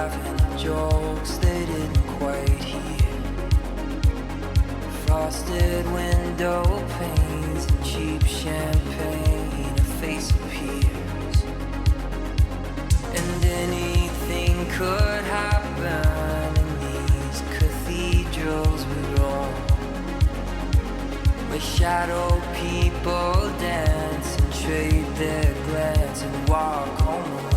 laughing at jokes they didn't quite hear. Frosted window panes and cheap champagne, a face appears. And anything could happen in these cathedrals we roam, where shadow people dance and trade their glance and walk home alone.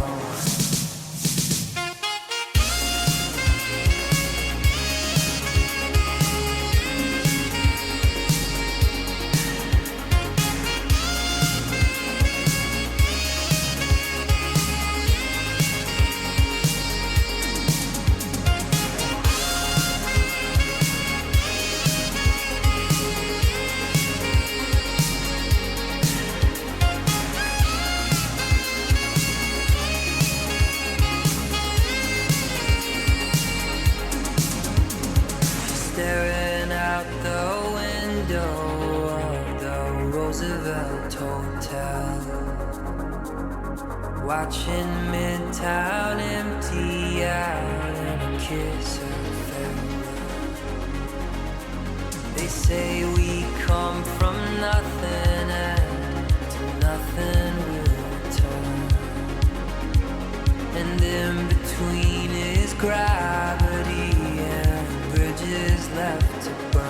Staring out the window of the Roosevelt Hotel, watching Midtown empty out and a kiss of farewell. They say we come from nothing and to nothing we'll return, and in between is gravity and bridges left to burn.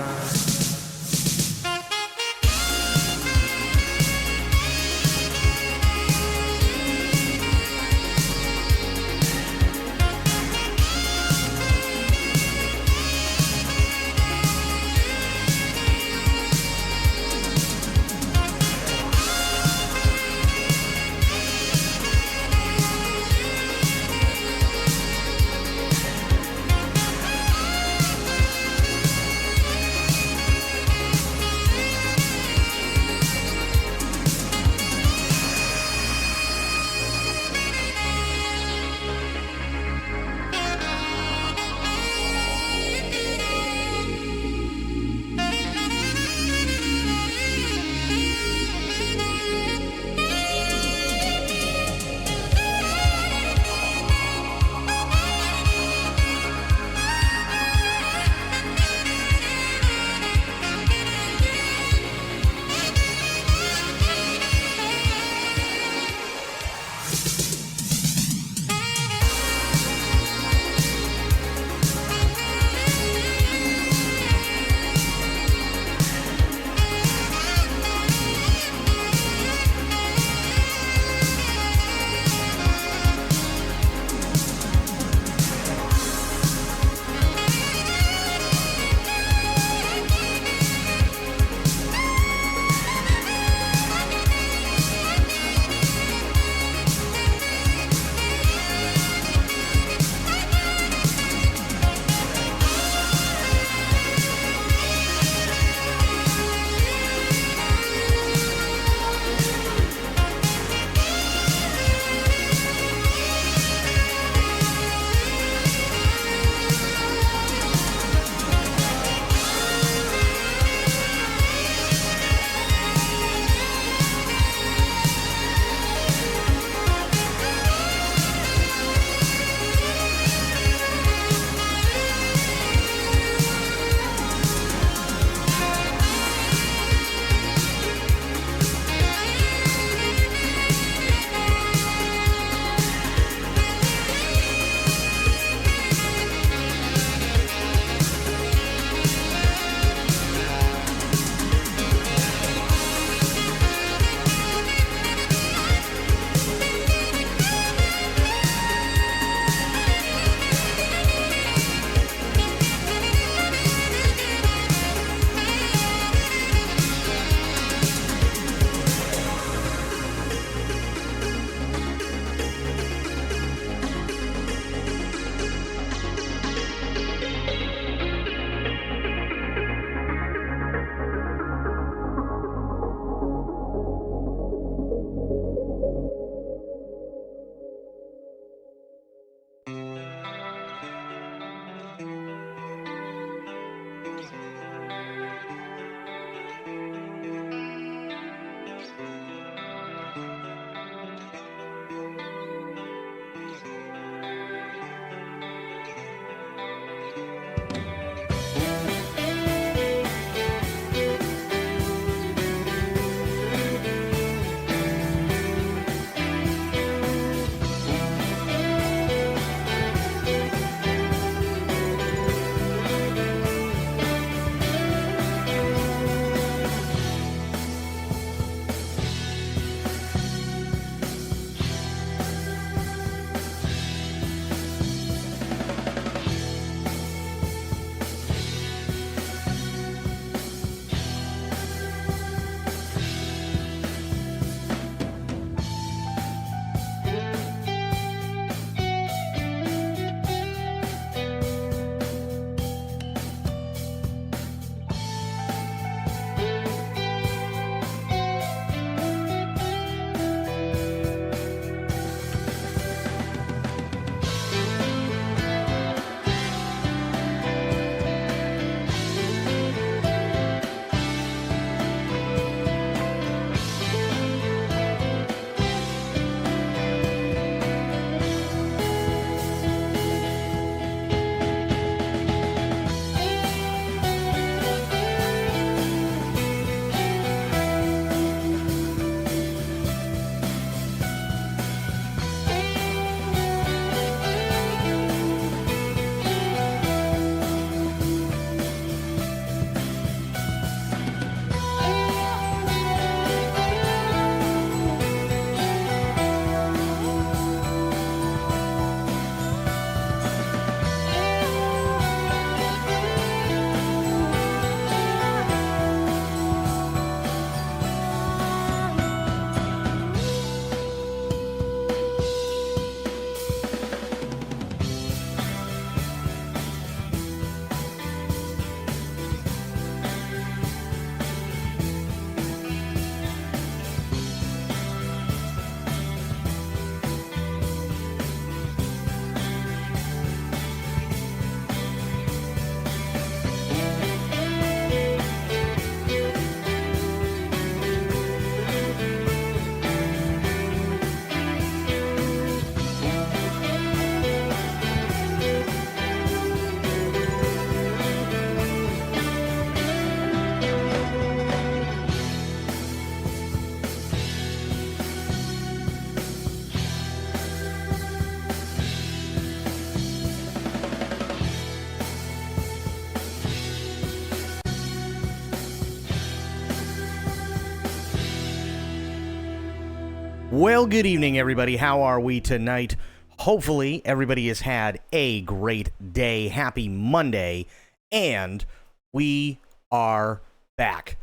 Well, good evening, everybody. How are we tonight? Hopefully, everybody has had a great day. Happy Monday. And we are back.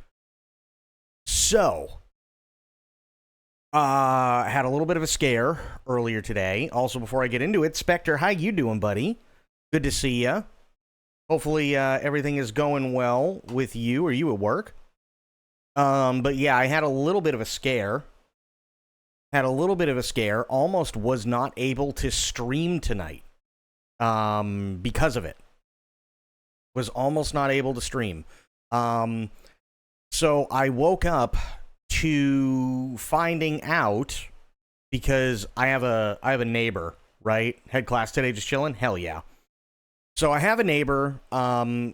So, had a little bit of a scare earlier today. Also, before I get into it, Spectre, how you doing, buddy? Good to see ya. Hopefully, everything is going well with you. Are you at work? But yeah, I had a little bit of a scare. Almost was not able to stream tonight because of it. Was almost not able to stream. So I woke up to finding out, because I have a neighbor, right? Head class today, just chilling? Hell yeah. So I have a neighbor.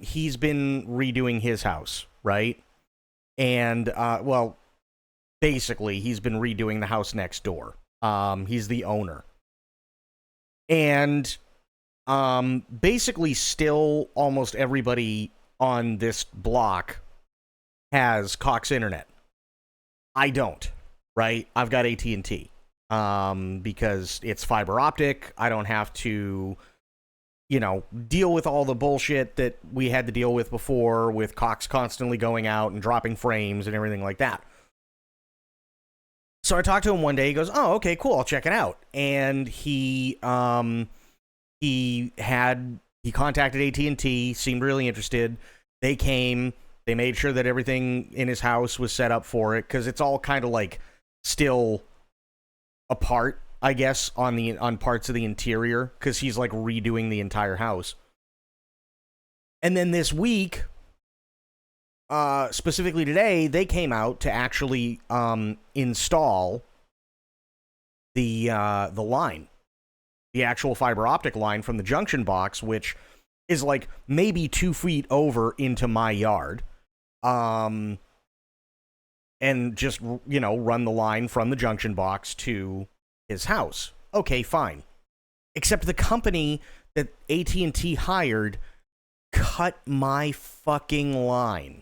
He's been redoing his house, right? And, basically, he's been redoing the house next door. He's the owner. And basically still almost everybody on this block has Cox Internet. I don't, right? I've got AT&T because it's fiber optic. I don't have to, deal with all the bullshit that we had to deal with before, with Cox constantly going out and dropping frames and everything like that. So I talked to him one day. He goes, "Oh, okay, cool. I'll check it out." And he contacted AT&T, seemed really interested. They came. They made sure that everything in his house was set up for it, because it's all kind of like still apart, I guess, on parts of the interior, because he's like redoing the entire house. And then this week, specifically today, they came out to actually install the line, the actual fiber optic line from the junction box, which is like maybe 2 feet over into my yard, and just run the line from the junction box to his house. Okay, fine. Except the company that AT&T hired cut my fucking line.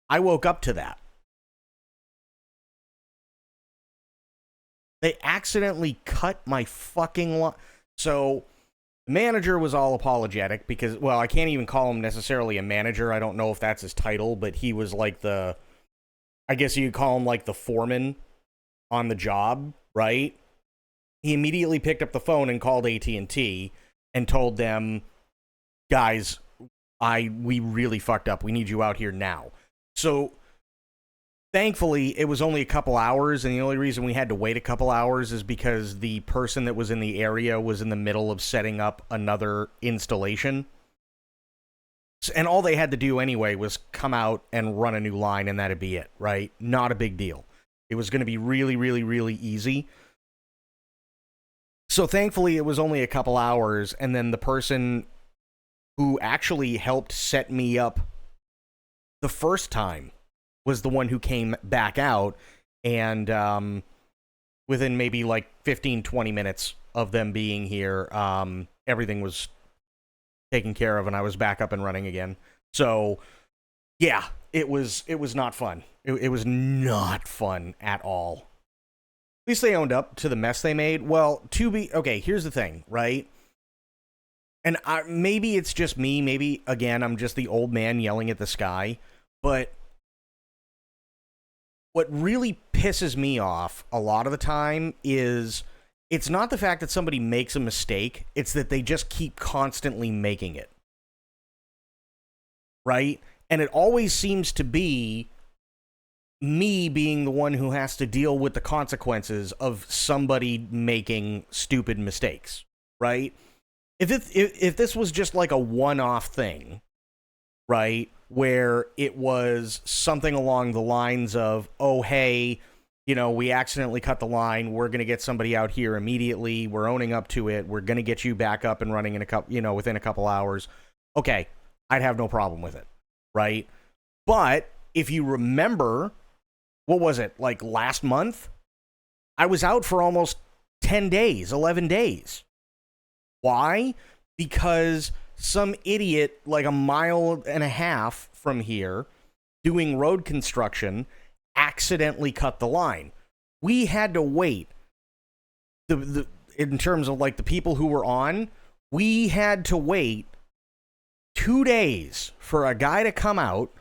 I woke up to that. They accidentally cut my fucking line. So the manager was all apologetic because, well, I can't even call him necessarily a manager. I don't know if that's his title, but he was like I guess you could call him like the foreman on the job, right? He immediately picked up the phone and called AT&T and told them, "Guys, we really fucked up. We need you out here now." So, thankfully, it was only a couple hours, and the only reason we had to wait a couple hours is because the person that was in the area was in the middle of setting up another installation. And all they had to do anyway was come out and run a new line, and that'd be it, right? Not a big deal. It was going to be really, really, really easy. So, thankfully, it was only a couple hours, and then the person who actually helped set me up the first time was the one who came back out, and within maybe like 15-20 minutes of them being here, everything was taken care of, and I was back up and running again. So yeah, it was not fun. It was not fun at all. At least they owned up to the mess they made. Well, okay, here's the thing, right? And maybe it's just me, maybe again I'm just the old man yelling at the sky, but what really pisses me off a lot of the time is it's not the fact that somebody makes a mistake, it's that they just keep constantly making it. Right? And it always seems to be me being the one who has to deal with the consequences of somebody making stupid mistakes. Right? If this was just like a one-off thing, right, where it was something along the lines of, "Oh, hey, we accidentally cut the line. We're going to get somebody out here immediately. We're owning up to it. We're going to get you back up and running within a couple hours." Okay, I'd have no problem with it, right? But if you remember, what was it, like last month? I was out for almost 10 days, 11 days. Why? Because some idiot, like a mile and a half from here, doing road construction accidentally cut the line. We had to wait. In terms of like the people who were on, we had to wait 2 days for a guy to come out.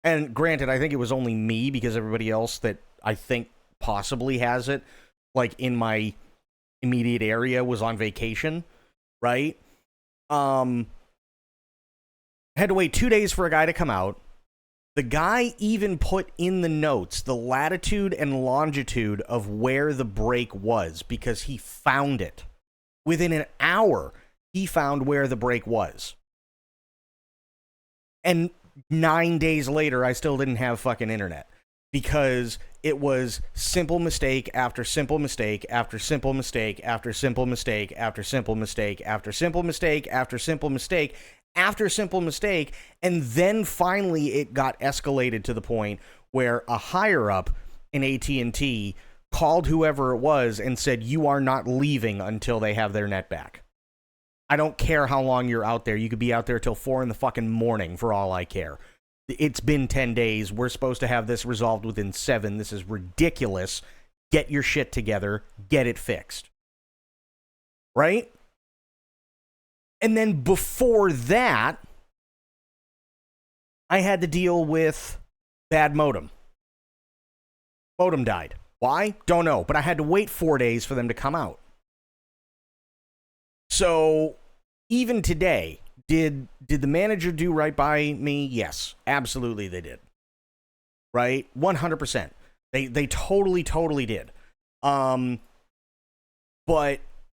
And granted, I think it was only me because everybody else that I think possibly has it, like in my immediate area, was on vacation, right? Had to wait 2 days for a guy to come out. The guy even put in the notes the latitude and longitude of where the break was because he found it. Within an hour, he found where the break was. And 9 days later, I still didn't have fucking internet because it was simple mistake after simple mistake after simple mistake after simple mistake after simple mistake after simple mistake after simple mistake after simple mistake, and then finally it got escalated to the point where a higher up in AT&T called whoever it was and said, you are not leaving until they have their net back. I don't care how long you're out there. You could be out there till 4 in the fucking morning for all I care. It's been 10 days. We're supposed to have this resolved within 7. This is ridiculous. Get your shit together. Get it fixed. Right? And then before that, I had to deal with bad modem. Modem died. Why? Don't know. But I had to wait 4 days for them to come out. So even today, did the manager do right by me? Yes, absolutely they did. Right? 100%. They totally did. But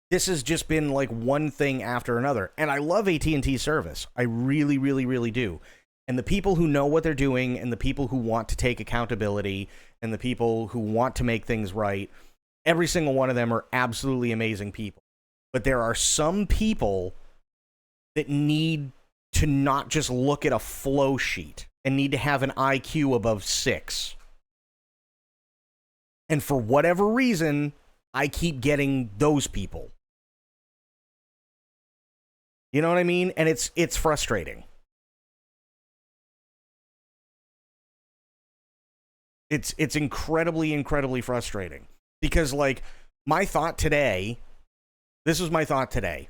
this has just been like one thing after another. And I love AT&T service. I really do. And the people who know what they're doing and the people who want to take accountability and the people who want to make things right, every single one of them are absolutely amazing people. But there are some people that need to not just look at a flow sheet and need to have an IQ above 6. And for whatever reason, I keep getting those people. You know what I mean? And it's frustrating. It's incredibly frustrating. Because, like, my thought today, this was my thought today.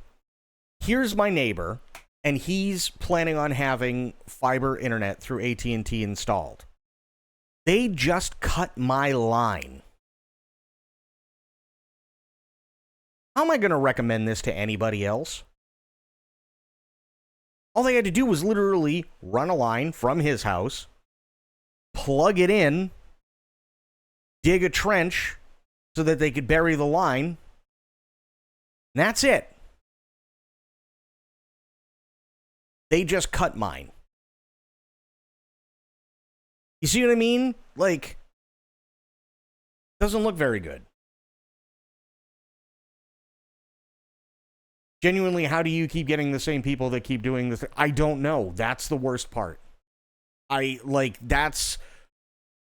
Here's my neighbor, and he's planning on having fiber internet through AT&T installed. They just cut my line. How am I going to recommend this to anybody else? All they had to do was literally run a line from his house, plug it in, dig a trench so that they could bury the line, and that's it. They just cut mine. You see what I mean? Like, doesn't look very good. Genuinely, how do you keep getting the same people that keep doing this? I don't know. That's the worst part. That's,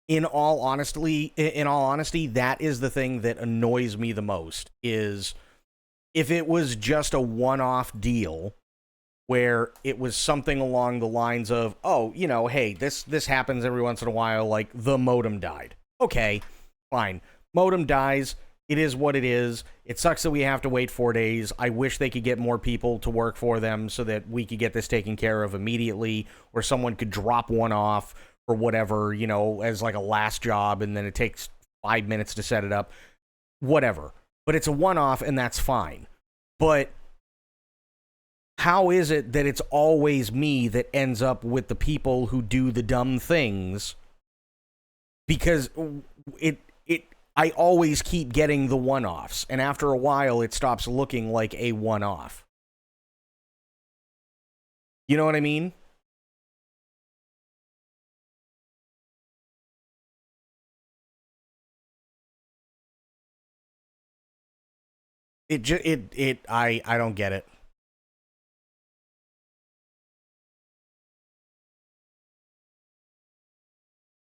in all honesty, that is the thing that annoys me the most, is if it was just a one-off deal where it was something along the lines of, oh, you know, hey, this happens every once in a while, like the modem died. Okay, fine. Modem dies. It is what it is. It sucks that we have to wait 4 days. I wish they could get more people to work for them so that we could get this taken care of immediately, or someone could drop one off or whatever, you know, as like a last job, and then it takes 5 minutes to set it up. Whatever. But it's a one-off, and that's fine. But how is it that it's always me that ends up with the people who do the dumb things? Because I always keep getting the one-offs, and after a while, it stops looking like a one-off. You know what I mean? I don't get it.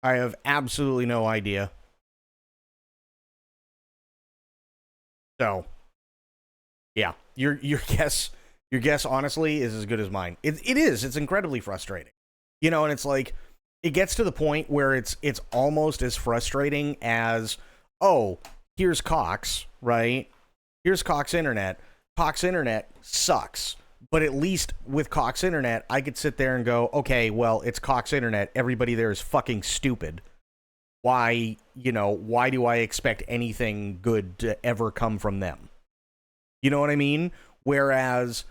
I have absolutely no idea. So, yeah, your guess honestly is as good as mine. It is. It's incredibly frustrating. You know, and it's like it gets to the point where it's almost as frustrating as, oh, here's Cox, right? Here's Cox Internet. Cox Internet sucks. But at least with Cox Internet, I could sit there and go, okay, well, it's Cox Internet. Everybody there is fucking stupid. Why do I expect anything good to ever come from them? You know what I mean? Whereas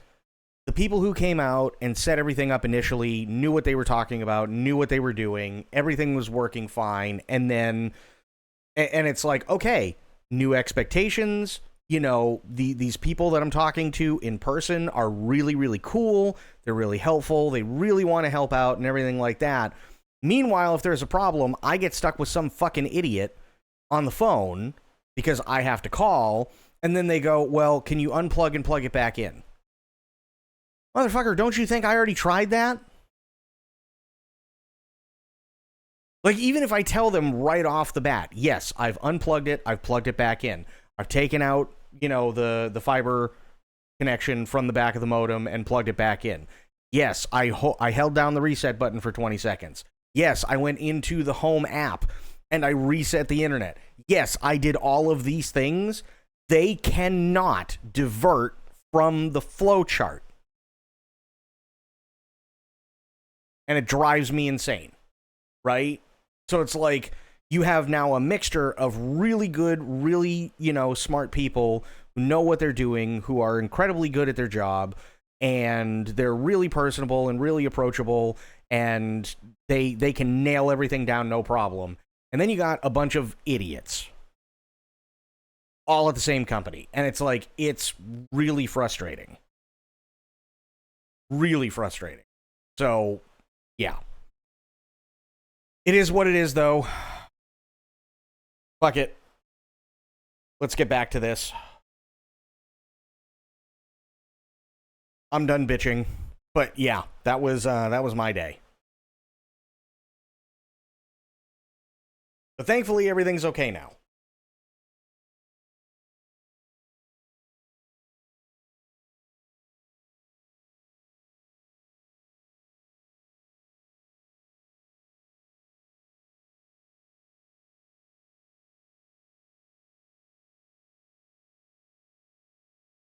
the people who came out and set everything up initially knew what they were talking about, knew what they were doing, everything was working fine, and it's like, okay, new expectations. These people that I'm talking to in person are really, really cool. They're really helpful. They really want to help out and everything like that. Meanwhile, if there's a problem, I get stuck with some fucking idiot on the phone because I have to call, and then they go, well, can you unplug and plug it back in? Motherfucker, don't you think I already tried that? Like, even if I tell them right off the bat, yes, I've unplugged it, I've plugged it back in. I've taken out, the fiber connection from the back of the modem and plugged it back in. Yes, I held down the reset button for 20 seconds. Yes, I went into the home app and I reset the internet. Yes, I did all of these things. They cannot divert from the flow chart. And it drives me insane, right? So it's like you have now a mixture of really good, really, smart people who know what they're doing, who are incredibly good at their job, and they're really personable and really approachable, and they can nail everything down no problem. And then you got a bunch of idiots all at the same company. And it's like, it's really frustrating. Really frustrating. So, yeah. It is what it is, though. Fuck it. Let's get back to this. I'm done bitching. But yeah, that was my day. But thankfully, everything's okay now.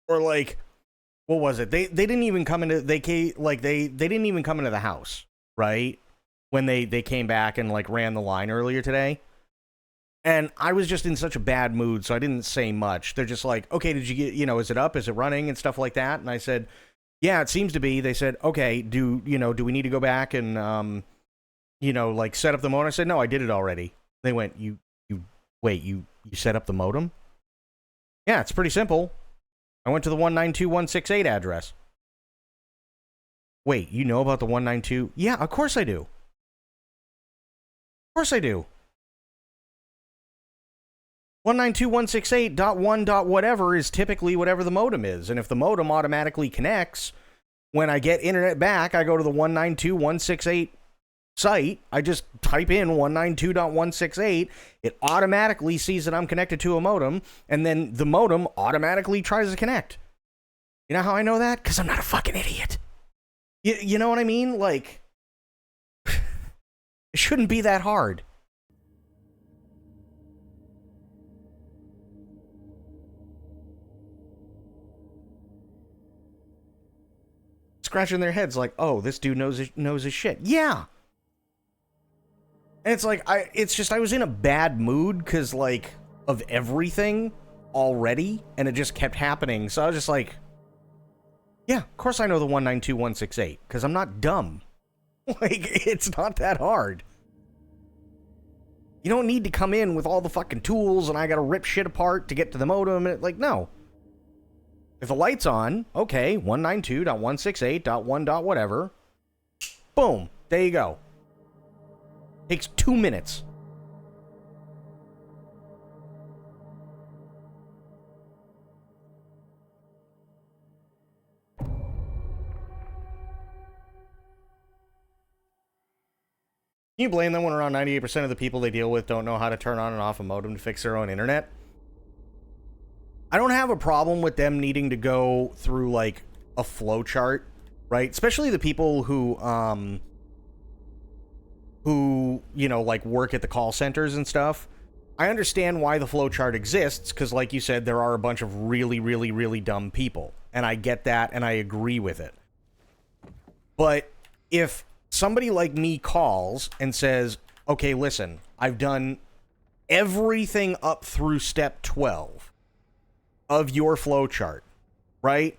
Or like, what was it? They didn't even come into they didn't even come into the house, right? When they came back and like ran the line earlier today. And I was just in such a bad mood, so I didn't say much. They're just like, okay, did you get, is it up? Is it running and stuff like that? And I said, yeah, it seems to be. They said, okay, do we need to go back and like set up the modem? I said, no, I did it already. They went, you set up the modem? Yeah, it's pretty simple. I went to the 192.168 address. Wait, you know about the 192? Yeah, of course I do. Of course I do. 192.168.1. Whatever is typically whatever the modem is. And if the modem automatically connects, when I get internet back, I go to the 192.168 site. I just type in 192.168. It automatically sees that I'm connected to a modem, and then the modem automatically tries to connect. You know how I know that? Because I'm not a fucking idiot. You know what I mean? Like, it shouldn't be that hard. Scratching their heads like, oh, this dude knows his shit. Yeah. And it's like, I was in a bad mood because, like, of everything already, and it just kept happening. So I was just like, yeah, of course I know the 192.168, because I'm not dumb. Like, it's not that hard. You don't need to come in with all the fucking tools, and I gotta rip shit apart to get to the modem. Like, no. If the light's on, okay, 192.168.1. Whatever. Boom. There you go. Takes 2 minutes. Can you blame them when around 98% of the people they deal with don't know how to turn on and off a modem to fix their own internet? I don't have a problem with them needing to go through, like, a flow chart, right? Especially the people who, who, you know, like work at the call centers and stuff, I understand why the flowchart exists, because like you said, there are a bunch of really, really, really dumb people. And I get that, and I agree with it. But if somebody like me calls and says, okay, listen, I've done everything up through step 12 of your flowchart, right?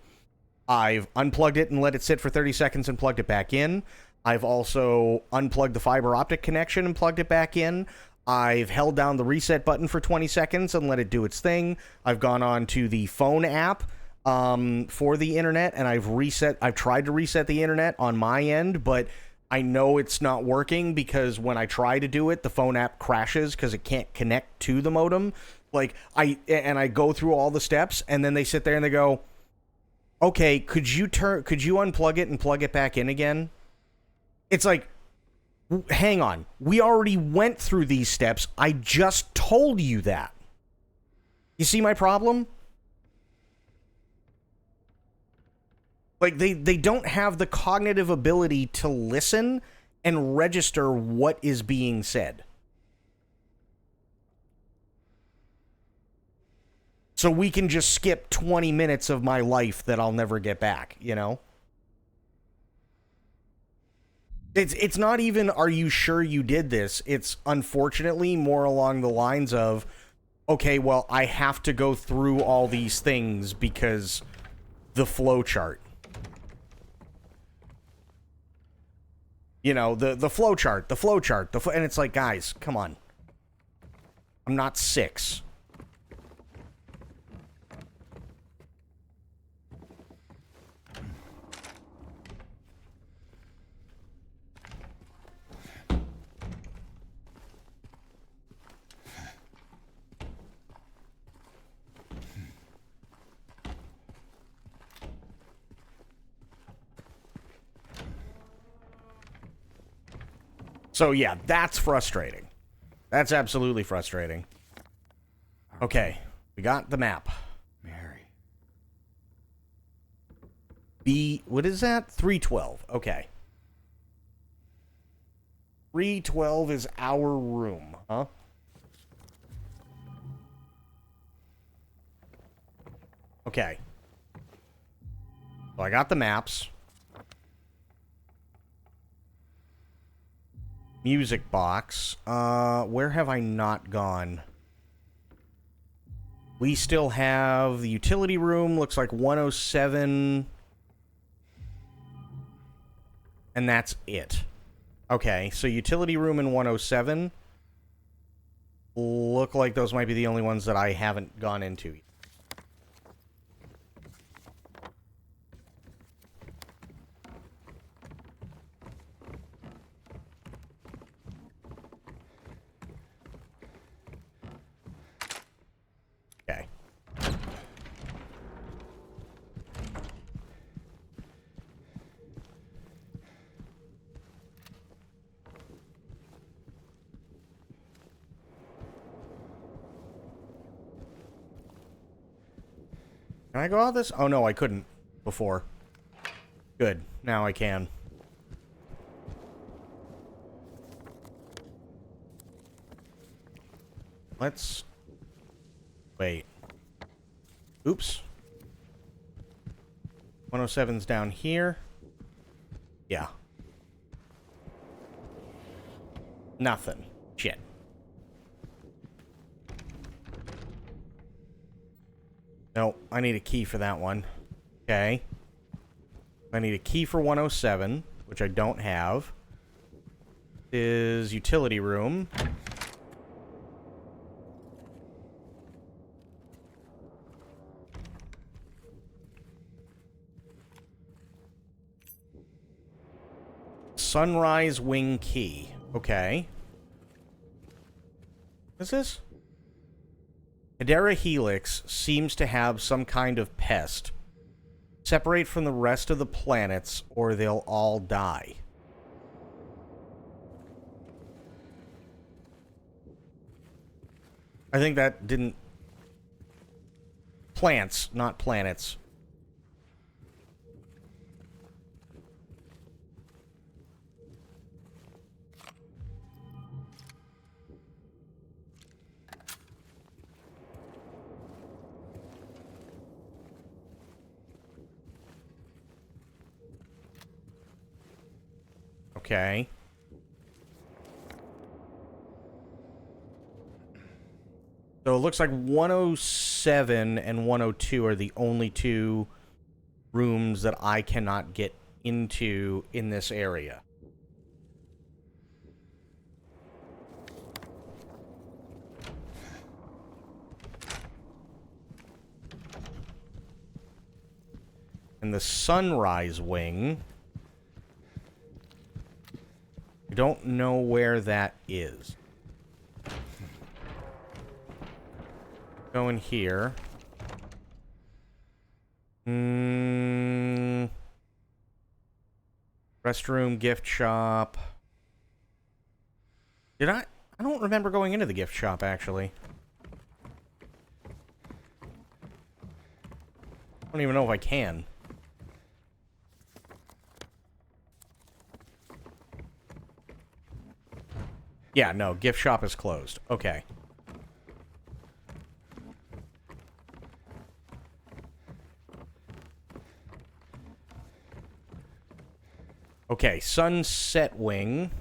I've unplugged it and let it sit for 30 seconds and plugged it back in. I've also unplugged the fiber optic connection and plugged it back in. I've held down the reset button for 20 seconds and let it do its thing. I've gone on to the phone app for the internet, and I've tried to reset the internet on my end, but I know it's not working because when I try to do it, the phone app crashes because it can't connect to the modem. Like, I go through all the steps, and then they sit there and they go, okay, could you unplug it and plug it back in again? It's like, hang on. We already went through these steps. I just told you that. You see my problem? Like, they don't have the cognitive ability to listen and register what is being said. So we can just skip 20 minutes of my life that I'll never get back, you know? It's not even, are you sure you did this? It's unfortunately more along the lines of, okay, well, I have to go through all these things because the flowchart. You know, the flowchart, and it's like, guys, come on. I'm not 6. So yeah, that's frustrating. That's absolutely frustrating. Okay, we got the map. Mary. What is that? 312. Okay. 312 is our room, huh? Okay. So I got the maps. Music box. Where have I not gone? We still have the utility room. Looks like 107. And that's it. Okay, so utility room and 107. Look like those might be the only ones that I haven't gone into yet. Okay. Can I go out this? Oh no, I couldn't before. Good. Now I can. Let's... Wait. Oops. 107's down here. Yeah. Nothing. Shit. No, I need a key for that one. Okay. I need a key for 107, which I don't have. Is utility room. Sunrise wing key. Okay. What's this? Hedera Helix seems to have some kind of pest. Separate from the rest of the planets, or they'll all die. I think that didn't... Plants, not planets. Okay. So it looks like 107 and 102 are the only two rooms that I cannot get into in this area. And the sunrise wing, I don't know where that is. Go in here. Restroom, gift shop. Did I? I don't remember going into the gift shop, actually. I don't even know if I can. Yeah, no, gift shop is closed. Okay. Okay, sunset wing.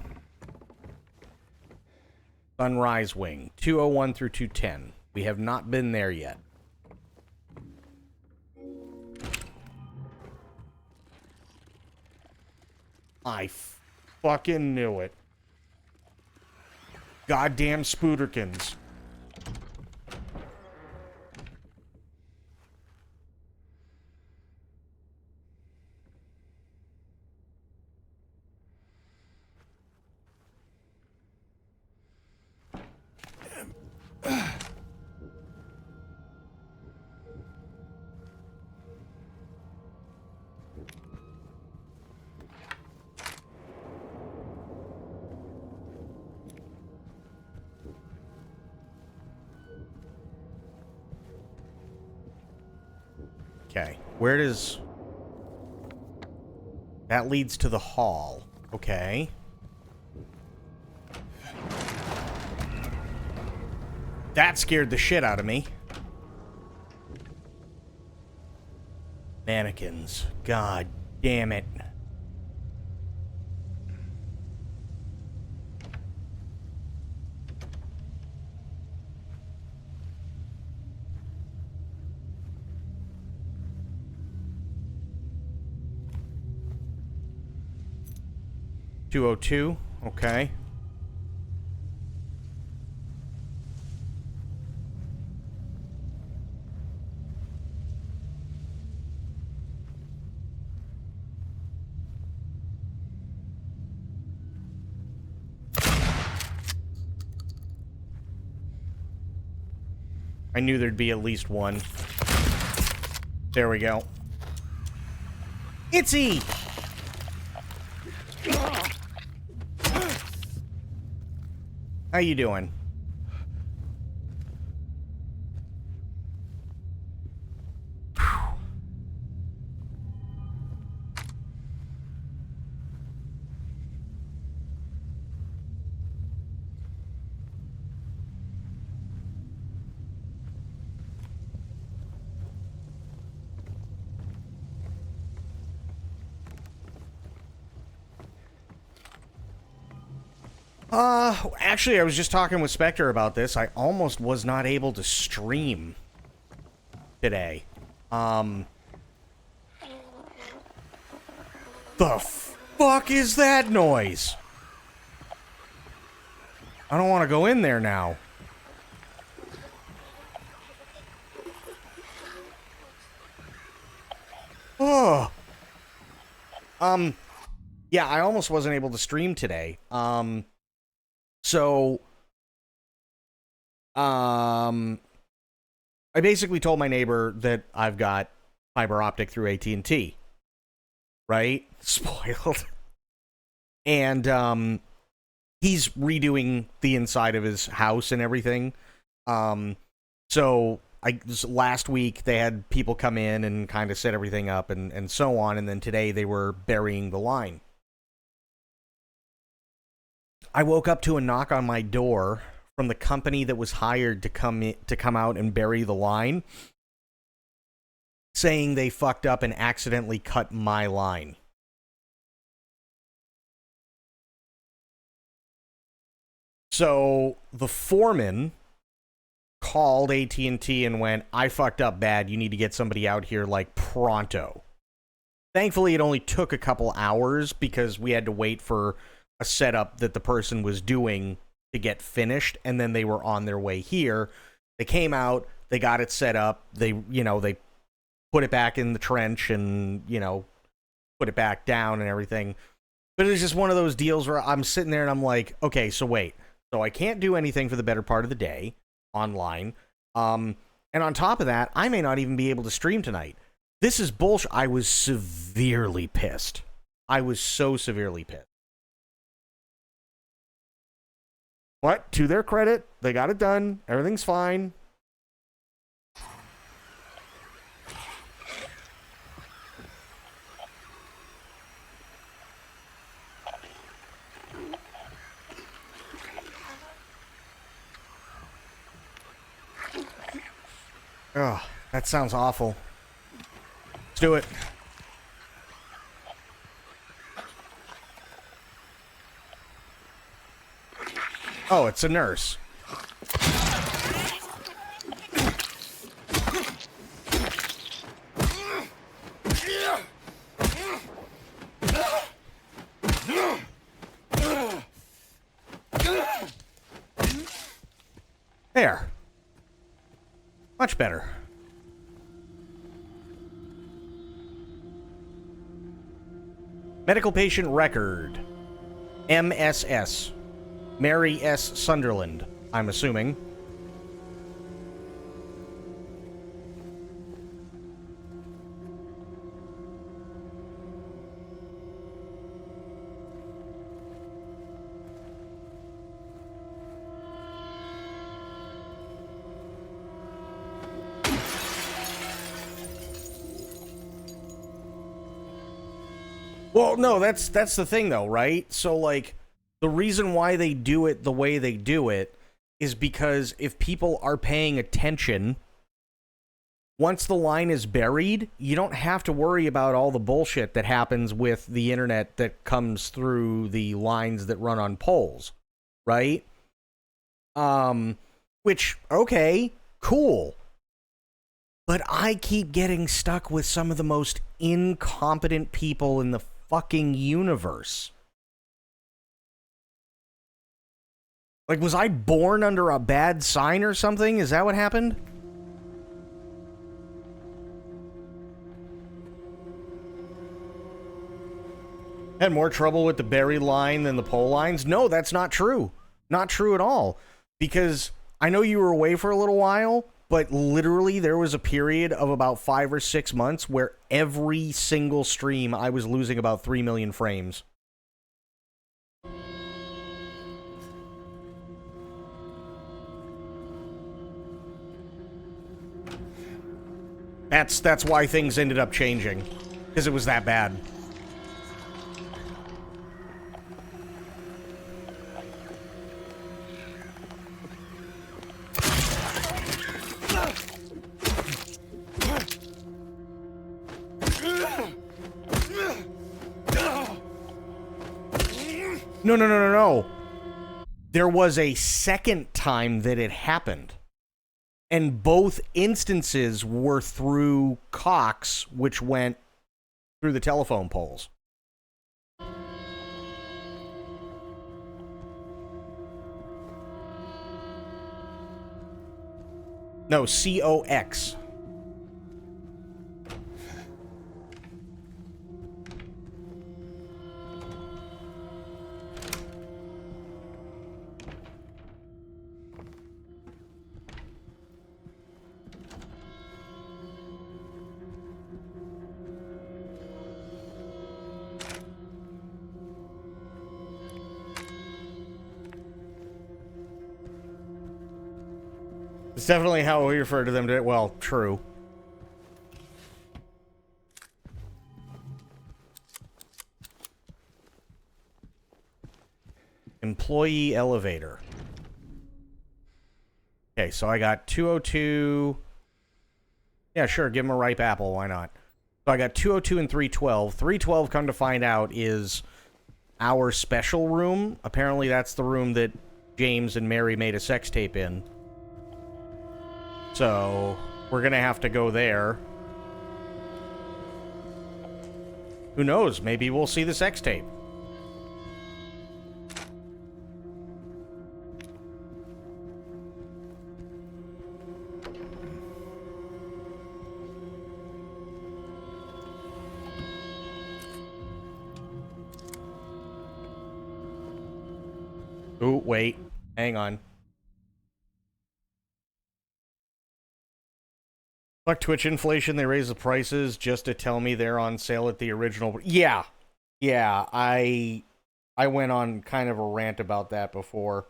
Sunrise wing. 201 through 210. We have not been there yet. I fucking knew it. Goddamn Spooderkins. Okay, where does... That leads to the hall. Okay. That scared the shit out of me. Mannequins. God damn it. $202. Okay. I knew there'd be at least one. There we go. Itsy! How you doing? Actually, I was just talking with Spectre about this. I almost was not able to stream today. The fuck is that noise? I don't want to go in there now. Oh. Yeah, I almost wasn't able to stream today. So, I basically told my neighbor that I've got fiber optic through AT&T. Right? Spoiled. And, he's redoing the inside of his house and everything. So, last week they had people come in and kind of set everything up and so on, and then today they were burying the line. I woke up to a knock on my door from the company that was hired to come out and bury the line, saying they fucked up and accidentally cut my line. So the foreman called AT&T and went, I fucked up bad. You need to get somebody out here like pronto. Thankfully, it only took a couple hours because we had to wait for a setup that the person was doing to get finished, and then they were on their way here. They came out, they got it set up, they put it back in the trench and, put it back down and everything. But it was just one of those deals where I'm sitting there and I'm like, okay, so wait. So I can't do anything for the better part of the day online. And on top of that, I may not even be able to stream tonight. This is bullshit. I was severely pissed. I was so severely pissed. But to their credit, they got it done. Everything's fine. Oh, that sounds awful. Let's do it. Oh, it's a nurse. There. Much better. Medical patient record. MSS. Mary S. Sunderland, I'm assuming. Well, no, that's the thing, though, right? So, like, the reason why they do it the way they do it is because if people are paying attention, once the line is buried, you don't have to worry about all the bullshit that happens with the internet that comes through the lines that run on poles, right? Which, okay, cool. But I keep getting stuck with some of the most incompetent people in the fucking universe. Like, was I born under a bad sign or something? Is that what happened? Had more trouble with the buried line than the pole lines? No, that's not true. Not true at all. Because I know you were away for a little while, but literally there was a period of about 5 or 6 months where every single stream I was losing about 3 million frames. That's why things ended up changing. Because it was that bad. No. There was a second time that it happened. And both instances were through Cox, which went through the telephone poles. No, COX. It's definitely how we refer to them. Well, true. Employee elevator. Okay, so I got 202. Yeah, sure, give him a ripe apple. Why not? So I got 202 and 312. 312, come to find out, is our special room. Apparently, that's the room that James and Mary made a sex tape in. So, we're gonna have to go there. Who knows? Maybe we'll see the sex tape. Ooh, wait. Hang on. Fuck Twitch inflation, they raise the prices just to tell me they're on sale at the original. Yeah. Yeah, I went on kind of a rant about that before.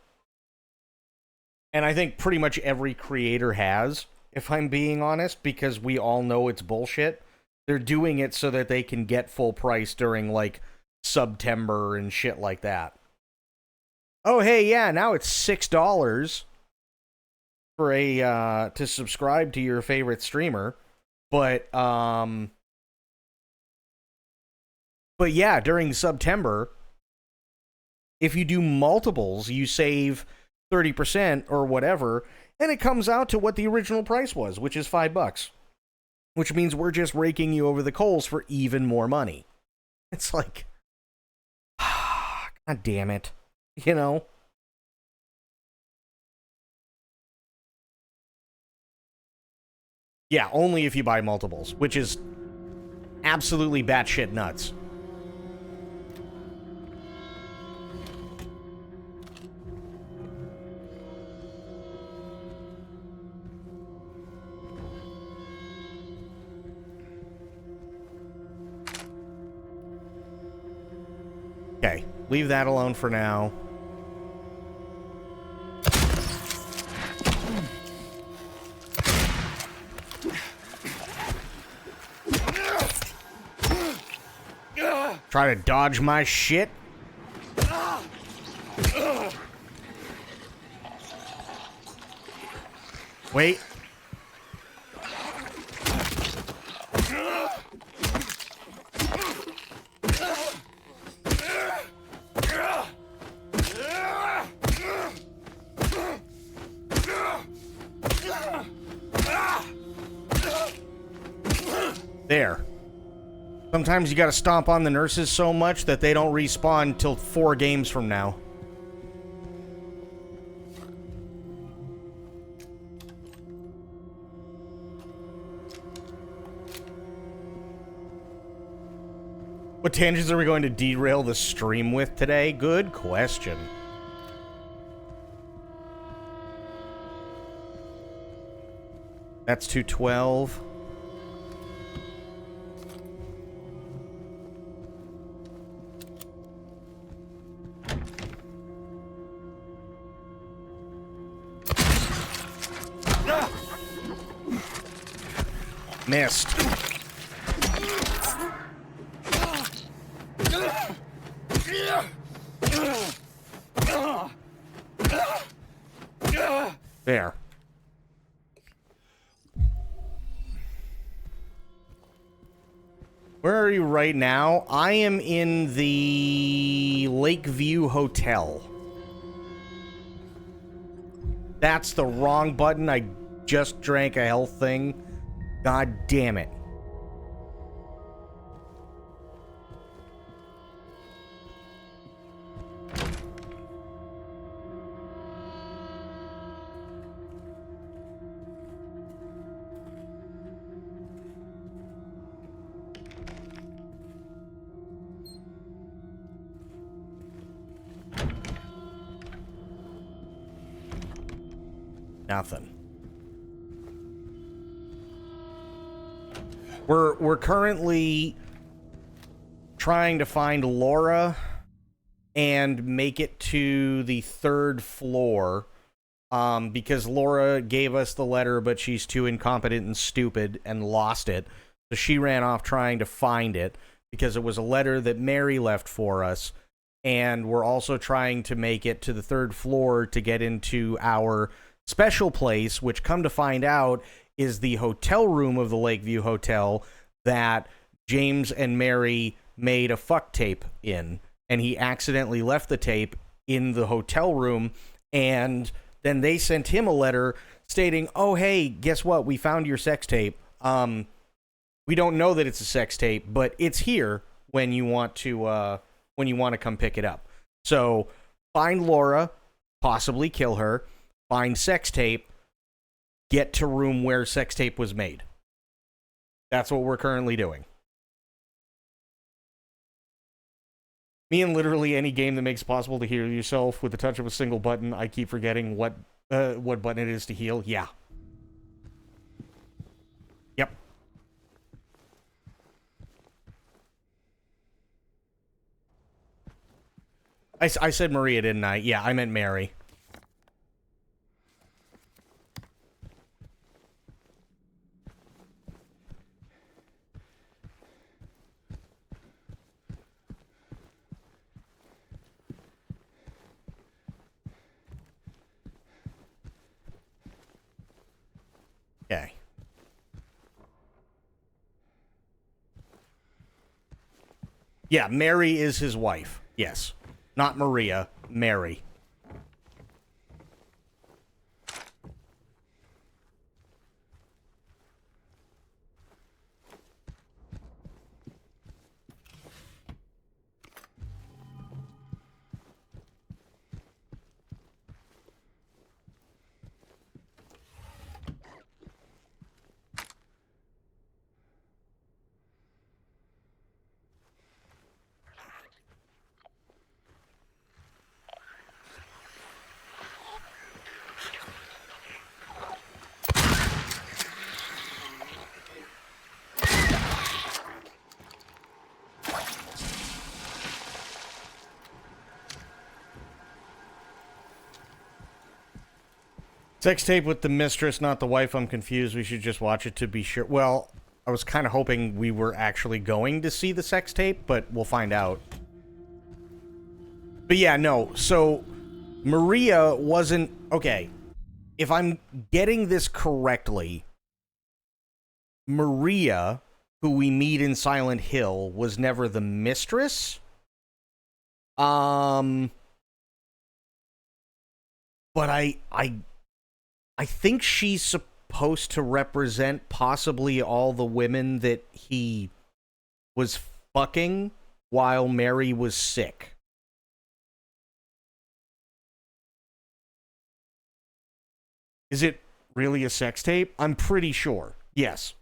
And I think pretty much every creator has, if I'm being honest, because we all know it's bullshit. They're doing it so that they can get full price during, like, September and shit like that. Oh, hey, yeah, now it's $6 for a, to subscribe to your favorite streamer. But yeah, during September, if you do multiples, you save 30% or whatever, and it comes out to what the original price was, which is $5. Which means we're just raking you over the coals for even more money. It's like, God damn it. You know? Yeah, only if you buy multiples, which is absolutely batshit nuts. Okay, leave that alone for now. Try to dodge my shit. Wait. There. Sometimes you gotta stomp on the nurses so much that they don't respawn till 4 games from now. What tangents are we going to derail the stream with today? Good question. That's 212. Missed. There. Where are you right now? I am in the Lakeview Hotel. That's the wrong button. I just drank a health thing. God damn it. Nothing. We're currently trying to find Laura and make it to the 3rd floor because Laura gave us the letter, but she's too incompetent and stupid and lost it. So she ran off trying to find it because it was a letter that Mary left for us. And we're also trying to make it to the 3rd floor to get into our special place, which, come to find out, is the hotel room of the Lakeview Hotel that James and Mary made a fuck tape in. And he accidentally left the tape in the hotel room And then they sent him a letter stating, "Oh, hey, guess what? We found your sex tape. We don't know that it's a sex tape, but it's here when you want to come pick it up. So find Laura, possibly kill her, find sex tape, get to room where sex tape was made." That's what we're currently doing. Me and literally any game that makes it possible to heal yourself with the touch of a single button, I keep forgetting what button it is to heal. Yeah. Yep. I said Maria, didn't I? Yeah, I meant Mary. Okay. Yeah, Mary is his wife. Yes. Not Maria, Mary. Sex tape with the mistress, not the wife. I'm confused. We should just watch it to be sure. Well, I was kind of hoping we were actually going to see the sex tape, but we'll find out. But yeah, no. So Maria wasn't... Okay. If I'm getting this correctly, Maria, who we meet in Silent Hill, was never the mistress? But I think she's supposed to represent possibly all the women that he was fucking while Mary was sick. Is it really a sex tape? I'm pretty sure. Yes.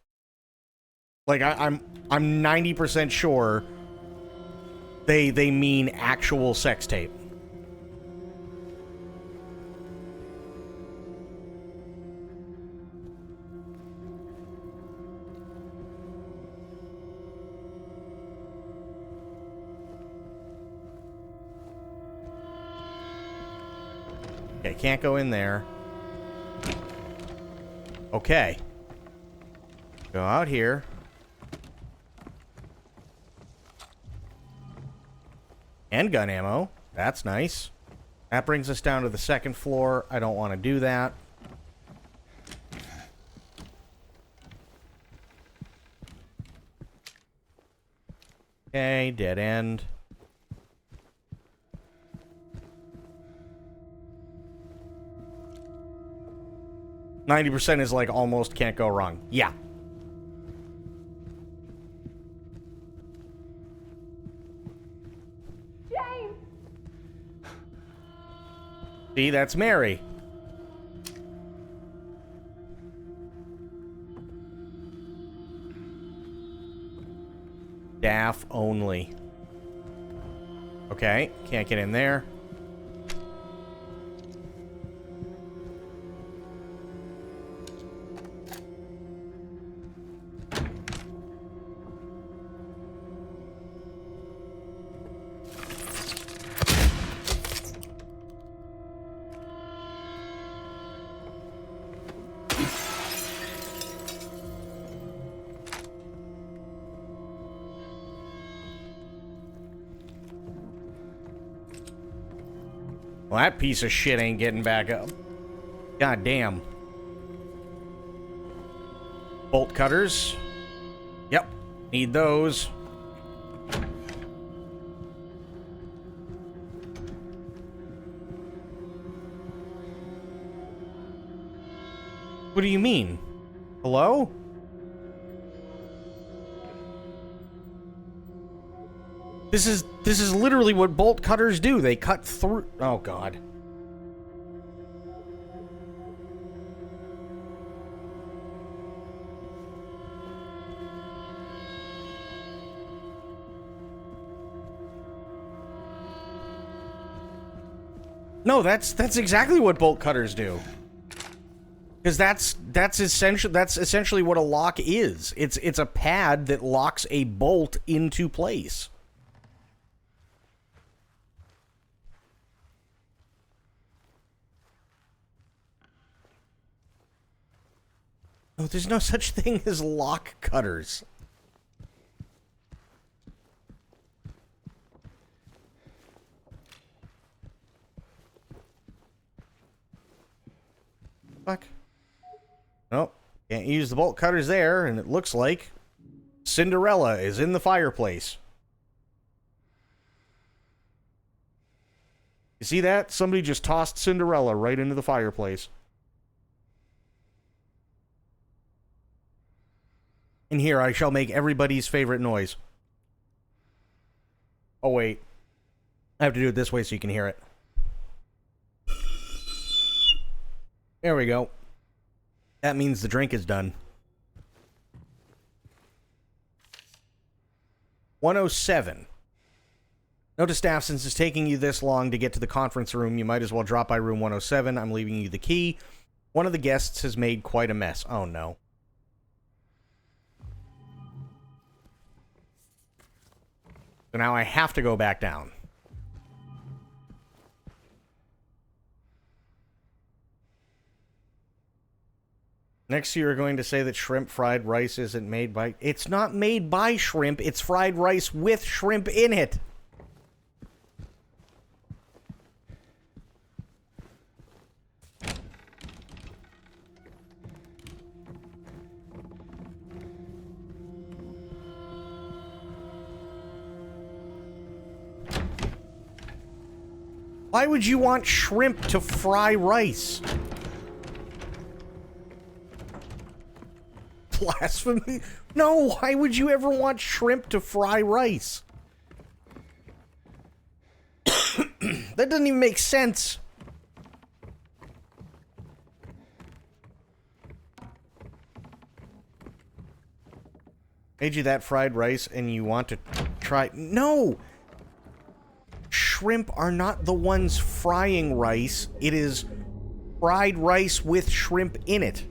Like I'm 90% sure they mean actual sex tape. Okay, can't go in there. Okay. Go out here. And gun ammo. That's nice. That brings us down to the second floor. I don't want to do that. Okay, dead end. %, is like almost can't go wrong. Yeah. James! See, that's Mary. Staff only. Okay, can't get in there. Well, that piece of shit ain't getting back up. God damn. Bolt cutters. Yep. Need those. What do you mean? Hello? This is literally what bolt cutters do. They cut through. Oh god. No, that's exactly what bolt cutters do. Because that's essentially what a lock is. It's a pad that locks a bolt into place. No, there's no such thing as lock cutters. Fuck. Nope. Can't use the bolt cutters there, and it looks like Cinderella is in the fireplace. You see that? Somebody just tossed Cinderella right into the fireplace. And here I shall make everybody's favorite noise. Oh, wait. I have to do it this way so you can hear it. There we go. That means the drink is done. 107. Note to staff, since it's taking you this long to get to the conference room, you might as well drop by room 107. I'm leaving you the key. One of the guests has made quite a mess. Oh, no. So now I have to go back down. Next, you are going to say that shrimp fried rice isn't made by... It's not made by shrimp. It's fried rice with shrimp in it. Why would you want shrimp to fry rice? Blasphemy? No, why would you ever want shrimp to fry rice? That doesn't even make sense. Made you that fried rice and you want to try... No! Shrimp are not the ones frying rice. It is fried rice with shrimp in it.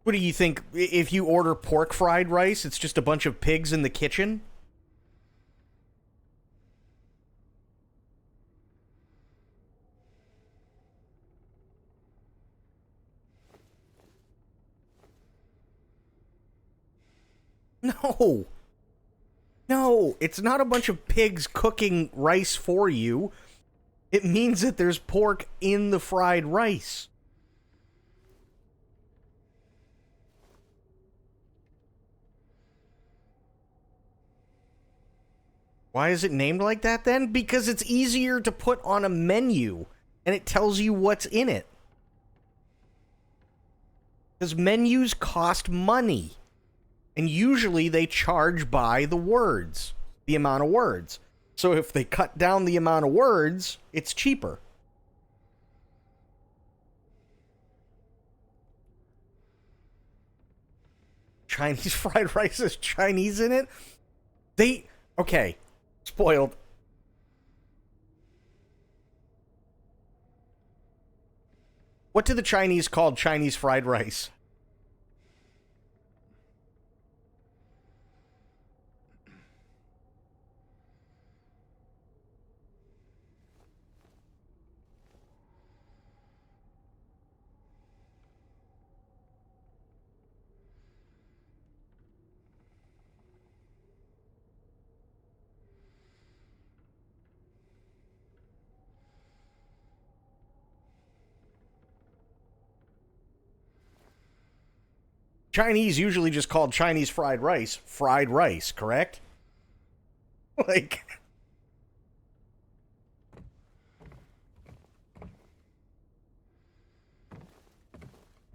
What do you think? If you order pork fried rice, it's just a bunch of pigs in the kitchen? No. No, it's not a bunch of pigs cooking rice for you. It means that there's pork in the fried rice. Why is it named like that then? Because it's easier to put on a menu and it tells you what's in it. Because menus cost money. And usually they charge by the words, the amount of words. So if they cut down the amount of words, it's cheaper. Chinese fried rice has Chinese in it? Okay, spoiled. What do the Chinese call Chinese fried rice? Chinese usually just called Chinese fried rice, correct? Like,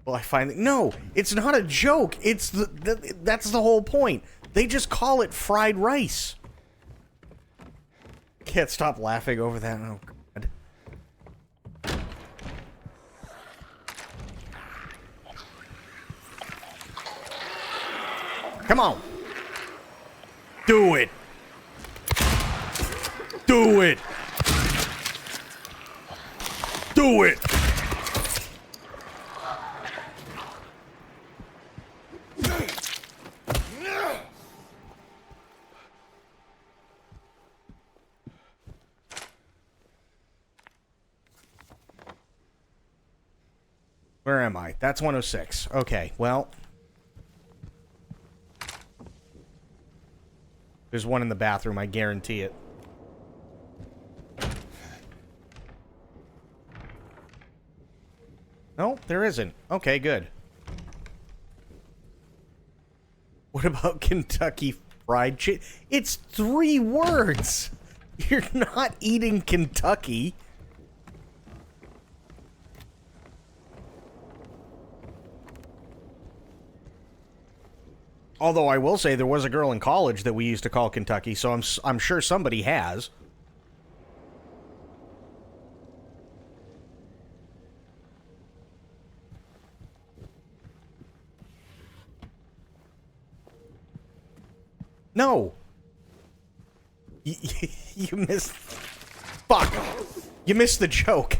well, I finally... No, it's not a joke. It's that's the whole point. They just call it fried rice. Can't stop laughing over that. Oh, God. Come on. Do it. Do it. Do it. Where am I? That's 106. Okay, well. There's one in the bathroom, I guarantee it. No, there isn't. Okay, good. What about Kentucky Fried Chicken? It's 3 words! You're not eating Kentucky. Although I will say there was a girl in college that we used to call Kentucky, so I'm sure somebody has. No. You missed... Fuck. You missed the joke.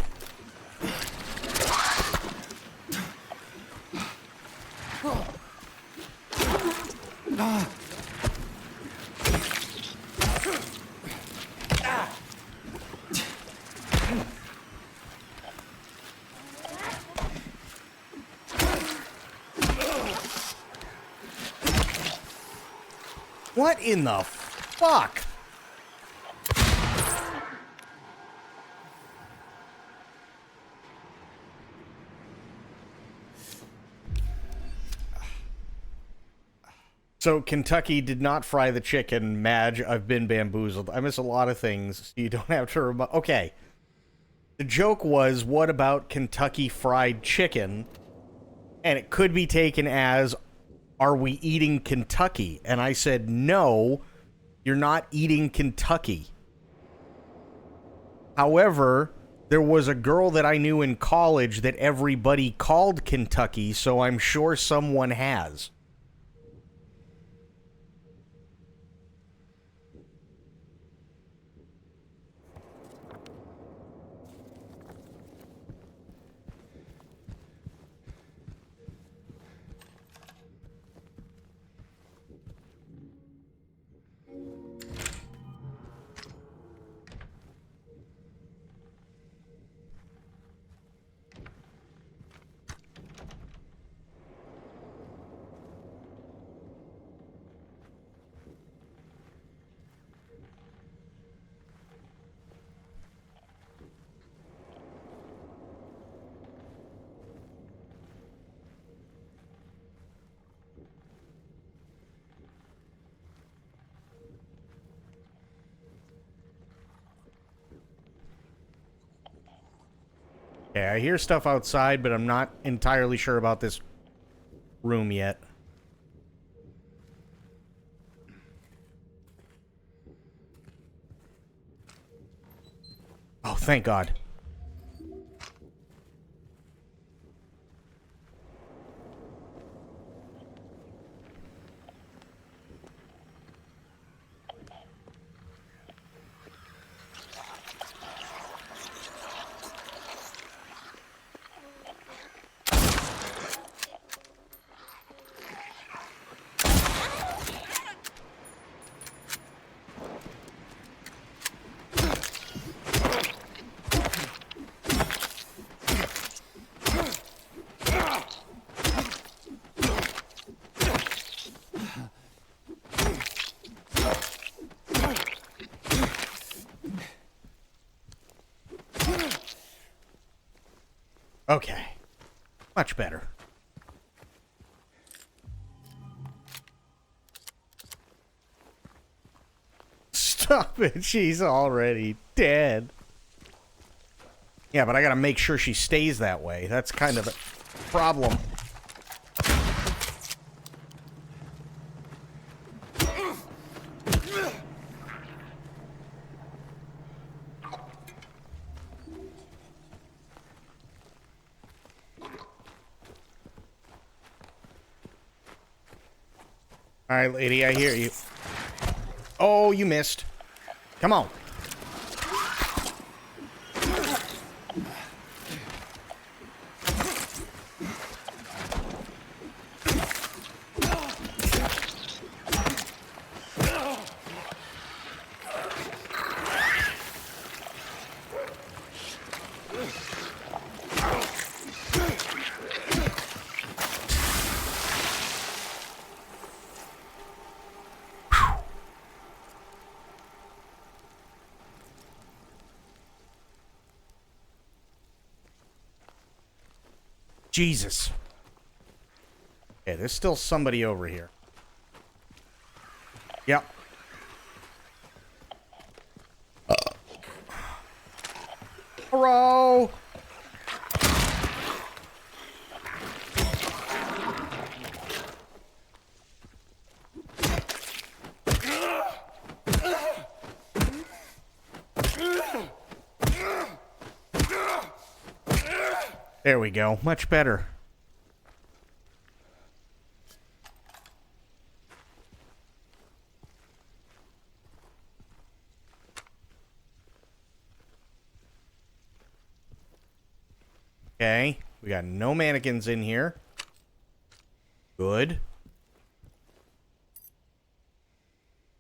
What in the fuck? So Kentucky did not fry the chicken. Madge, I've been bamboozled. I miss a lot of things, so you don't have to remember. Okay. The joke was, what about Kentucky Fried Chicken? And it could be taken as, are we eating Kentucky? And I said, no, you're not eating Kentucky. However, there was a girl that I knew in college that everybody called Kentucky, so I'm sure someone has. Yeah, I hear stuff outside, but I'm not entirely sure about this room yet. Oh, thank God. Okay. Much better. Stop it. She's already dead. Yeah, but I gotta make sure she stays that way. That's kind of a problem. Alright, lady, I hear you. Oh, you missed. Come on. Jesus. Okay, there's still somebody over here. Yep. Hello. There we go. Much better. Okay. We got no mannequins in here. Good.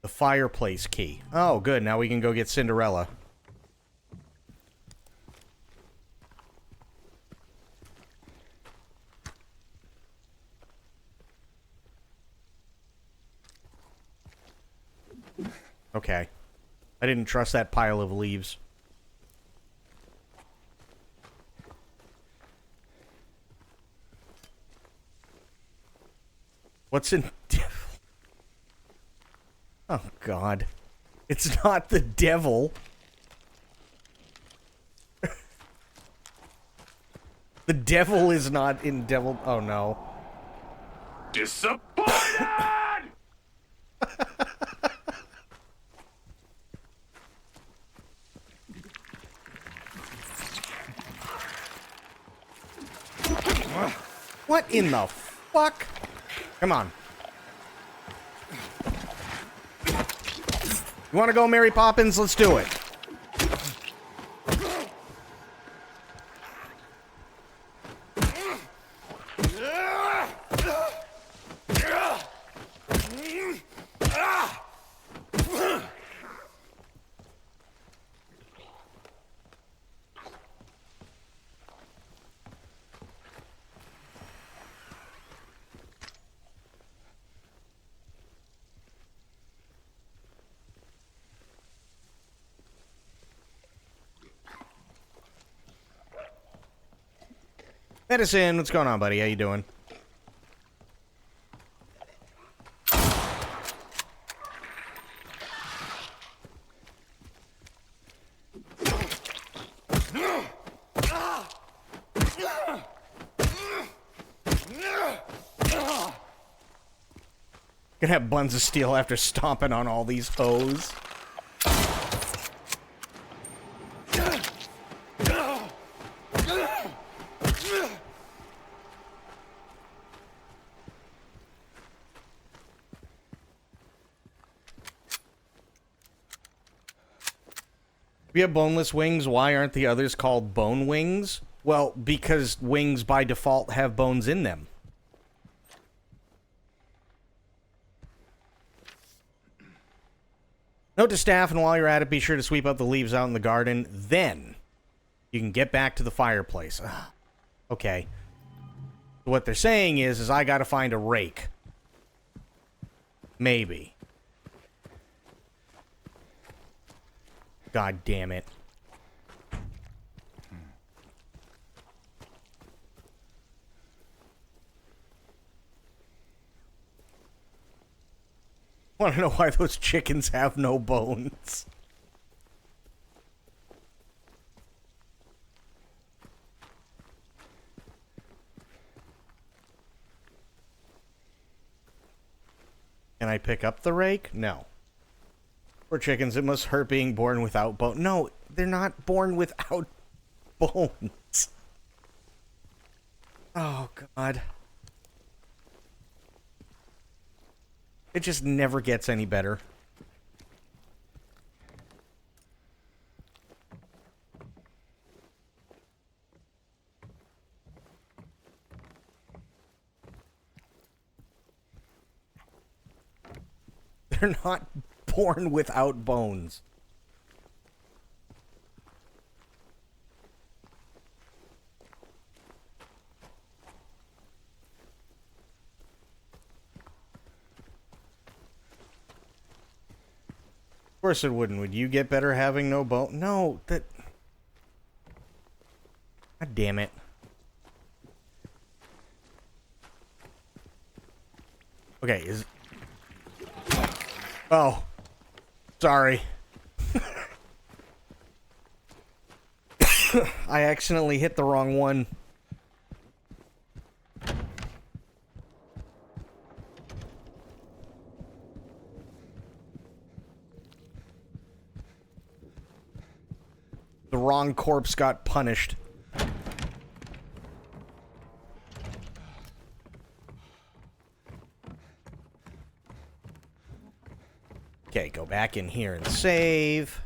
The fireplace key. Oh, good. Now we can go get Cinderella. Okay. I didn't trust that pile of leaves. What's in... Oh, God. It's not the devil. The devil is not in devil... Oh, no. Disappointed! What in the fuck? Come on. You want to go, Mary Poppins? Let's do it. Edison, what's going on, buddy? How you doing? Gonna have buns of steel after stomping on all these hoes. We have boneless wings. Why aren't the others called bone wings? Well, because wings by default have bones in them. Note to staff, and while you're at it, be sure to sweep up the leaves out in the garden. Then, you can get back to the fireplace. Ugh. Okay. What they're saying is I gotta find a rake. Maybe. God damn it. Want to know why those chickens have no bones? Can I pick up the rake? No. For chickens, it must hurt being born without bone. No, they're not born without bones. Oh, God. It just never gets any better. They're not born without bones. Of course it wouldn't. Would you get better having no bone? No, that... God damn it. Okay, is... Oh. Sorry. I accidentally hit the wrong one. The wrong corpse got punished. Okay, go back in here and save.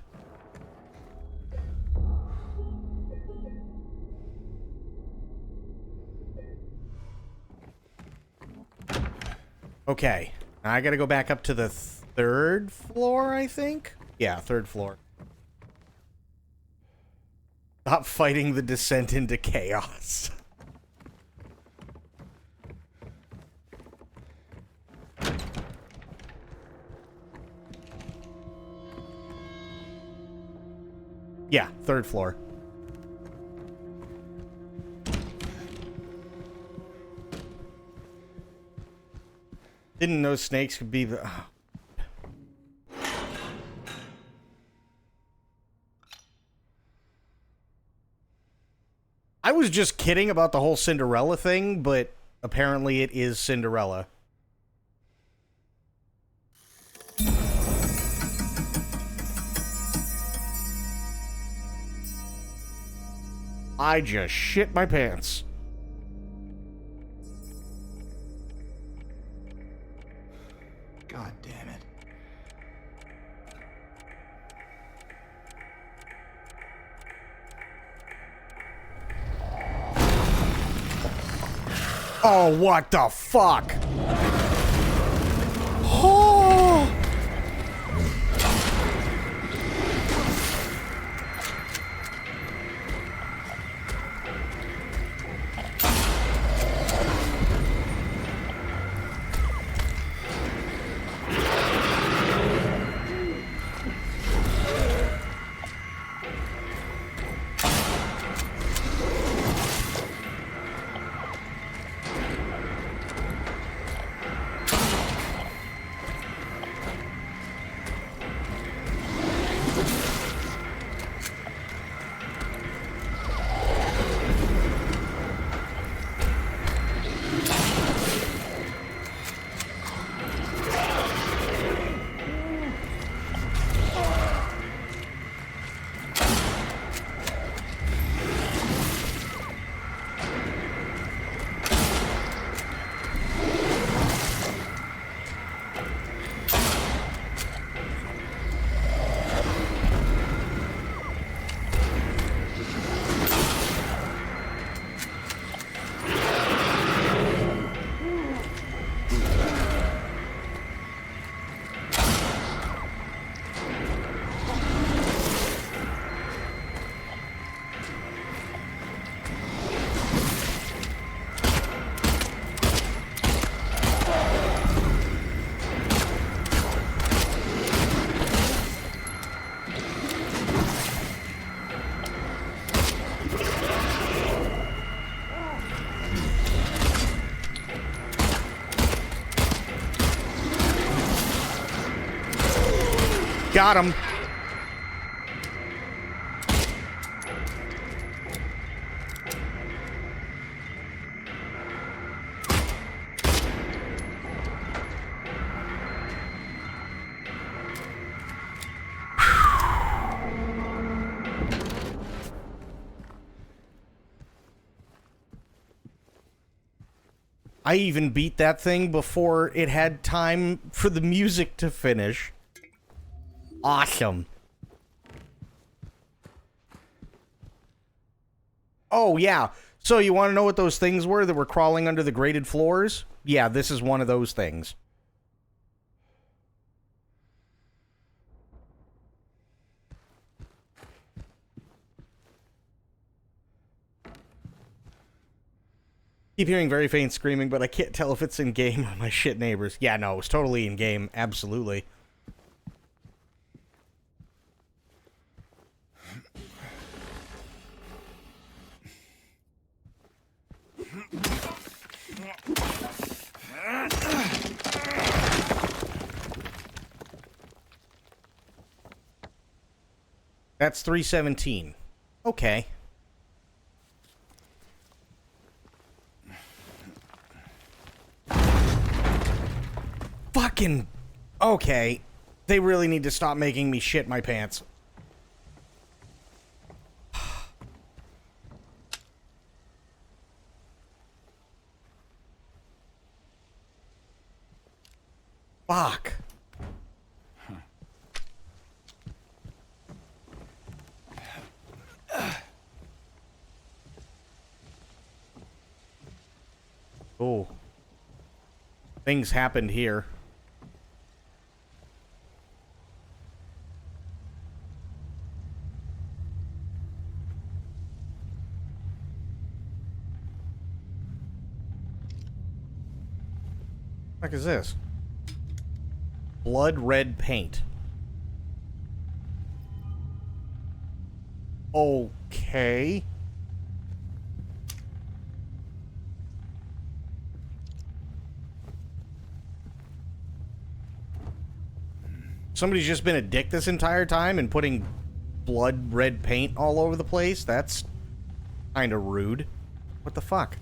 Okay, now I gotta go back up to the third floor, I think? Yeah, third floor. Stop fighting the descent into chaos. Yeah, third floor. Didn't know snakes could be the... I was just kidding about the whole Cinderella thing, but apparently it is Cinderella. I just shit my pants. God damn it. Oh, what the fuck? Oh! Got him. I even beat that thing before it had time for the music to finish. Awesome. Oh, yeah. So you want to know what those things were that were crawling under the grated floors? Yeah, this is one of those things. Keep hearing very faint screaming, but I can't tell if it's in-game or my shit neighbors. Yeah, no, it's totally in-game. Absolutely. That's 317. Okay. Fucking... Okay. They really need to stop making me shit my pants. Fuck. Oh. Things happened here. What the heck is this? Blood red paint. Okay. Somebody's just been a dick this entire time and putting blood red paint all over the place? That's kind of rude. What the fuck?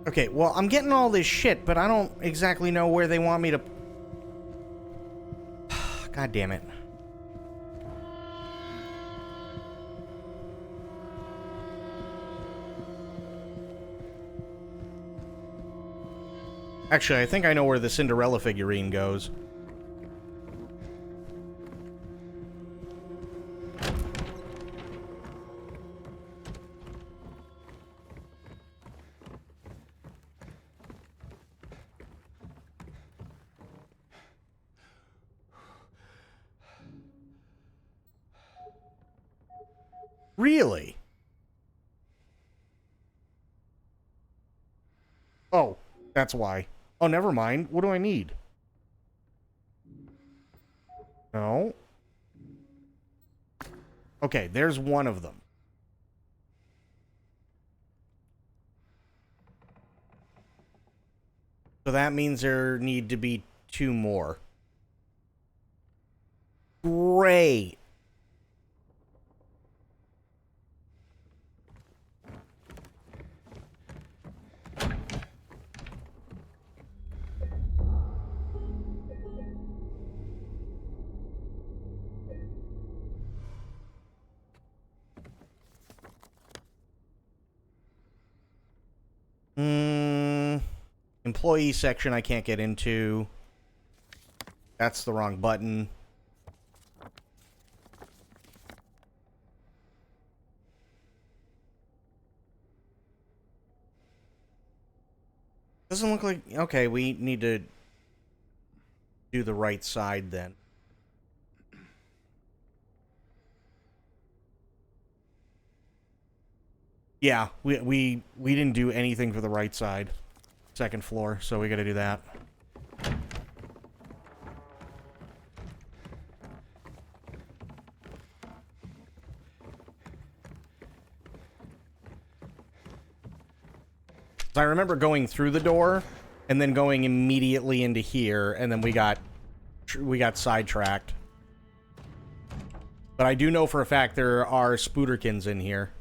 Okay, well, I'm getting all this shit, but I don't exactly know where they want me to... God damn it. Actually, I think I know where the Cinderella figurine goes. Really? Oh, that's why. Oh, never mind. What do I need? No. Okay, there's one of them. So that means there need to be two more. Great. Employee section I can't get into. That's the wrong button. Doesn't look like... Okay, we need to do the right side then. Yeah, we didn't do anything for the right side. Second floor, so we gotta do that. So I remember going through the door and then going immediately into here, and then we got sidetracked. But I do know for a fact there are spooderkins in here.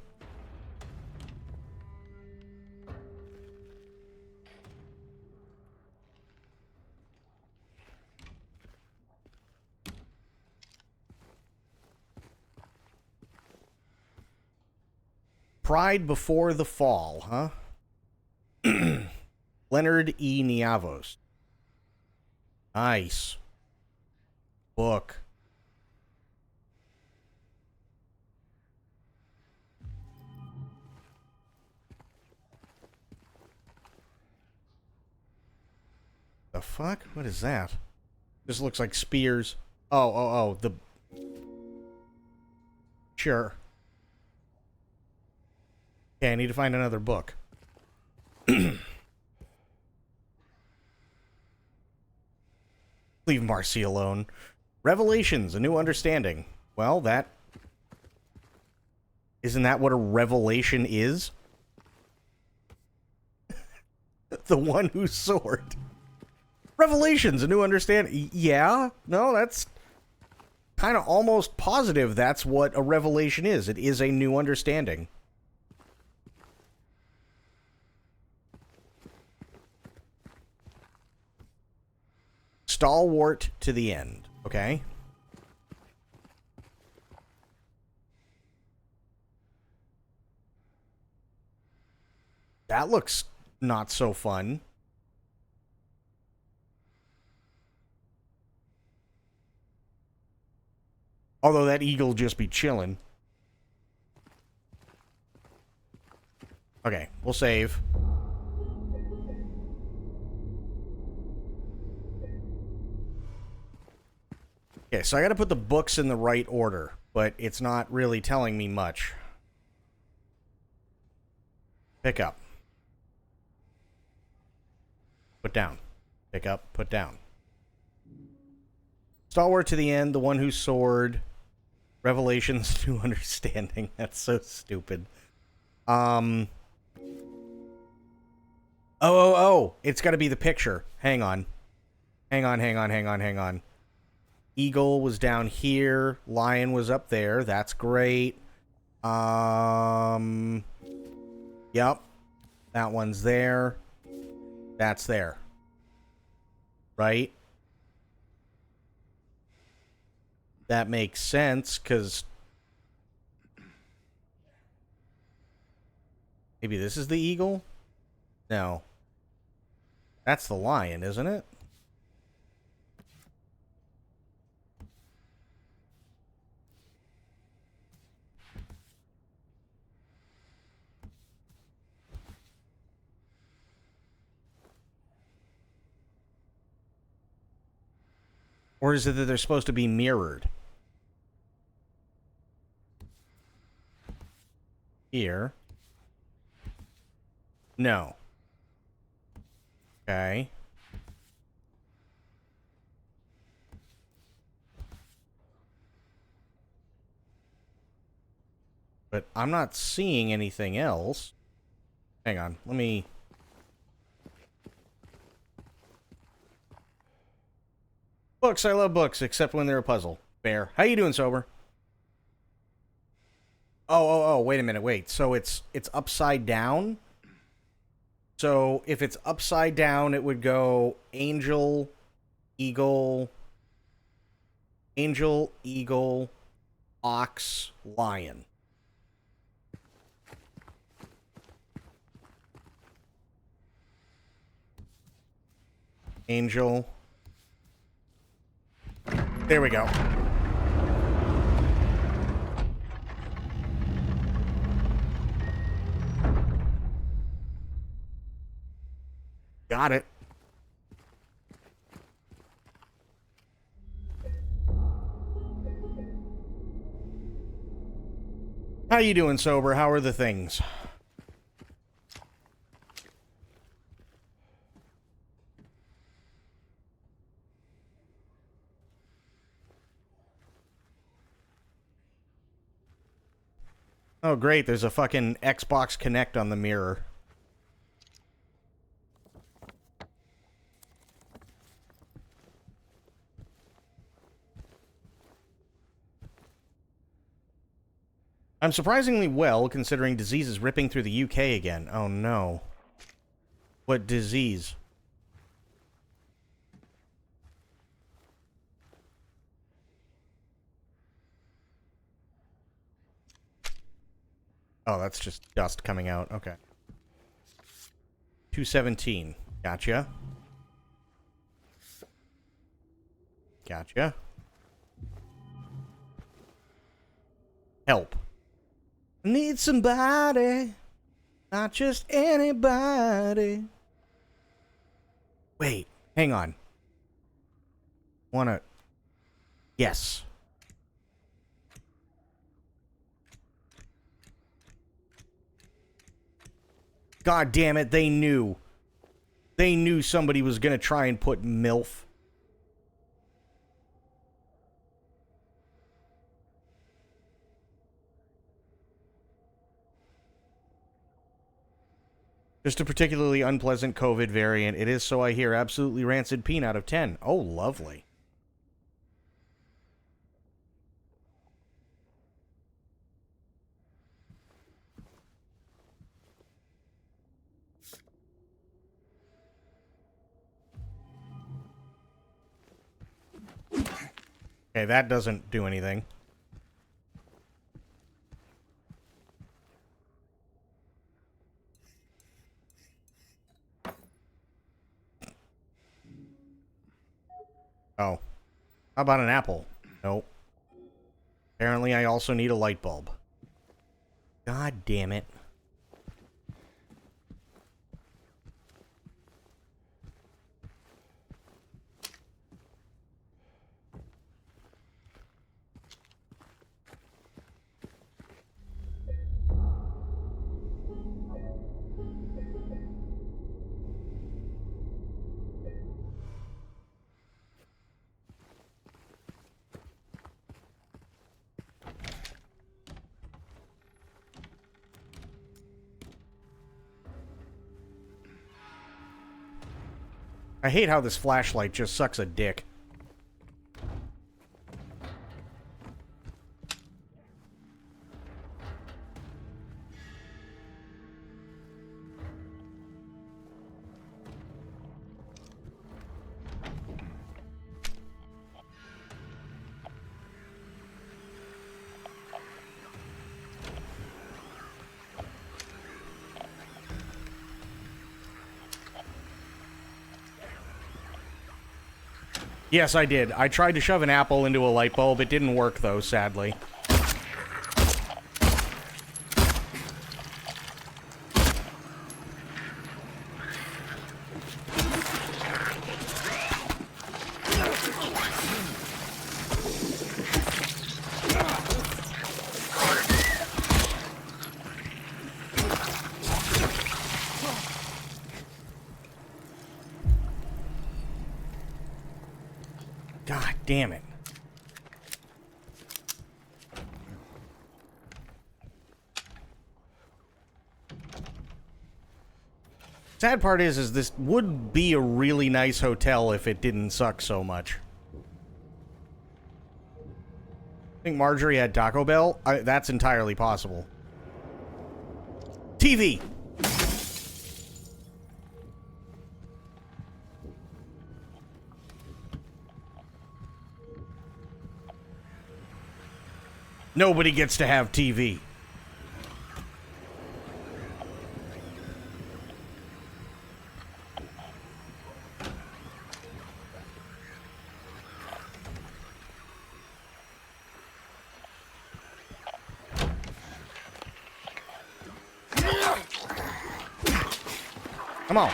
Pride Before the Fall, huh? Leonard E. Niavos. Nice. Book. The fuck? What is that? This looks like spears. Oh, the... Sure. Okay, I need to find another book. Leave Marcy alone. Revelations, a new understanding. Well, that... Isn't that what a revelation is? The one whose sword. Revelations, a new understanding. Yeah? No, that's kind of almost positive that's what a revelation is. It is a new understanding. Stalwart to the end. Okay. That looks not so fun. Although that eagle just be chilling. Okay, we'll save. Okay, so I gotta put the books in the right order, but it's not really telling me much. Pick up. Put down. Pick up, put down. Stalwart to the end, the one whose sword. Revelations, new understanding. That's so stupid. Oh. It's gotta be the picture. Hang on. Hang on. Eagle was down here. Lion was up there. That's great. Yep. That one's there. That's there. Right? That makes sense, because... Maybe this is the eagle? No. That's the lion, isn't it? Or is it that they're supposed to be mirrored? Here. No. Okay. But I'm not seeing anything else. Hang on, let me... Books, I love books, except when they're a puzzle. Bear. How you doing, Sober? Oh, wait a minute, wait. So it's upside down? So if it's upside down, it would go angel, eagle, ox, lion. Angel. There we go. Got it. How you doing, Sober? How are the things? Oh, great. There's a fucking Xbox Connect on the mirror. I'm surprisingly well, considering disease is ripping through the UK again. Oh, no. What disease? Oh, that's just dust coming out. Okay. 217. Gotcha. Gotcha. Help. Need somebody. Not just anybody. Wait. Hang on. Wanna... Yes. God damn it, they knew. They knew somebody was gonna try and put MILF. Just a particularly unpleasant COVID variant. It is, so I hear, absolutely rancid peen out of 10. Oh, lovely. Okay, that doesn't do anything. Oh. How about an apple? Nope. Apparently I also need a light bulb. God damn it. I hate how this flashlight just sucks a dick. Yes, I did. I tried to shove an apple into a light bulb. It didn't work, though, sadly. God damn it. Sad part is this would be a really nice hotel if it didn't suck so much. I think Marjorie had Taco Bell. That's entirely possible. TV! Nobody gets to have TV. Come on.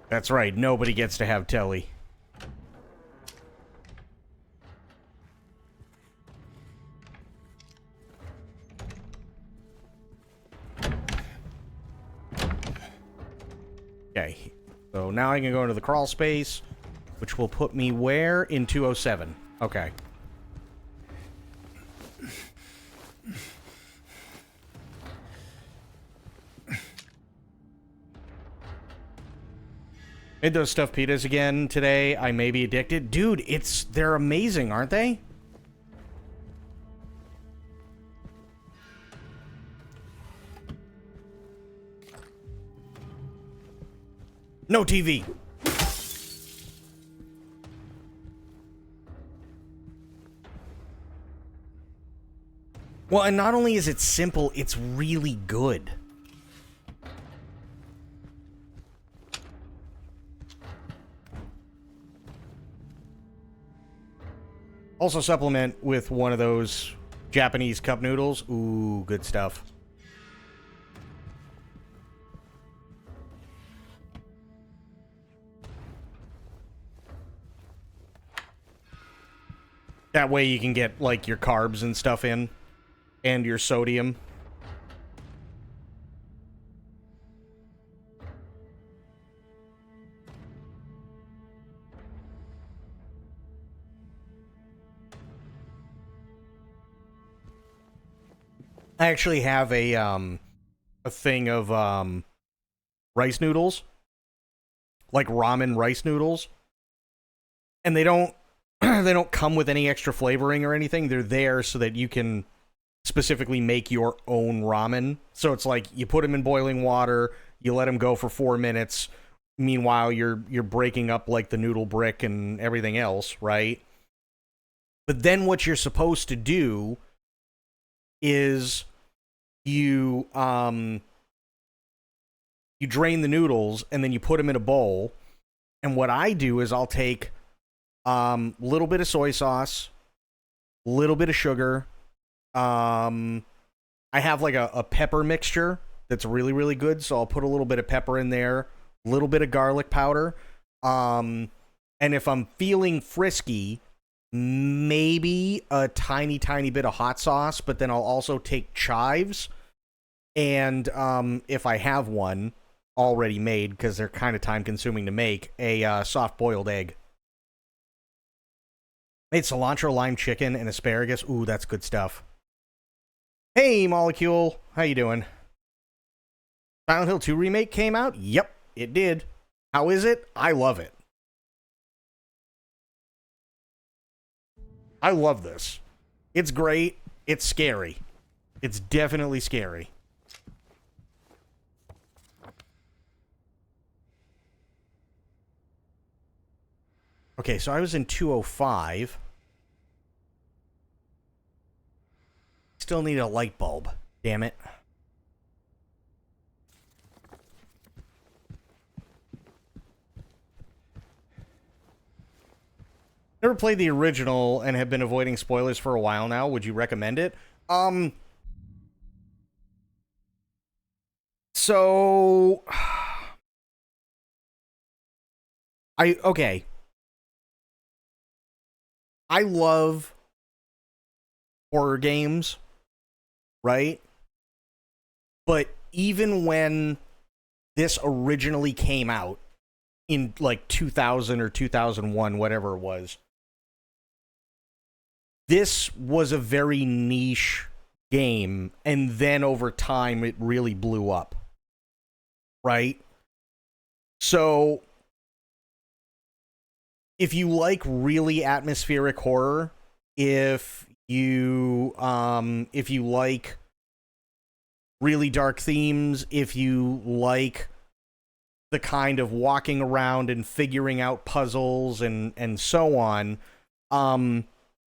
That's right, nobody gets to have telly. Okay. So now I can go into the crawl space, which will put me where? In 207. Okay. Made those stuffed pitas again today. I may be addicted. Dude, they're amazing, aren't they? No TV. Well, and not only is it simple, it's really good. Also supplement with one of those Japanese cup noodles. Ooh, good stuff. That way you can get, like, your carbs and stuff in. And your sodium. I actually have a thing of rice noodles, like ramen rice noodles, and they don't they don't come with any extra flavoring or anything. They're there so that you can specifically make your own ramen. So it's like you put them in boiling water, you let them go for 4 minutes. Meanwhile, you're breaking up like the noodle brick and everything else, right? But then what you're supposed to do is you drain the noodles and then you put them in a bowl. And what I do is I'll take little bit of soy sauce, little bit of sugar. I have like a pepper mixture that's really, really good. So I'll put a little bit of pepper in there, a little bit of garlic powder. And if I'm feeling frisky, maybe a tiny, tiny bit of hot sauce, but then I'll also take chives. And if I have one already made, because they're kind of time consuming to make, a soft boiled egg. Made cilantro lime chicken and asparagus. Ooh, that's good stuff. Hey, Molecule. How you doing? Silent Hill 2 remake came out? Yep, it did. How is it? I love it. I love this. It's great. It's scary. It's definitely scary. Okay, so I was in 205. Still need a light bulb. Damn it. Never played the original and have been avoiding spoilers for a while now. Would you recommend it? So okay. I love horror games, right? But even when this originally came out in like 2000 or 2001, whatever it was, this was a very niche game, and then over time it really blew up, right? So if you like really atmospheric horror, if you like really dark themes, if you like the kind of walking around and figuring out puzzles and so on,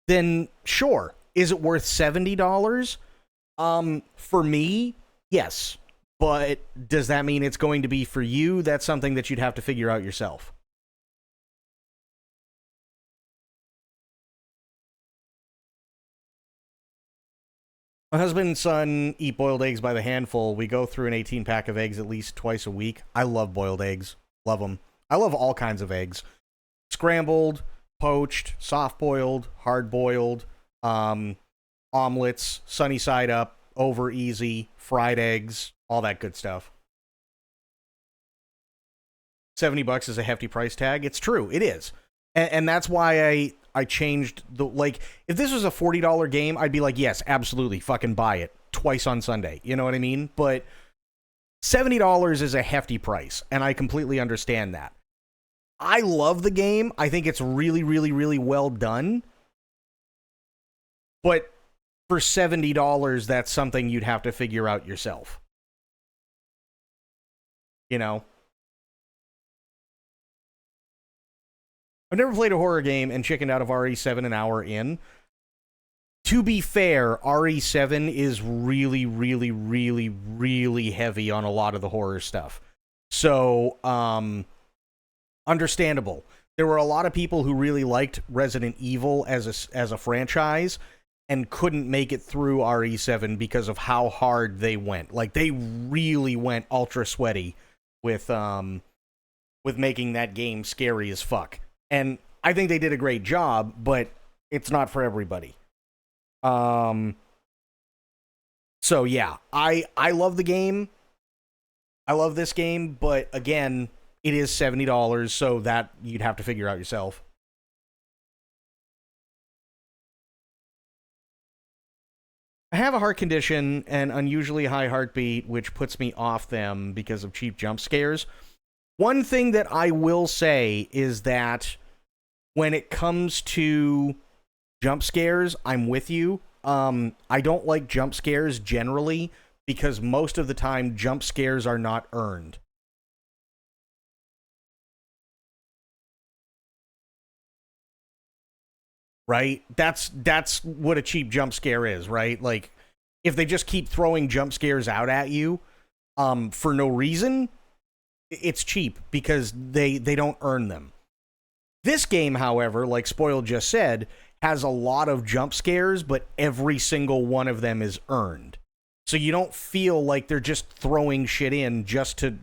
then sure. Is it worth $70? For me, yes. But does that mean it's going to be for you? That's something that you'd have to figure out yourself. My husband and son eat boiled eggs by the handful. We go through an 18-pack of eggs at least twice a week. I love boiled eggs. Love them. I love all kinds of eggs. Scrambled, poached, soft-boiled, hard-boiled, omelets, sunny side up, over easy, fried eggs, all that good stuff. $70 is a hefty price tag. It's true. It is. And that's why I changed the, like, if this was a $40 game, I'd be like, yes, absolutely, fucking buy it twice on Sunday. You know what I mean? But $70 is a hefty price, and I completely understand that. I love the game. I think it's really, really, really well done. But for $70, that's something you'd have to figure out yourself. You know? I've never played a horror game and chickened out of RE7 an hour in. To be fair, RE7 is really, really, really, really heavy on a lot of the horror stuff. So, understandable. There were a lot of people who really liked Resident Evil as a franchise and couldn't make it through RE7 because of how hard they went. Like, they really went ultra sweaty with making that game scary as fuck. And I think they did a great job, but it's not for everybody. So yeah, I love the game. I love this game, but again, it is $70, so that you'd have to figure out yourself. I have a heart condition and unusually high heartbeat, which puts me off them because of cheap jump scares. One thing that I will say is that when it comes to jump scares, I'm with you. I don't like jump scares generally because most of the time jump scares are not earned. Right? That's what a cheap jump scare is, right? Like, if they just keep throwing jump scares out at you for no reason, it's cheap because they don't earn them. This game, however, like Spoiled just said, has a lot of jump scares, but every single one of them is earned. So you don't feel like they're just throwing shit in just to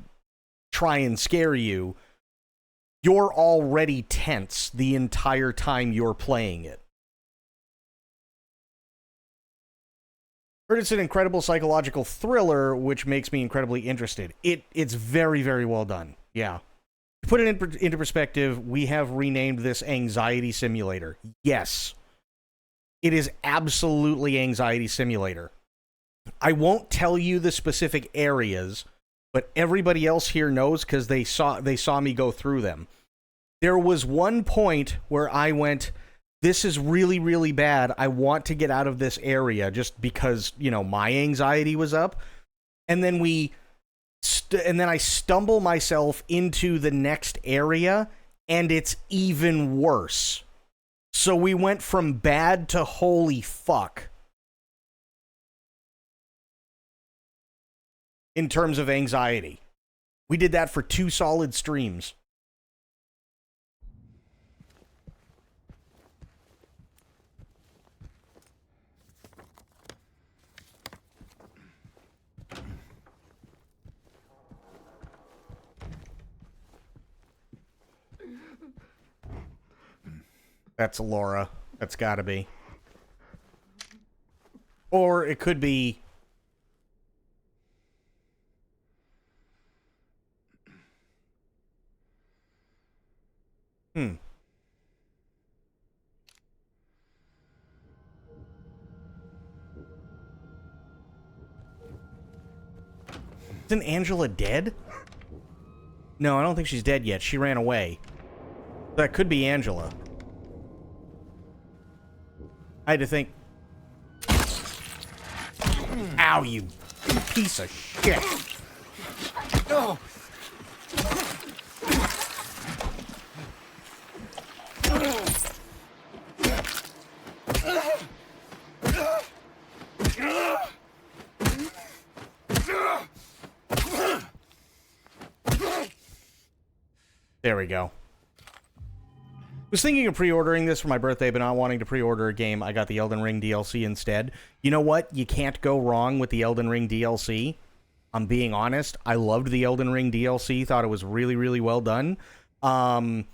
try and scare you. You're already tense the entire time you're playing it. Heard it's an incredible psychological thriller, which makes me incredibly interested. It's very, very well done. Yeah. To put it into perspective, we have renamed this Anxiety Simulator. Yes. It is absolutely Anxiety Simulator. I won't tell you the specific areas, but everybody else here knows because they saw me go through them. There was one point where I went, this is really, really bad. I want to get out of this area just because, you know, my anxiety was up. And then I stumble myself into the next area, and it's even worse. So we went from bad to holy fuck in terms of anxiety. We did that for 2 solid streams. That's Laura. That's gotta be. Or it could be... Isn't Angela dead? No, I don't think she's dead yet. She ran away. That could be Angela. I had to think. Ow, you piece of shit. No. There we go. Was thinking of pre-ordering this for my birthday, but not wanting to pre-order a game. I got the Elden Ring DLC instead. You know what? You can't go wrong with the Elden Ring DLC. I'm being honest. I loved the Elden Ring DLC. Thought it was really, really well done. And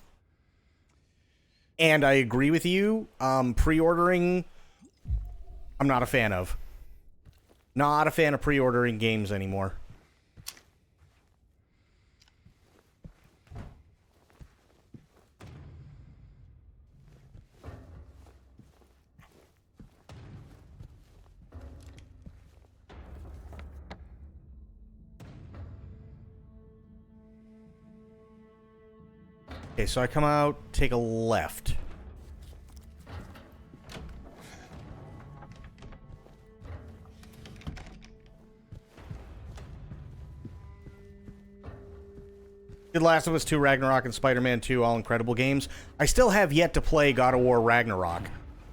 I agree with you. Pre-ordering, I'm not a fan of. Not a fan of pre-ordering games anymore. Okay, so I come out, take a left. Did Last of Us 2, Ragnarok, and Spider-Man 2 all incredible games. I still have yet to play God of War Ragnarok.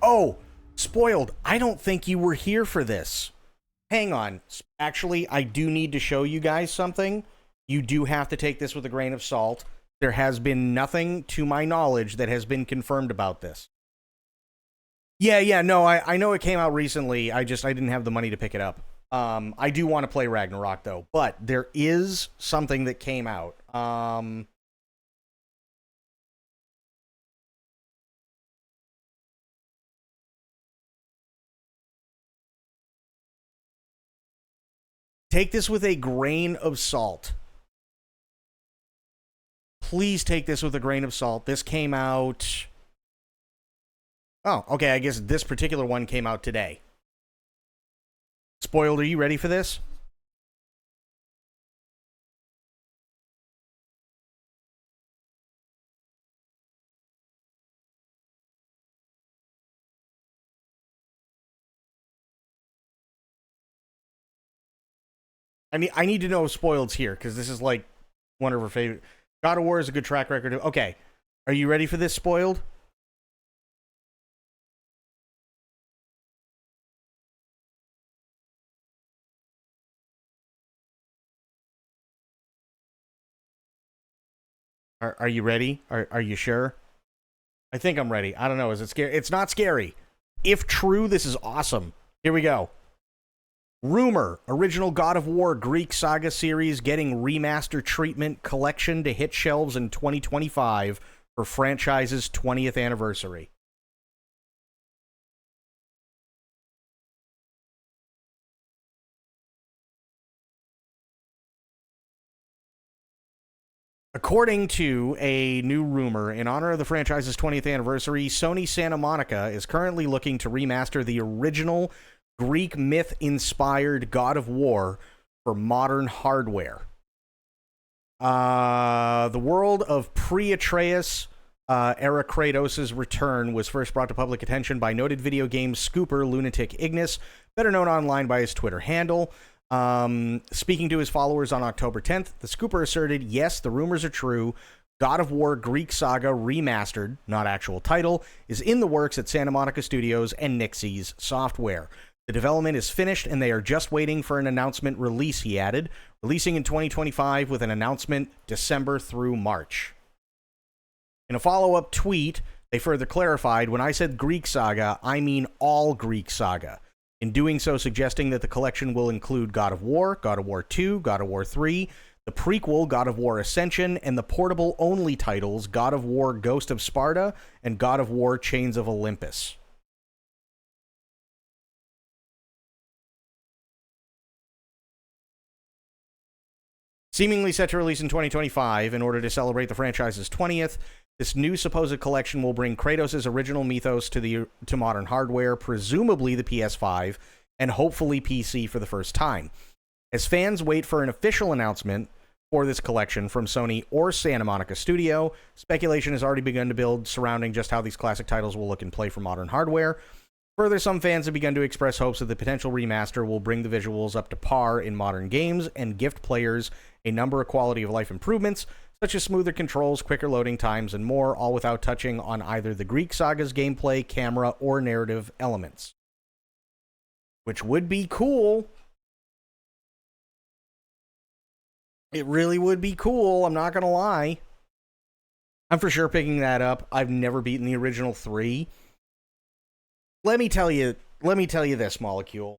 Oh, spoiled. I don't think you were here for this. Hang on. Actually, I do need to show you guys something. You do have to take this with a grain of salt. There has been nothing, to my knowledge, that has been confirmed about this. Yeah, no, I know it came out recently. I didn't have the money to pick it up. I do want to play Ragnarok, though. But there is something that came out. Take this with a grain of salt. Please take this with a grain of salt. This came out... Oh, okay, I guess this particular one came out today. Spoiled, are you ready for this? I need to know if Spoiled's here, because this is like one of her favorite. God of War is a good track record. Okay, are you ready for this, Spoiled? Are you ready? Are you sure? I think I'm ready. I don't know. Is it scary? It's not scary. If true, this is awesome. Here we go. Rumor, original God of War Greek Saga series getting remaster treatment collection to hit shelves in 2025 for franchise's 20th anniversary. According to a new rumor, in honor of the franchise's 20th anniversary, Sony Santa Monica is currently looking to remaster the original Greek myth-inspired God of War for modern hardware. The world of pre-Atreus era Kratos' return was first brought to public attention by noted video game scooper Lunatic Ignis, better known online by his Twitter handle. Speaking to his followers on October 10th, the scooper asserted, yes, the rumors are true. God of War Greek Saga Remastered, not actual title, is in the works at Santa Monica Studios and Nixie's Software. The development is finished, and they are just waiting for an announcement release, he added, releasing in 2025 with an announcement December through March. In a follow-up tweet, they further clarified, when I said Greek Saga, I mean all Greek Saga. In doing so, suggesting that the collection will include God of War 2, God of War 3, the prequel God of War Ascension, and the portable-only titles God of War Ghost of Sparta and God of War Chains of Olympus. Seemingly set to release in 2025 in order to celebrate the franchise's 20th, this new supposed collection will bring Kratos' original mythos to modern hardware, presumably the PS5, and hopefully PC for the first time. As fans wait for an official announcement for this collection from Sony or Santa Monica Studio, speculation has already begun to build surrounding just how these classic titles will look and play for modern hardware. Further, some fans have begun to express hopes that the potential remaster will bring the visuals up to par in modern games and gift players a number of quality of life improvements, such as smoother controls, quicker loading times, and more, all without touching on either the Greek Saga's gameplay, camera, or narrative elements. Which would be cool. It really would be cool, I'm not gonna lie. I'm for sure picking that up. I've never beaten the original 3. Let me tell you this, Molecule.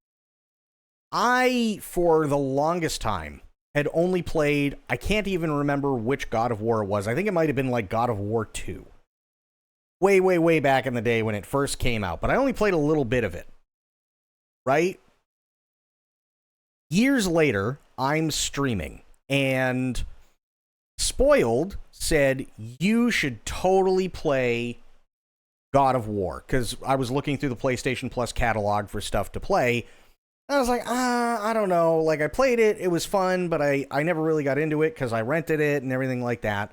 I, for the longest time, had only played, I can't even remember which God of War it was. I think it might have been like God of War 2. Way back in the day when it first came out. But I only played a little bit of it. Right? Years later, I'm streaming. And Spoiled said, you should totally play God of War. Because I was looking through the PlayStation Plus catalog for stuff to play. I was like, I don't know. Like, I played it. It was fun, but I never really got into it because I rented it and everything like that.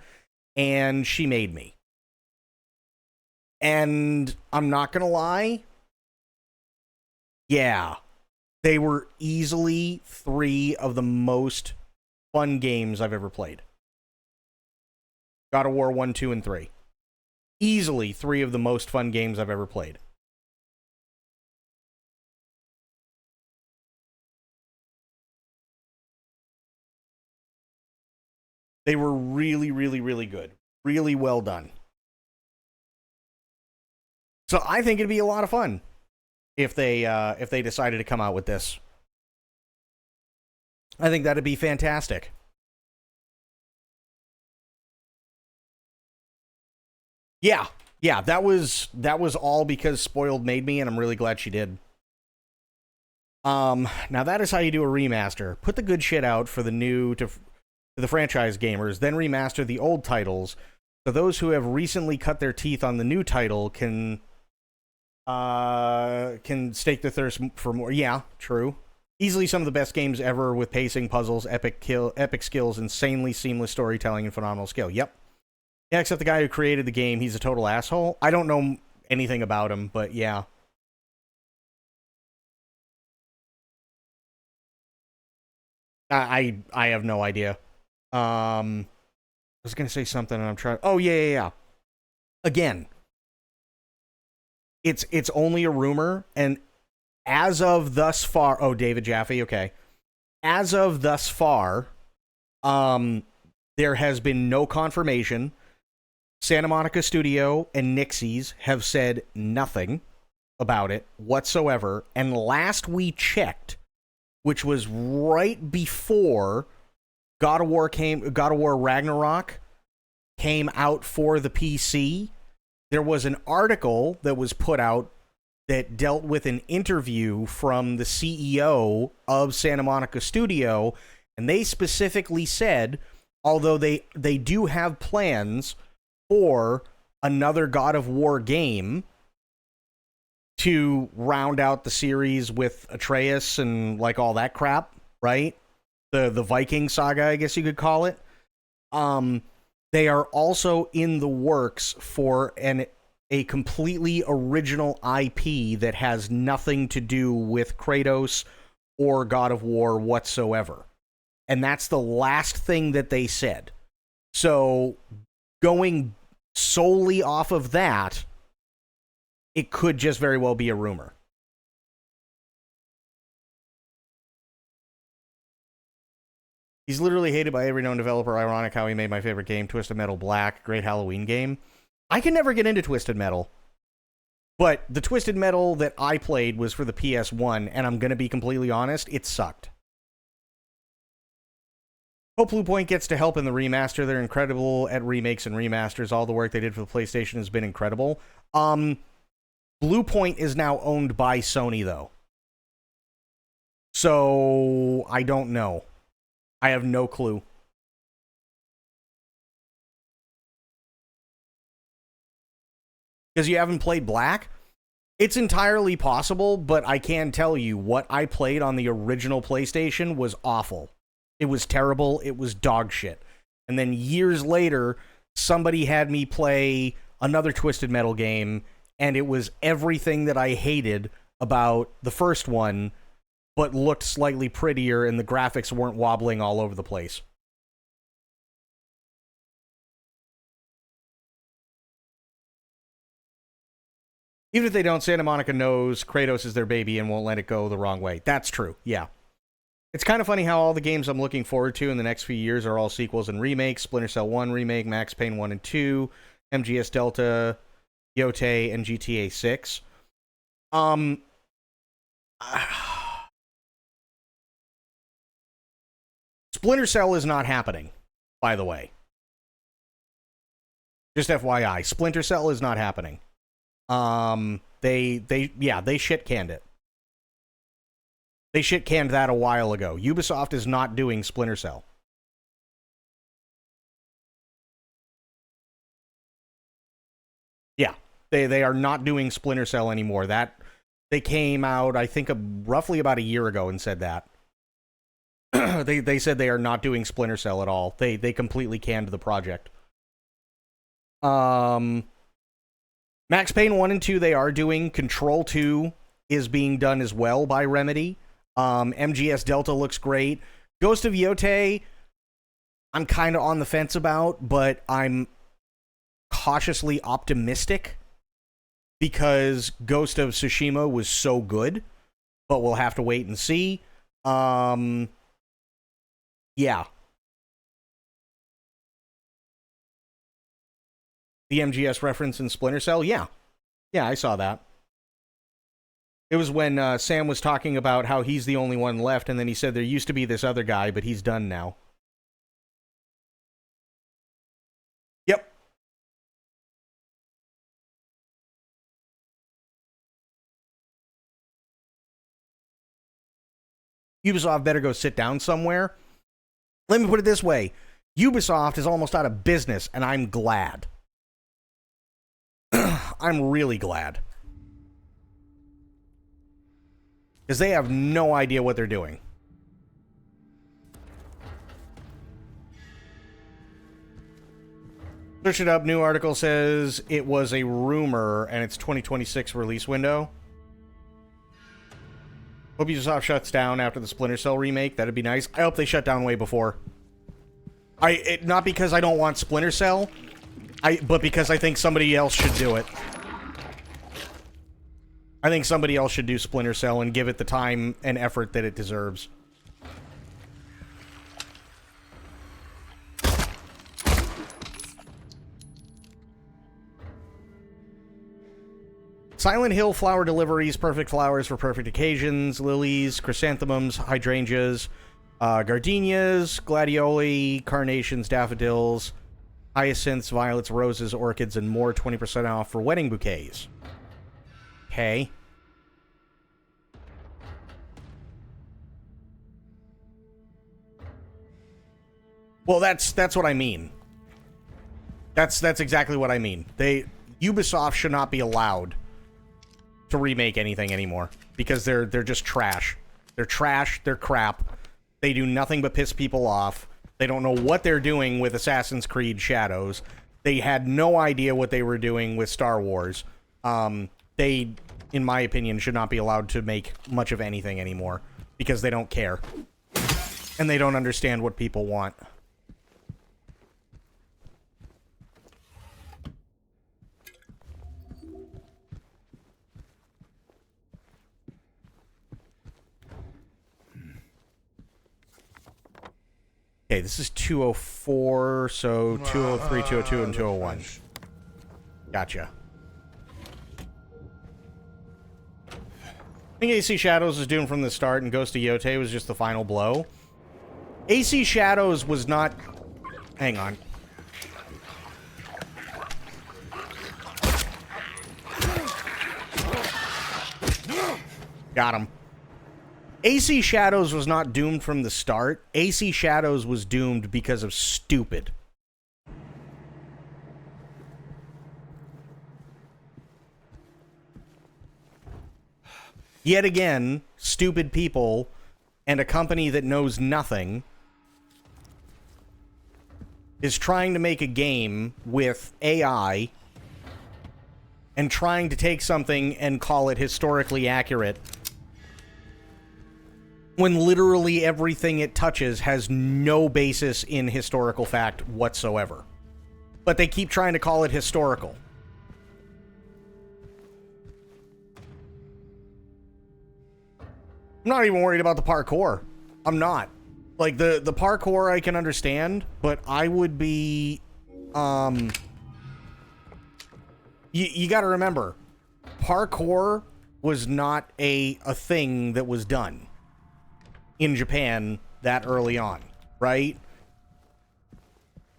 and she made me. And I'm not gonna lie, yeah, they were easily 3 of the most fun games I've ever played. God of War 1, 2, and 3. Easily 3 of the most fun games I've ever played. They were really, really, really good. Really well done. So I think it'd be a lot of fun if they decided to come out with this. I think that'd be fantastic. Yeah, that was all because Spoiled made me, and I'm really glad she did. Now that is how you do a remaster. Put the good shit out for the new to the franchise gamers, then remaster the old titles so those who have recently cut their teeth on the new title can stake their thirst for more. Yeah, true. Easily some of the best games ever with pacing, puzzles, epic skills, insanely seamless storytelling, and phenomenal skill. Yep. Yeah, except the guy who created the game, he's a total asshole. I don't know anything about him, but yeah. I have no idea. I was gonna say something, and I'm trying. Oh yeah. Again, it's only a rumor, and as of thus far, oh, David Jaffe, okay. As of thus far, there has been no confirmation. Santa Monica Studio and Nixies have said nothing about it whatsoever. And last we checked, which was right before God of War Ragnarok came out for the PC, there was an article that was put out that dealt with an interview from the CEO of Santa Monica Studio, and they specifically said, although they do have plans for another God of War game to round out the series with Atreus and like all that crap, right? The Viking saga, I guess you could call it. They are also in the works for a completely original IP that has nothing to do with Kratos or God of War whatsoever. And that's the last thing that they said. So going solely off of that, it could just very well be a rumor. He's literally hated by every known developer. Ironic how he made my favorite game, Twisted Metal Black, great Halloween game. I can never get into Twisted Metal. But the Twisted Metal that I played was for the PS1, and I'm going to be completely honest, it sucked. Hope Blue Point gets to help in the remaster. They're incredible at remakes and remasters. All the work they did for the PlayStation has been incredible. Blue Point is now owned by Sony, though. So, I don't know. I have no clue. Because you haven't played Black? It's entirely possible, but I can tell you what I played on the original PlayStation was awful. It was terrible. It was dog shit. And then years later, somebody had me play another Twisted Metal game, and it was everything that I hated about the first one, but looked slightly prettier, and the graphics weren't wobbling all over the place. Even if they don't, Santa Monica knows Kratos is their baby and won't let it go the wrong way. That's true, yeah. It's kind of funny how all the games I'm looking forward to in the next few years are all sequels and remakes. Splinter Cell 1 remake, Max Payne 1 and 2, MGS Delta, Yote, and GTA 6. Splinter Cell is not happening, by the way. Just FYI, Splinter Cell is not happening. They shit-canned it. They shit-canned that a while ago. Ubisoft is not doing Splinter Cell. Yeah, they are not doing Splinter Cell anymore. They came out, I think, roughly about a year ago and said that. They said they are not doing Splinter Cell at all. They completely canned the project. Max Payne 1 and 2, they are doing. Control 2 is being done as well by Remedy. MGS Delta looks great. Ghost of Yotei, I'm kind of on the fence about, but I'm cautiously optimistic because Ghost of Tsushima was so good, but we'll have to wait and see. Yeah. The MGS reference in Splinter Cell? Yeah. Yeah, I saw that. It was when Sam was talking about how he's the only one left, and then he said there used to be this other guy, but he's done now. Yep. Ubisoft better go sit down somewhere. Let me put it this way. Ubisoft is almost out of business, and I'm glad. I'm really glad. Because they have no idea what they're doing. Search it up. New article says it was a rumor, and it's 2026 release window. Hope Ubisoft shuts down after the Splinter Cell remake. That'd be nice. I hope they shut down way before. Not because I don't want Splinter Cell, but because I think somebody else should do it. I think somebody else should do Splinter Cell and give it the time and effort that it deserves. Silent Hill flower deliveries, perfect flowers for perfect occasions, lilies, chrysanthemums, hydrangeas, gardenias, gladioli, carnations, daffodils, hyacinths, violets, roses, orchids, and more. 20% off for wedding bouquets. Okay. Well, that's what I mean. That's exactly what I mean. Ubisoft should not be allowed to remake anything anymore because they're just trash. They're trash. They're crap. They do nothing but piss people off. They don't know what they're doing with Assassin's Creed Shadows. They had no idea what they were doing with Star Wars. They, in my opinion, should not be allowed to make much of anything anymore because they don't care. And they don't understand what people want. Okay, this is 204, so 203, 202, and 201. Gotcha. I think AC Shadows was doomed from the start, and Ghost of Yotei was just the final blow. AC Shadows was not... Hang on. Got him. AC Shadows was not doomed from the start. AC Shadows was doomed because of stupid. Yet again, stupid people and a company that knows nothing is trying to make a game with AI and trying to take something and call it historically accurate when literally everything it touches has no basis in historical fact whatsoever. But they keep trying to call it historical. I'm not even worried about the parkour. I'm not. Like, the parkour I can understand, but I would be... You gotta remember, parkour was not a thing that was done in Japan that early on, right?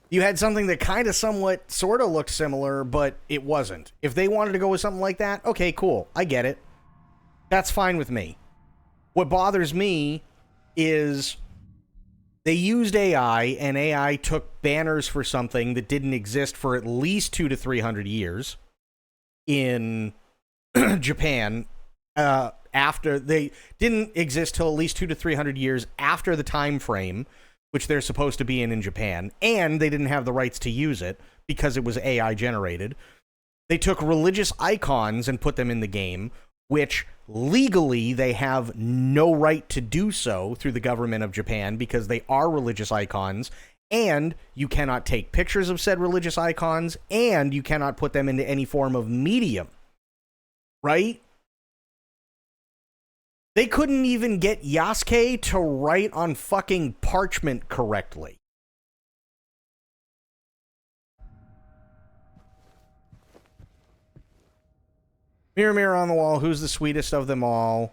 You had something that kind of somewhat sort of looked similar, but it wasn't. If they wanted to go with something like that, okay, cool. I get it. That's fine with me. What bothers me is they used AI, and AI took banners for something that didn't exist for at least 200 to 300 years in Japan. After they didn't exist till at least 200 to 300 years after the time frame which they're supposed to be in Japan, and they didn't have the rights to use it because it was AI generated. They took religious icons and put them in the game, which legally they have no right to do so through the government of Japan because they are religious icons, and you cannot take pictures of said religious icons, and you cannot put them into any form of medium. Right? They couldn't even get Yasuke to write on fucking parchment correctly. Mirror, mirror on the wall, who's the sweetest of them all?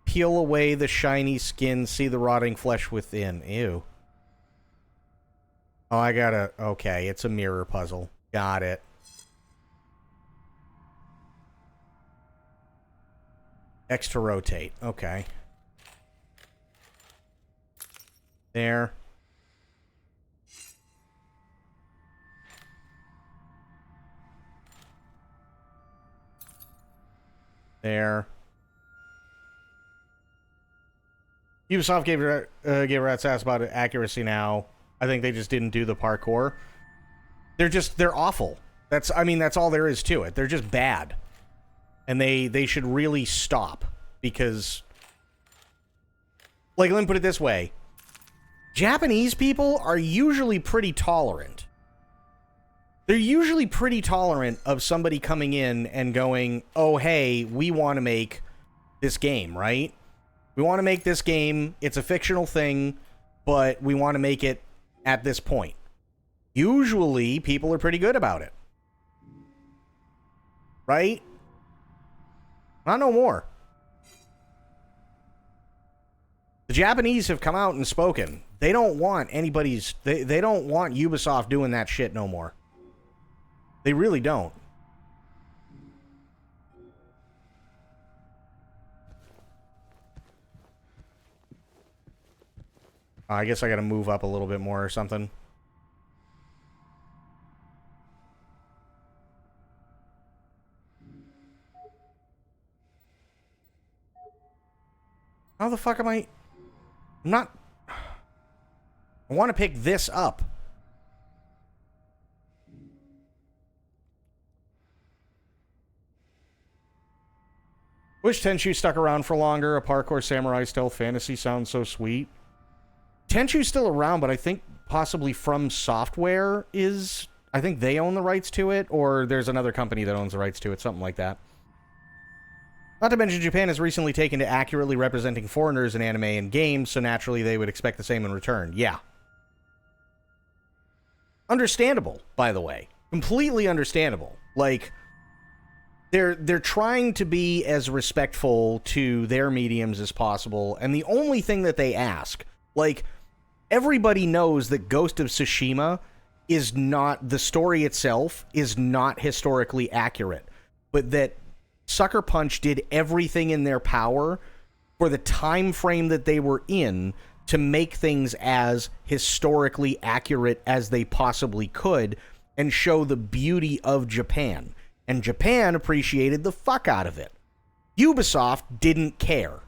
Peel away the shiny skin, see the rotting flesh within. Ew. Oh, I gotta... Okay, it's a mirror puzzle. Got it. X to rotate. Okay. There. There. Ubisoft gave a rat's ass about accuracy now. I think they just didn't do the parkour. They're awful. That's all there is to it. They're just bad. And they should really stop. Because, like, let me put it this way. Japanese people are usually pretty tolerant. They're usually pretty tolerant of somebody coming in and going, oh, hey, we want to make this game, right? We want to make this game. It's a fictional thing, but we want to make it at this point. Usually, people are pretty good about it. Right? Not no more. The Japanese have come out and spoken. They don't want anybody's... They don't want Ubisoft doing that shit no more. They really don't. I guess I gotta move up a little bit more or something. How the fuck am I... I'm not... I want to pick this up. Wish Tenchu stuck around for longer. A parkour samurai stealth fantasy sounds so sweet. Tenchu's still around, but I think possibly From Software is... I think they own the rights to it, or there's another company that owns the rights to it, something like that. Not to mention, Japan has recently taken to accurately representing foreigners in anime and games, so naturally they would expect the same in return. Yeah. Understandable, by the way. Completely understandable. Like, they're trying to be as respectful to their mediums as possible, and the only thing that they ask, like, everybody knows that Ghost of Tsushima is not, the story itself is not historically accurate, but that Sucker Punch did everything in their power for the time frame that they were in to make things as historically accurate as they possibly could and show the beauty of Japan. And Japan appreciated the fuck out of it. Ubisoft didn't care.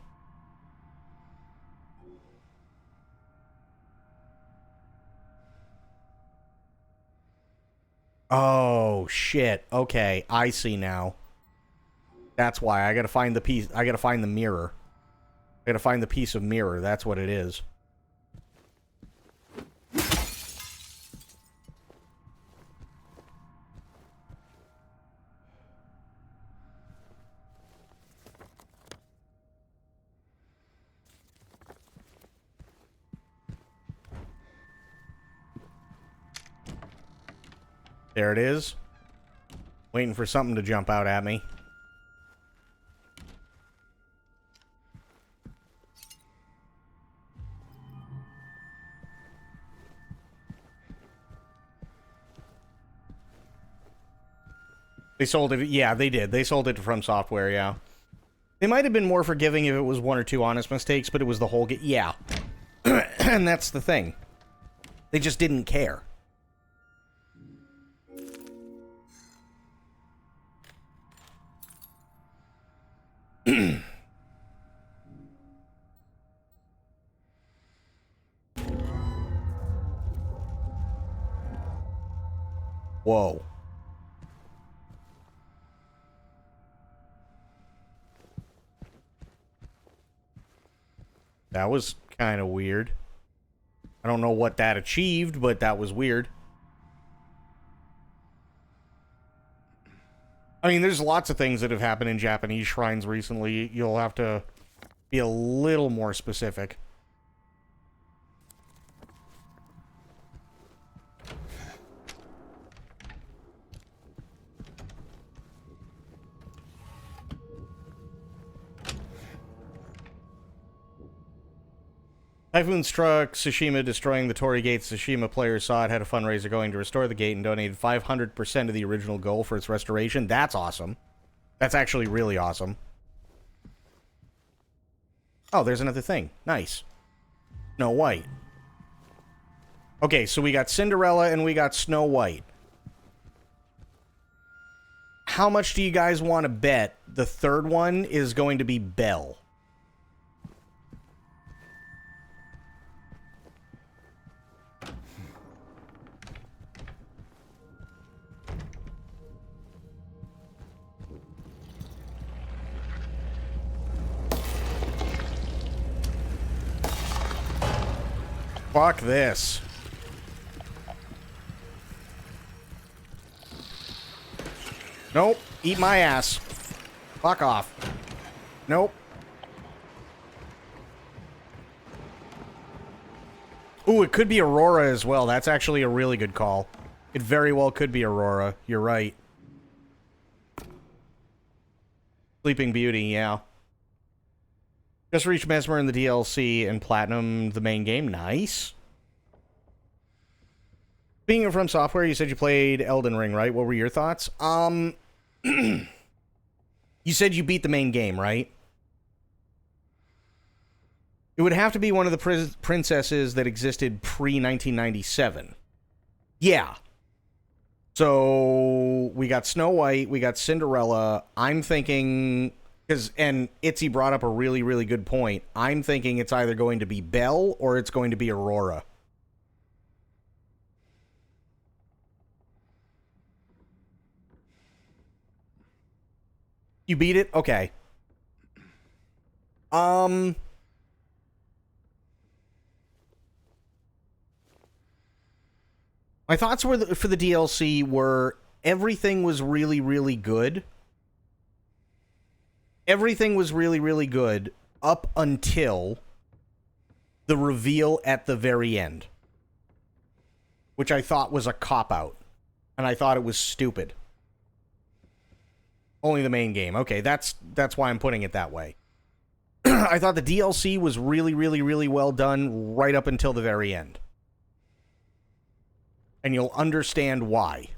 Oh, shit. Okay, I see now. That's why. I gotta find the piece. I gotta find the mirror. I gotta find the piece of mirror. That's what it is. There it is. Waiting for something to jump out at me. They sold it. Yeah, they did. They sold it to From Software, yeah. They might have been more forgiving if it was one or two honest mistakes, but it was the whole game. Yeah. And that's the thing. They just didn't care. Whoa. That was kind of weird. I don't know what that achieved, but that was weird. I mean, there's lots of things that have happened in Japanese shrines recently. You'll have to be a little more specific. Typhoon struck Tsushima, destroying the Torii Gate. Tsushima players saw it, had a fundraiser going to restore the gate, and donated 500% of the original goal for its restoration. That's awesome. That's actually really awesome. Oh, there's another thing. Nice. Snow White. Okay, so we got Cinderella and we got Snow White. How much do you guys want to bet the third one is going to be Belle? Fuck this. Nope. Eat my ass. Fuck off. Nope. Ooh, it could be Aurora as well. That's actually a really good call. It very well could be Aurora. You're right. Sleeping Beauty, yeah. Just reached Mesmer in the DLC and Platinum the main game. Nice. Speaking of From Software, you said you played Elden Ring, right? What were your thoughts? You said you beat the main game, right? It would have to be one of the princesses that existed pre-1997. Yeah. So, we got Snow White, we got Cinderella. I'm thinking... and Itzy brought up a really, really good point. I'm thinking it's either going to be Belle or it's going to be Aurora. You beat it? Okay. My thoughts were for the DLC were everything was really, really good. Everything was really, really good up until the reveal at the very end, which I thought was a cop-out, and I thought it was stupid. Only the main game. Okay, that's why I'm putting it that way. I thought the DLC was really, really, really well done right up until the very end. And you'll understand why.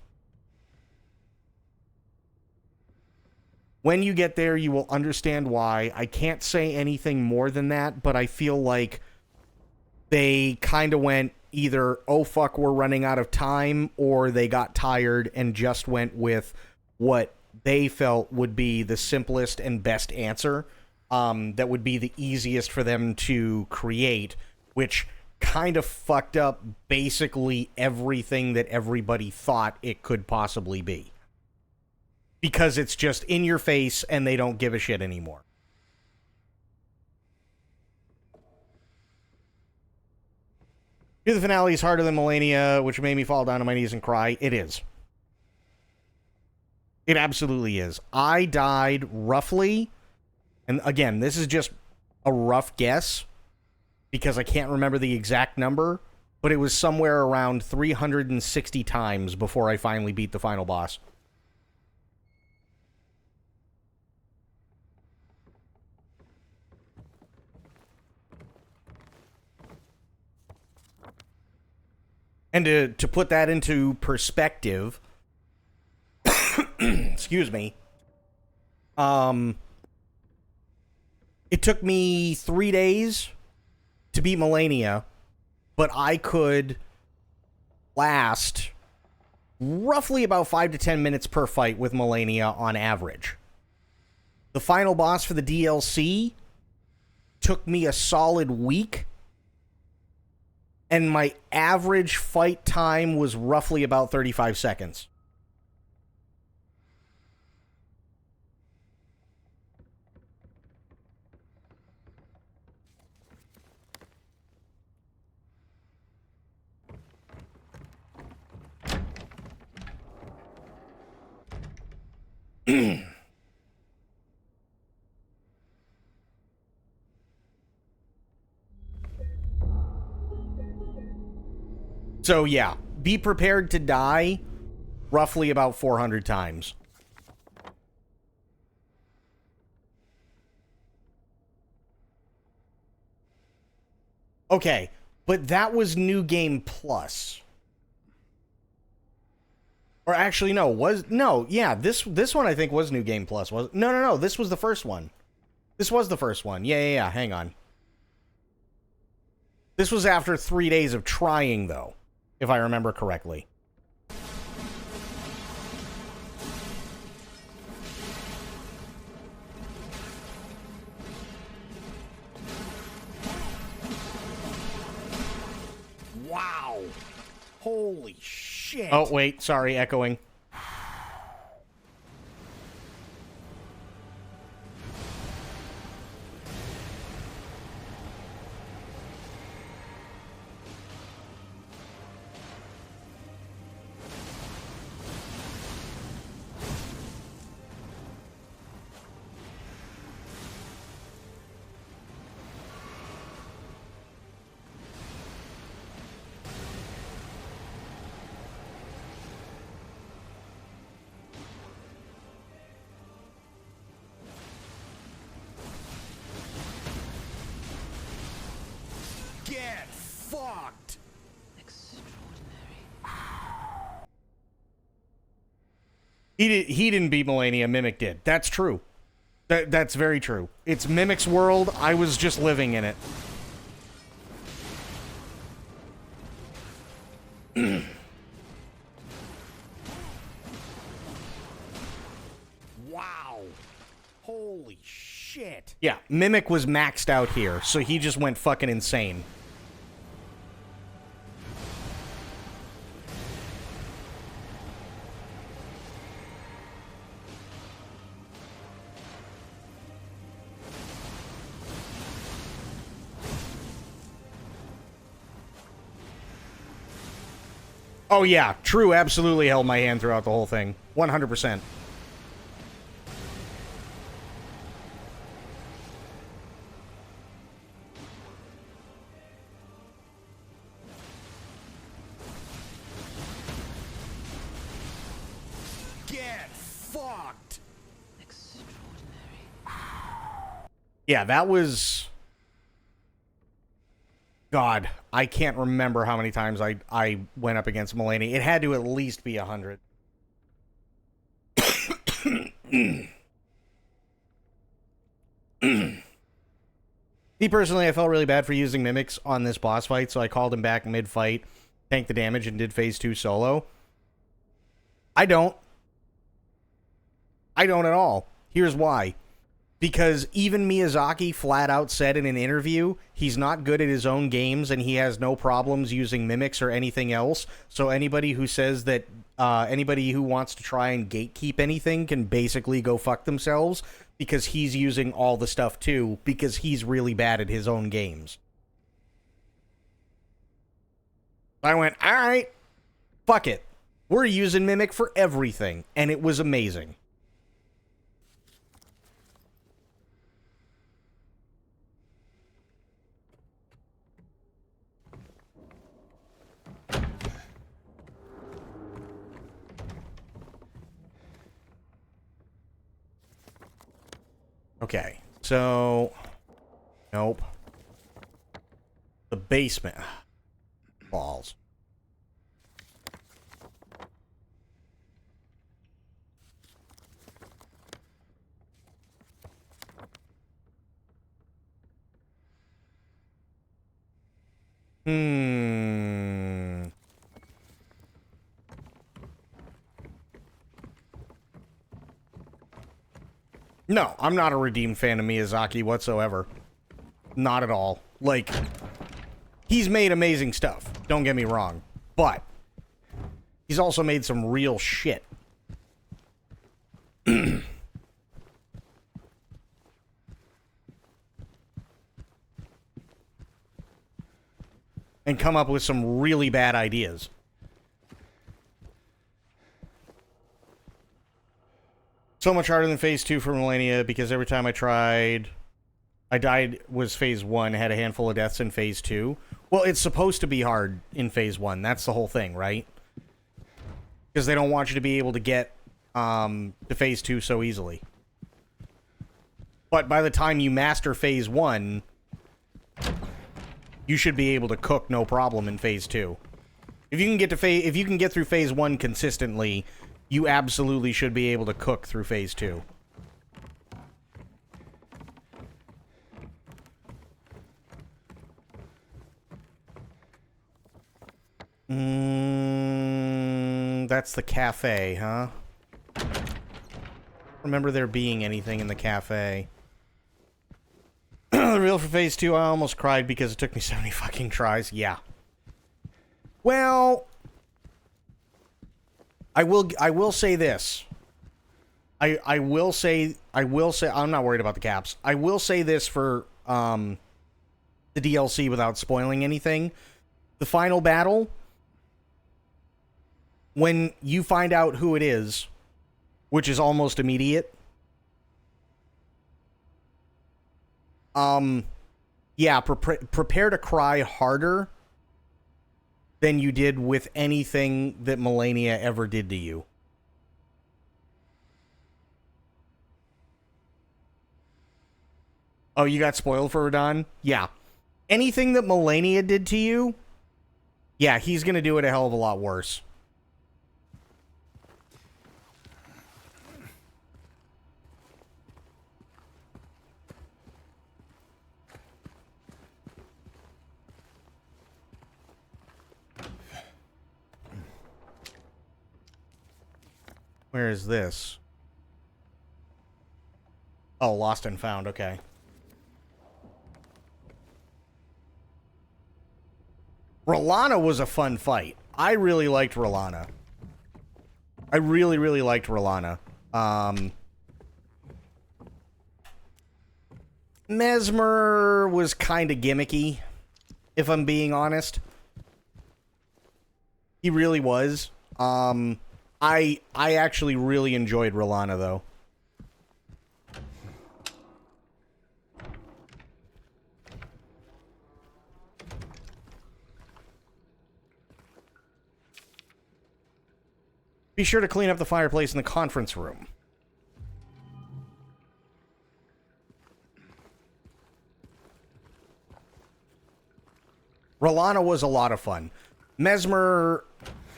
When you get there, you will understand why. I can't say anything more than that, but I feel like they kind of went either, oh fuck, we're running out of time, or they got tired and just went with what they felt would be the simplest and best answer, that would be the easiest for them to create, which kind of fucked up basically everything that everybody thought it could possibly be. Because it's just in your face and they don't give a shit anymore. The finale is harder than Millennia, which made me fall down on my knees and cry. It is. It absolutely is. I died roughly, and again, this is just a rough guess, because I can't remember the exact number, but it was somewhere around 360 times before I finally beat the final boss. And to put that into perspective, excuse me, it took me 3 days to beat Millennia, but I could last roughly about 5 to 10 minutes per fight with Millennia on average. The final boss for the DLC took me a solid week, and my average fight time was roughly about 35 seconds. So yeah, be prepared to die roughly about 400 times. Okay, but that was New Game Plus. Or actually, yeah, this one I think was New Game Plus. No, this was the first one. This was the first one. Yeah, hang on. This was after 3 days of trying, though, if I remember correctly. Wow. Holy shit. Oh, wait, sorry, echoing. Get fucked. He didn't beat Melania, Mimic did. That's true. That's very true. It's Mimic's world. I was just living in it. Wow. Holy shit. Yeah, Mimic was maxed out here, so he just went fucking insane. Oh yeah, True absolutely held my hand throughout the whole thing. 100%. Get fucked. Yeah, that was... God, I can't remember how many times I went up against Mulaney. It had to at least be 100. Me personally, I felt really bad for using Mimics on this boss fight, so I called him back mid-fight, tanked the damage, and did Phase 2 solo. I don't. I don't at all. Here's why. Because even Miyazaki flat out said in an interview he's not good at his own games and he has no problems using Mimics or anything else. So anybody who says that anybody who wants to try and gatekeep anything can basically go fuck themselves, because he's using all the stuff too, because he's really bad at his own games. I went, all right, fuck it. We're using Mimic for everything, and it was amazing. Okay, so... Nope. The basement. Balls. No, I'm not a redeemed fan of Miyazaki whatsoever. Not at all. Like, he's made amazing stuff, don't get me wrong, but he's also made some real shit. And come up with some really bad ideas. So much harder than phase 2 for Millennia because every time I tried, I died was phase 1, had a handful of deaths in phase 2. Well, it's supposed to be hard in phase 1. That's the whole thing, right? Because they don't want you to be able to get to phase 2 so easily. But by the time you master phase 1, you should be able to cook no problem in phase 2. If you can get through phase 1 consistently, you absolutely should be able to cook through phase 2. That's the cafe, huh? Remember there being anything in the cafe. The real for phase 2, I almost cried because it took me 70 fucking tries. Yeah. Well, I will say this. I will say I'm not worried about the caps. I will say this for the DLC without spoiling anything. The final battle, when you find out who it is, which is almost immediate. Yeah, prepare to cry harder than you did with anything that Millennia ever did to you. Oh, you got spoiled for Radon? Yeah. Anything that Millennia did to you, yeah, he's gonna do it a hell of a lot worse. Where is this? Oh, lost and found, okay. Rolana was a fun fight. I really liked Rolana. I really, really liked Rolana. Mesmer was kind of gimmicky, if I'm being honest. He really was. I actually really enjoyed Rolana, though. Be sure to clean up the fireplace in the conference room. Rolana was a lot of fun. Mesmer,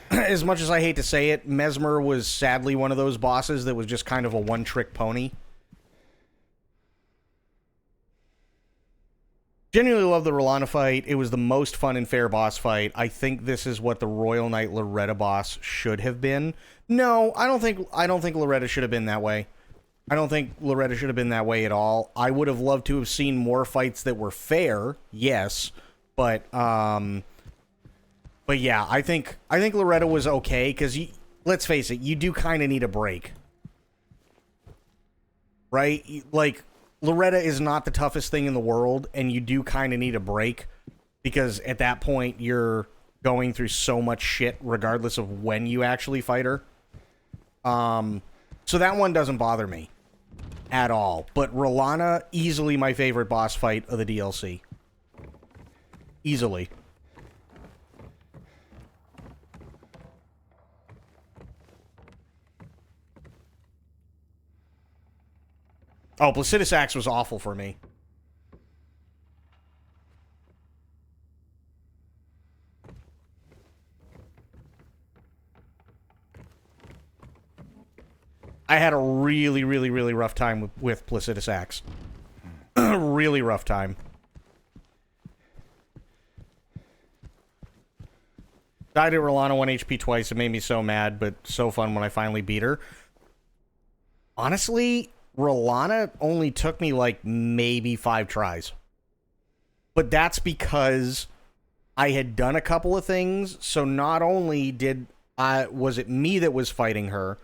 as much as I hate to say it, Mesmer was sadly one of those bosses that was just kind of a one-trick pony. Genuinely love the Rolana fight. It was the most fun and fair boss fight. I think this is what the Royal Knight Loretta boss should have been. No, I don't think Loretta should have been that way. I don't think Loretta should have been that way at all. I would have loved to have seen more fights that were fair, yes, but yeah, I think Loretta was okay because let's face it, you do kind of need a break, right? Like, Loretta is not the toughest thing in the world, and you do kind of need a break because at that point you're going through so much shit regardless of when you actually fight her. So that one doesn't bother me at all. But Rolana, easily my favorite boss fight of the DLC. Easily. Oh, Placidus Axe was awful for me. I had a really, really, really rough time with Placidus Axe. Really rough time. Died at Rolana 1 HP twice. It made me so mad, but so fun when I finally beat her. Honestly, Rolana only took me like maybe 5 tries. But that's because I had done a couple of things, so not only was it me that was fighting her,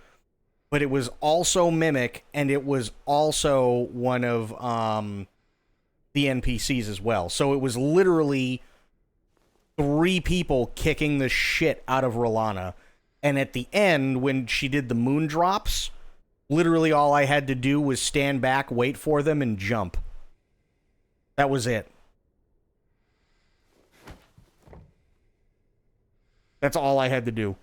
but it was also Mimic, and it was also one of the NPCs as well. So it was literally 3 people kicking the shit out of Rolana. And at the end, when she did the moon drops, Literally all I had to do was stand back, wait for them, and jump. That was it. That's all I had to do.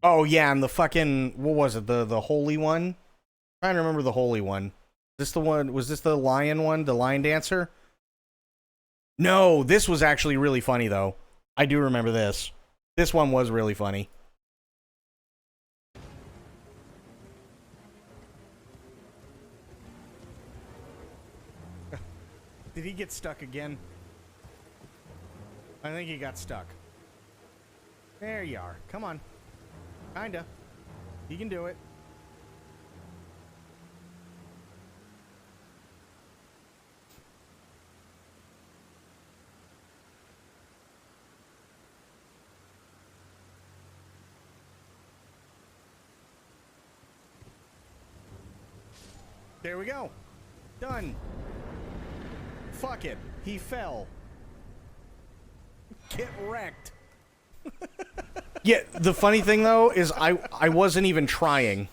Oh yeah, and the fucking, what was it? The holy one? I'm trying to remember the holy one. This the one, was this the lion one? The lion dancer? No, this was actually really funny though. I do remember this. This one was really funny. Did he get stuck again? I think he got stuck. There you are. Come on. Kinda. You can do it. There we go. Done. Fuck it. He fell. Get wrecked. Yeah, the funny thing though is I wasn't even trying.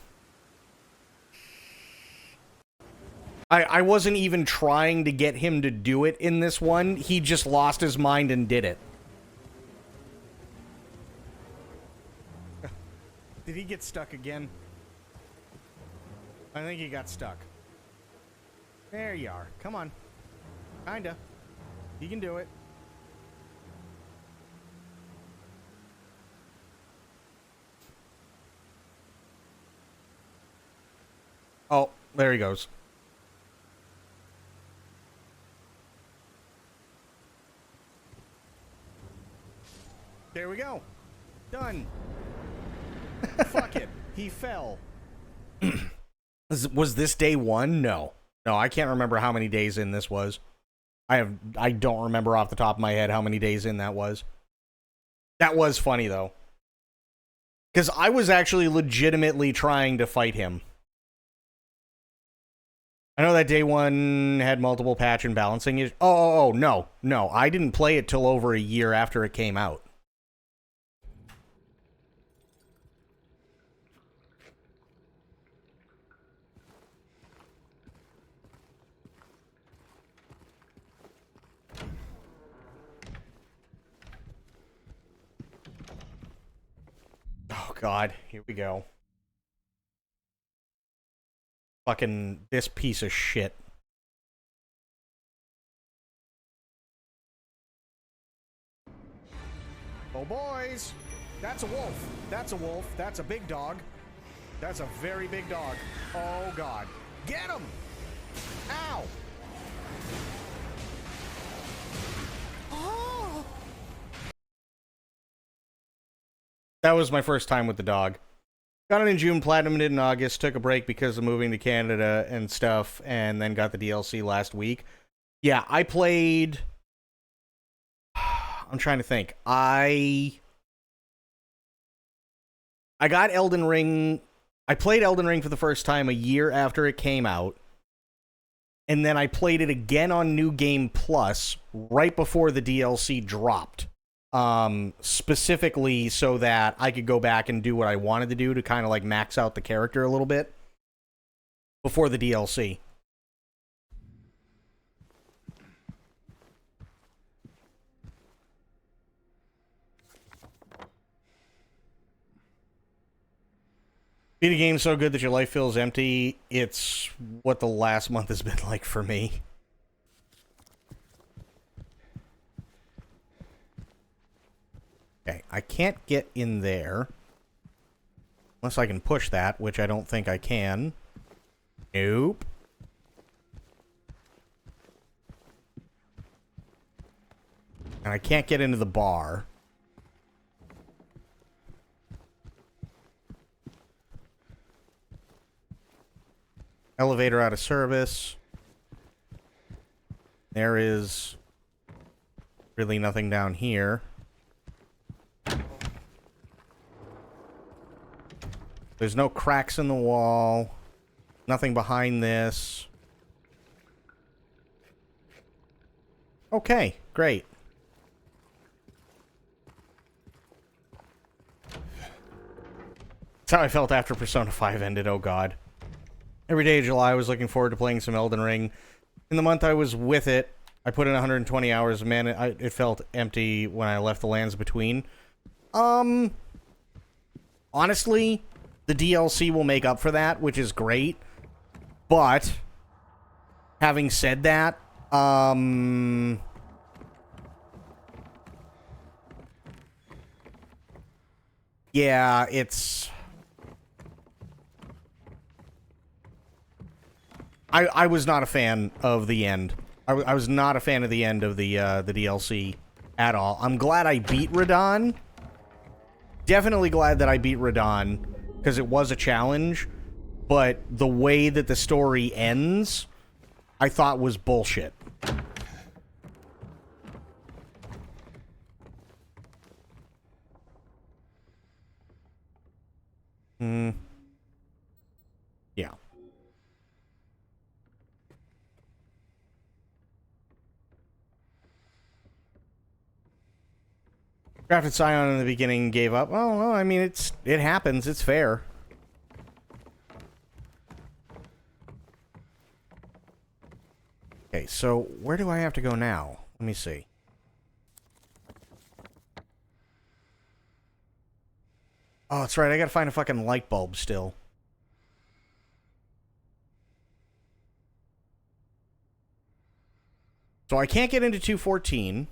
I wasn't even trying to get him to do it in this one. He just lost his mind and did it. Did he get stuck again? I think he got stuck. There you are. Come on. Kinda. You can do it. Oh, there he goes. There we go. Done. Fuck it. He fell. Was this day one? No. No, I can't remember how many days in this was. I don't remember off the top of my head how many days in that was. That was funny though. Because I was actually legitimately trying to fight him. I know that day one had multiple patch and balancing issues. Oh, no. No, I didn't play it till over a year after it came out. Oh, God. Here we go. Fucking this piece of shit. Oh, boys. That's a wolf. That's a wolf. That's a big dog. That's a very big dog. Oh, God. Get him! Ow! Oh! That was my first time with the dog. Got it in June, platinumed it in August, took a break because of moving to Canada and stuff, and then got the DLC last week. Yeah, I played... I'm trying to think. I got Elden Ring... I played Elden Ring for the first time a year after it came out, and then I played it again on New Game Plus right before the DLC dropped. Specifically so that I could go back and do what I wanted to do to kind of like max out the character a little bit before the DLC. Beat a game so good that your life feels empty. It's what the last month has been like for me. Okay, I can't get in there. Unless I can push that, which I don't think I can. Nope. And I can't get into the bar. Elevator out of service. There is really nothing down here. There's no cracks in the wall. Nothing behind this. Okay, great. That's how I felt after Persona 5 ended, oh god. Every day of July I was looking forward to playing some Elden Ring. In the month I was with it, I put in 120 hours. Man, it felt empty when I left the lands between. Honestly, the DLC will make up for that, which is great. But, having said that, yeah, it's... I was not a fan of the end. I was not a fan of the end of the DLC at all. I'm glad I beat Radon. Definitely glad that I beat Radon, because it was a challenge. But the way that the story ends, I thought was bullshit. Yeah. Drafted Scion in the beginning, gave up. Oh, well, I mean, it happens. It's fair. Okay, so where do I have to go now? Let me see. Oh, that's right. I gotta find a fucking light bulb still. So I can't get into 214.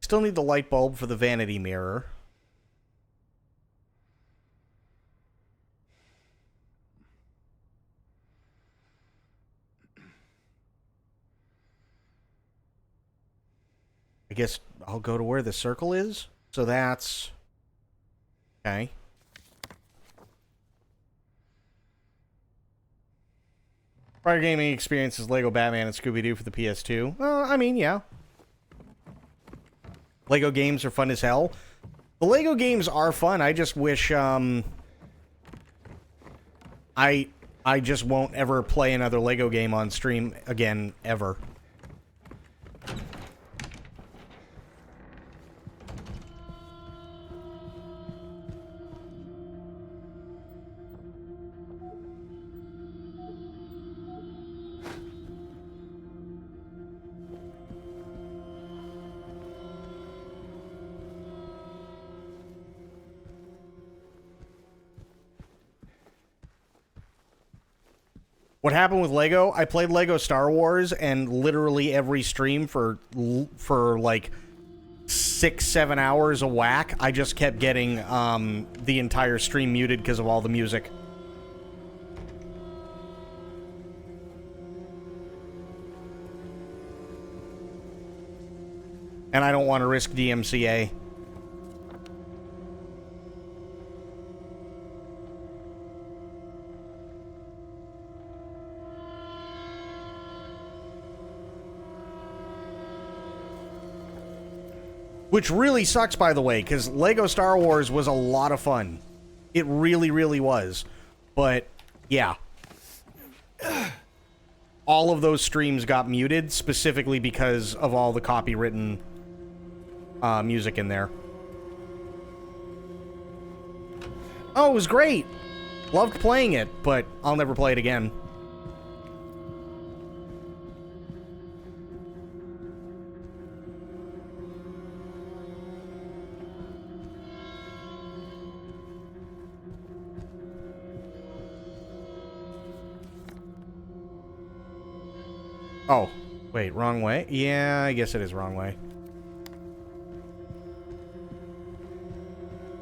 Still need the light bulb for the vanity mirror. I guess I'll go to where the circle is. So that's... Okay. Prior gaming experiences Lego Batman and Scooby-Doo for the PS2. Well, I mean, yeah. Lego games are fun as hell. The Lego games are fun. I just wish, I just won't ever play another Lego game on stream again, ever. What happened with Lego? I played Lego Star Wars, and literally every stream for like 6-7 hours a whack, I just kept getting the entire stream muted because of all the music. And I don't want to risk DMCA. Which really sucks, by the way, because Lego Star Wars was a lot of fun. It really, really was. But, yeah. All of those streams got muted, specifically because of all the copywritten music in there. Oh, it was great! Loved playing it, but I'll never play it again. Oh, wait, wrong way? Yeah, I guess it is wrong way.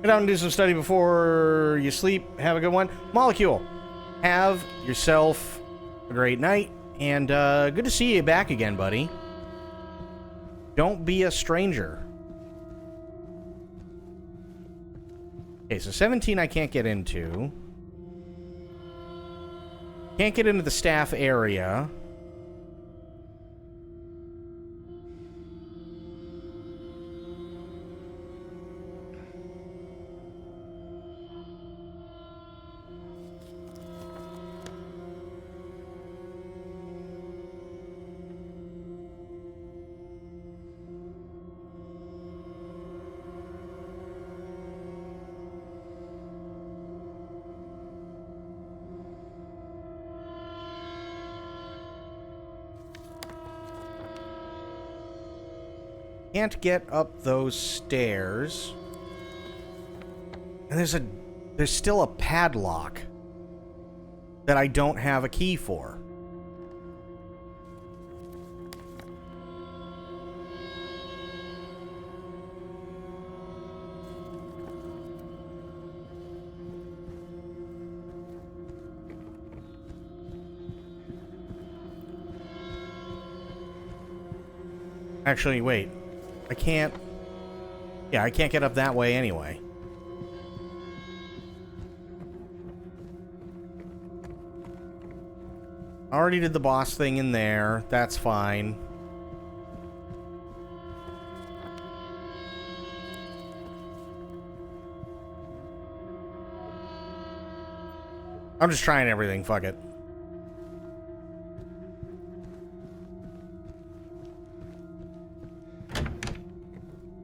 Get out and do some study before you sleep. Have a good one. Molecule, have yourself a great night, and good to see you back again, buddy. Don't be a stranger. Okay, so 17 I can't get into. Can't get into the staff area. Can't get up those stairs. And there's still a padlock that I don't have a key for. Actually, wait. I can't... Yeah, I can't get up that way anyway. Already did the boss thing in there. That's fine. I'm just trying everything. Fuck it.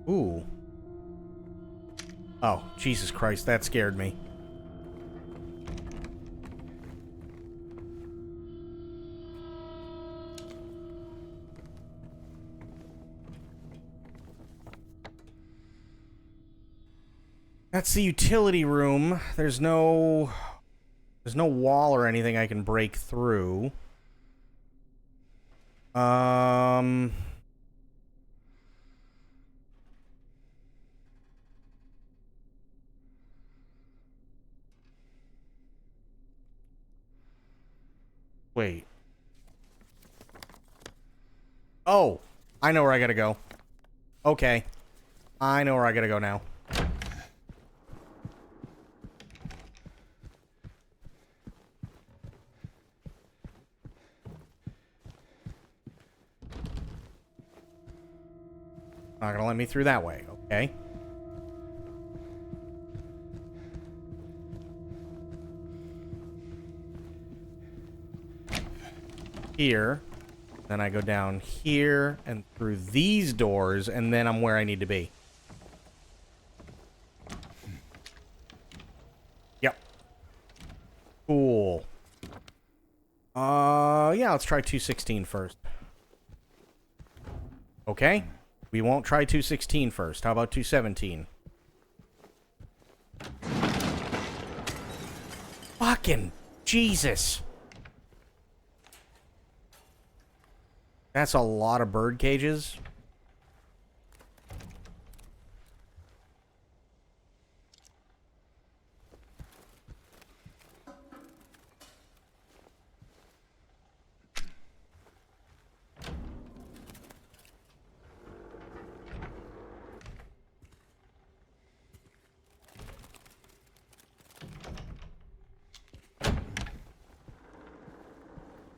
Ooh. Oh, Jesus Christ, that scared me. That's the utility room. There's no wall or anything I can break through. Wait. Oh, I know where I gotta go. Okay. I know where I gotta go now. Not gonna let me through that way. Okay. Here. Then I go down here and through these doors, and then I'm where I need to be. Yep. Cool. Yeah, let's try 216 first. Okay. We won't try 216 first. How about 217? Fucking Jesus. That's a lot of bird cages.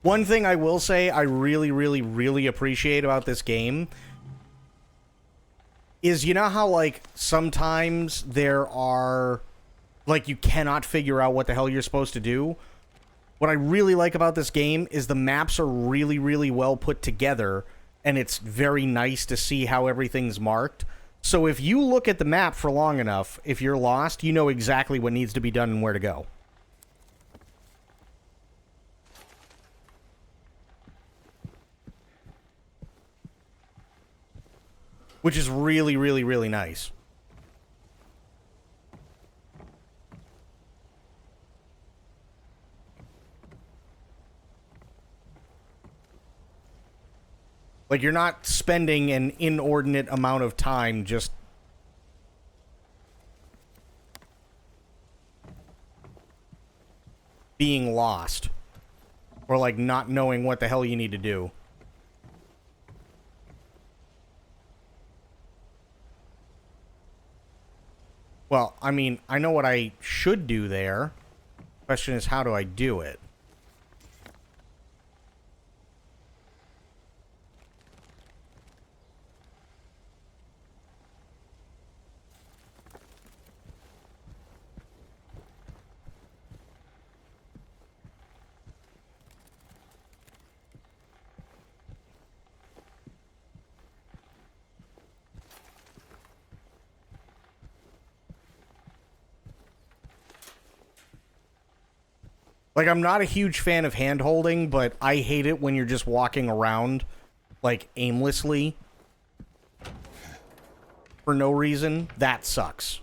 One thing I will say I really, really, really appreciate about this game is, you know how, like, sometimes there are, like, you cannot figure out what the hell you're supposed to do? What I really like about this game is the maps are really, really well put together, and it's very nice to see how everything's marked. So if you look at the map for long enough, if you're lost, you know exactly what needs to be done and where to go. Which is really, really, really nice. Like, you're not spending an inordinate amount of time just being lost. Or, like, not knowing what the hell you need to do. Well, I mean, I know what I should do there. Question is, how do I do it? Like, I'm not a huge fan of hand-holding, but I hate it when you're just walking around, like, aimlessly. for no reason, that sucks.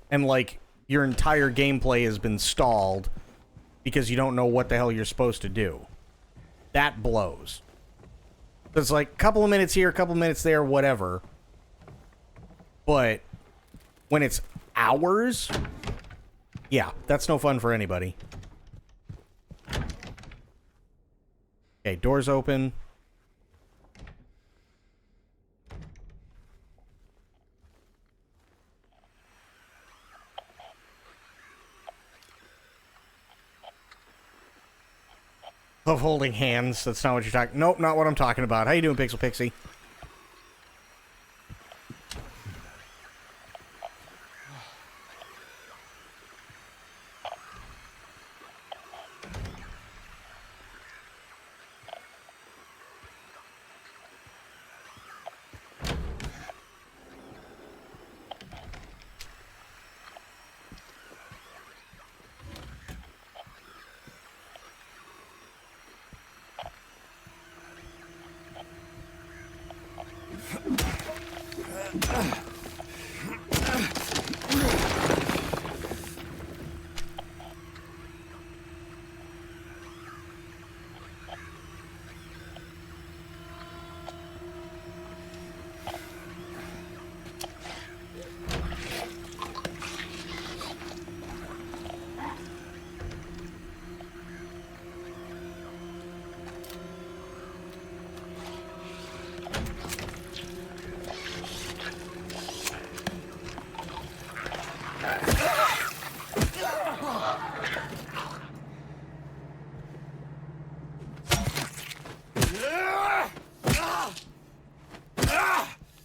And, like, your entire gameplay has been stalled because you don't know what the hell you're supposed to do. That blows. It's like, a couple of minutes here, a couple of minutes there, whatever. But when it's hours, yeah, that's no fun for anybody. Okay, doors open. Love holding hands. That's not what you're talking. Nope, not what I'm talking about. How you doing, Pixel Pixie?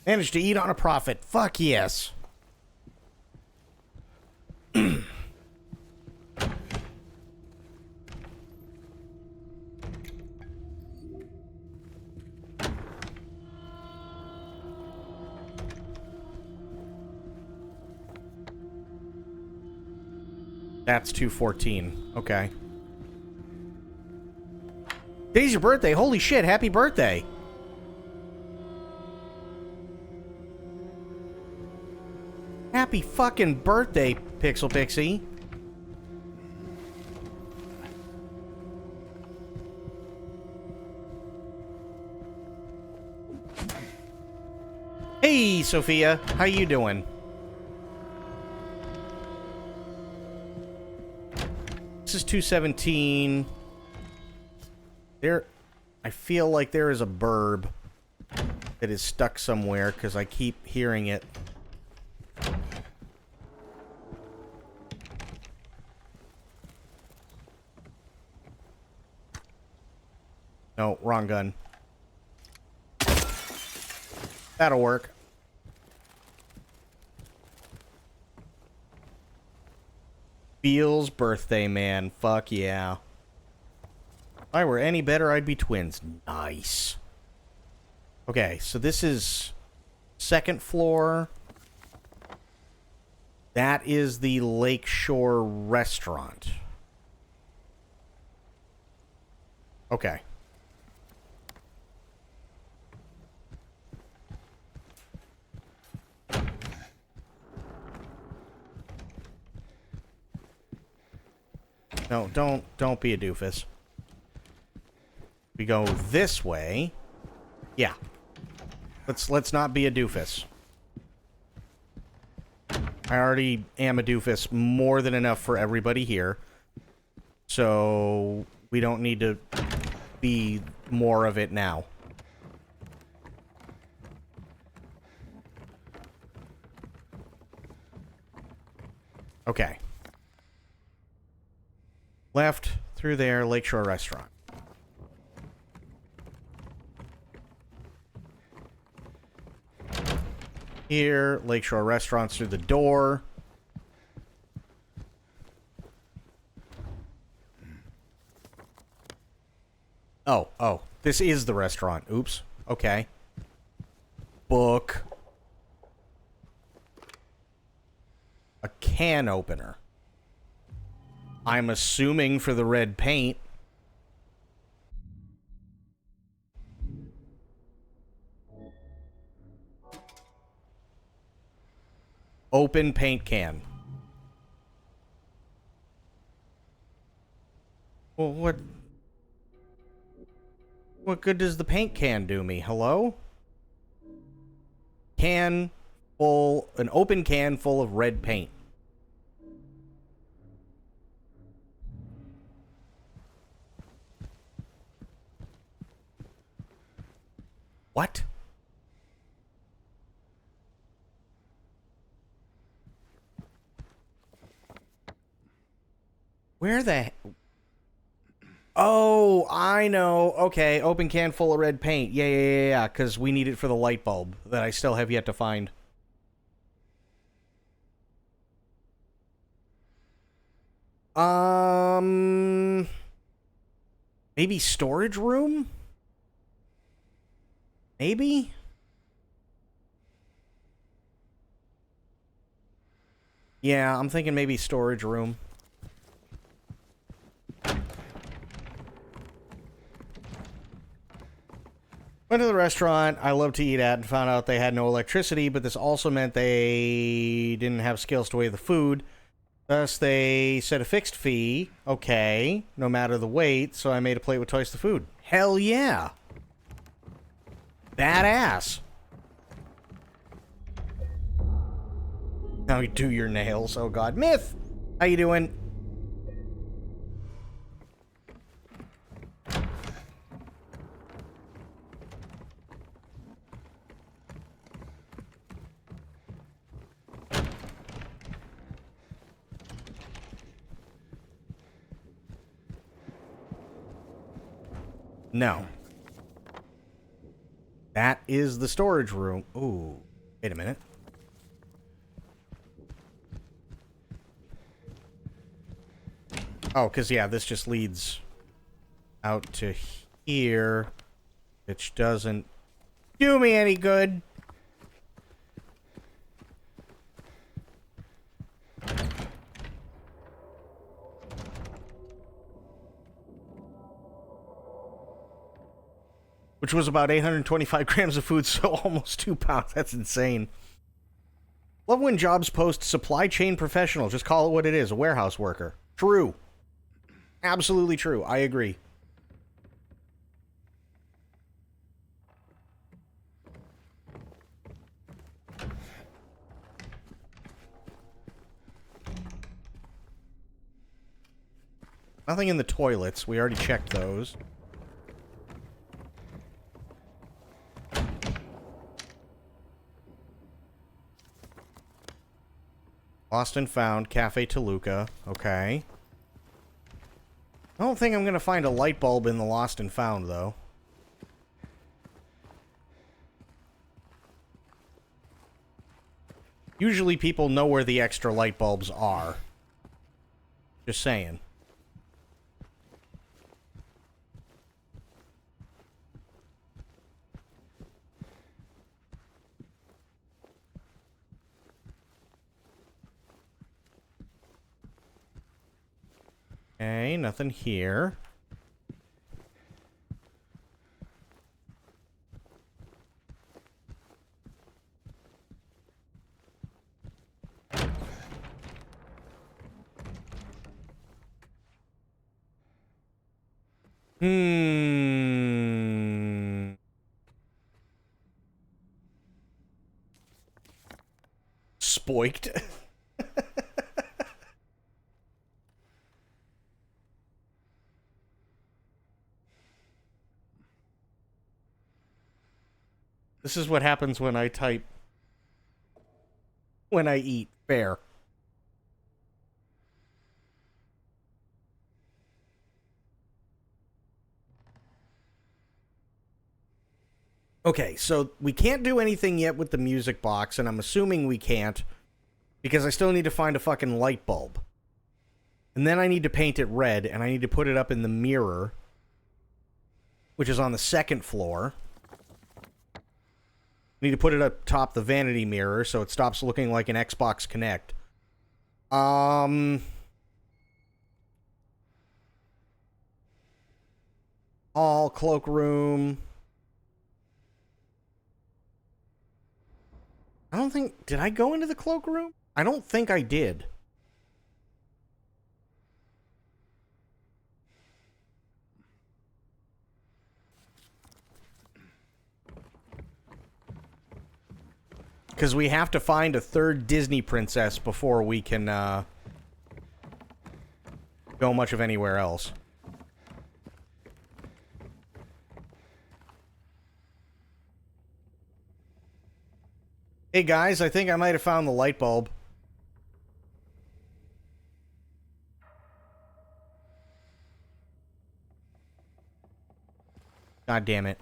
Managed to eat on a profit. Fuck yes. That's 214. Okay. Today's your birthday. Holy shit, happy birthday. Happy fucking birthday, Pixel Pixie. Hey, Sophia. How you doing? This is 217. There... I feel like there is a burb that is stuck somewhere because I keep hearing it. No, wrong gun. That'll work. Beal's birthday, man. Fuck yeah. If I were any better, I'd be twins. Nice. Okay, so this is second floor. That is the Lakeshore Restaurant. Okay. No, don't be a doofus. We go this way. Yeah. Let's not be a doofus. I already am a doofus more than enough for everybody here. So we don't need to be more of it now. Okay. Left, through there, Lakeshore Restaurant. Here, Lakeshore Restaurant's through the door. Oh, this is the restaurant. Oops. Okay. Book. A can opener. I'm assuming for the red paint. Open paint can. Well, what good does the paint can do me? Hello? An open can full of red paint. What? Where the... Oh, I know. Okay, open can full of red paint. Yeah, because we need it for the light bulb that I still have yet to find. Maybe storage room? Maybe? Yeah, I'm thinking maybe storage room. Went to the restaurant I love to eat at and found out they had no electricity, but this also meant they didn't have skills to weigh the food. Thus, they set a fixed fee, okay, no matter the weight, so I made a plate with twice the food. Hell yeah! Badass! Now you do your nails, oh god. Myth! How you doing? No. That is the storage room. Ooh. Wait a minute. Oh, because, yeah, this just leads out to here, which doesn't do me any good. Which was about 825 grams of food, so almost 2 pounds. That's insane. Love when jobs post supply chain professional. Just call it what it is, a warehouse worker. True. Absolutely true. I agree. Nothing in the toilets. We already checked those. Lost and found. Cafe Toluca. Okay. I don't think I'm going to find a light bulb in the lost and found, though. Usually people know where the extra light bulbs are. Just saying. Okay, nothing here. Spoilt. This is what happens when I type... when I eat. Fair. Okay, so we can't do anything yet with the music box, and I'm assuming we can't, because I still need to find a fucking light bulb. And then I need to paint it red, and I need to put it up in the mirror, which is on the second floor. I need to put it up top the vanity mirror, so it stops looking like an Xbox Kinect. Hall, cloakroom... I don't think... Did I go into the cloakroom? I don't think I did. Because we have to find a third Disney princess before we can go much of anywhere else. Hey guys, I think I might have found the light bulb. God damn it.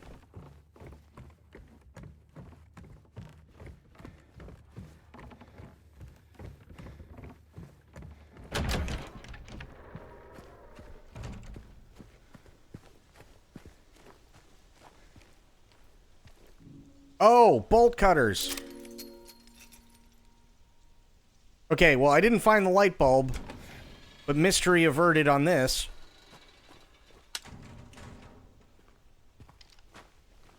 Oh, bolt cutters. Okay, well, I didn't find the light bulb, but mystery averted on this.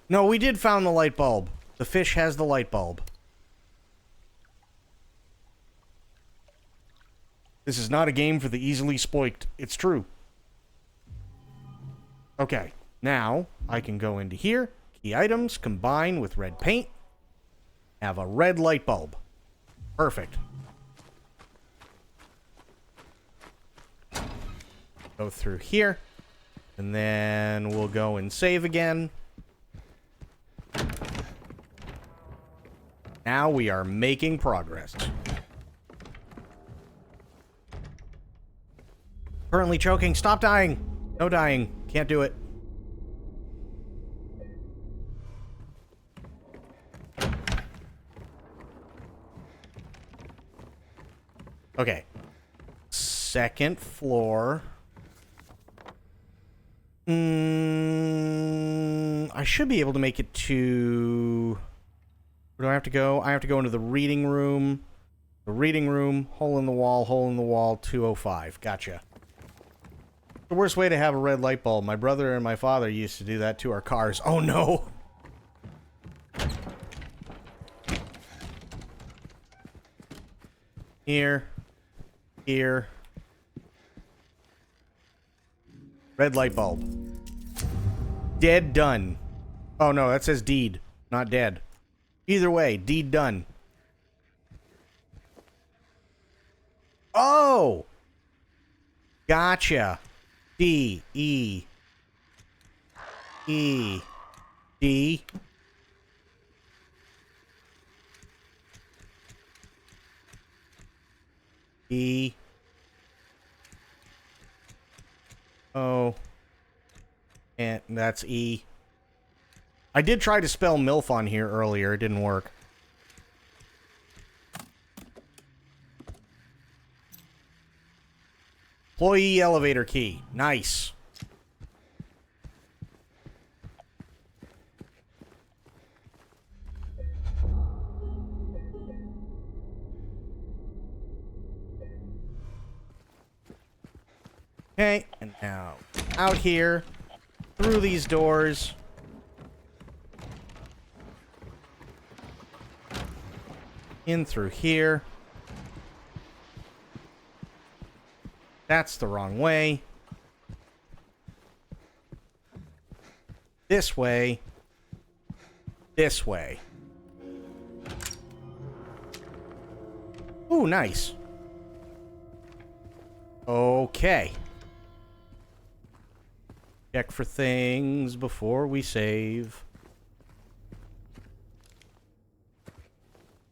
No, we did found the light bulb. The fish has the light bulb. This is not a game for the easily spoilt. It's true. Okay, now I can go into here. Key items, combine with red paint. Have a red light bulb. Perfect. Go through here. And then we'll go and save again. Now we are making progress. Currently choking. Stop dying. No dying. Can't do it. Okay. Second floor. I should be able to make it to... Where do I have to go? I have to go into the reading room. The reading room, hole in the wall, 205. Gotcha. The worst way to have a red light bulb. My brother and my father used to do that to our cars. Oh no! Here. Here. Red light bulb. Dead done. Oh no, that says deed, not dead. Either way, deed done. Oh! Gotcha. D, E. E. D. E. O. And that's E. I did try to spell MILF on here earlier. It didn't work. Employee elevator key. Nice. Okay, and now out here, through these doors. In through here. That's the wrong way. This way. This way. Ooh, nice. Okay. Check for things before we save.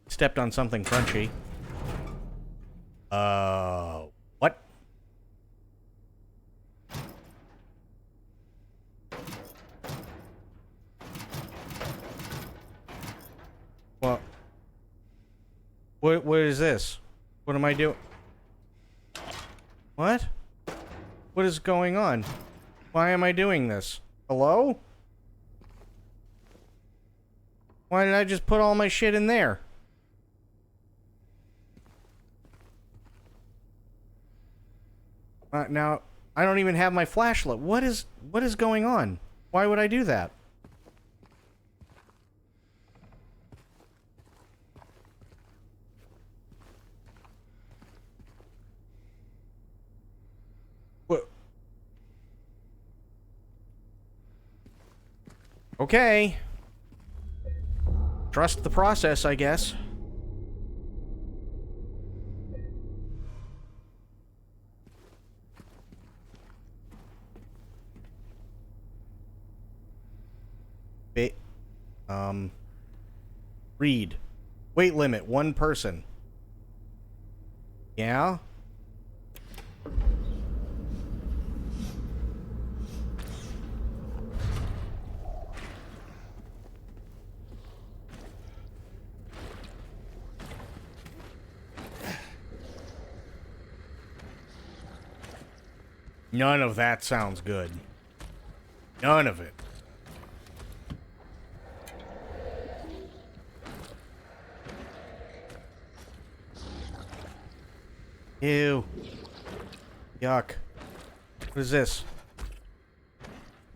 Stepped on something crunchy. What? What is this? What am I doing? What? What is going on? Why am I doing this? Hello? Why did I just put all my shit in there? Now, I don't even have my flashlight. What is going on? Why would I do that? Okay. Trust the process, I guess. Ba- Read. Weight limit, 1 person. Yeah? None of that sounds good. None of it. Ew. Yuck. What is this?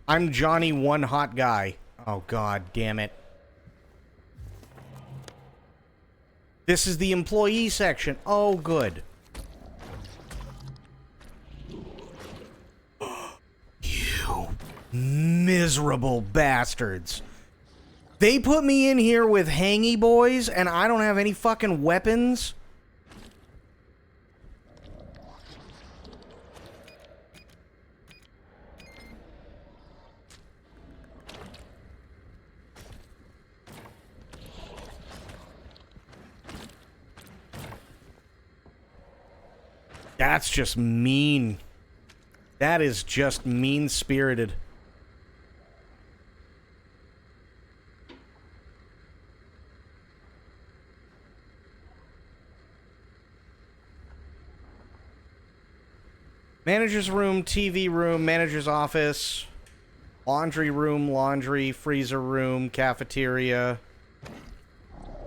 I'm Johnny One Hot Guy. Oh, god damn it. This is the employee section. Oh, good. You miserable bastards. They put me in here with hangy boys and I don't have any fucking weapons? That's just mean. That is just mean-spirited. Manager's room, TV room, manager's office, laundry room, laundry, freezer room, cafeteria,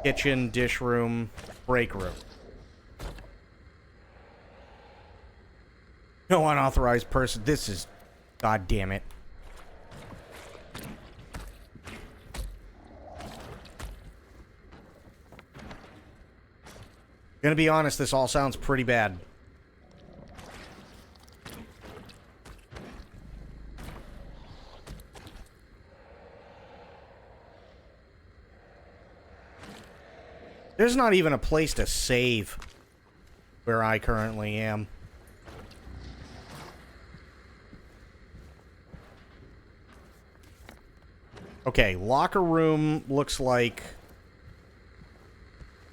kitchen, dish room, break room. No unauthorized person. This is... God damn it. Gonna be honest, this all sounds pretty bad. There's not even a place to save where I currently am. Okay, locker room looks like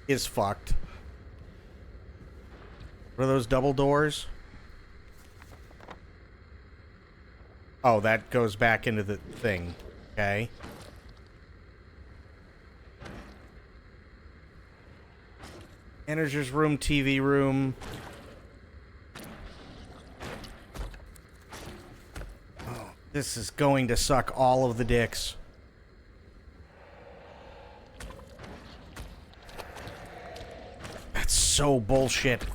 is fucked. What are those double doors? Oh, that goes back into the thing. Okay. Manager's room, TV room. Oh, this is going to suck all of the dicks. That's so bullshit.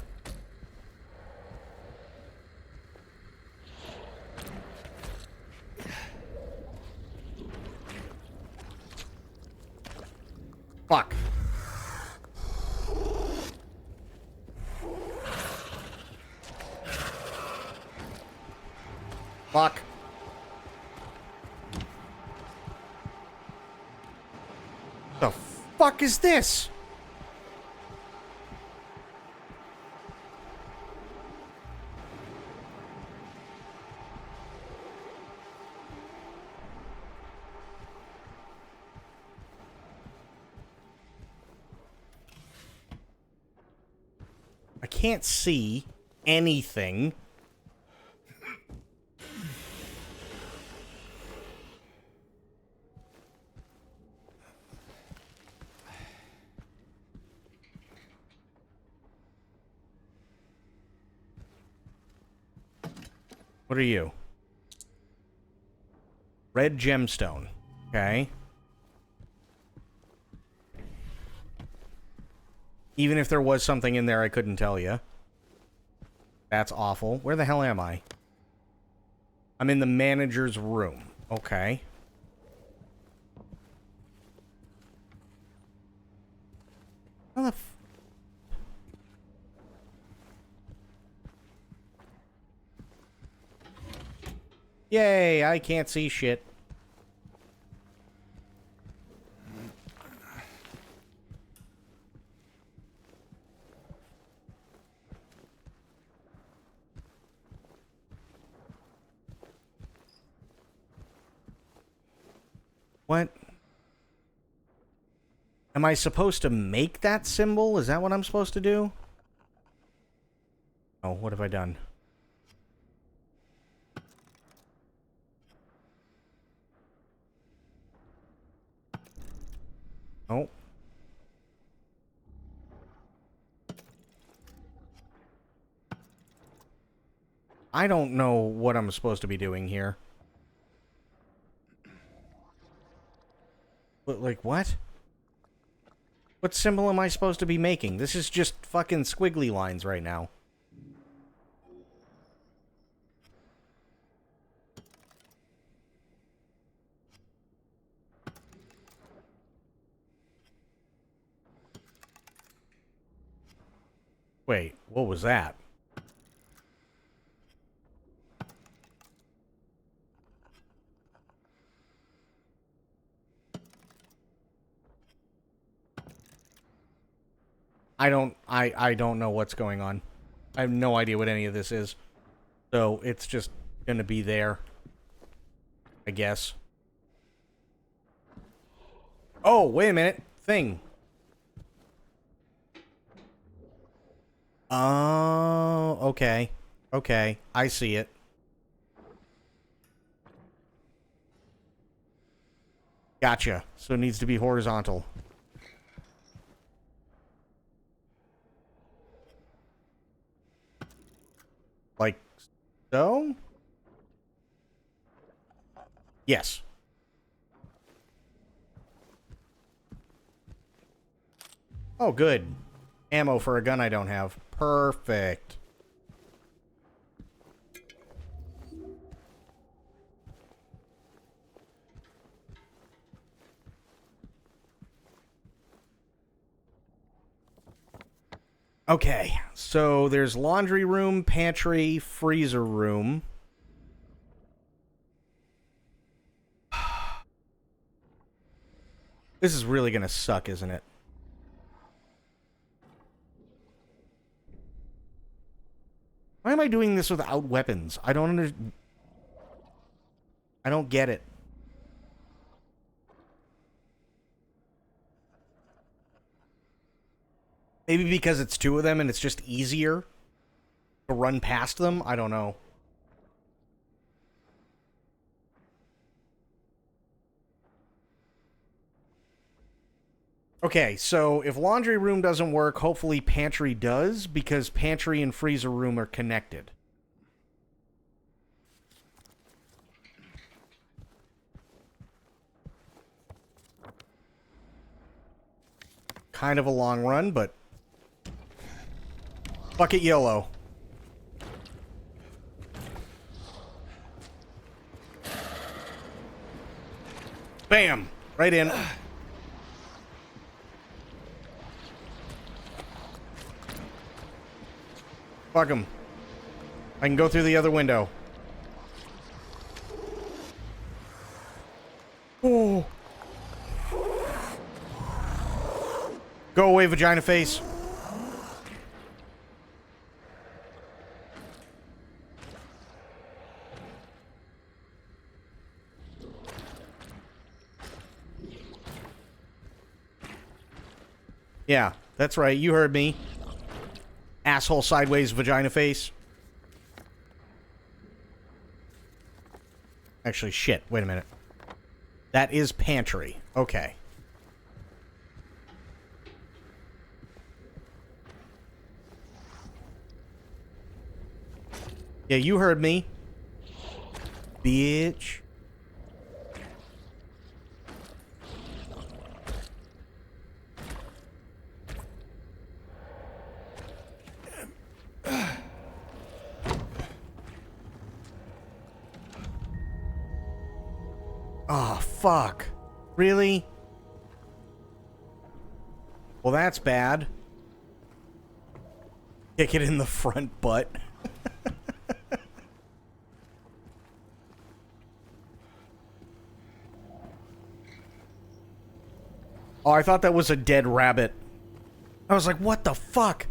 Fuck. Fuck. The fuck is this? I can't see anything. What are you? Red gemstone. Okay. Even if there was something in there, I couldn't tell you. That's awful. Where the hell am I? I'm in the manager's room. Okay. How the f... Yay, I can't see shit. What? Am I supposed to make that symbol? Is that what I'm supposed to do? Oh, what have I done? Oh. I don't know what I'm supposed to be doing here. But, like, what? What symbol am I supposed to be making? This is just fucking squiggly lines right now. Wait, what was that? I don't know what's going on. I have no idea what any of this is. So it's just gonna be there, I guess. Oh, wait a minute. Thing. Oh, okay. Okay, I see it. Gotcha. So it needs to be horizontal. Like so? Yes. Oh, good. Ammo for a gun I don't have. Perfect. Okay, so there's laundry room, pantry, freezer room. This is really gonna suck, isn't it? Why am I doing this without weapons? I don't get it. Maybe because it's two of them and it's just easier to run past them? I don't know. Okay, so if laundry room doesn't work, hopefully pantry does, because pantry and freezer room are connected. Kind of a long run, but... Bucket yellow. Bam! Right in. Fuck him. I can go through the other window. Oh. Go away, vagina face. Yeah, that's right. You heard me. Asshole sideways vagina face. Actually, shit. Wait a minute. That is pantry. Okay. Yeah, you heard me. Bitch. Oh, fuck. Really? Well, that's bad. Kick it in the front butt. Oh, I thought that was a dead rabbit. I was like, what the fuck?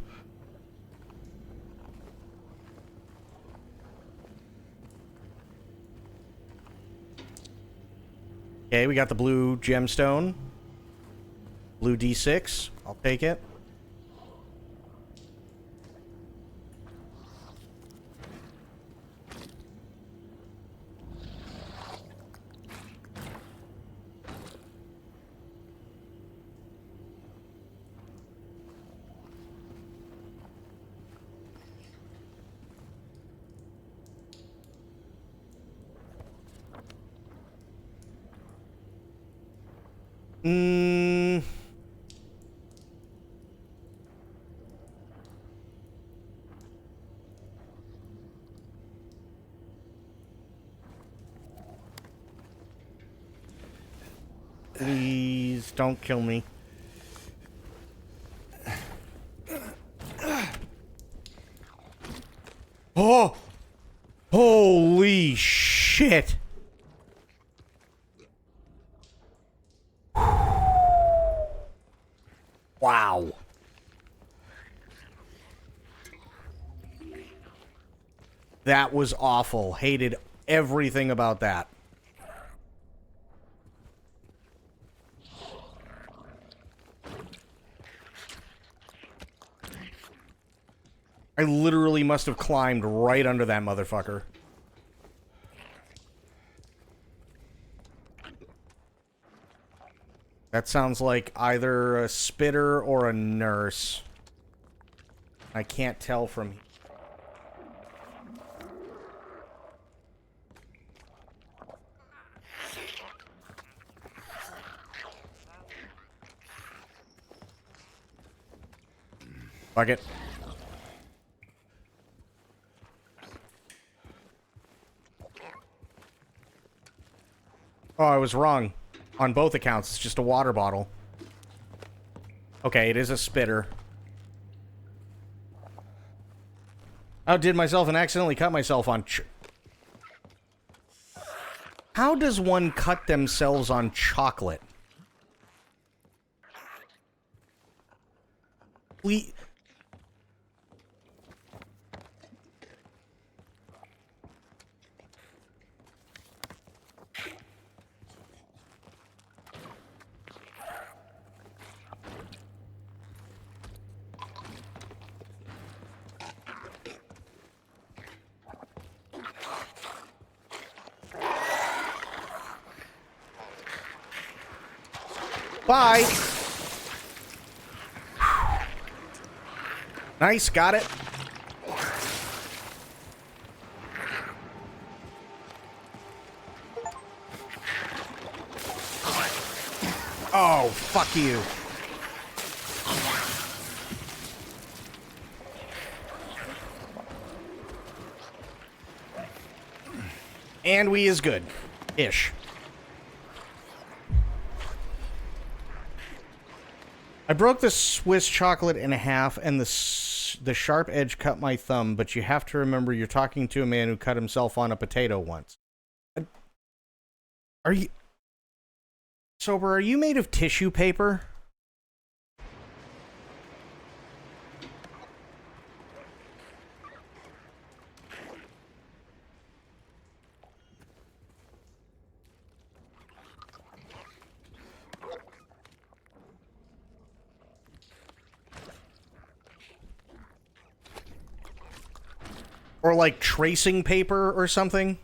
Okay, we got the blue gemstone. Blue D6. I'll take it. Please don't kill me. Oh! Holy shit! Wow. That was awful. Hated everything about that. I literally must have climbed right under that motherfucker. That sounds like either a spitter or a nurse. I can't tell from... Fuck it. Oh, I was wrong. On both accounts, it's just a water bottle. Okay, it is a spitter. Outdid myself and accidentally cut myself on How does one cut themselves on chocolate? Bye. Nice, got it. Oh, fuck you. And we is good. Ish. I broke the Swiss chocolate in half, and the sharp edge cut my thumb, but you have to remember you're talking to a man who cut himself on a potato once. Are you... Sober, are you made of tissue paper? Or like tracing paper or something?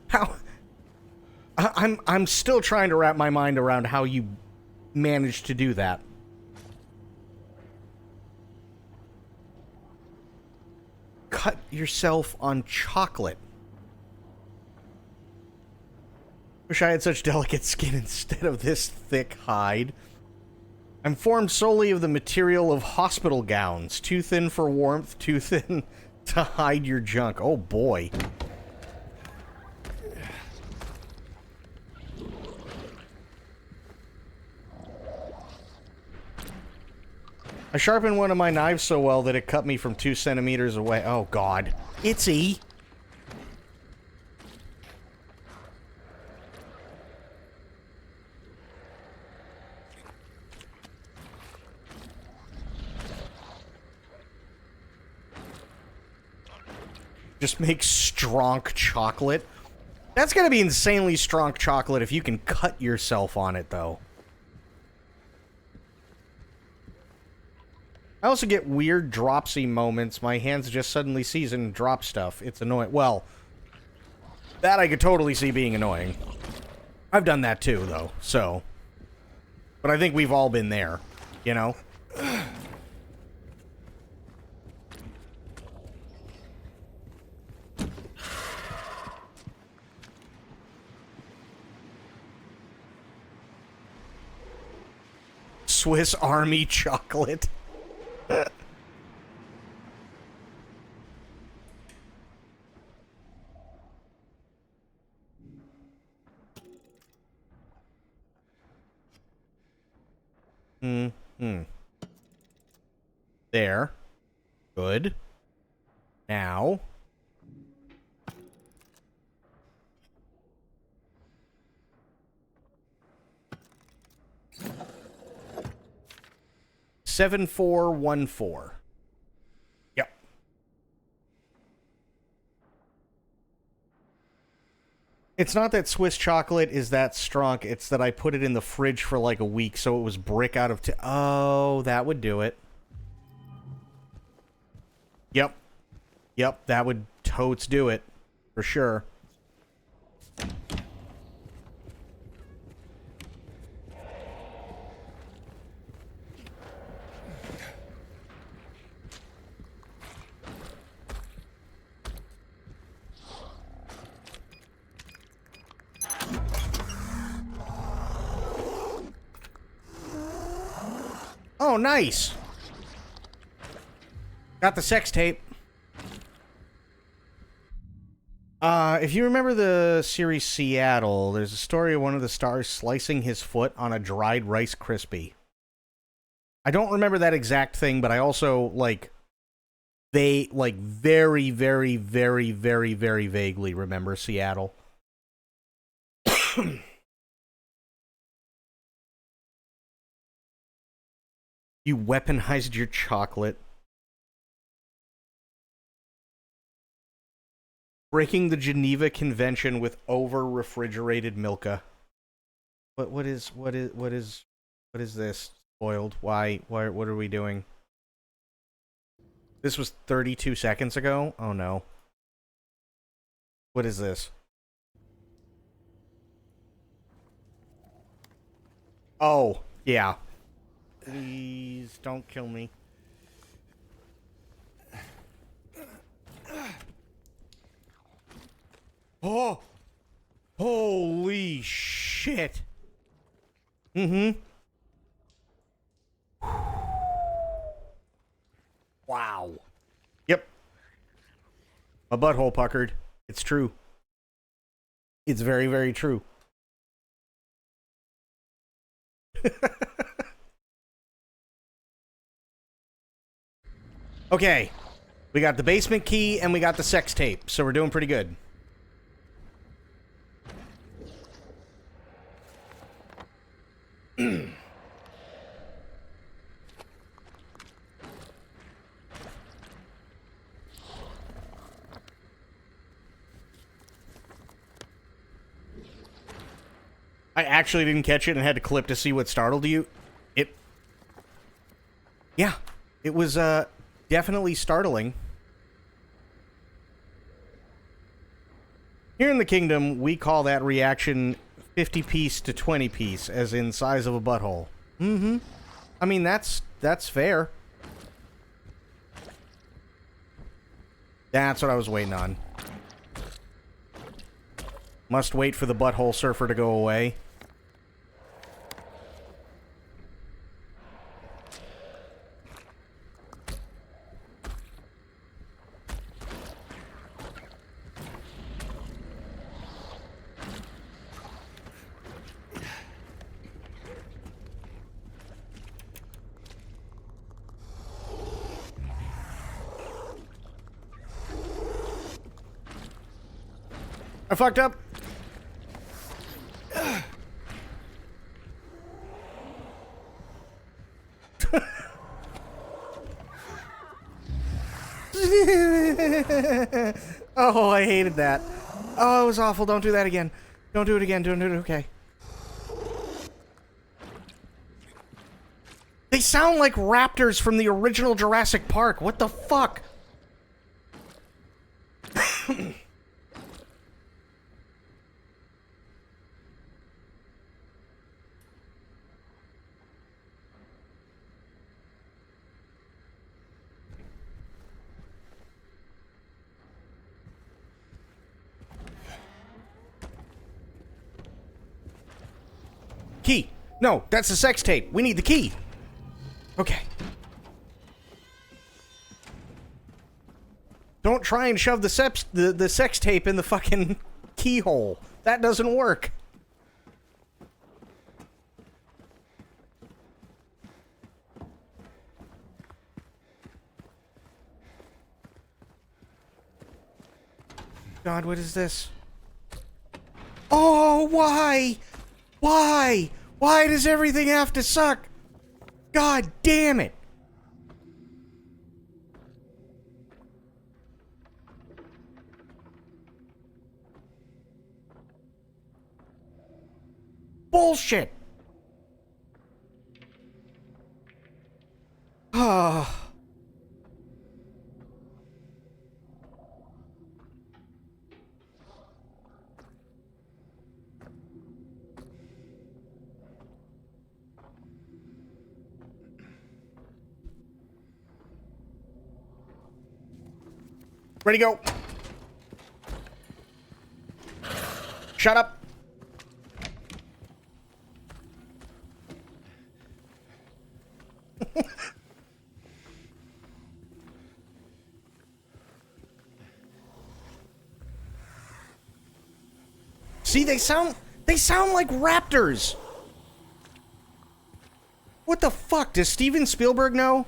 How? I'm still trying to wrap my mind around how you managed to do that. Cut yourself on chocolate. Wish I had such delicate skin instead of this thick hide. I'm formed solely of the material of hospital gowns. Too thin for warmth, too thin to hide your junk. Oh boy. I sharpened one of my knives so well that it cut me from 2 centimeters away. Oh, God. Itsy. Just make strong chocolate. That's gonna be insanely strong chocolate if you can cut yourself on it, though. I also get weird dropsy moments. My hands just suddenly seize and drop stuff. It's annoying. Well, that I could totally see being annoying. I've done that too, though, so. But I think we've all been there, you know? Swiss Army chocolate. There. Good. Now. Seven 414. Yep. It's not that Swiss chocolate is that strong. It's that I put it in the fridge for like a week, so it was brick out of. Oh, that would do it. Yep. Yep, that would totes do it. For sure. Oh, nice. Got the sex tape. If you remember the series Seattle, there's a story of one of the stars slicing his foot on a dried Rice Krispie. I don't remember that exact thing, but I also, like, very, very, very, very, very vaguely remember Seattle. You weaponized your chocolate. Breaking the Geneva Convention with over-refrigerated Milka. What is this? Spoiled. Why, what are we doing? This was 32 seconds ago? Oh no. What is this? Oh, yeah. Please don't kill me. Oh! Holy shit! Mm-hmm. Wow. Yep. My butthole puckered. It's true. It's very, very true. Okay. We got the basement key and we got the sex tape, so we're doing pretty good. I actually didn't catch it and had to clip to see what startled you. Yeah, it was definitely startling. Here in the kingdom, we call that reaction 50-piece to 20-piece, as in size of a butthole. Mm-hmm. I mean, that's fair. That's what I was waiting on. Must wait for the butthole surfer to go away. I fucked up. Oh, I hated that. Oh, it was awful. Don't do that again. Don't do it again. Don't do it. Okay. They sound like raptors from the original Jurassic Park. What the fuck? Key. No, that's the sex tape. We need the key. Okay. Don't try and shove the sex tape in the fucking keyhole. That doesn't work. God, what is this? Oh, why? Why? Why does everything have to suck? God damn it. Bullshit. Ah. Ready, go. Shut up. See, they sound like raptors. What the fuck? Does Steven Spielberg know?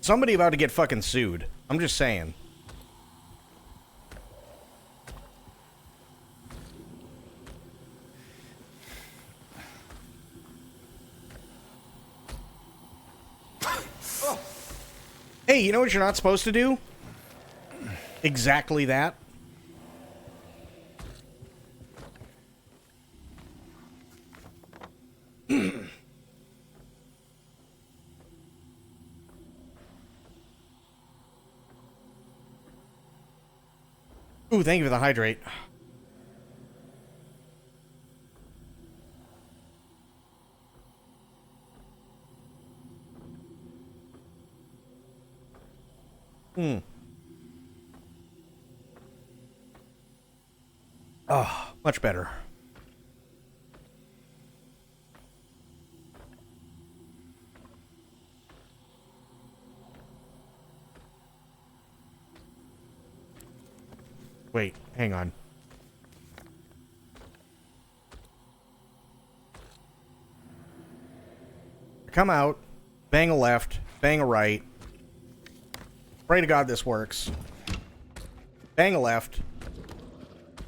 Somebody about to get fucking sued. I'm just saying. Hey, you know what you're not supposed to do? Exactly that. Ooh, thank you for the hydrate. Oh, much better. Wait, hang on. Come out, bang a left, bang a right. Pray to God this works. Bang a left,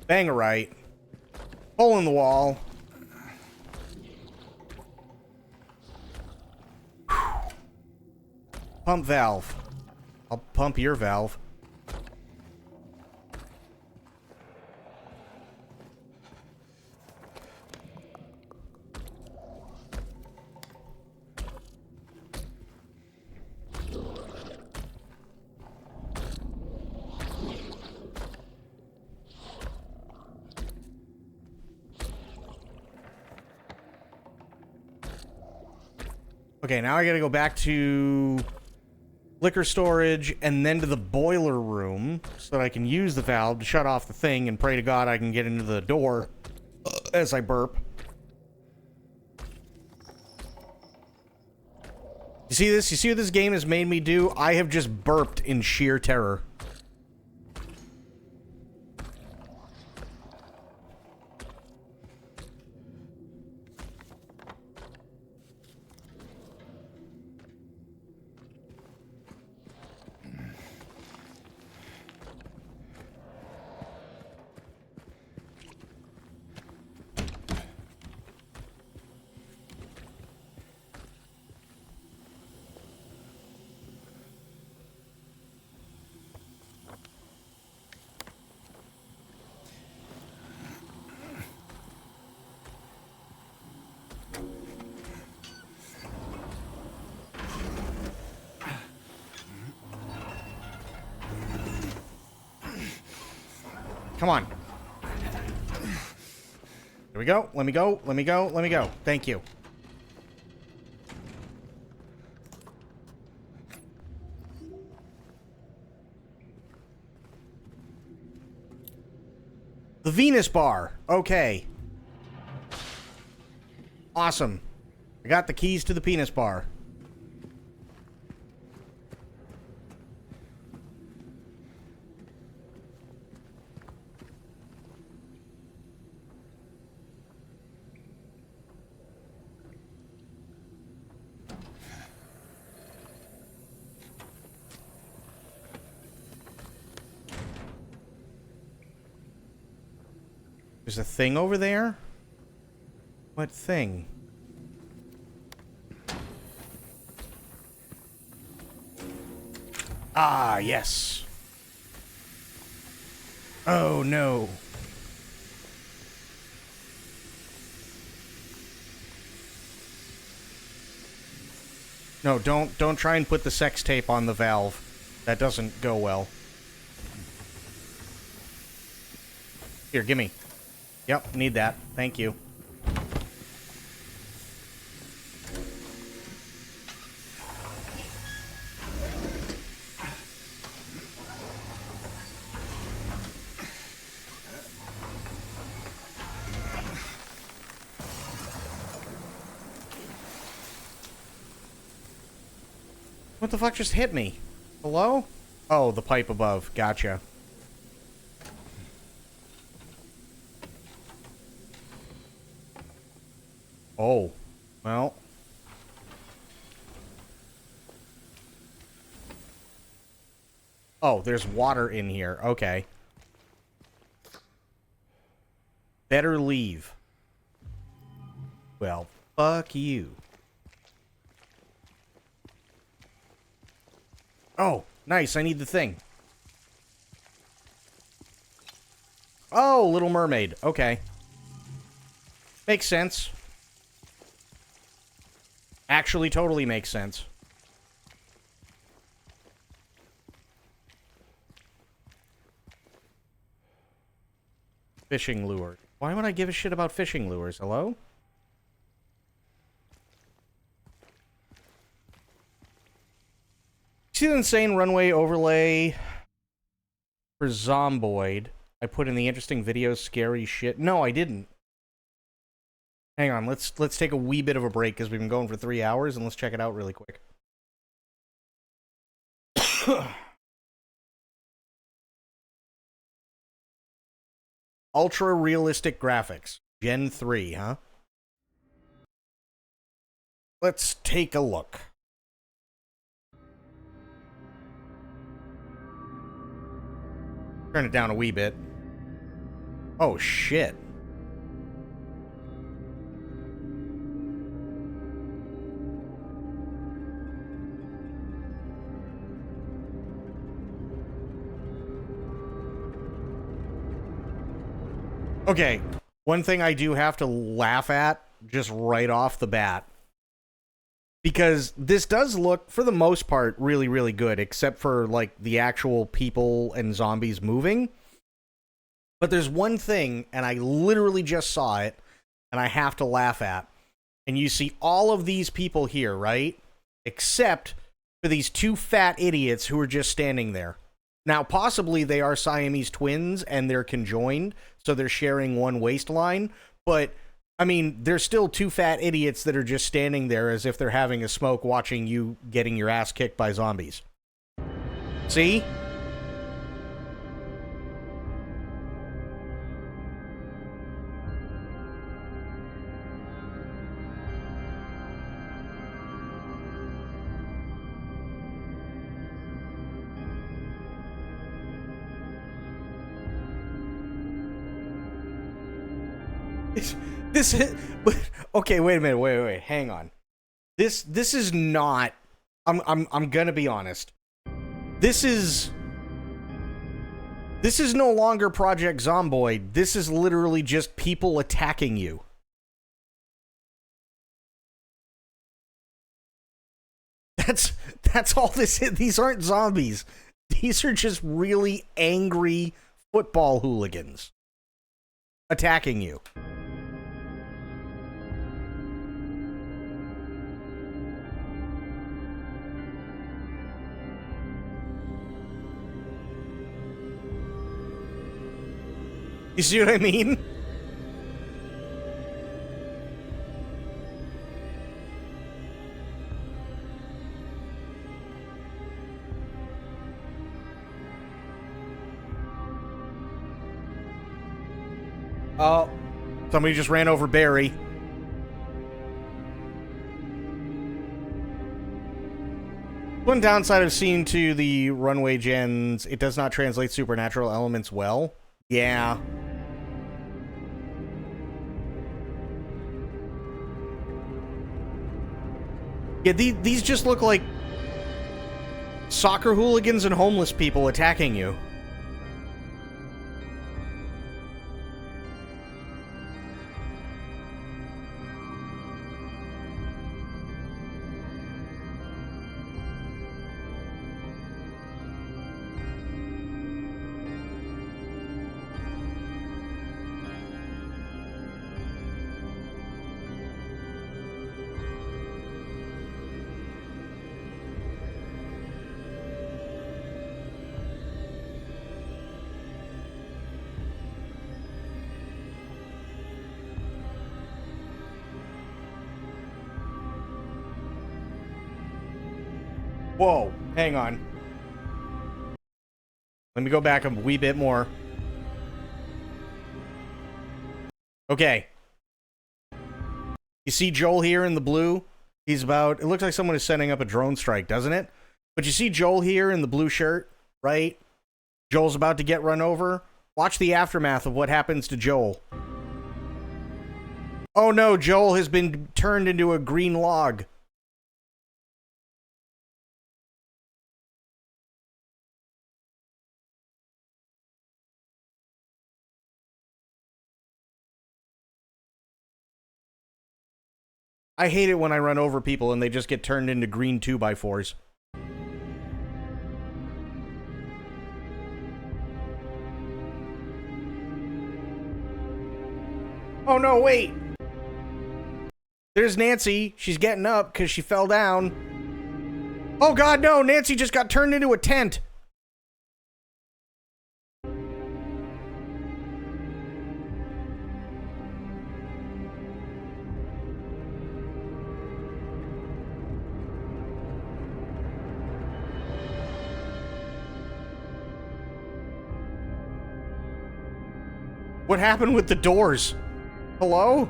bang a right, hole in the wall. Pump valve. I'll pump your valve. Okay, now I gotta go back to liquor storage and then to the boiler room so that I can use the valve to shut off the thing and pray to God I can get into the door as I burp. You see this? You see what this game has made me do? I have just burped in sheer terror. Come on. Here we go. Let me go. Let me go. Let me go. Thank you. The Venus bar. Okay. Awesome. I got the keys to the penis bar. There's a thing over there? What thing? Ah, yes. Oh, no. No, don't try and put the sex tape on the valve. That doesn't go well. Here, gimme. Yep, need that. Thank you. What the fuck just hit me? Hello? Oh, the pipe above. Gotcha. Oh. Well. Oh, there's water in here. Okay. Better leave. Well, fuck you. Oh, nice. I need the thing. Oh, Little Mermaid. Okay. Makes sense. Actually, totally makes sense. Fishing lure. Why would I give a shit about fishing lures? Hello? See the insane runway overlay for Zomboid I put in the interesting videos scary shit? No, I didn't. Hang on, let's take a wee bit of a break because we've been going for 3 hours, and let's check it out really quick. Ultra realistic graphics. Gen 3, huh? Let's take a look. Turn it down a wee bit. Oh, shit. Okay, one thing I do have to laugh at, just right off the bat, because this does look, for the most part, really, really good, except for, like, the actual people and zombies moving. But there's one thing, and I literally just saw it, and I have to laugh at. And you see all of these people here, right? Except for these two fat idiots who are just standing there. Now, possibly they are Siamese twins, and they're conjoined, so they're sharing one waistline, but, I mean, they're still two fat idiots that are just standing there as if they're having a smoke watching you getting your ass kicked by zombies. See? This is, okay, wait a minute, wait, hang on. This is not, I'm gonna be honest. This is no longer Project Zomboid. This is literally just people attacking you. That's all this is. These aren't zombies. These are just really angry football hooligans attacking you. You see what I mean? Oh, somebody just ran over Barry. One downside of seeing to the runway gens, it does not translate supernatural elements well. Yeah. Yeah, these just look like soccer hooligans and homeless people attacking you. Whoa, hang on. Let me go back a wee bit more. Okay. You see Joel here in the blue? He's about... It looks like someone is setting up a drone strike, doesn't it? But you see Joel here in the blue shirt, right? Joel's about to get run over. Watch the aftermath of what happens to Joel. Oh no, Joel has been turned into a green log. I hate it when I run over people and they just get turned into green 2x4s. Oh no, wait! There's Nancy. She's getting up because she fell down. Oh god, no! Nancy just got turned into a tent! What happened with the doors? Hello?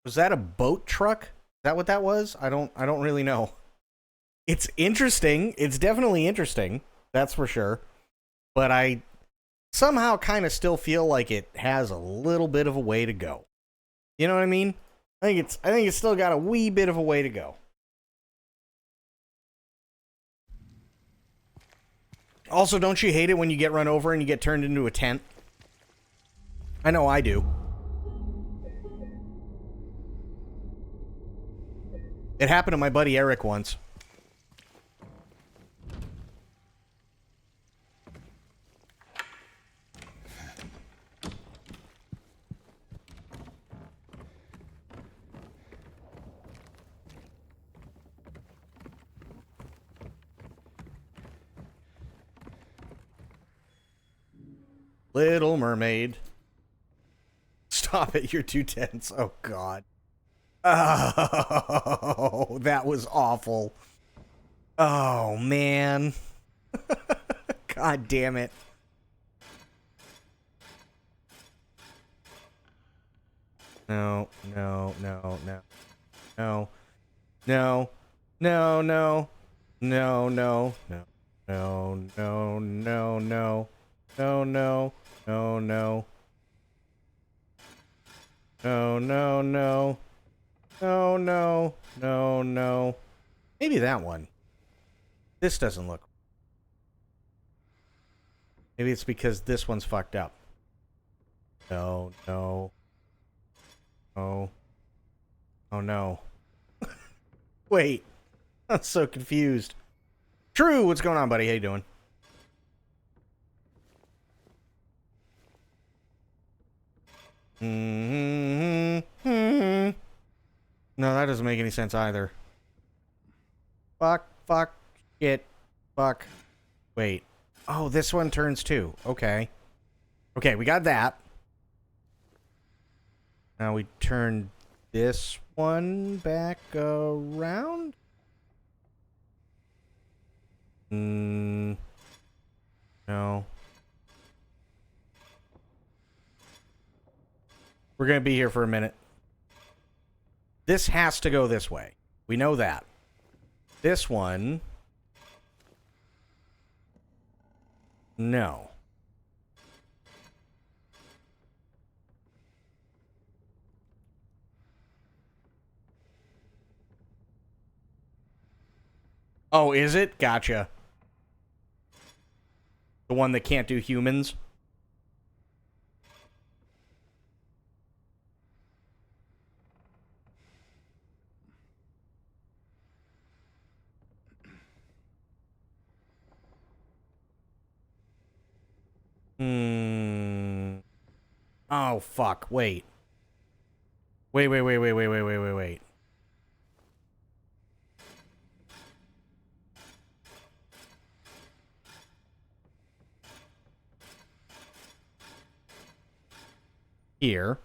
Was that a boat truck? Is that what that was? I don't really know. It's interesting. It's definitely interesting. That's for sure. But I somehow kind of still feel like it has a little bit of a way to go. You know what I mean? I think it's still got a wee bit of a way to go. Also, don't you hate it when you get run over and you get turned into a tent? I know I do. It happened to my buddy Eric once. Little Mermaid. Stop it, you're too tense. Oh, God. Oh, that was awful. Oh, man. God damn it. No, no, no, no. No. No. No, no. No, no, no. No, no, no, no. No, no. No, no. No, no, no. No, no, no, no. Maybe that one. This doesn't look. Maybe it's because this one's fucked up. No, no. Oh. Oh no. Wait. I'm so confused. True, what's going on, buddy? How you doing? No, that doesn't make any sense either. Fuck, fuck, shit, fuck. Wait. Oh, this one turns too. Okay. Okay, we got that. Now we turn this one back around. No. We're going to be here for a minute. This has to go this way. We know that. This one... No. Oh, is it? Gotcha. The one that can't do humans? Oh, fuck. Wait. Wait. Here.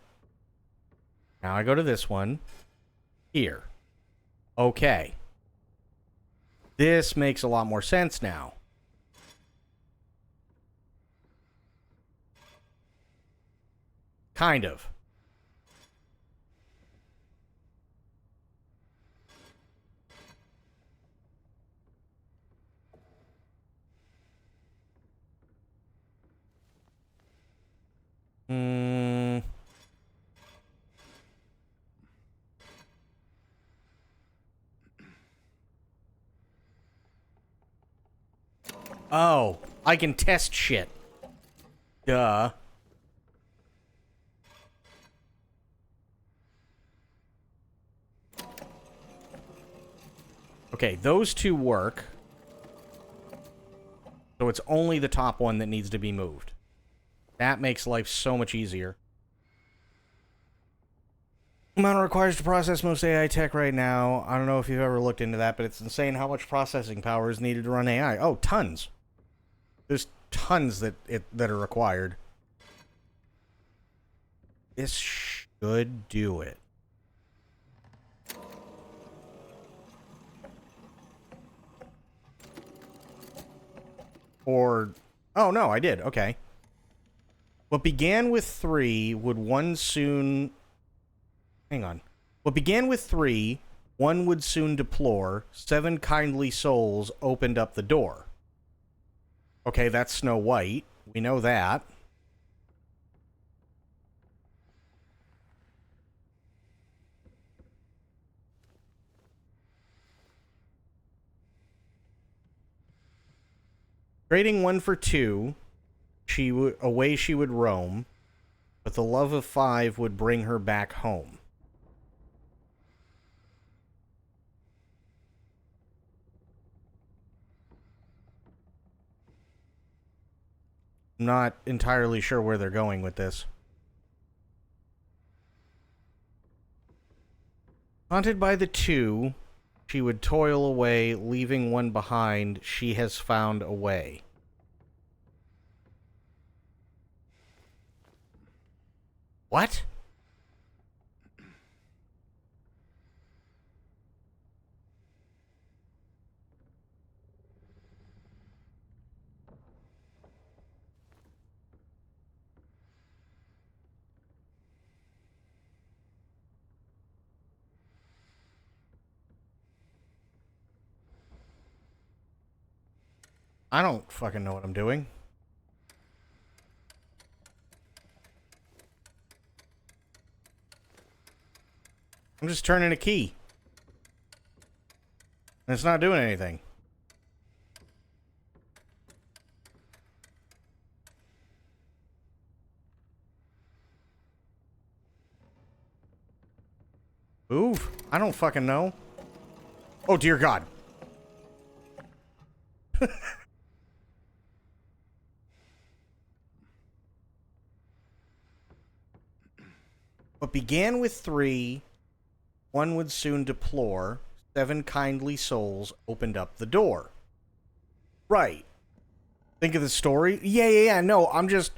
Now I go to this one. Here. Okay. This makes a lot more sense now. Kind of. Oh, I can test shit. Duh. Okay, those two work. So it's only the top one that needs to be moved. That makes life so much easier. Amount it requires to process most AI tech right now. I don't know if you've ever looked into that, but it's insane how much processing power is needed to run AI. Oh, tons. There's tons that are required. This should do it. Or... Oh, no, I did. Okay. What began with 3 would one soon... Hang on. What began with 3, one would soon deplore. 7 kindly souls opened up the door. Okay, that's Snow White. We know that. Trading 1 for 2, away she would roam, but the love of 5 would bring her back home. I'm not entirely sure where they're going with this. Haunted by the 2, she would toil away, leaving 1 behind. She has found a way. What? I don't fucking know what I'm doing. I'm just turning a key. And it's not doing anything. Move? I don't fucking know. Oh, dear God. What began with 3, one would soon deplore, 7 kindly souls opened up the door. Right. Think of the story? Yeah. No, I'm just...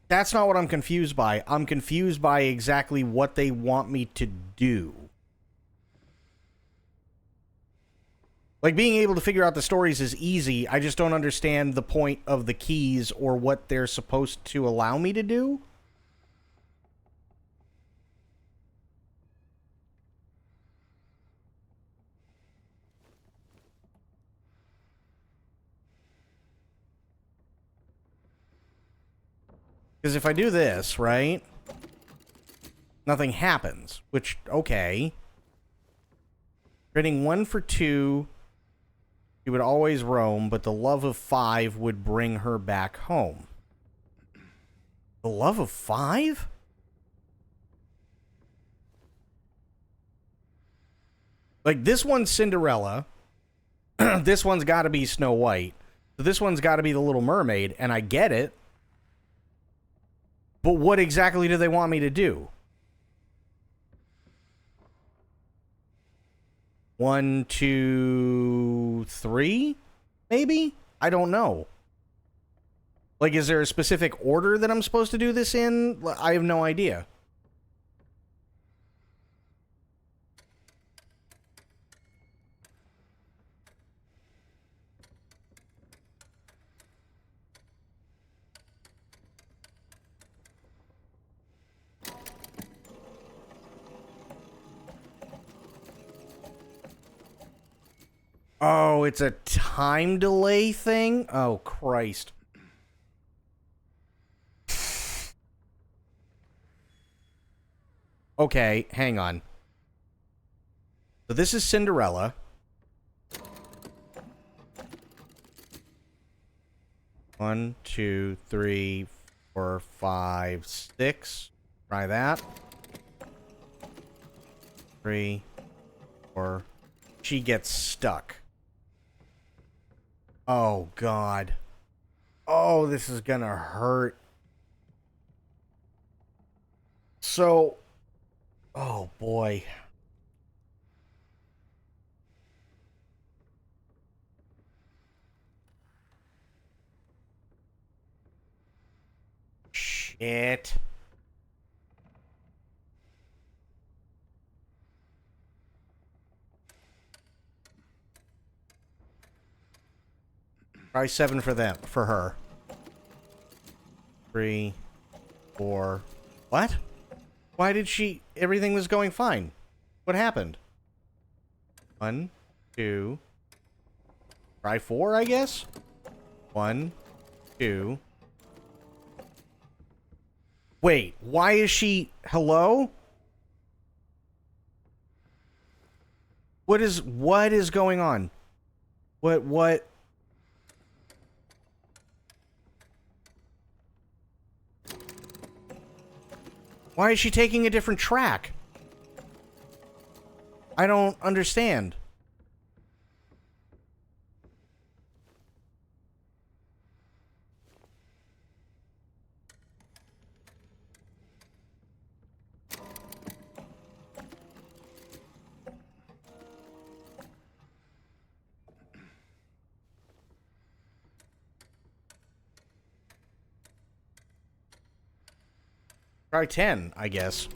That's not what I'm confused by. I'm confused by exactly what they want me to do. Like, being able to figure out the stories is easy. I just don't understand the point of the keys or what they're supposed to allow me to do. Because if I do this, right, nothing happens, which, okay. Trading 1 for 2, she would always roam, but the love of 5 would bring her back home. The love of 5? Like, this one's Cinderella. This one's got to be Snow White. So this one's got to be the Little Mermaid, and I get it. But what exactly do they want me to do? 1, 2, 3? Maybe? I don't know. Like, is there a specific order that I'm supposed to do this in? I have no idea. Oh, it's a time delay thing? Oh, Christ. Okay, hang on. So this is Cinderella. One, 2, 3, 4, 5, 6. Try that. 3, 4. She gets stuck. Oh, God. Oh, this is gonna hurt. So... Oh, boy. Shit. Try 7 for them, for her. 3, 4. What? Why did she... Everything was going fine. What happened? 1, 2. Try 4, I guess? 1, 2. Wait, why is she... Hello? What is going on? What? Why is she taking a different track? I don't understand. Try 10, I guess.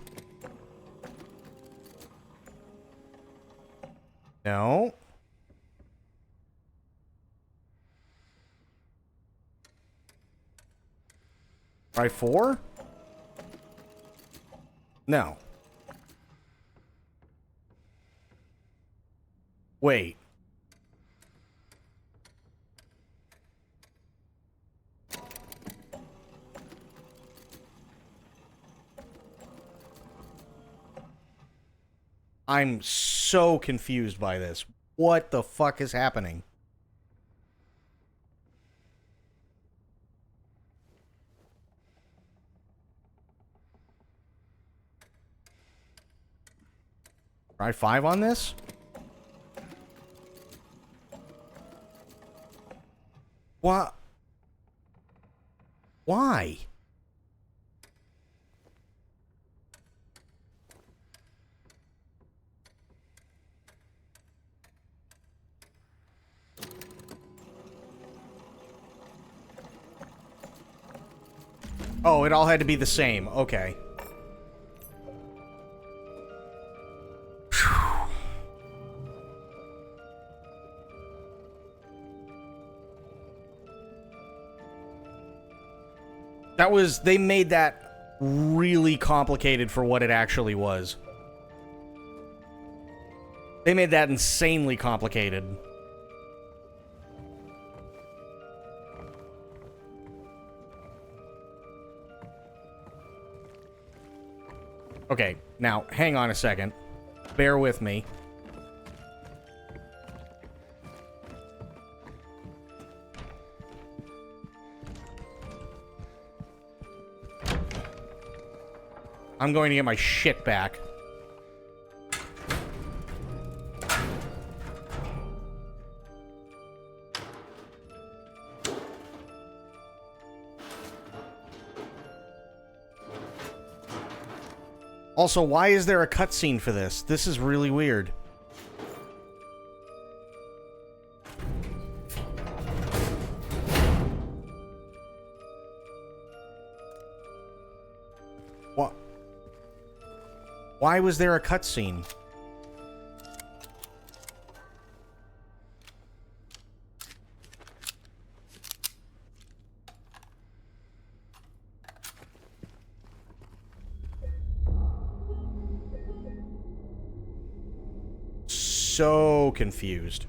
No. Try 4? No. Wait. I'm so confused by this. What the fuck is happening? Try 5 on this? What? Why? Oh, it all had to be the same. Okay. They made that really complicated for what it actually was. They made that insanely complicated. Okay, now, hang on a second. Bear with me. I'm going to get my shit back. Also, why is there a cutscene for this? This is really weird. What? Why was there a cutscene? So confused.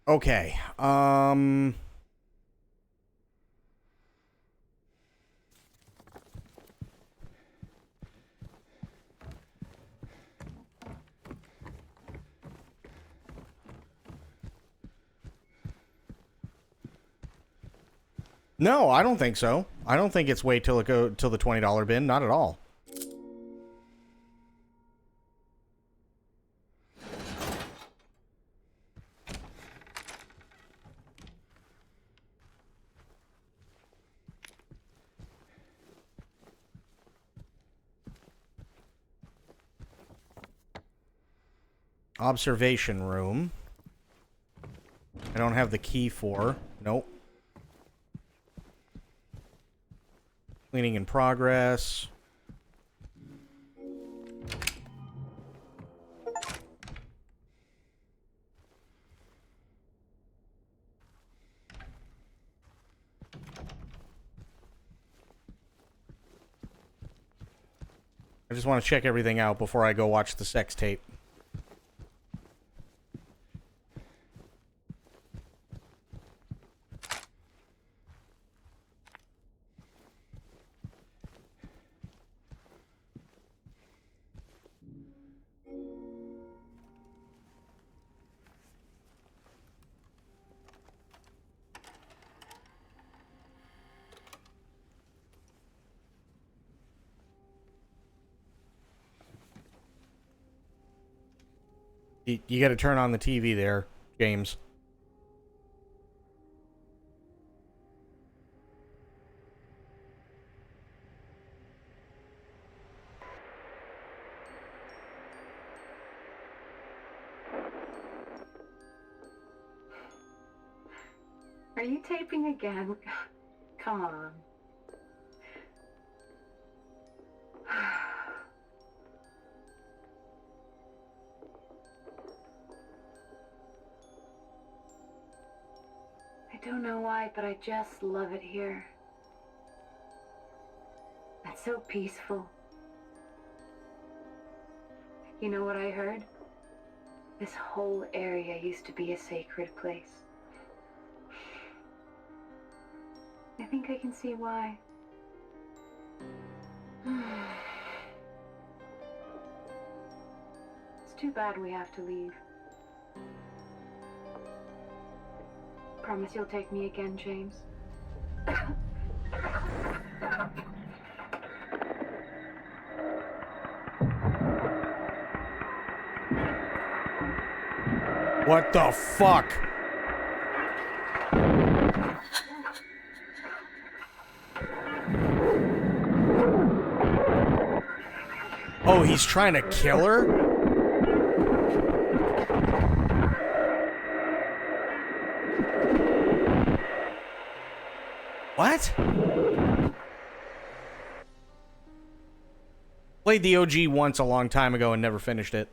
Okay, no, I don't think so. I don't think it's wait till the $20 bin. Not at all. Observation room. I don't have the key for. Nope. Cleaning in progress. I just want to check everything out before I go watch the sex tape. You got to turn on the TV there, James. Are you taping again? Come on. I don't know why, but I just love it here. It's so peaceful. You know what I heard? This whole area used to be a sacred place. I think think I can see why. It's too bad we have to leave. Promise you'll take me again, James? What the fuck? Oh, he's trying to kill her? What? Played the OG once a long time ago and never finished it.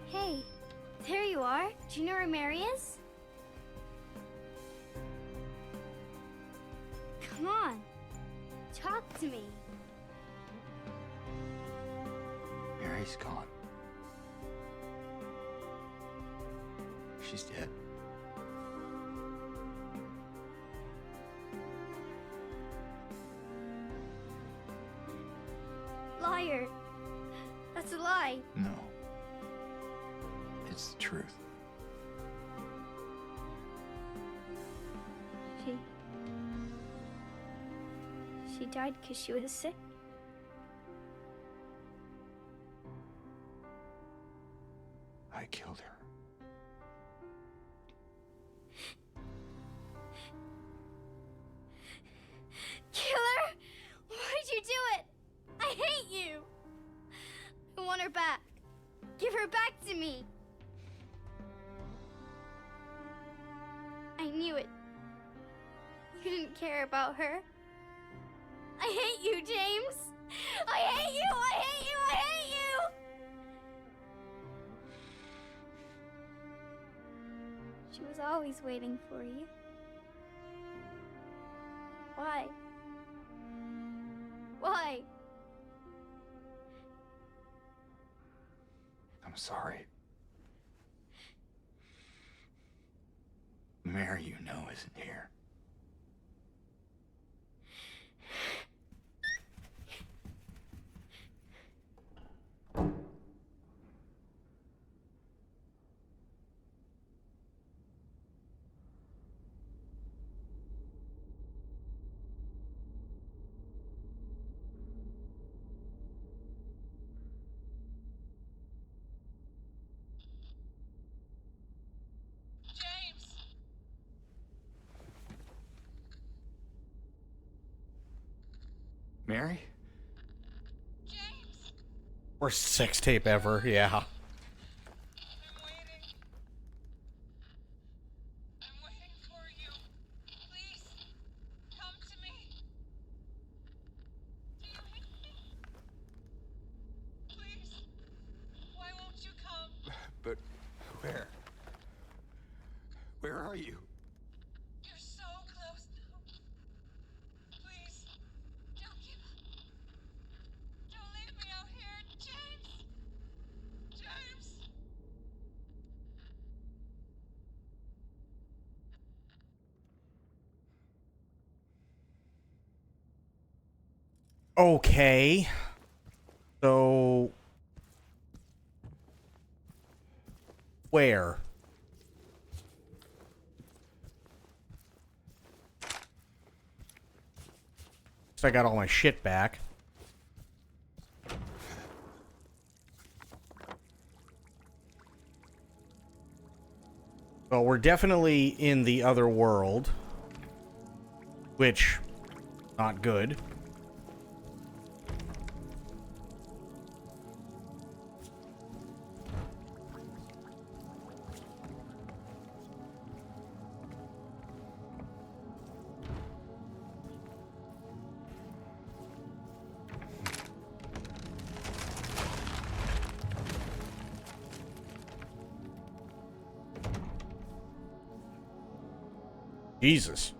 Hey, there you are. Do you know where Mary is? Come on, talk to me. Mary's gone. She's dead. Liar. That's a lie. No. It's the truth. She died because she was sick. I killed her. Killer? Why'd you do it? I hate you. I want her back. Give her back to me. I knew it. You didn't care about her. I hate you, James. I hate you. I hate you. I hate you. She was always waiting for you. Why? Why? I'm sorry. Mary, you know, isn't here. Mary? James! Worst sex tape ever, yeah. I'm waiting. I'm waiting for you. Please, come to me. Do you hate me? Please, why won't you come? But where? Where are you? You're so close now. Please, don't give up. Don't leave me out here, James! James! Okay. So... where? So I got all my shit back. Well, we're definitely in the other world. Which, not good. Jesus.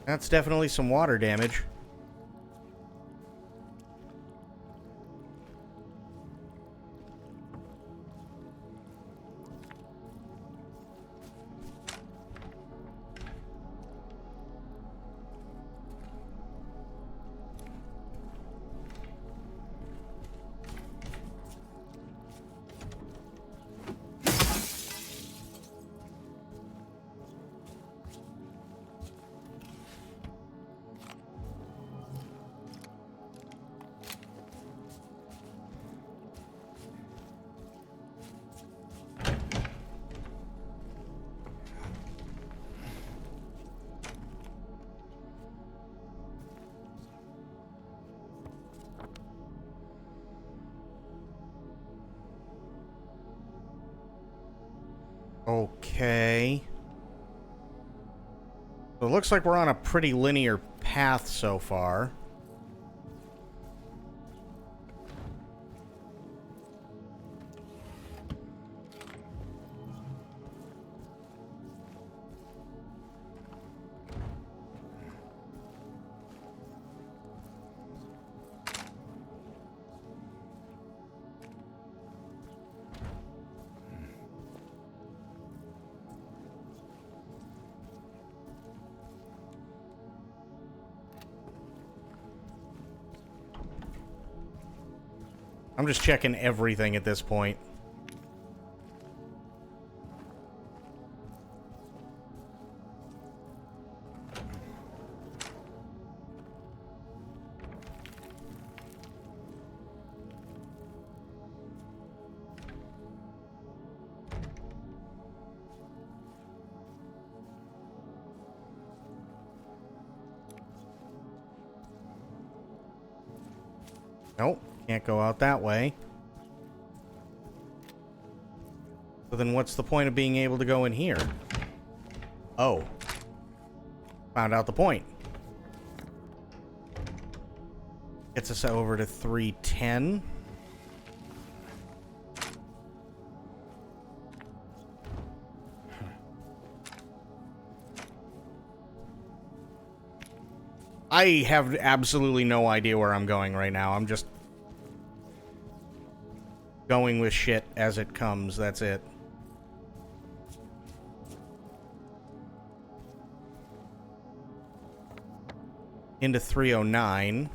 That's definitely some water damage. Okay. So it looks like we're on a pretty linear path so far. I'm just checking everything at this point. Nope, can't go out that way. So then what's the point of being able to go in here? Oh. Found out the point. Gets us over to 310. I have absolutely no idea where I'm going right now. I'm just going with shit as it comes. That's it. Into 309.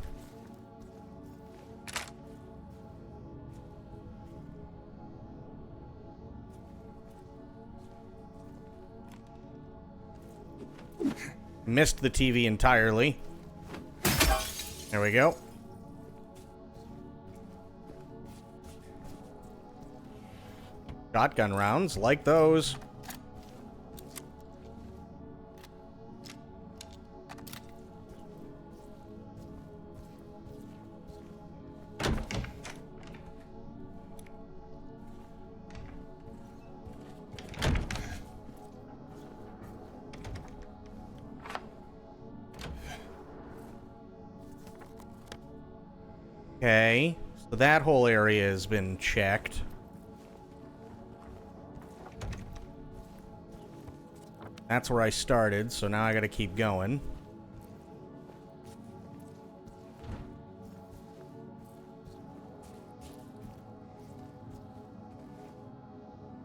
Missed the TV entirely. There we go. Shotgun rounds, like those. Okay, so that whole area has been checked. That's where I started, so now I gotta keep going.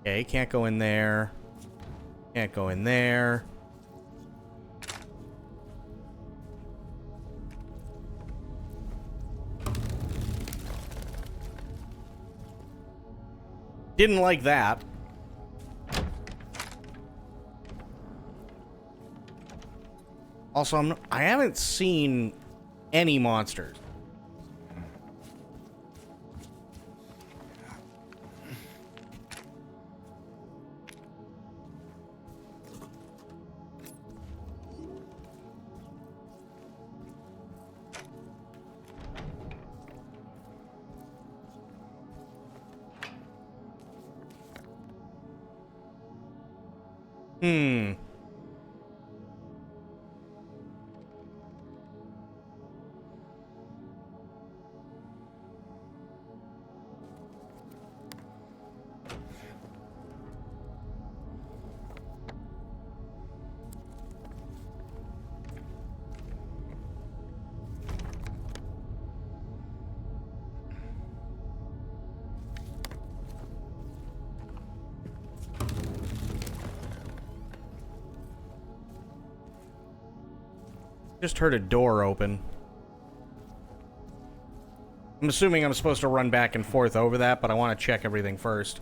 Okay, can't go in there. Can't go in there. Didn't like that. Also, I haven't seen any monsters. Just heard a door open. I'm assuming I'm supposed to run back and forth over that, but I want to check everything first.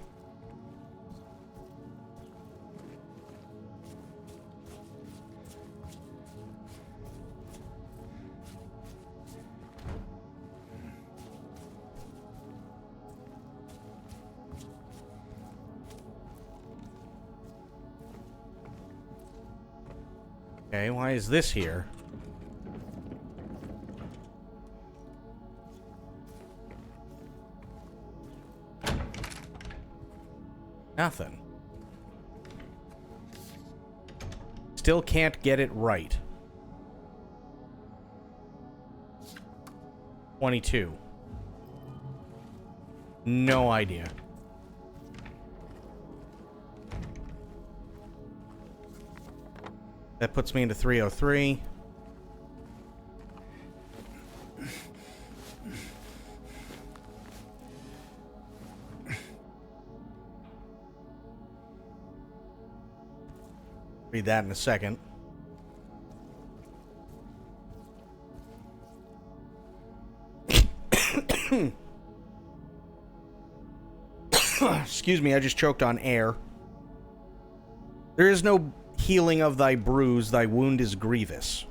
Okay, why is this here? Nothing. Still can't get it right. 22. No idea. That puts me into 303. Read that in a second. Excuse me, I just choked on air. There is no healing of thy bruise, thy wound is grievous.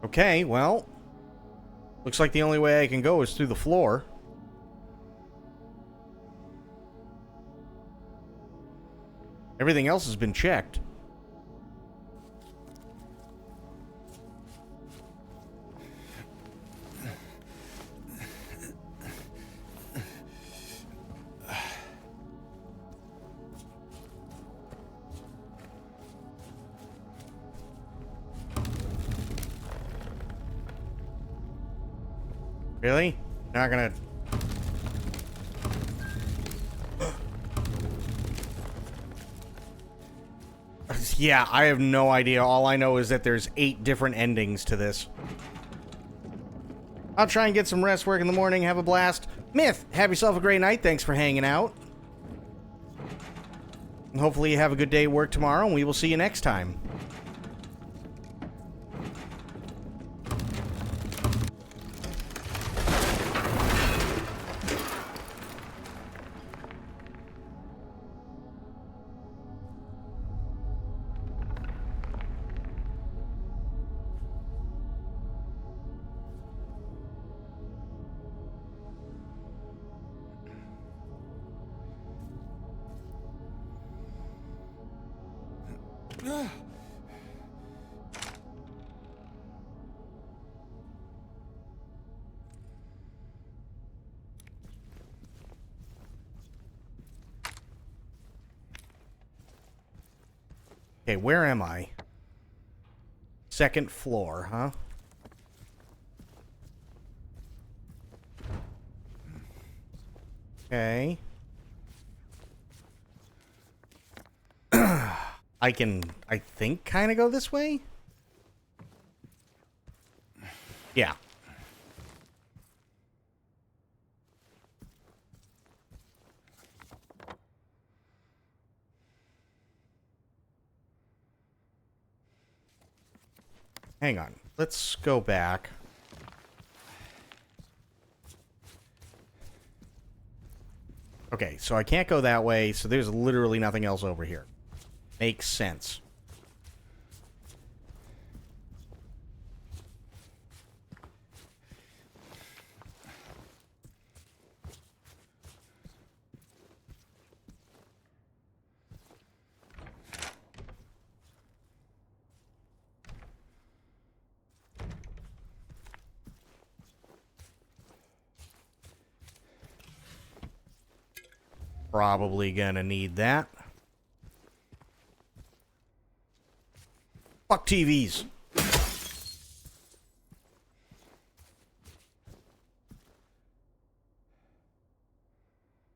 Okay, well, looks like the only way I can go is through the floor. Everything else has been checked. Really? Not gonna... Yeah, I have no idea. All I know is that there's 8 different endings to this. I'll try and get some rest, work in the morning, have a blast. Myth, have yourself a great night. Thanks for hanging out. And hopefully you have a good day at work tomorrow, and we will see you next time. Okay, where am I? Second floor, huh? Okay. I can, I think, kind of go this way? Yeah. Hang on. Let's go back. Okay, so I can't go that way, so there's literally nothing else over here. Makes sense. Probably gonna need that. Fuck TVs.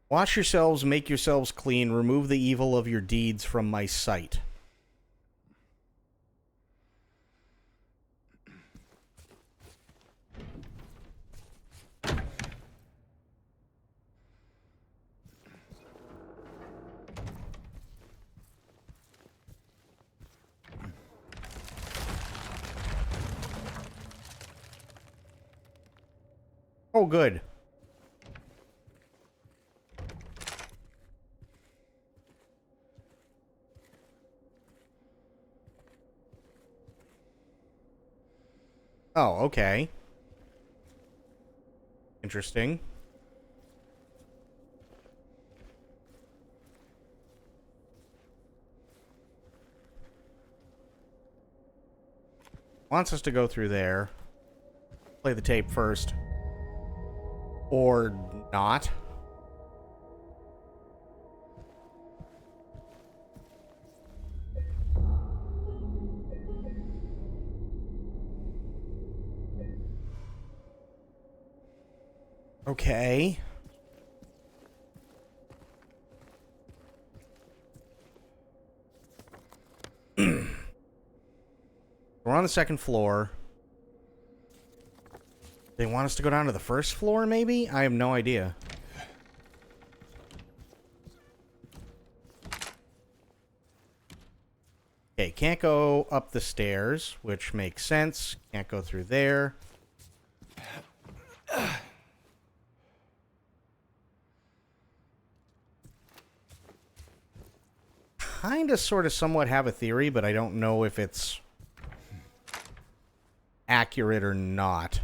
Wash yourselves, make yourselves clean, remove the evil of your deeds from my sight. Oh, good. Oh, okay. Interesting. Wants us to go through there. Play the tape first. Or not. Okay. We're on the second floor. They want us to go down to the first floor, maybe? I have no idea. Okay, can't go up the stairs, which makes sense. Can't go through there. Kinda, sorta, somewhat have a theory, but I don't know if it's accurate or not.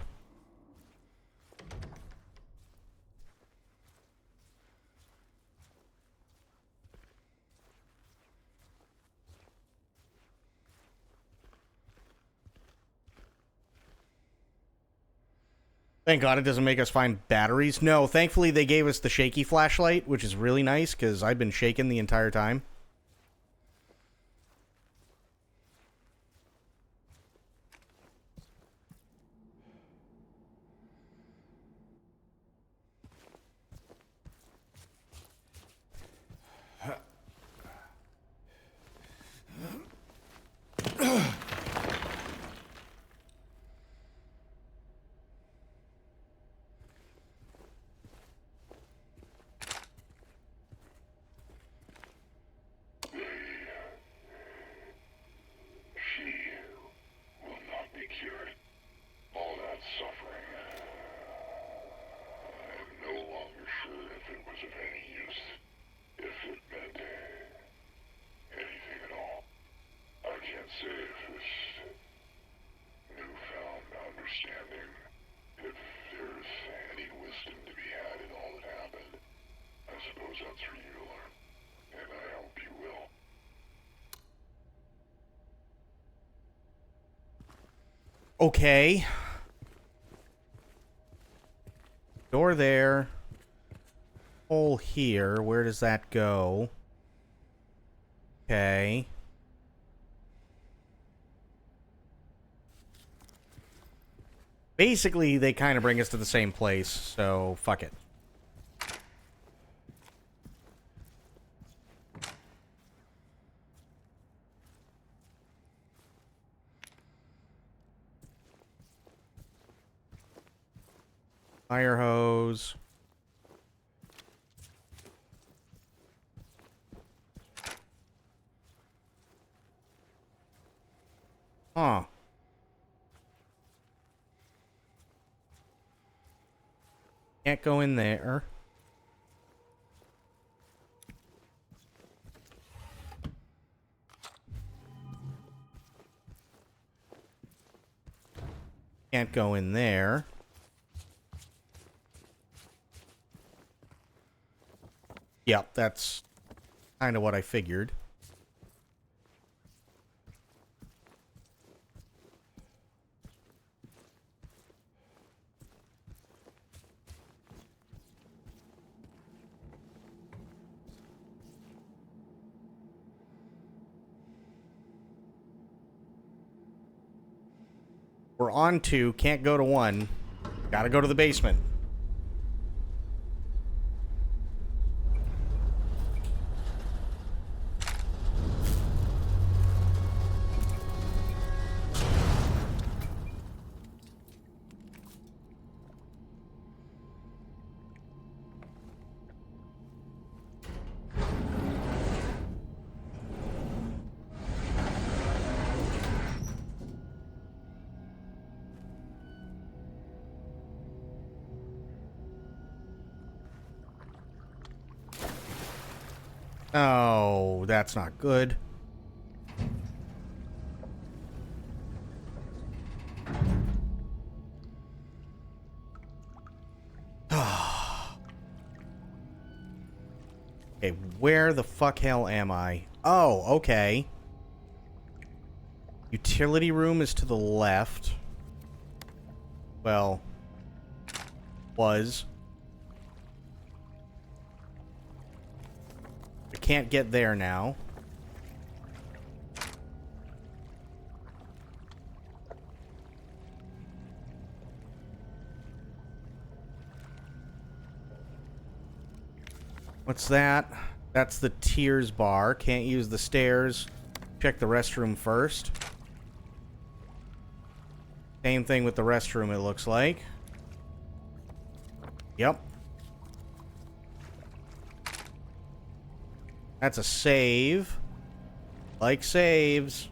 Thank God it doesn't make us find batteries. No, thankfully they gave us the shaky flashlight, which is really nice, because I've been shaking the entire time. Will not be cured. All that suffering. I'm no longer sure if it was of any use. If it meant anything at all. I can't say if this newfound understanding, if there's any wisdom to be had in all that happened. I suppose that's for you to learn. And I hope you will. Okay. Door there. Hole here. Where does that go? Okay. Basically, they kind of bring us to the same place, so fuck it. Fire hose. Huh. Can't go in there. Can't go in there. Yep, that's kind of what I figured. We're on 2, can't go to 1. Gotta go to the basement. Oh, that's not good. Okay, where the fuck hell am I? Oh, okay. Utility room is to the left. Well, was. I can't get there now. What's that? That's the tiers bar. Can't use the stairs. Check the restroom first. Same thing with the restroom, it looks like. Yep. That's a save. Like saves.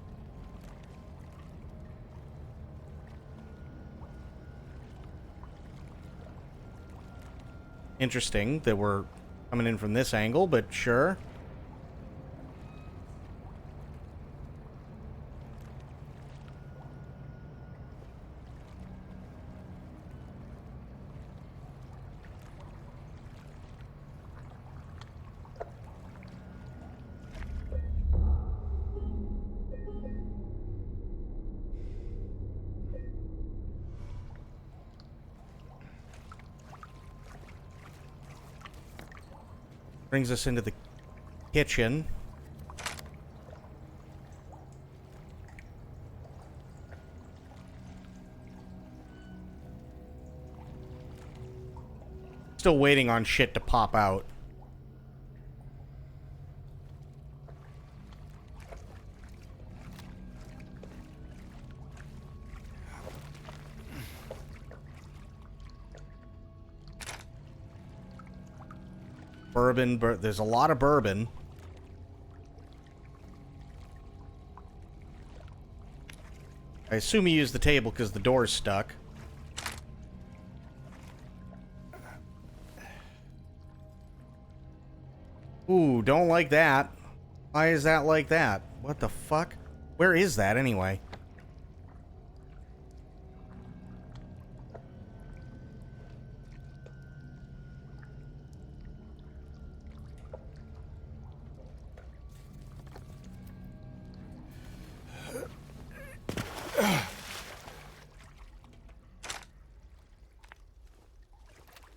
Interesting that we're coming in from this angle, but sure. Brings us into the kitchen. Still waiting on shit to pop out. Bourbon, there's a lot of bourbon. I assume he used the table because the door's stuck. Ooh, don't like that. Why is that like that? What the fuck? Where is that anyway?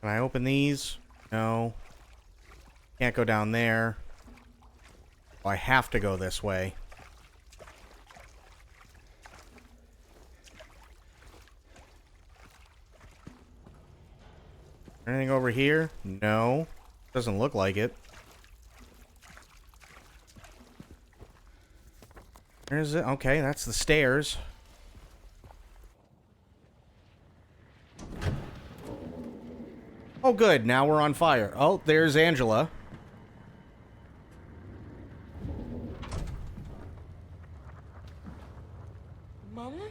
Can I open these? No. Can't go down there. Oh, I have to go this way. Anything over here? No. Doesn't look like it. Where's it? Okay, that's the stairs. Oh, good. Now we're on fire. Oh, there's Angela. Mama?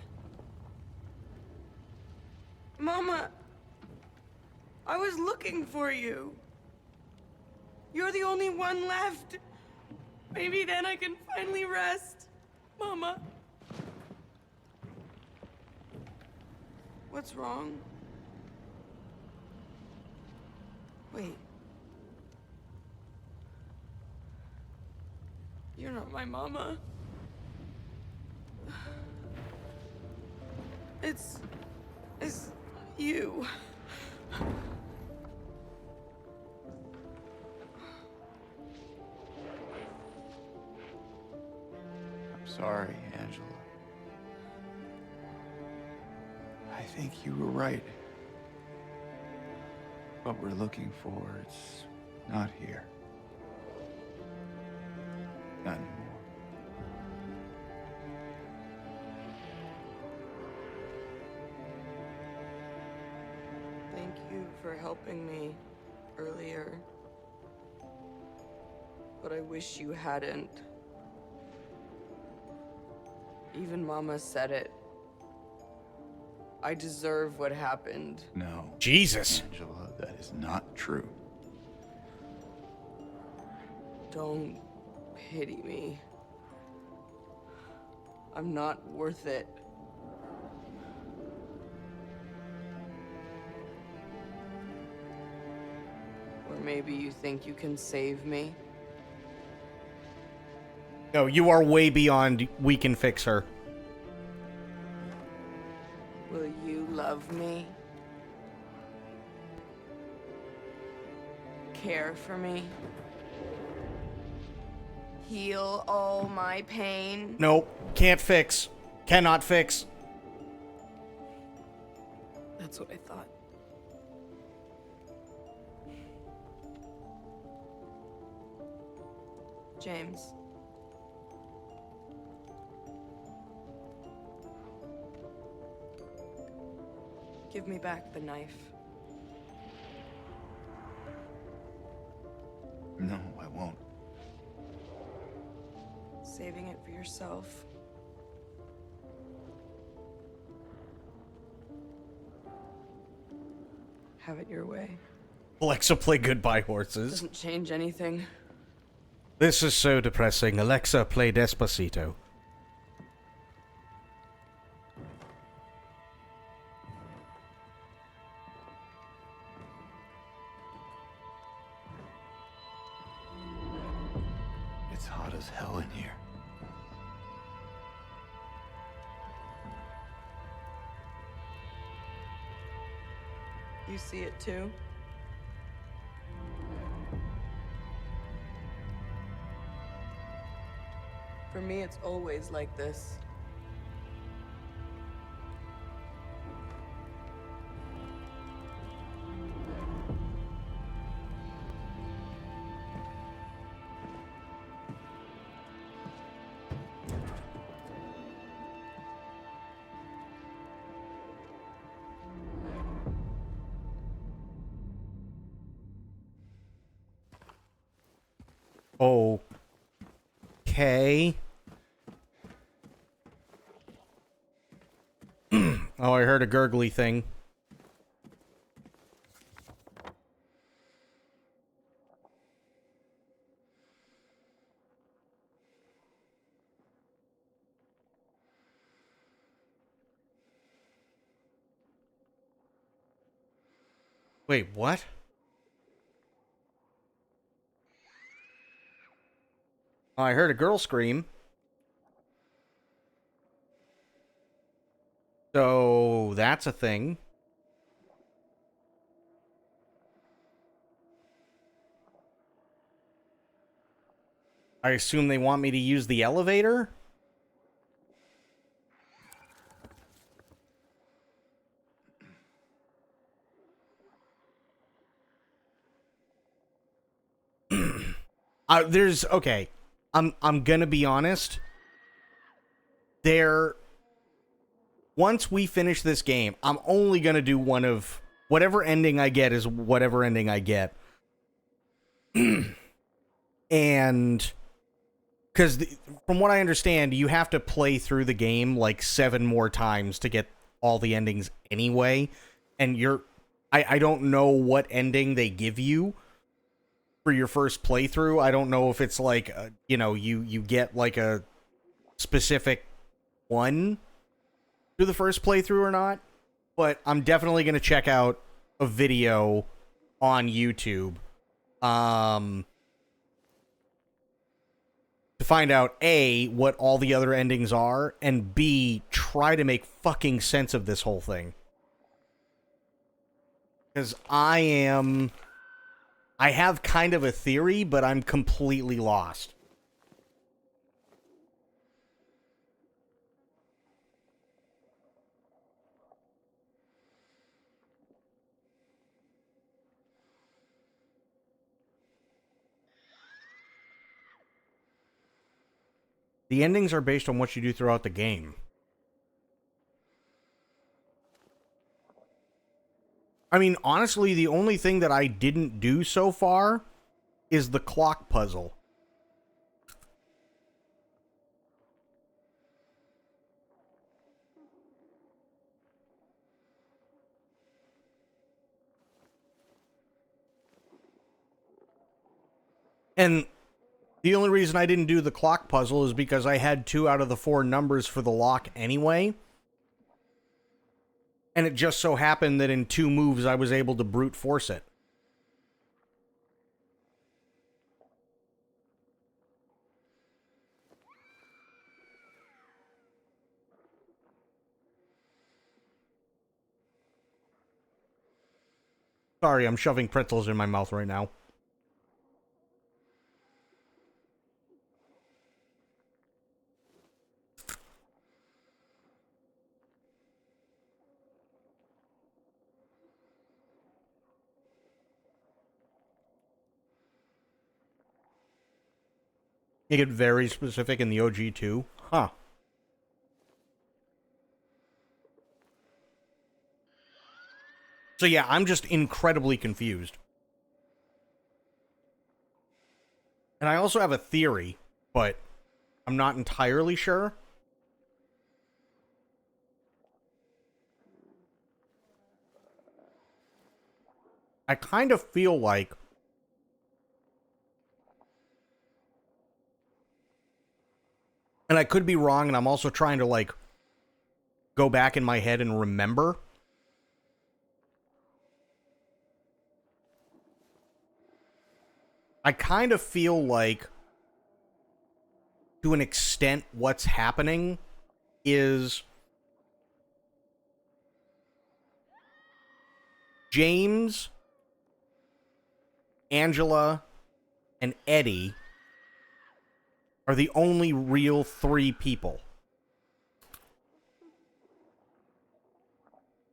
Mama! I was looking for you. You're the only one left. Maybe then I can finally rest. Mama. What's wrong? Wait. You're not my mama. It's you. I'm sorry, Angela. I think you were right. What we're looking for, it's not here. Not anymore. Thank you for helping me earlier. But I wish you hadn't. Even Mama said it. I deserve what happened. No. Jesus. Angela, that is not true. Don't pity me. I'm not worth it. Or maybe you think you can save me? No, you are way beyond we can fix her. Will you love me? Care for me? Heal all my pain? Nope. Can't fix. Cannot fix. That's what I thought. James. Give me back the knife. No, I won't. Saving it for yourself. Have it your way. Alexa, play Goodbye Horses. Doesn't change anything. This is so depressing. Alexa, play Despacito. It's hot as hell in here. You see it too? For me, it's always like this. Okay. Oh, I heard a gurgly thing. Wait, what? Oh, I heard a girl scream. So, that's a thing. I assume they want me to use the elevator? Okay. I'm gonna be honest. Once we finish this game, I'm only gonna do one of whatever ending I get is whatever ending I get. And because from what I understand, you have to play through the game like 7 more times to get all the endings anyway. And I don't know what ending they give you for your first playthrough. I don't know if it's like, you get like a specific one through the first playthrough or not. But I'm definitely going to check out a video on YouTube. To find out, A, what all the other endings are, and B, try to make fucking sense of this whole thing. Because I have kind of a theory, but I'm completely lost. The endings are based on what you do throughout the game. I mean, honestly, the only thing that I didn't do so far is the clock puzzle. And The only reason I didn't do the clock puzzle is because I had 2 out of the 4 numbers for the lock anyway. And it just so happened that in 2 moves I was able to brute force it. Sorry, I'm shoving pretzels in my mouth right now. You get very specific in the OG too. Huh. So yeah, I'm just incredibly confused. And I also have a theory, but I'm not entirely sure. I kind of feel like and I could be wrong, and I'm also trying to, like, go back in my head and remember. I kind of feel like, to an extent, what's happening is James, Angela, and Eddie are the only real 3 people.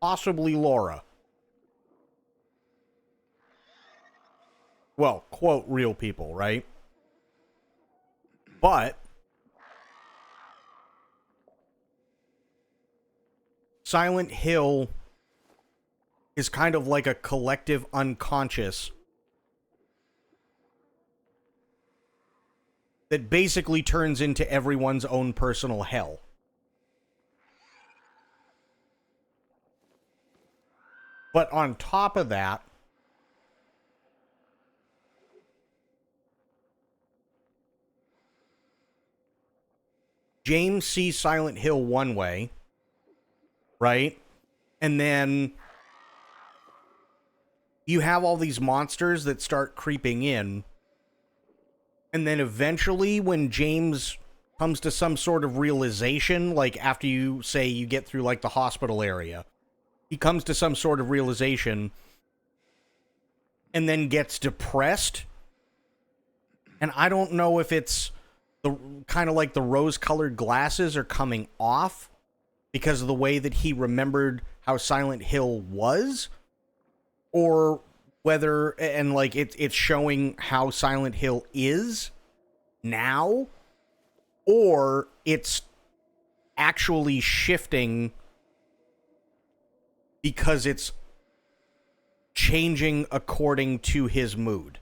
Possibly Laura. Well, quote, real people, right? But Silent Hill is kind of like a collective unconscious that basically turns into everyone's own personal hell. But on top of that, James sees Silent Hill one way, right? And then you have all these monsters that start creeping in. And then eventually, when James comes to some sort of realization, like after you say you get through like the hospital area, he comes to some sort of realization and then gets depressed. And I don't know if it's the kind of like the rose-colored glasses are coming off because of the way that he remembered how Silent Hill was, or whether, and like it's showing how Silent Hill is now, or it's actually shifting because it's changing according to his mood.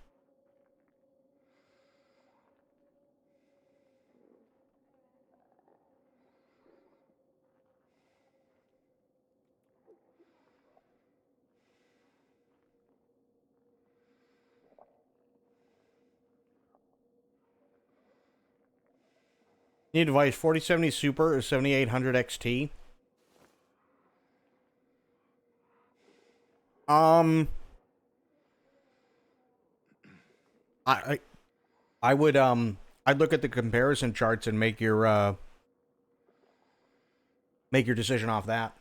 Need device 4070 Super or 7800 XT? I would I'd look at the comparison charts and make your decision off that.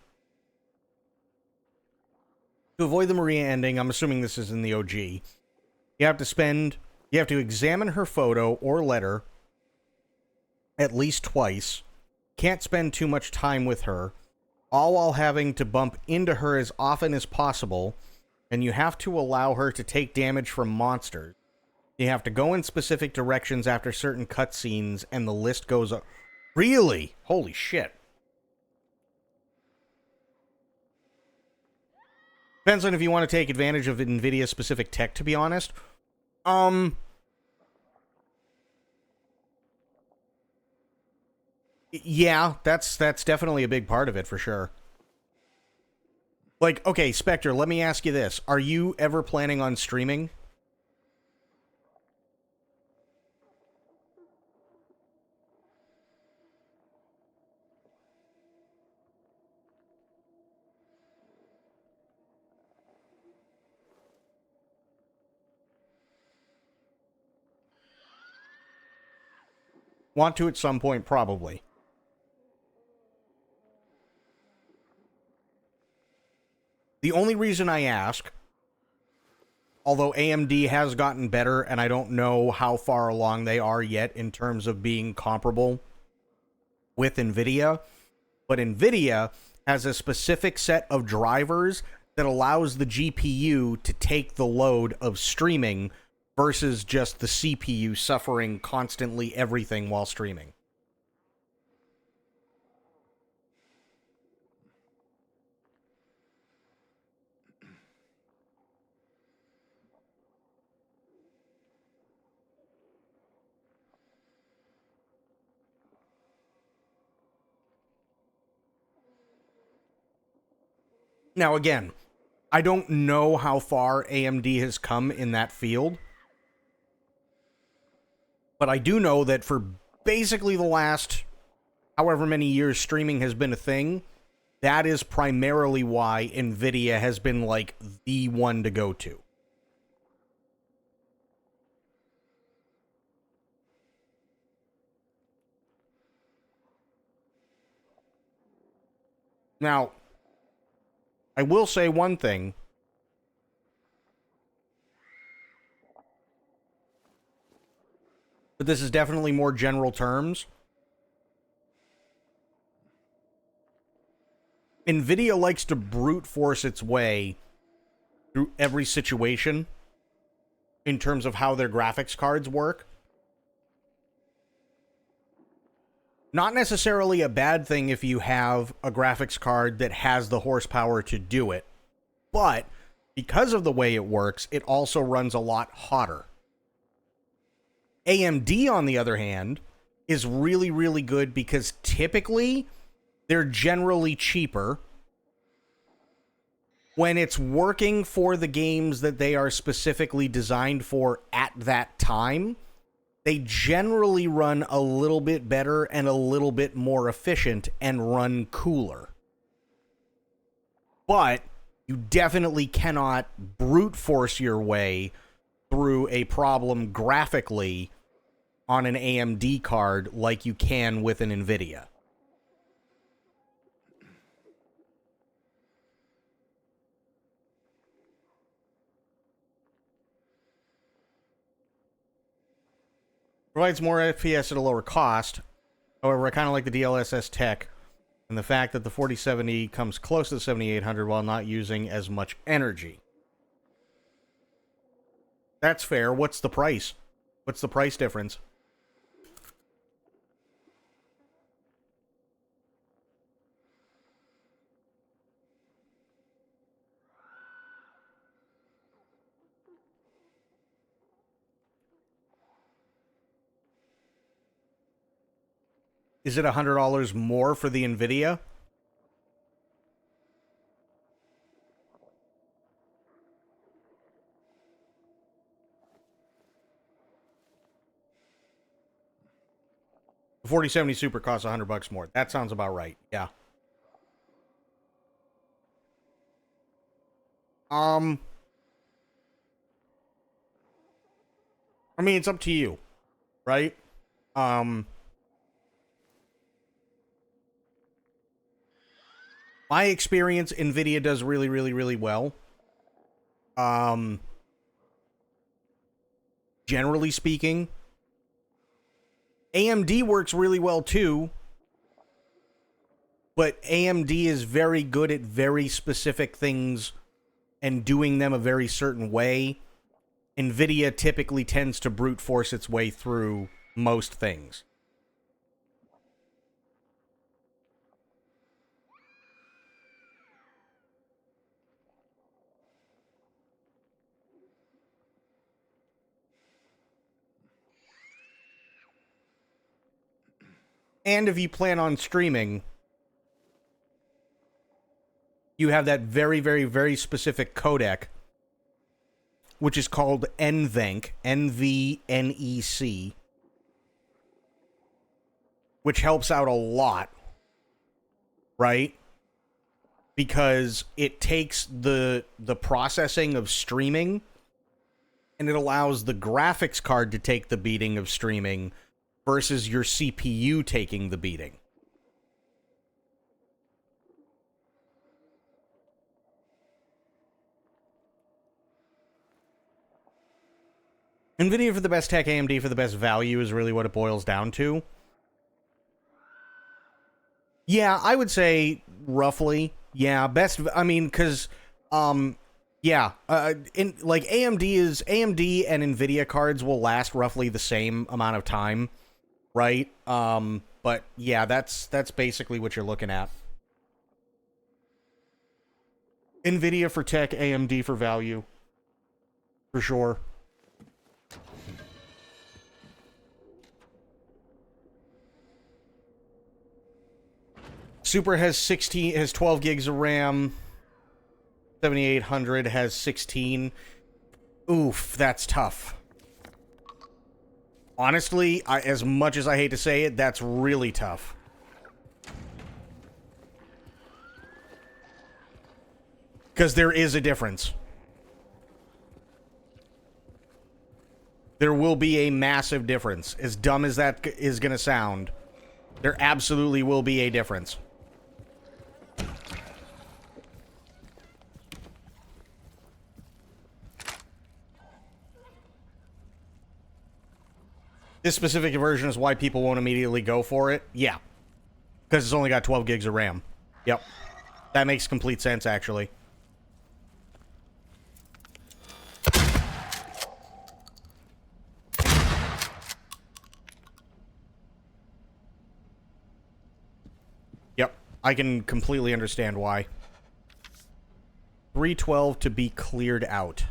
To avoid the Maria ending, I'm assuming this is in the OG. You have to examine her photo or letter at least twice. Can't spend too much time with her, all while having to bump into her as often as possible, and you have to allow her to take damage from monsters. You have to go in specific directions after certain cutscenes, and the list goes up. Really? Holy shit. Depends on if you want to take advantage of NVIDIA specific tech, to be honest. Yeah, that's definitely a big part of it, for sure. Like, okay, Spectre, let me ask you this. Are you ever planning on streaming? Want to at some point, probably. The only reason I ask, although AMD has gotten better, and I don't know how far along they are yet in terms of being comparable with NVIDIA, but NVIDIA has a specific set of drivers that allows the GPU to take the load of streaming versus just the CPU suffering constantly everything while streaming. Now, again, I don't know how far AMD has come in that field, but I do know that for basically the last however many years streaming has been a thing, that is primarily why NVIDIA has been like the one to go to. Now, I will say one thing. But this is definitely more general terms. NVIDIA likes to brute force its way through every situation in terms of how their graphics cards work. Not necessarily a bad thing if you have a graphics card that has the horsepower to do it, but because of the way it works, it also runs a lot hotter. AMD, on the other hand, is really, really good because typically they're generally cheaper. When it's working for the games that they are specifically designed for at that time, they generally run a little bit better and a little bit more efficient and run cooler. But you definitely cannot brute force your way through a problem graphically on an AMD card like you can with an NVIDIA. Provides more FPS at a lower cost. However, I kind of like the DLSS tech and the fact that the 4070 comes close to the 7800 while not using as much energy. That's fair. What's the price? What's the price difference? Is it $100 more for the NVIDIA? The 4070 Super costs $100 more. That sounds about right. Yeah. I mean, it's up to you, right? My experience, NVIDIA does really, really, really well. Generally speaking, AMD works really well too, but AMD is very good at very specific things and doing them a very certain way. NVIDIA typically tends to brute force its way through most things. And if you plan on streaming, you have that very, very, very specific codec, which is called NVENC, NVNEC, which helps out a lot, right? Because it takes the processing of streaming and it allows the graphics card to take the beating of streaming, versus your CPU taking the beating. NVIDIA for the best tech, AMD for the best value is really what it boils down to. Yeah, I would say roughly. Yeah, best. I mean, because, yeah, like AMD and NVIDIA cards will last roughly the same amount of time, right? But yeah, that's basically what you're looking at. NVIDIA for tech, AMD for value, for sure. Super has 12 gigs of RAM. 7800 has 16. Oof, that's tough. Honestly, as much as I hate to say it, that's really tough. Because there is a difference. There will be a massive difference. As dumb as that is going to sound, there absolutely will be a difference. This specific version is why people won't immediately go for it. Yeah. Because it's only got 12 gigs of RAM. Yep. That makes complete sense, actually. Yep. I can completely understand why. 312 to be cleared out.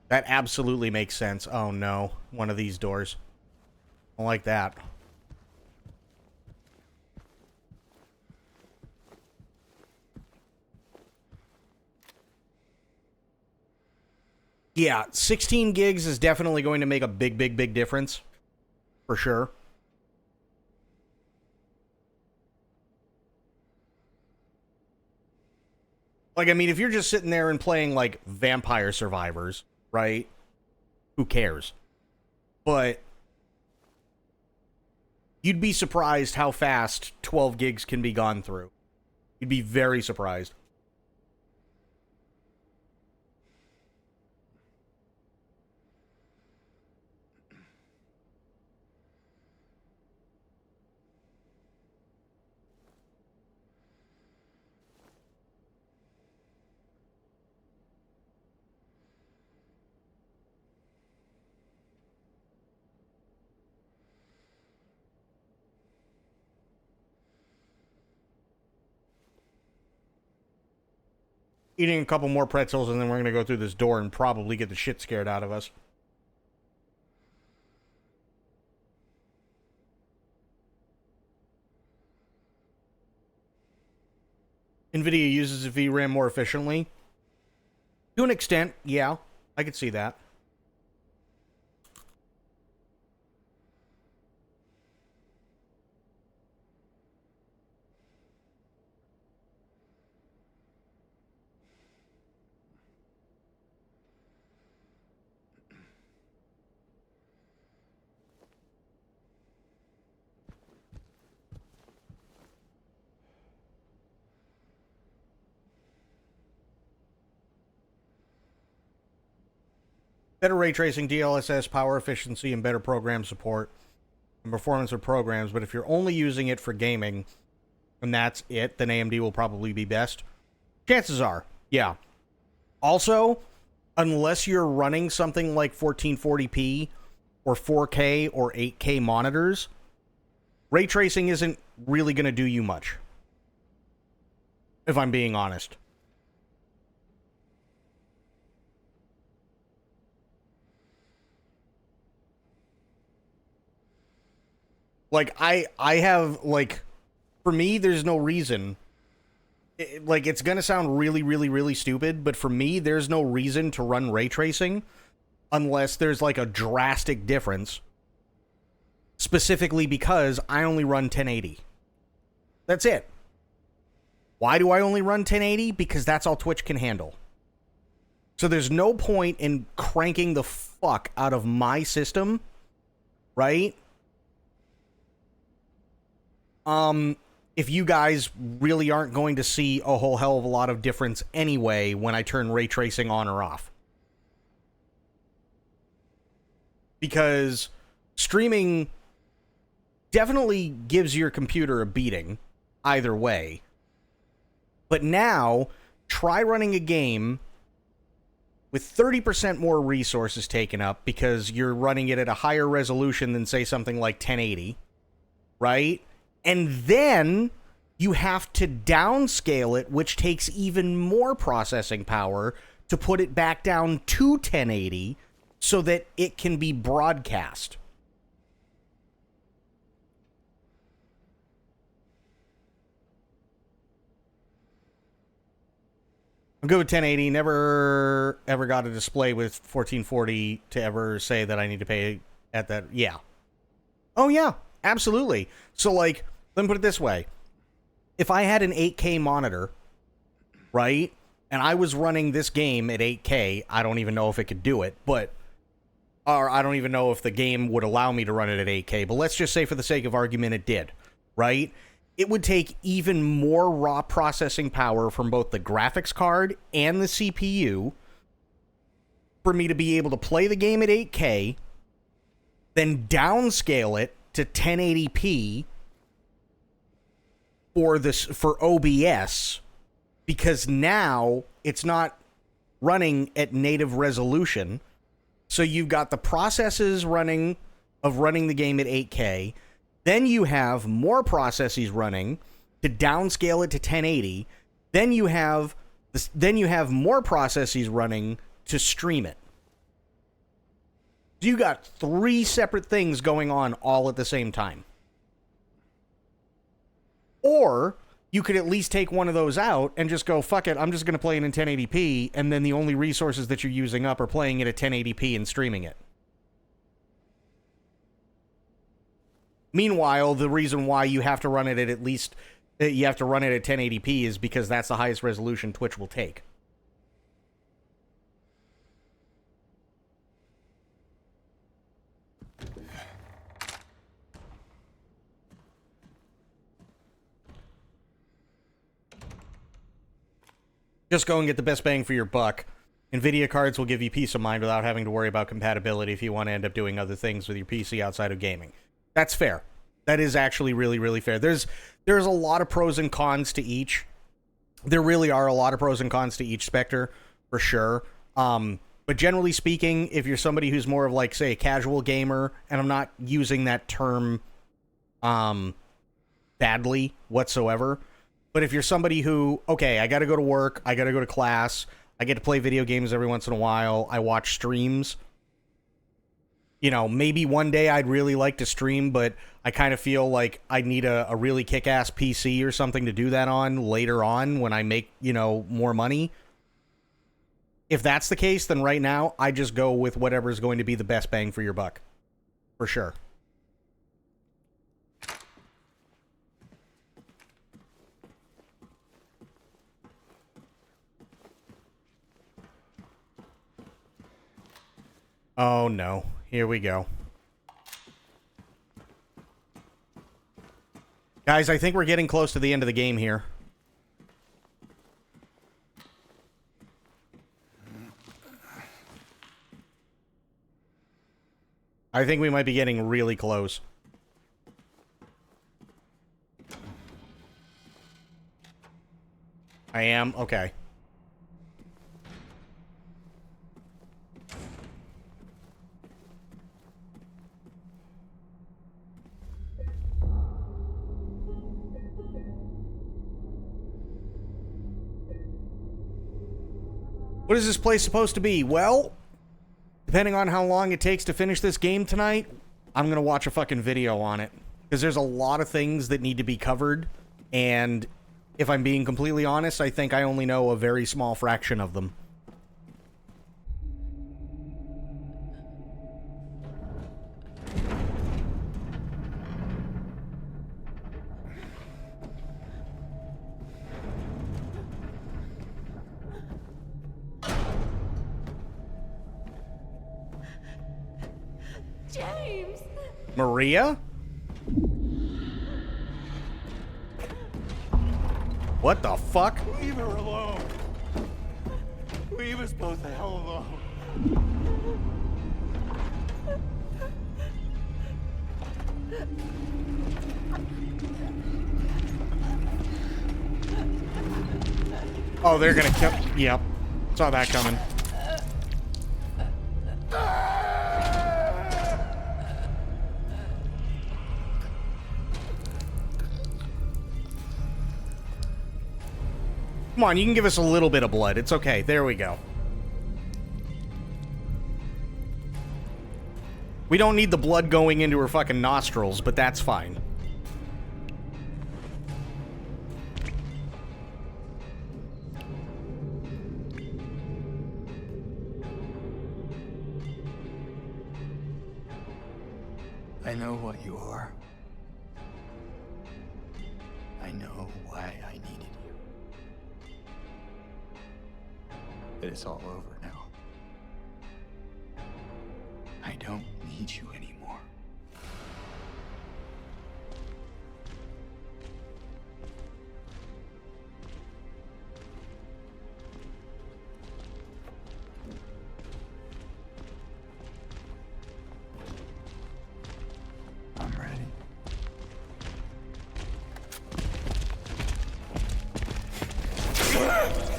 That absolutely makes sense. Oh no, one of these doors. I don't like that. Yeah, 16 gigs is definitely going to make a big difference. For sure. Like, I mean, if you're just sitting there and playing, like, Vampire Survivors, right? Who cares? But you'd be surprised how fast 12 gigs can be gone through. You'd be very surprised. Eating a couple more pretzels, and then we're going to go through this door and probably get the shit scared out of us. NVIDIA uses VRAM more efficiently. To an extent, yeah. I could see that. Better ray tracing, DLSS, power efficiency, and better program support and performance of programs. But if you're only using it for gaming, and that's it, then AMD will probably be best. Chances are, yeah. Also, unless you're running something like 1440p or 4K or 8K monitors, ray tracing isn't really going to do you much. If I'm being honest. Like, I have, like, for me, there's no reason. Like, it's gonna sound really stupid, but for me, there's no reason to run ray tracing unless there's, like, a drastic difference. Specifically because I only run 1080. That's it. Why do I only run 1080? Because that's all Twitch can handle. So there's no point in cranking the fuck out of my system, right? If you guys really aren't going to see a whole hell of a lot of difference anyway when I turn ray tracing on or off. Because streaming definitely gives your computer a beating either way. But now, try running a game with 30% more resources taken up because you're running it at a higher resolution than, say, something like 1080, right? And then you have to downscale it, which takes even more processing power to put it back down to 1080 so that it can be broadcast. I'm good with 1080. Never ever got a display with 1440 to ever say that I need to pay at that. Yeah. Oh, yeah. Absolutely. So, like, let me put it this way. If I had an 8K monitor, right, and I was running this game at 8K, I don't even know if it could do it, but, or I don't even know if the game would allow me to run it at 8K, but let's just say for the sake of argument it did, right? It would take even more raw processing power from both the graphics card and the CPU for me to be able to play the game at 8K, then downscale it to 1080p for OBS, because now it's not running at native resolution. So you've got the processes running the game at 8K. Then you have more processes running to downscale it to 1080. Then you have more processes running to stream it. So you got 3 separate things going on all at the same time. Or you could at least take one of those out and just go, fuck it, I'm just going to play it in 1080p, and then the only resources that you're using up are playing it at 1080p and streaming it. Meanwhile, the reason why you have to run it at least, you have to run it at 1080p is because that's the highest resolution Twitch will take. Just go and get the best bang for your buck. NVIDIA cards will give you peace of mind without having to worry about compatibility if you want to end up doing other things with your PC outside of gaming. That's fair. That is actually really, really fair. There's a lot of pros and cons to each. There really are a lot of pros and cons to each Spectre, for sure. But generally speaking, if you're somebody who's more of like, say, a casual gamer, and I'm not using that term badly whatsoever, but if you're somebody who, okay, I got to go to work, I got to go to class, I get to play video games every once in a while, I watch streams, you know, maybe one day I'd really like to stream, but I kind of feel like I need a really kick-ass PC or something to do that on later on when I make, you know, more money. If that's the case, then right now, I just go with whatever's going to be the best bang for your buck. For sure. Oh no, here we go. Guys, I think we're getting close to the end of the game here. I think we might be getting really close. I am? Okay. What is this place supposed to be? Well, depending on how long it takes to finish this game tonight, I'm going to watch a fucking video on it. Because there's a lot of things that need to be covered, and if I'm being completely honest, I think I only know a very small fraction of them. James! Maria? What the fuck? Leave her alone. Leave us both the hell alone. Oh, they're gonna kill. Yep. Saw that coming. Come on, you can give us a little bit of blood. It's okay. There we go. We don't need the blood going into her fucking nostrils, but that's fine. I know what you are. I know why I needed you. But it's all over now. I don't need you anymore. I'm ready.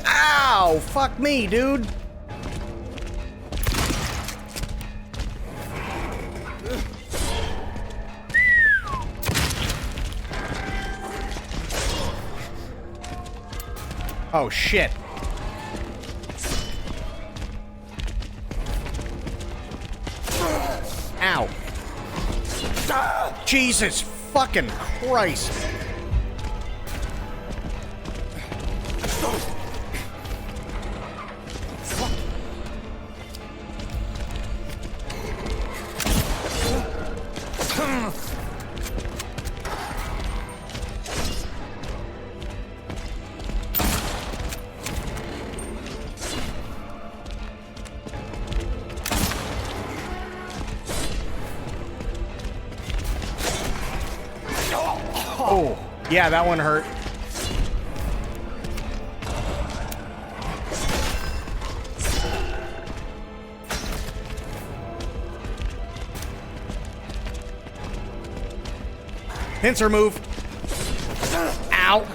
Ow! Fuck me, dude! Oh, shit. Ow. Jesus fucking Christ. Oh, yeah, that one hurt. Pincer move. Ow.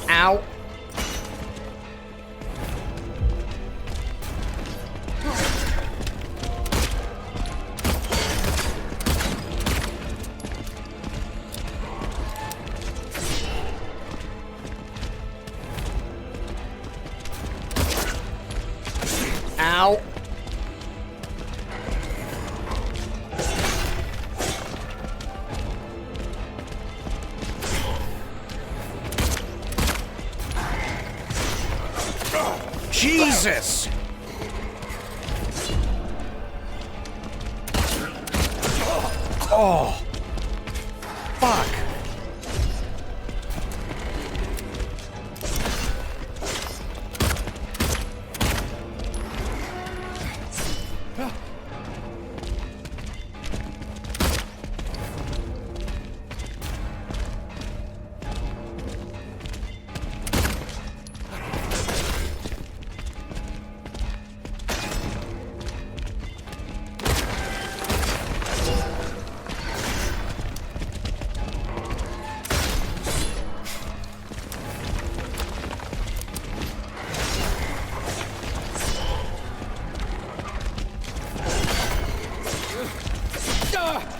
Ow. Ow. Jesus! Oh. Fuck.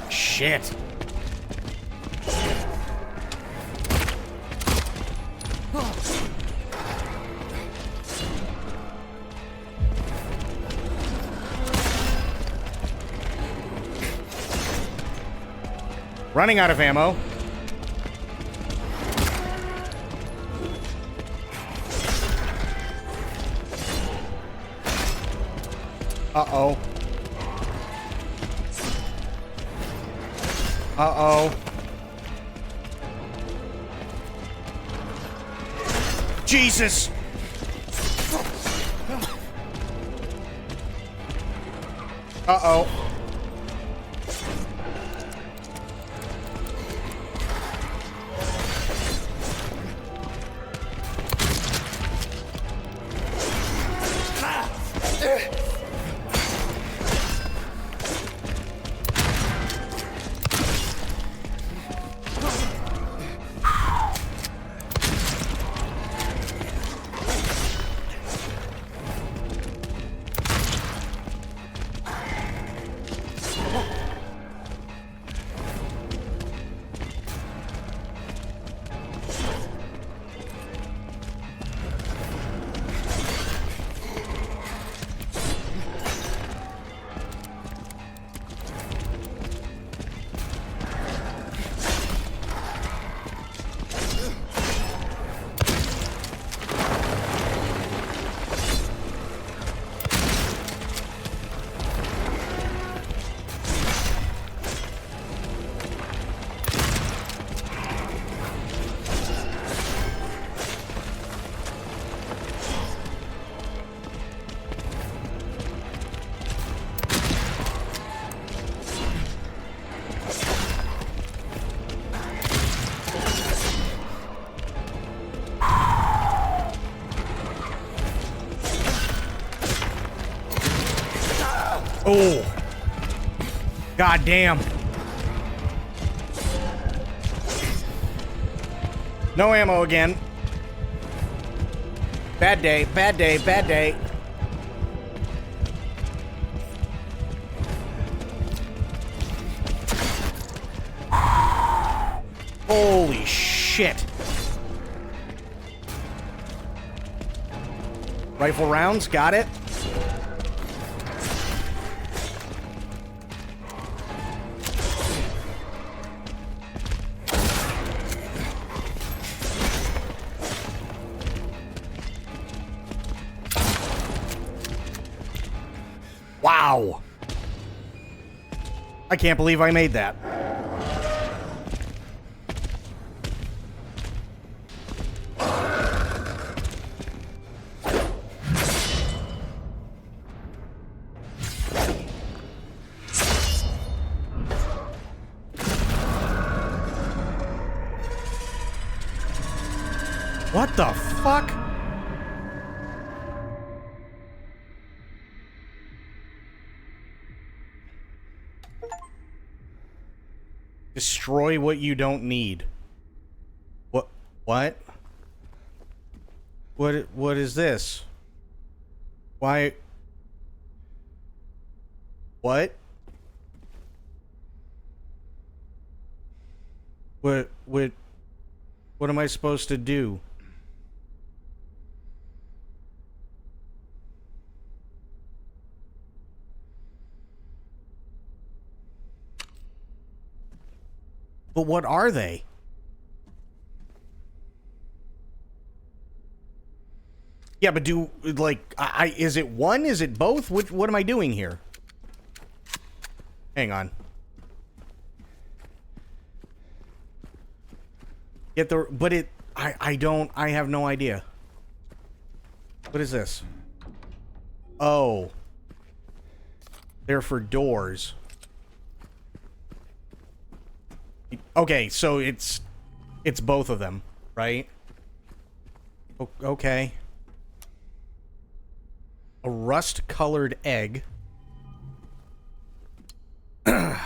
Shit. Running out of ammo. Uh-oh. Uh-oh. Jesus! Uh-oh. Oh. God damn. No ammo again. Bad day, bad day, bad day. Holy shit. Rifle rounds, got it. Wow. I can't believe I made that. What the fuck? Destroy what you don't need. What? What? What is this? Why? What? What am I supposed to do? But what are they? Yeah, but do, like, is it one? Is it both? What am I doing here? Hang on. Get the, but it, I have no idea. What is this? Oh. They're for doors. Okay, so it's both of them, right? Okay. A rust-colored egg. And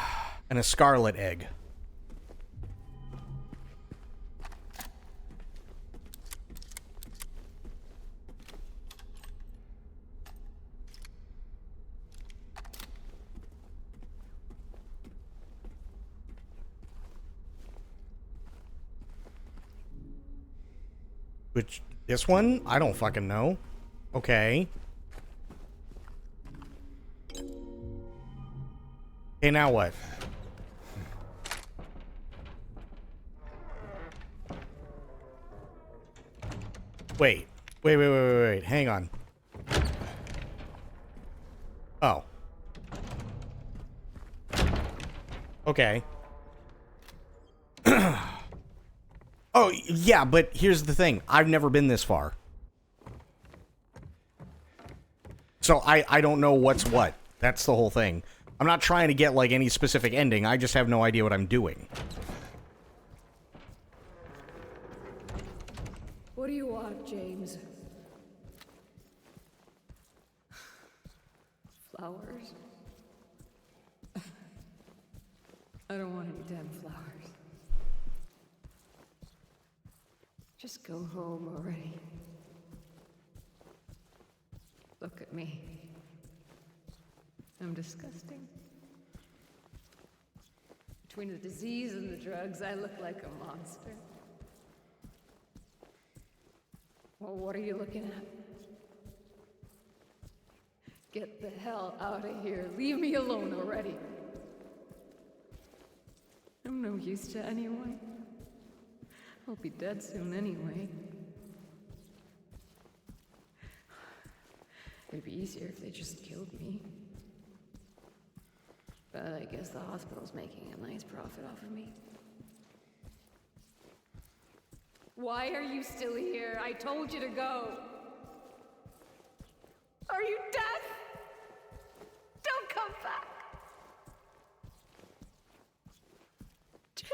a scarlet egg. Which, this one? I don't fucking know. Okay. Okay, now what? Wait. Hang on. Oh. Okay. Oh, yeah, but here's the thing. I've never been this far. So I don't know what's what. That's the whole thing. I'm not trying to get, like, any specific ending. I just have no idea what I'm doing. What do you want, James? Flowers? I don't want any damn flowers. Just go home already. Look at me. I'm disgusting. Between the disease and the drugs, I look like a monster. Well, what are you looking at? Get the hell out of here. Leave me alone already. I'm no use to anyone. I'll be dead soon anyway. It'd be easier if they just killed me. But I guess the hospital's making a nice profit off of me. Why are you still here? I told you to go. Are you deaf? Don't come back. James.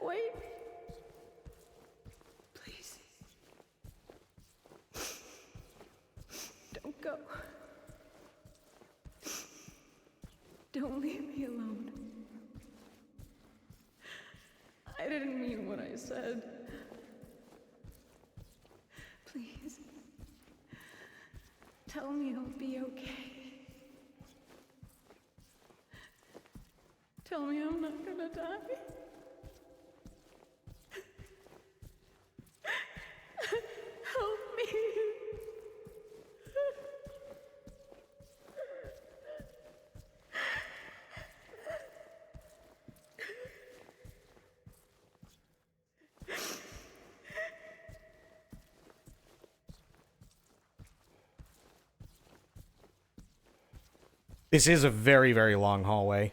Wait. Please. Don't go. Don't leave me alone. I didn't mean what I said. Please. Tell me I'll be okay. Tell me I'm not gonna die. Help me. This is a very, very long hallway.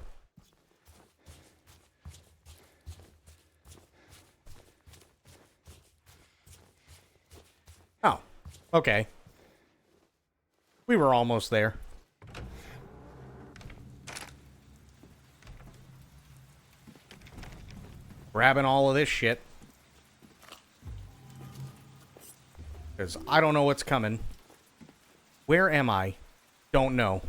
Oh, okay. We were almost there. Grabbing all of this shit. Because I don't know what's coming. Where am I? Don't know.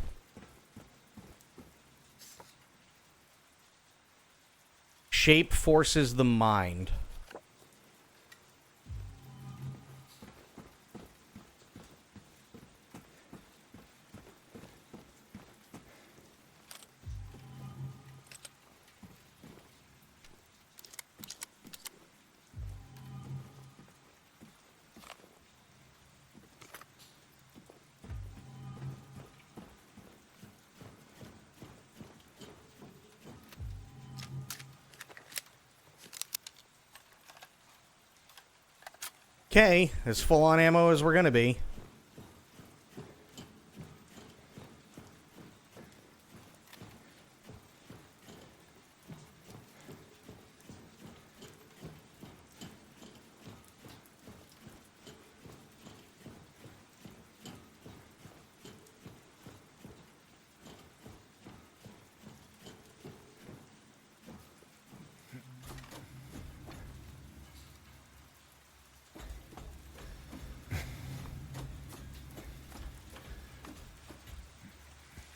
Shape forces the mind. Okay, as full on ammo as we're gonna be.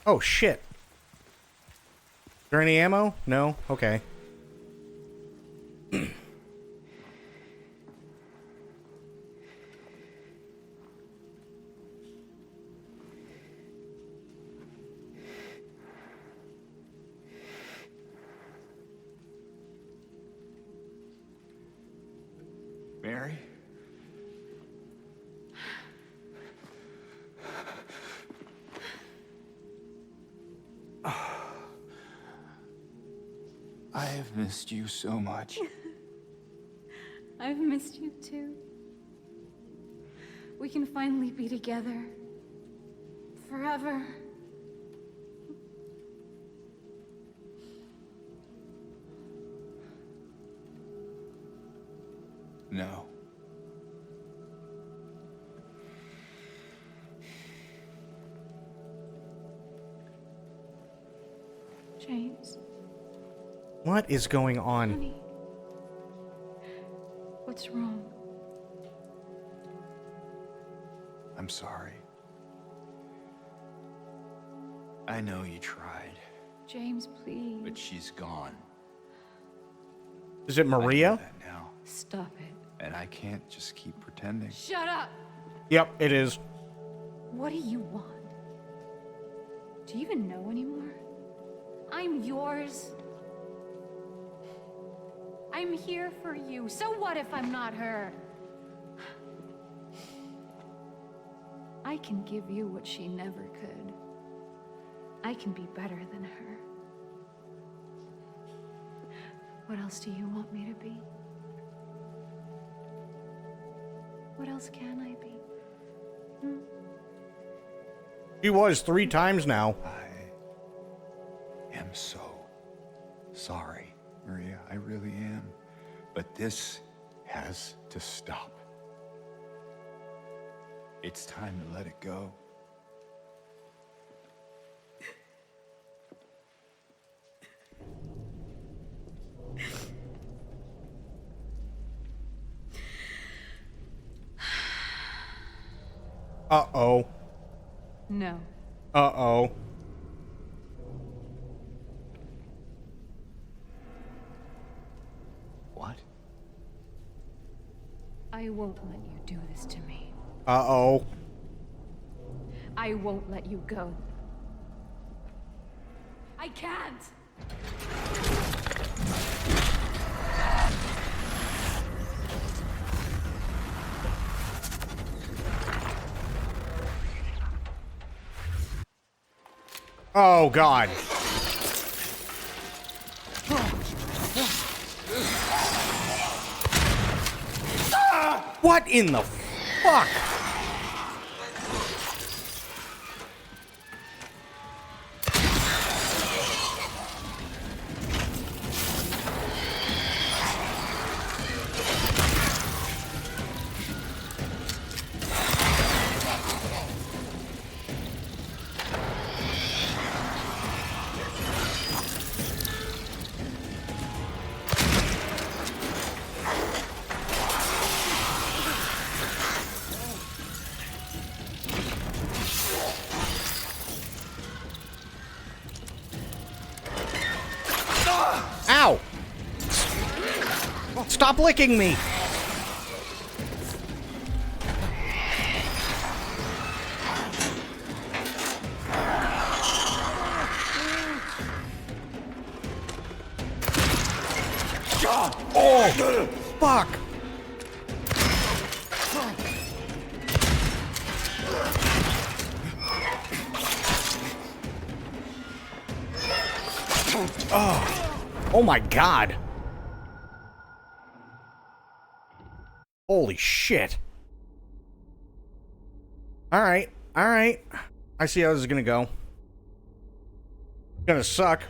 Oh, shit. Is there any ammo? No? Okay. Mary? I have missed you so much. I've missed you too. We can finally be together. Forever. No. James, What is going on? honey. What's wrong? I'm sorry. I know you tried, James, please. but she's gone. Is it I know Maria? that now, Stop it. and I can't just keep pretending. Shut up! Yep, it is. What do you want? Do you even know anymore? I'm yours. I'm here for you. So what if I'm not her? I can give you what she never could. I can be better than her. What else do you want me to be? What else can I be? She was 3 times now. I am so sorry, Maria. I really am. But this has to stop. It's time to let it go. Uh-oh. No. Uh-oh. What? I won't let you do this to me. Uh-oh. I won't let you go. I can't! Oh, God. What in the fuck? Ow! Stop licking me! Oh! Fuck! Oh my God. Holy shit. Alright, alright. I see how this is gonna go. It's gonna suck.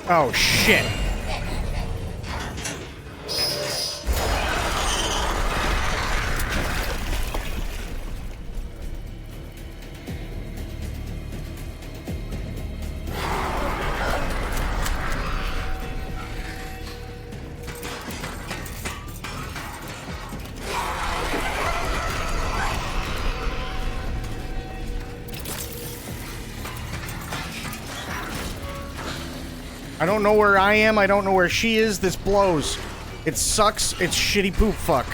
Oh, shit. I don't know where I am. I don't know where she is. This blows. It sucks. It's shitty poop fuck.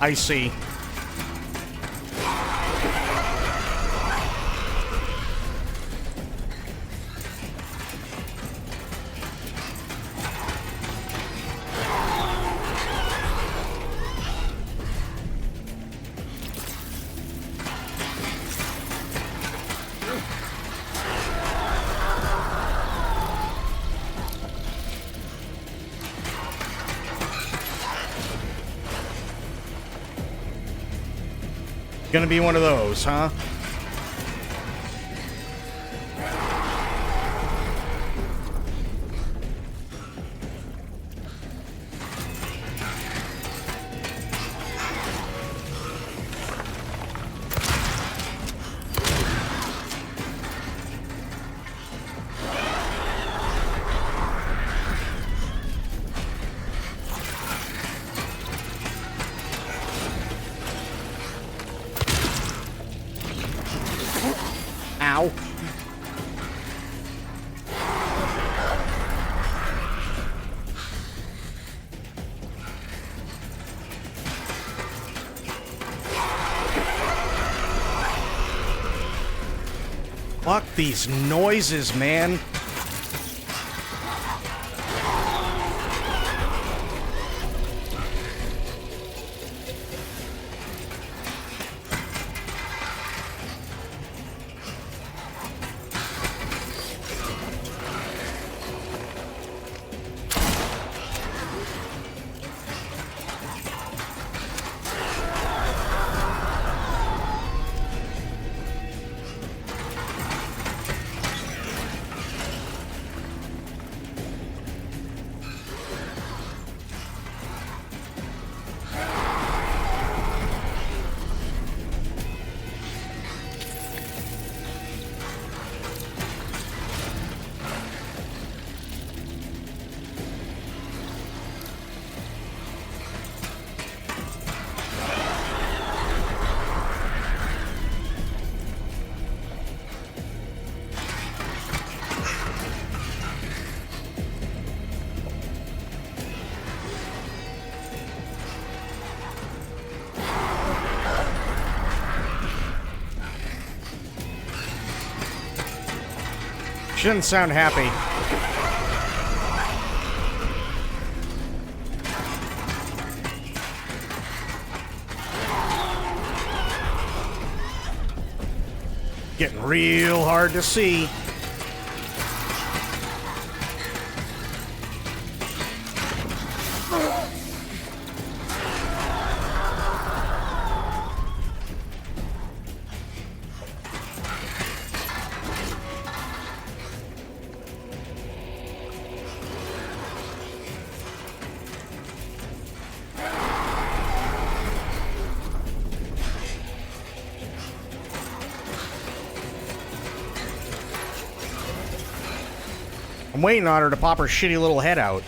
I see. Gonna be one of those, huh? Ow. Fuck these noises, man. She doesn't sound happy. Getting real hard to see. I'm waiting on her to pop her shitty little head out.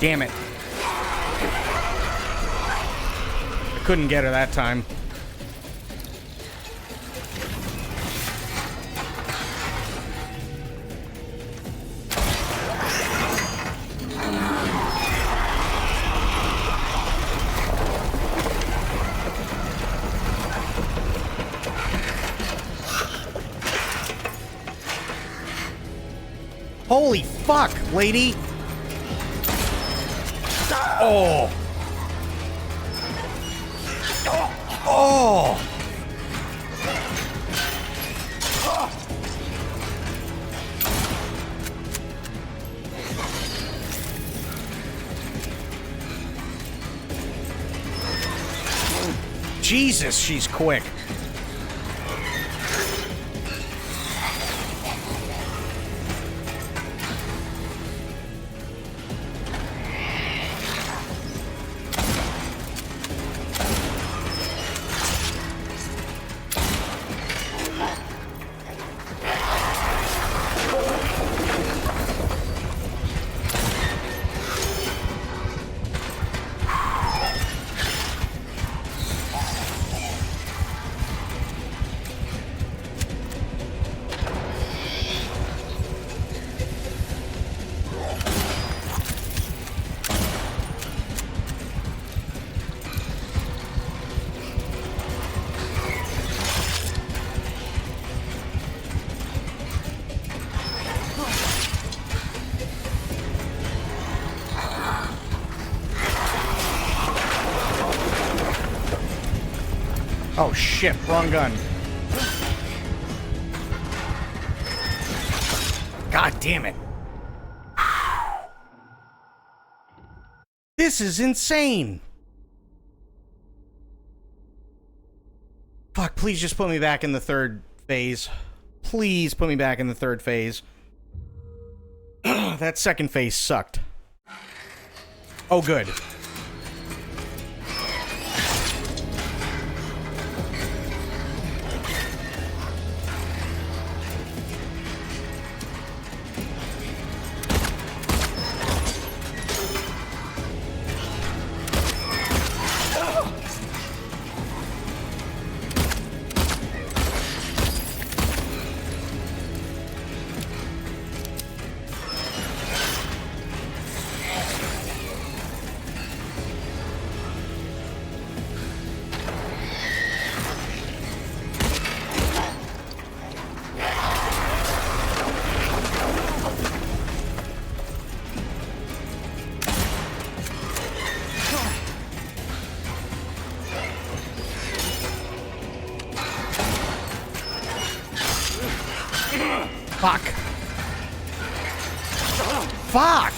Damn it. I couldn't get her that time. Holy fuck, lady! Oh! Oh! Jesus, she's quick. Oh shit, wrong gun. God damn it. This is insane. Fuck, please just put me back in the third phase. Please put me back in the third phase. That second phase sucked. Oh, good. Fuck. Fuck!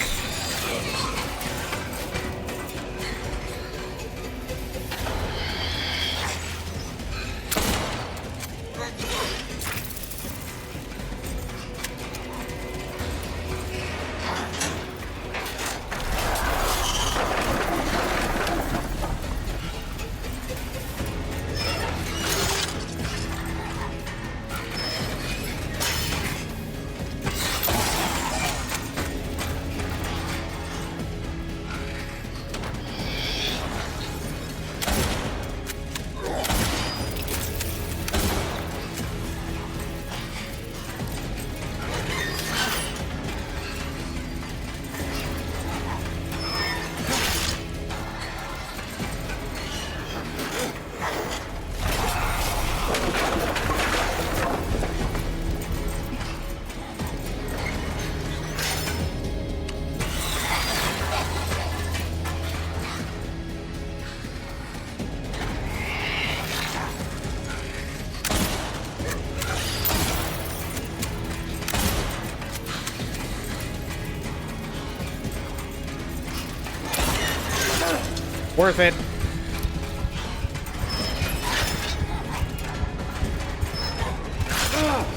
Worth it.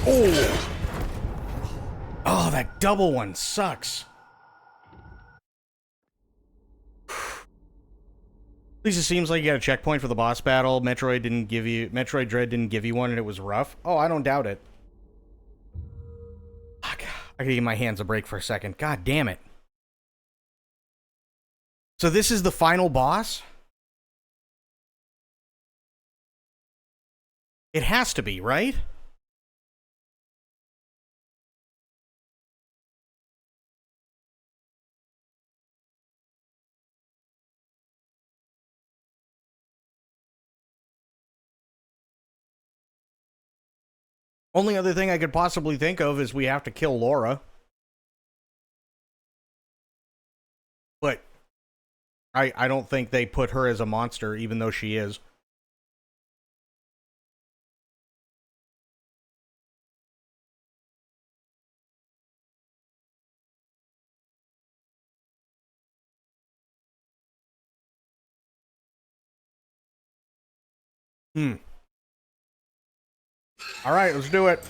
Oh. Oh, that double one sucks. At least it seems like you got a checkpoint for the boss battle. Metroid Dread didn't give you one and it was rough. Oh, I don't doubt it. Fuck. I gotta give my hands a break for a second. God damn it. So this is the final boss? It has to be, right? Only other thing I could possibly think of is we have to kill Laura. But I don't think they put her as a monster, even though she is. All right, let's do it.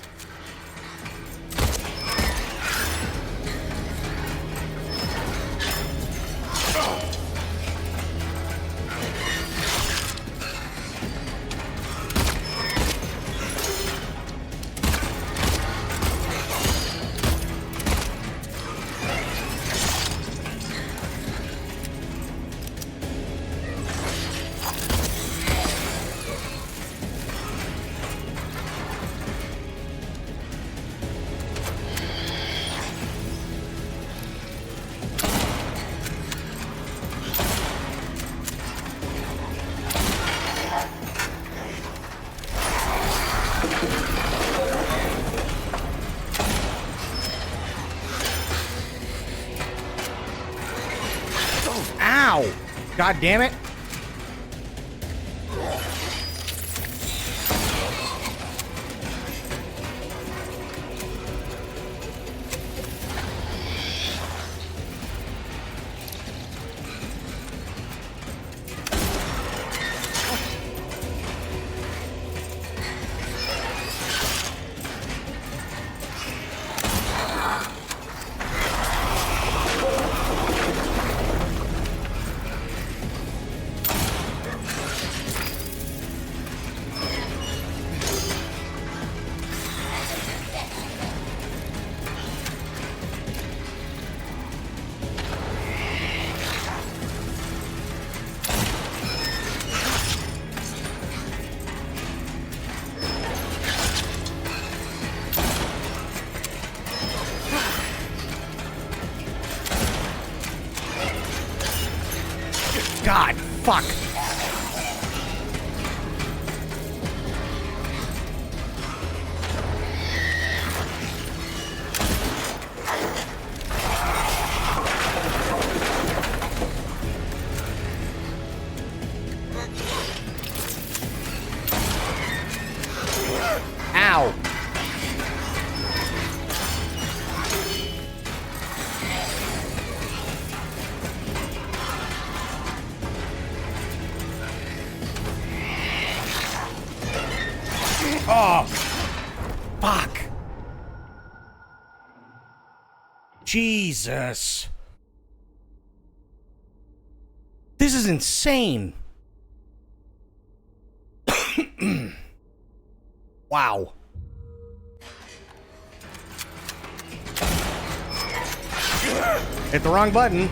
Ow! God damn it. God, fuck. Ow. Oh, fuck. Jesus. This is insane. Wow. Hit the wrong button.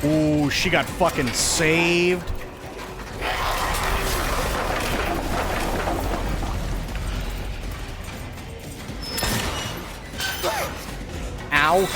Ooh, she got fucking saved. Ow.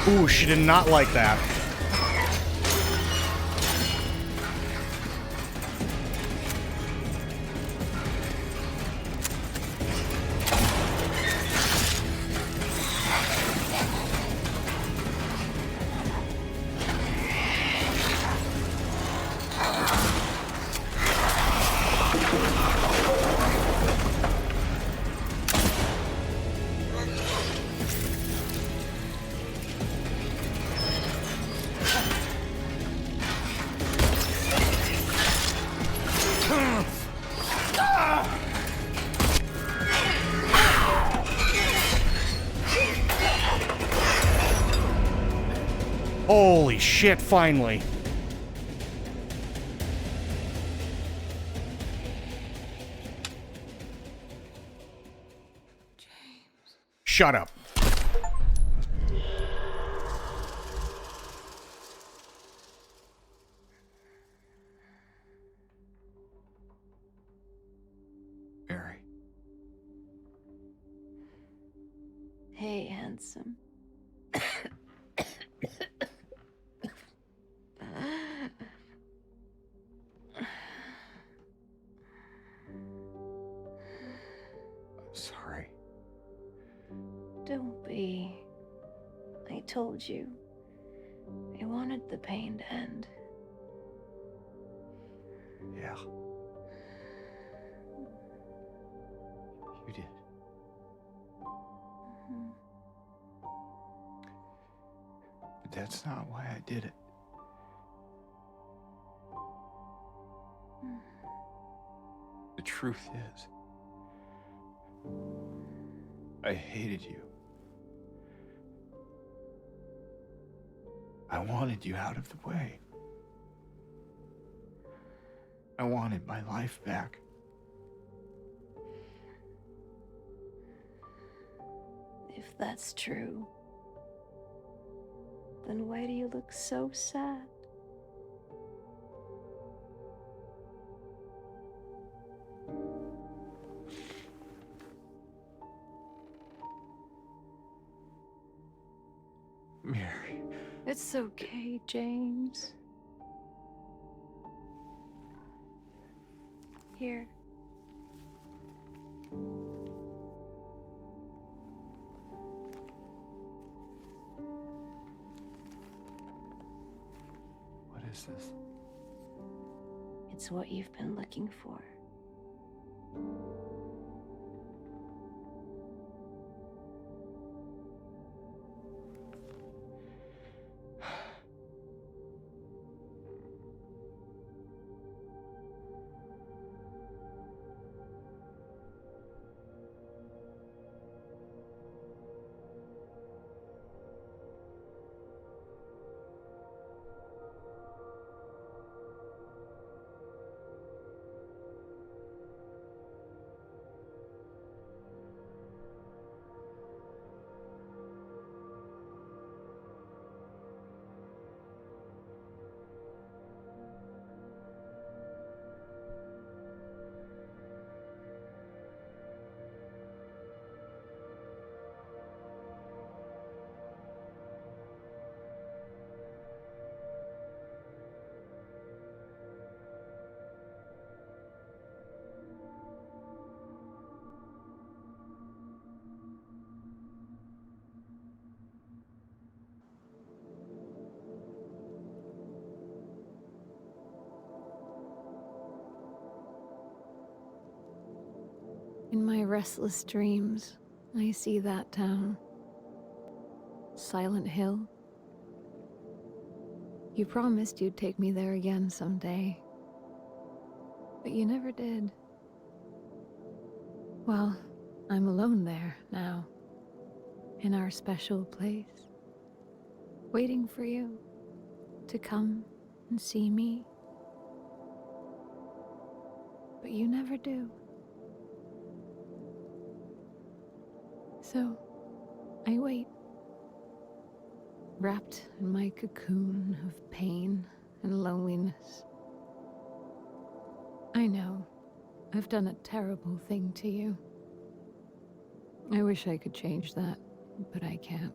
Ooh, she did not like that. Holy shit, finally. Shut up. Mary. Hey, handsome. I'm sorry. Don't be. I told you. I wanted the pain to end. Yeah. You did. Mhm. But that's not why I did it. The truth is, I hated you. I wanted you out of the way. I wanted my life back. If that's true, then why do you look so sad? Mary. It's okay, James. Here. What is this? It's what you've been looking for. In my restless dreams, I see that town. Silent Hill. You promised you'd take me there again someday. But you never did. Well, I'm alone there now. In our special place. Waiting for you to come and see me. But you never do. So, I wait. Wrapped in my cocoon of pain and loneliness. I know, I've done a terrible thing to you. I wish I could change that, but I can't.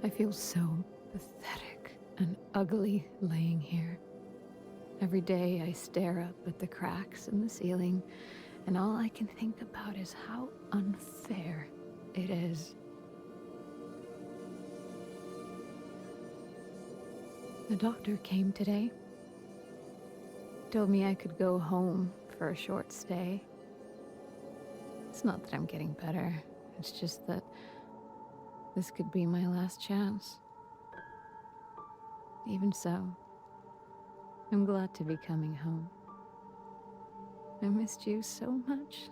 I feel so pathetic and ugly laying here. Every day I stare up at the cracks in the ceiling, and all I can think about is how unfair it is. The doctor came today. Told me I could go home for a short stay. It's not that I'm getting better. It's just that this could be my last chance. Even so, I'm glad to be coming home. I missed you so much.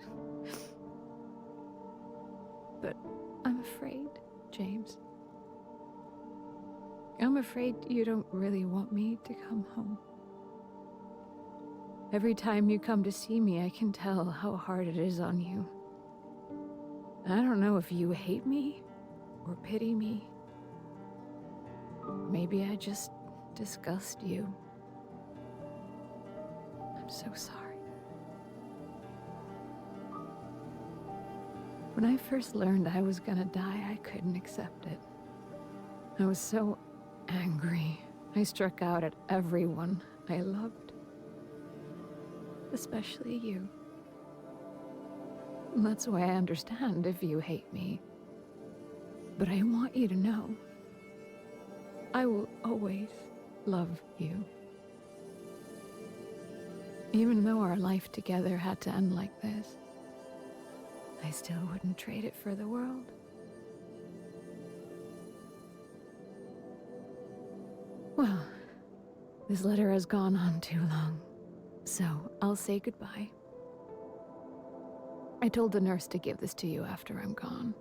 But I'm afraid, James. I'm afraid you don't really want me to come home. Every time you come to see me, I can tell how hard it is on you. I don't know if you hate me or pity me. Maybe I just disgust you. I'm so sorry. When I first learned I was gonna die, I couldn't accept it. I was so angry. I struck out at everyone I loved. Especially you. And that's why I understand if you hate me. But I want you to know, I will always love you. Even though our life together had to end like this, I still wouldn't trade it for the world. Well, this letter has gone on too long, so I'll say goodbye. I told the nurse to give this to you after I'm gone.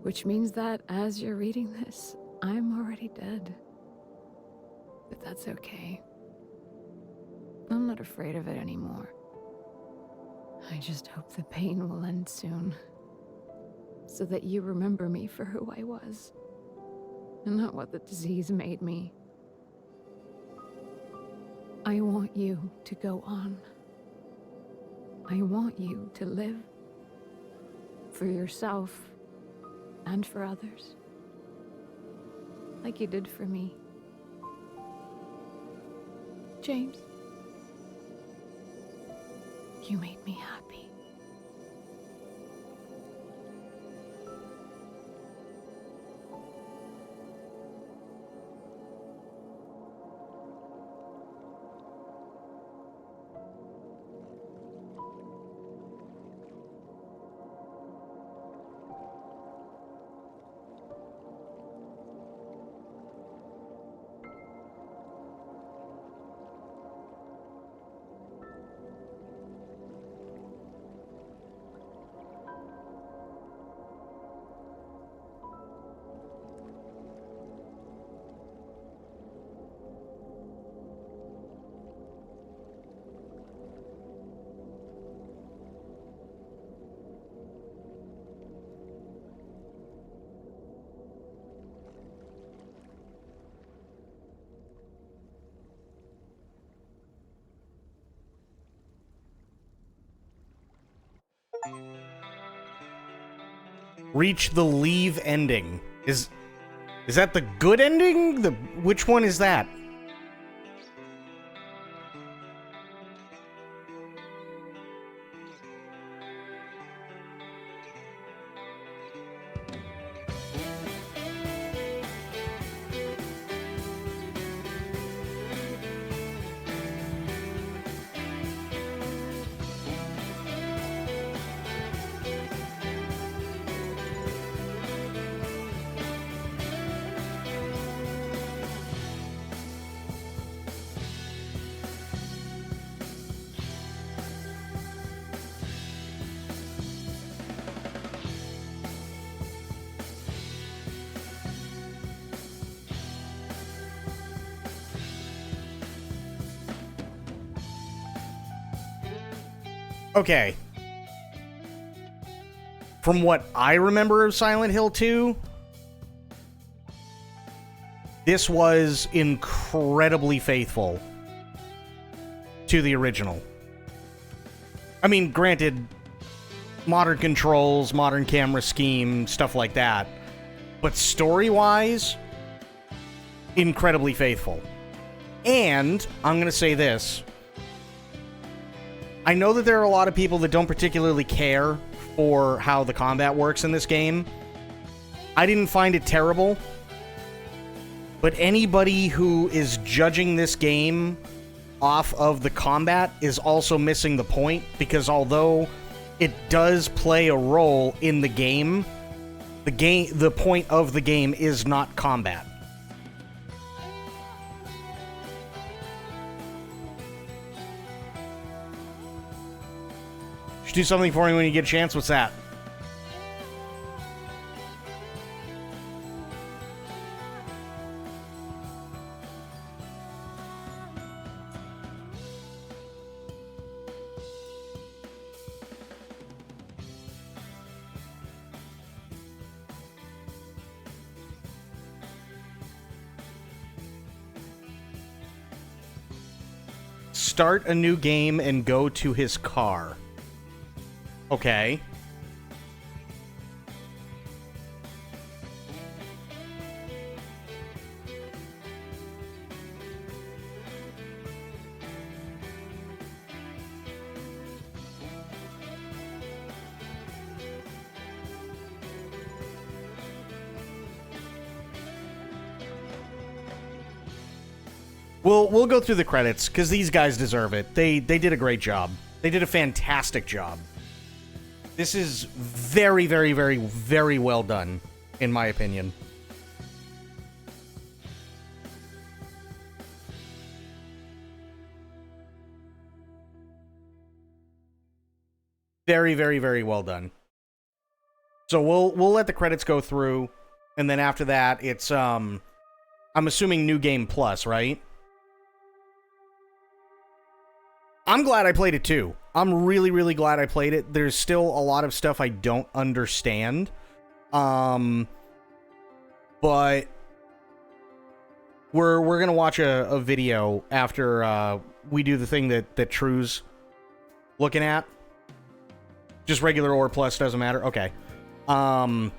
Which means that as you're reading this, I'm already dead. But that's okay. I'm not afraid of it anymore. I just hope the pain will end soon, so that you remember me for who I was, and not what the disease made me. I want you to go on. I want you to live for yourself and for others, like you did for me. James, you made me happy. Reach the leave ending. Is that the good ending? Which one is that? Okay. From what I remember of Silent Hill 2, this was incredibly faithful to the original. I mean, granted, modern controls, modern camera scheme, stuff like that. But story-wise, incredibly faithful. And I'm going to say this. I know that there are a lot of people that don't particularly care for how the combat works in this game. I didn't find it terrible. But anybody who is judging this game off of the combat is also missing the point, because although it does play a role in the game, the point of the game is not combat. Should do something for me when you get a chance. What's that? Start a new game and go to his car. Okay. We'll go through the credits, because these guys deserve it. They did a great job. They did a fantastic job. This is very, very, very, very well done, in my opinion. Very, very, very well done. So we'll let the credits go through, and then after that, it's I'm assuming New Game Plus, right? I'm glad I played it too. I'm really, really glad I played it. There's still a lot of stuff I don't understand. But we're gonna watch a video after we do the thing that True's looking at. Just regular or plus, doesn't matter. Okay. I'm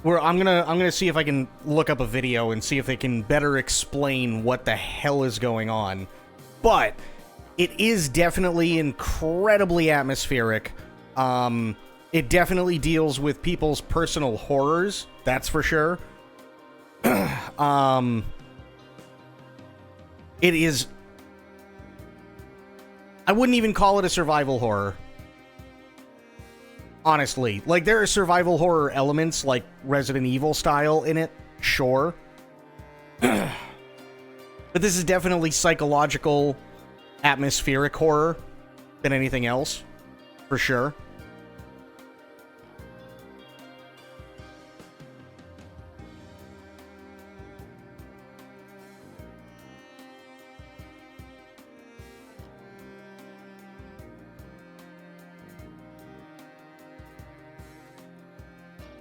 gonna see if I can look up a video and see if they can better explain what the hell is going on. But it is definitely incredibly atmospheric. It definitely deals with people's personal horrors, that's for sure. It is... I wouldn't even call it a survival horror. Honestly. Like, there are survival horror elements, like Resident Evil style in it, sure. But this is definitely psychological, atmospheric horror than anything else, for sure.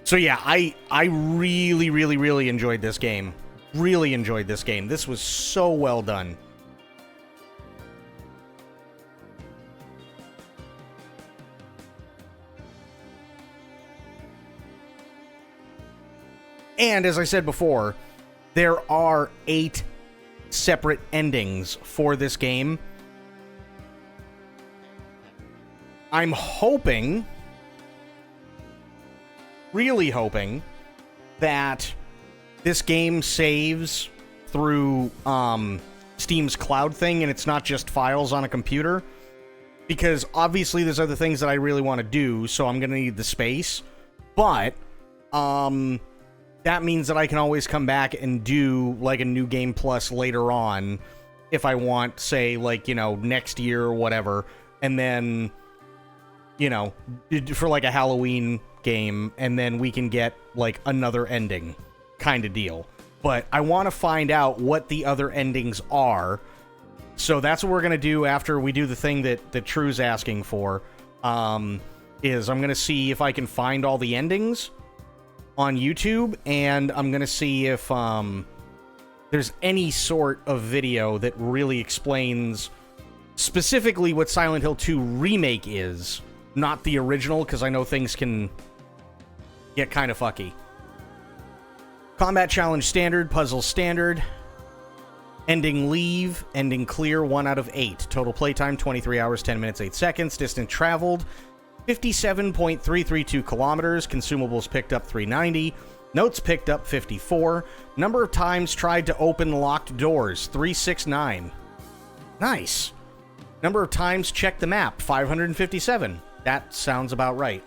So yeah, I really, really, really enjoyed this game. Really enjoyed this game. This was so well done. And as I said before, there are 8 separate endings for this game. I'm hoping, really hoping, that this game saves through Steam's cloud thing and it's not just files on a computer, because obviously there's other things that I really want to do, so I'm gonna need the space. But that means that I can always come back and do like a New Game Plus later on if I want, say, like, you know, next year or whatever, and then, you know, for like a Halloween game, and then we can get like another ending kind of deal. But I want to find out what the other endings are, so that's what we're gonna do after we do the thing that True's asking for. Is I'm gonna see if I can find all the endings on YouTube, and I'm gonna see if there's any sort of video that really explains specifically what Silent Hill 2 Remake is, not the original, because I know things can get kind of fucky. Combat challenge standard, puzzle standard. Ending leave, ending clear 1 out of 8. Total playtime 23 hours, 10 minutes, 8 seconds. Distance traveled 57.332 kilometers. Consumables picked up 390. Notes picked up 54. Number of times tried to open locked doors 369. Nice. Number of times checked the map 557. That sounds about right.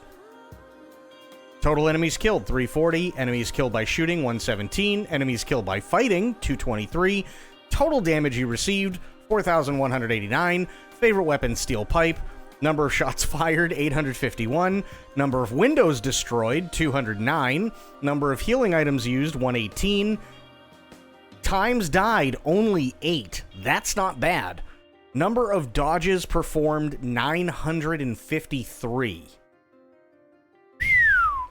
Total enemies killed 340. Enemies killed by shooting 117. Enemies killed by fighting 223. Total damage you received, 4,189. Favorite weapon, steel pipe. Number of shots fired, 851. Number of windows destroyed, 209. Number of healing items used, 118. Times died, only 8. That's not bad. Number of dodges performed, 953.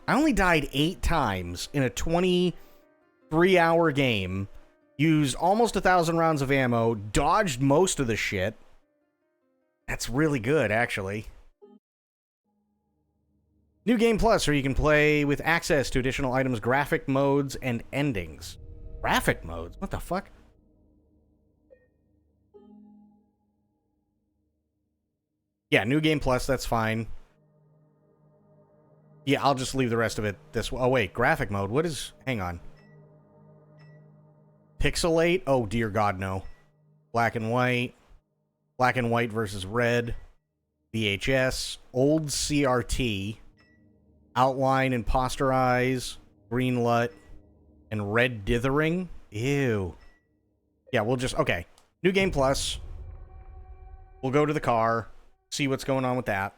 I only died 8 times in a 23-hour game. Used almost 1,000 rounds of ammo, dodged most of the shit. That's really good, actually. New Game Plus, where you can play with access to additional items, graphic modes, and endings. Graphic modes? What the fuck? Yeah, New Game Plus, that's fine. Yeah, I'll just leave the rest of it this way. Oh, wait, graphic mode. What is... Hang on. Pixelate? Oh, dear God, no. Black and white. Black and white versus red. VHS. Old CRT. Outline and posterize. Green LUT. And red dithering. Ew. Yeah, we'll just... Okay. New Game Plus. We'll go to the car. See what's going on with that.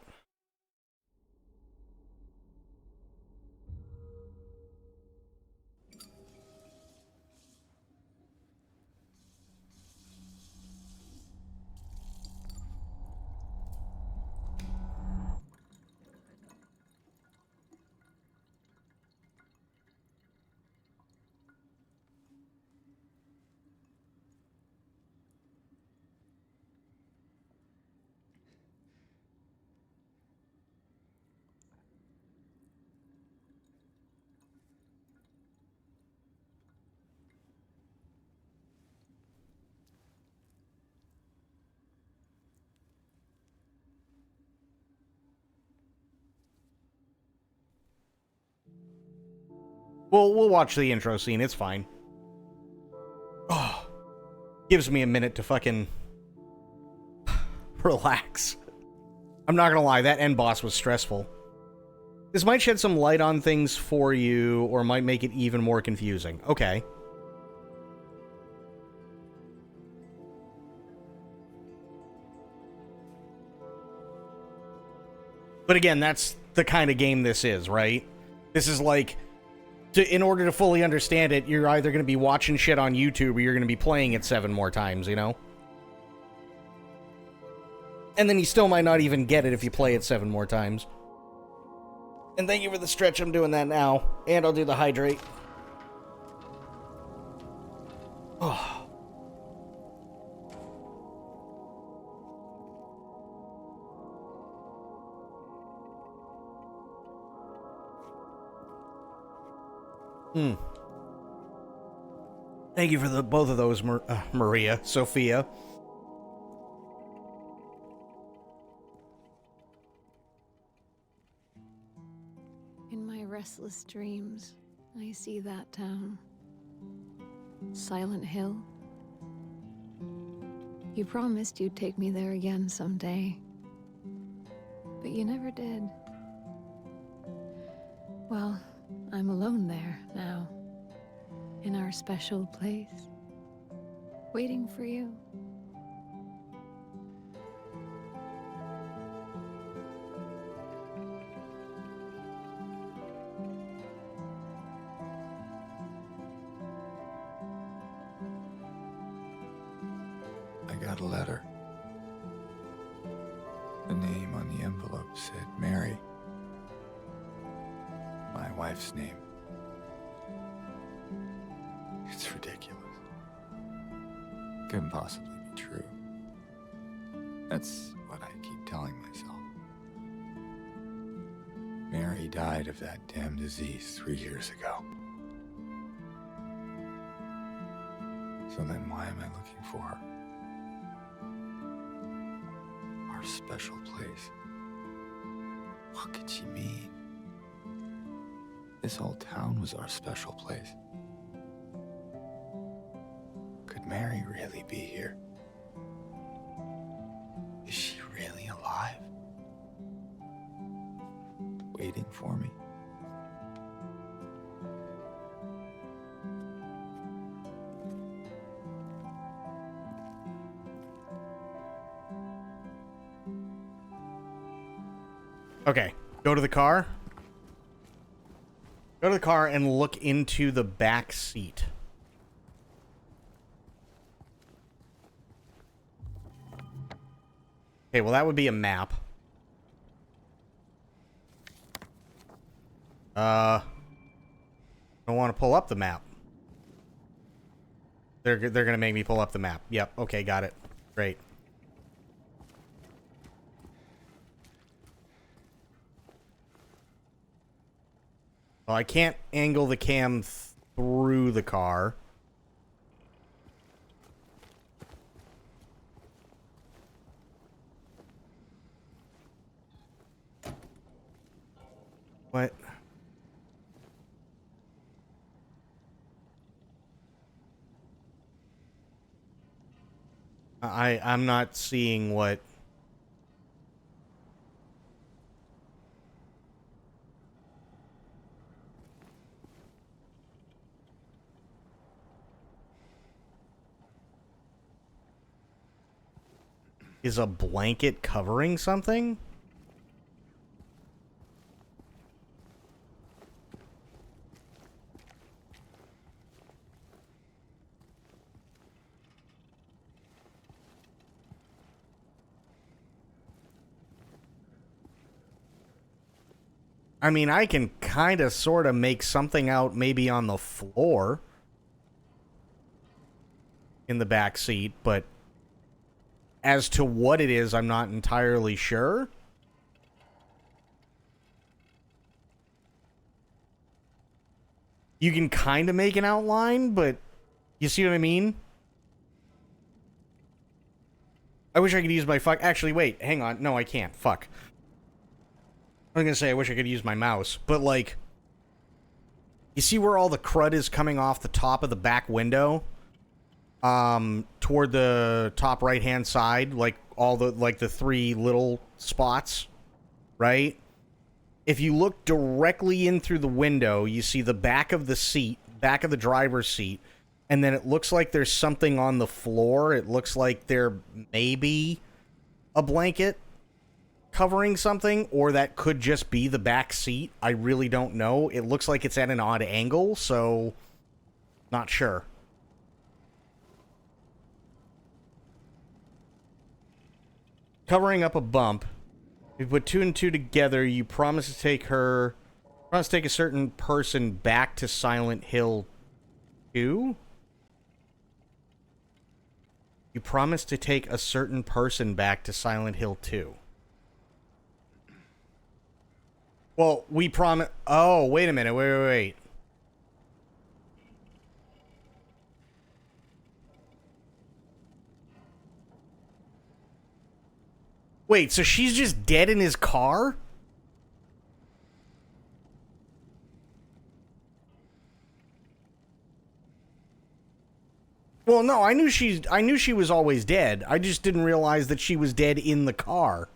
We'll watch the intro scene. It's fine. Oh, gives me a minute to fucking relax. I'm not gonna lie, that end boss was stressful. This might shed some light on things for you, or might make it even more confusing. Okay. But again, that's the kind of game this is, right? This is like... in order to fully understand it, you're either going to be watching shit on YouTube or you're going to be playing it 7 more times, you know? And then you still might not even get it if you play it 7 more times. And thank you for the stretch, I'm doing that now. And I'll do the hydrate. Oh. Thank you for both of those, Maria, Sophia. In my restless dreams, I see that town. Silent Hill. You promised you'd take me there again someday. But you never did. Well, I'm alone there now. In our special place. Waiting for you. I got a letter. The name on the envelope said Mary. My wife's name. It's ridiculous. Couldn't possibly be true. That's what I keep telling myself. Mary died of that damn disease 3 years ago. So then why am I looking for her? Our special place. What could she mean? This whole town was our special place. Could Mary really be here? Is she really alive? Waiting for me? Okay, go to the car. Go to the car and look into the back seat. Okay, well that would be a map. I don't want to pull up the map. They're gonna make me pull up the map. Yep, okay, got it. Great. Well, I can't angle the cam through the car. What? I'm not seeing what... Is a blanket covering something? I mean, I can kind of sort of make something out maybe on the floor in the back seat, but as to what it is, I'm not entirely sure. You can kind of make an outline, but you see what I mean? I wish I could use my Actually, wait, hang on. No, I can't. Fuck. I was gonna say I wish I could use my mouse, but like, you see where all the crud is coming off the top of the back window? Toward the top right-hand side, like all the, like the three little spots, right? If you look directly in through the window, you see the back of the seat, back of the driver's seat, and then it looks like there's something on the floor. It looks like there may be a blanket covering something, or that could just be the back seat. I really don't know. It looks like it's at an odd angle, so not sure. Covering up a bump. If you put two and two together, you promise to take a certain person back to Silent Hill 2? You promise to take a certain person back to Silent Hill 2. Well, we promise... Oh, wait a minute. Wait. Wait, so she's just dead in his car? Well, no, I knew she was always dead. I just didn't realize that she was dead in the car.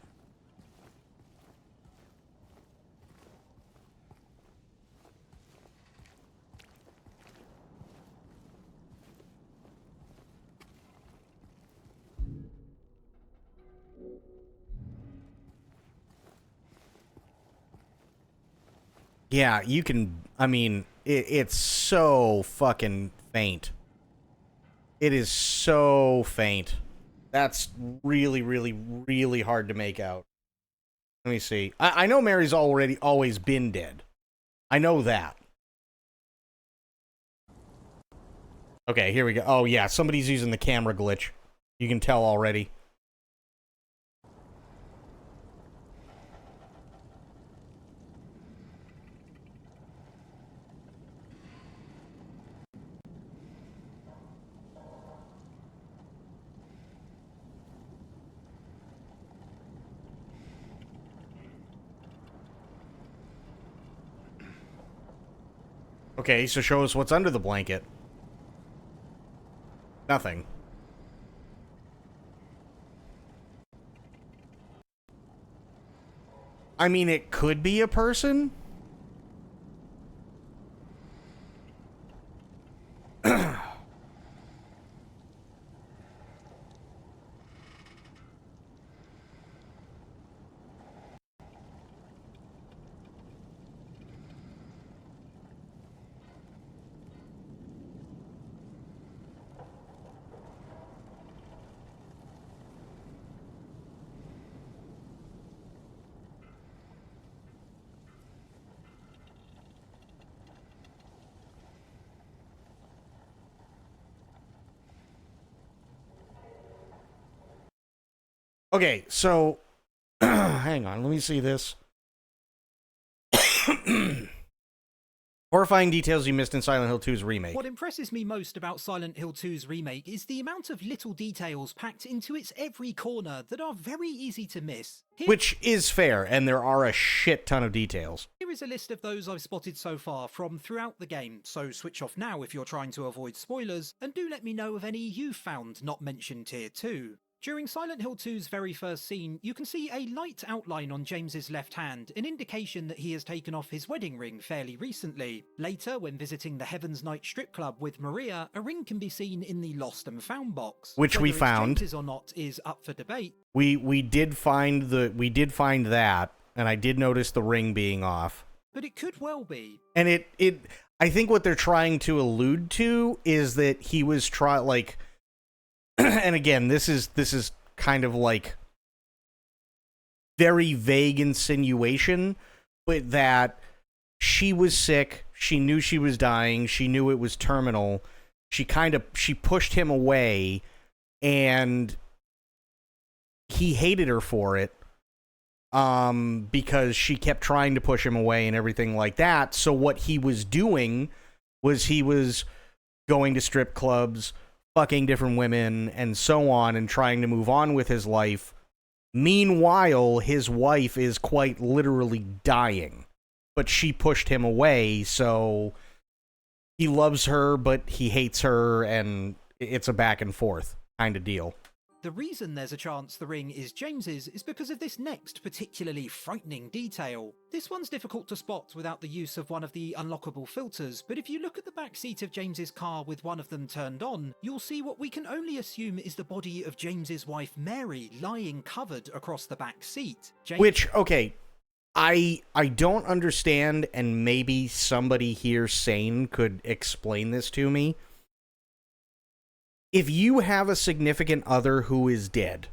Yeah, you can... I mean, it's so fucking faint. It is so faint. That's really, really, really hard to make out. Let me see. I know Mary's always been dead. I know that. Okay, here we go. Oh, yeah, somebody's using the camera glitch. You can tell already. Okay, so show us what's under the blanket. Nothing. I mean, it could be a person. Okay, so hang on, let me see this. Horrifying details you missed in Silent Hill 2's remake. What impresses me most about Silent Hill 2's remake is the amount of little details packed into its every corner that are very easy to miss. Which is fair, and there are a shit ton of details. Here is a list of those I've spotted so far from throughout the game, so switch off now if you're trying to avoid spoilers, and do let me know of any you've found not mentioned here too. During Silent Hill 2's very first scene, you can see a light outline on James's left hand, an indication that he has taken off his wedding ring fairly recently. Later, when visiting the Heaven's Night strip club with Maria, a ring can be seen in the Lost and Found box. Which we Whether it's found. James's or not is up for debate. We did find that, and I did notice the ring being off. But it could well be. And I think what they're trying to allude to is that he was and again, this is kind of like very vague insinuation, but that she was sick, she knew she was dying, she knew it was terminal, she pushed him away, and he hated her for it, because she kept trying to push him away and everything like that. So what he was doing was he was going to strip clubs, fucking different women, and so on, and trying to move on with his life. Meanwhile, his wife is quite literally dying, but she pushed him away, so he loves her, but he hates her, and it's a back and forth kind of deal. The reason there's a chance the ring is James's is because of this next particularly frightening detail. This one's difficult to spot without the use of one of the unlockable filters, but if you look at the back seat of James's car with one of them turned on, you'll see what we can only assume is the body of James's wife Mary lying covered across the back seat. Which, okay, I don't understand, and maybe somebody here sane could explain this to me. If you have a significant other who is dead,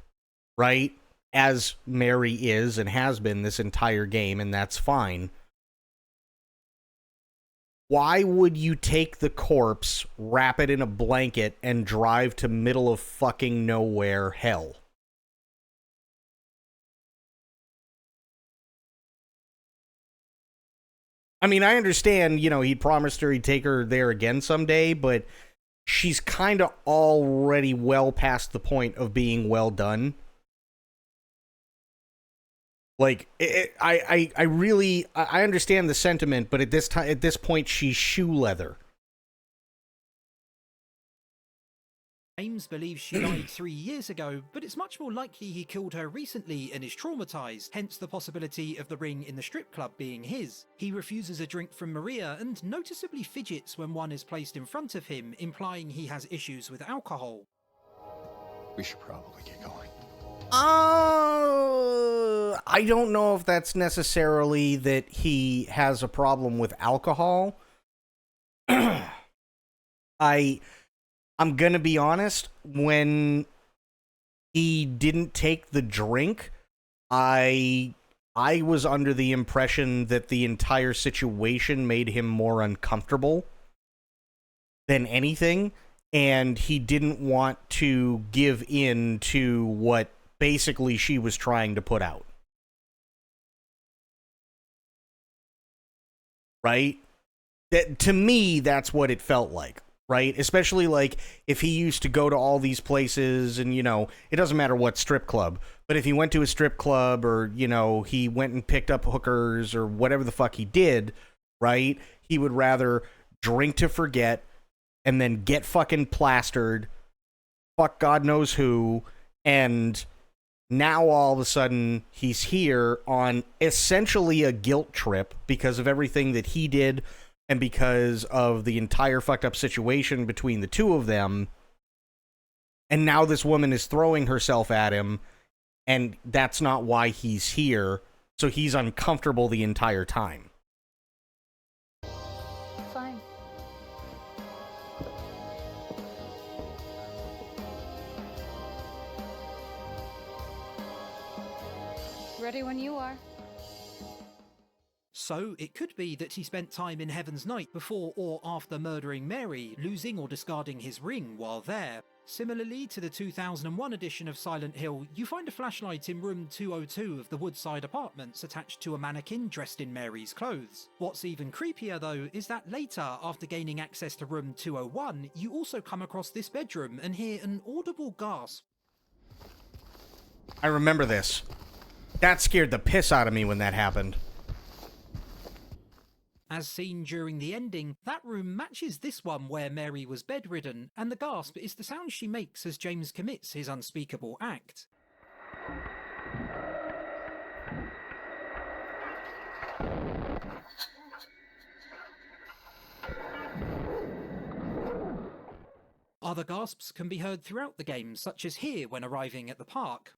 right, as Mary is and has been this entire game, and that's fine, why would you take the corpse, wrap it in a blanket, and drive to middle of fucking nowhere hell? I mean, I understand, he promised her he'd take her there again someday, but she's kind of already well past the point of being well done. Like, I understand the sentiment, but at this point, she's shoe leather. James believes she died 3 years ago, but it's much more likely he killed her recently and is traumatized, hence the possibility of the ring in the strip club being his. He refuses a drink from Maria and noticeably fidgets when one is placed in front of him, implying he has issues with alcohol. We should probably get going. I don't know if that's necessarily that he has a problem with alcohol. I'm gonna be honest, when he didn't take the drink, I was under the impression that the entire situation made him more uncomfortable than anything, and he didn't want to give in to what basically she was trying to put out. Right? To me, that's what it felt like. Right? Especially, like, if he used to go to all these places and, it doesn't matter what strip club, but if he went to a strip club or, he went and picked up hookers or whatever the fuck he did, right? He would rather drink to forget, and then get fucking plastered, fuck God knows who, and now all of a sudden he's here on essentially a guilt trip because of everything that he did and because of the entire fucked up situation between the two of them. And now this woman is throwing herself at him, and that's not why he's here, so he's uncomfortable the entire time. Fine. Ready when you are. So it could be that he spent time in Heaven's Night before or after murdering Mary, losing or discarding his ring while there. Similarly to the 2001 edition of Silent Hill, you find a flashlight in room 202 of the Woodside Apartments attached to a mannequin dressed in Mary's clothes. What's even creepier though is that later, after gaining access to room 201, you also come across this bedroom and hear an audible gasp. I remember this. That scared the piss out of me when that happened. As seen during the ending, that room matches this one where Mary was bedridden, and the gasp is the sound she makes as James commits his unspeakable act. Other gasps can be heard throughout the game, such as here when arriving at the park.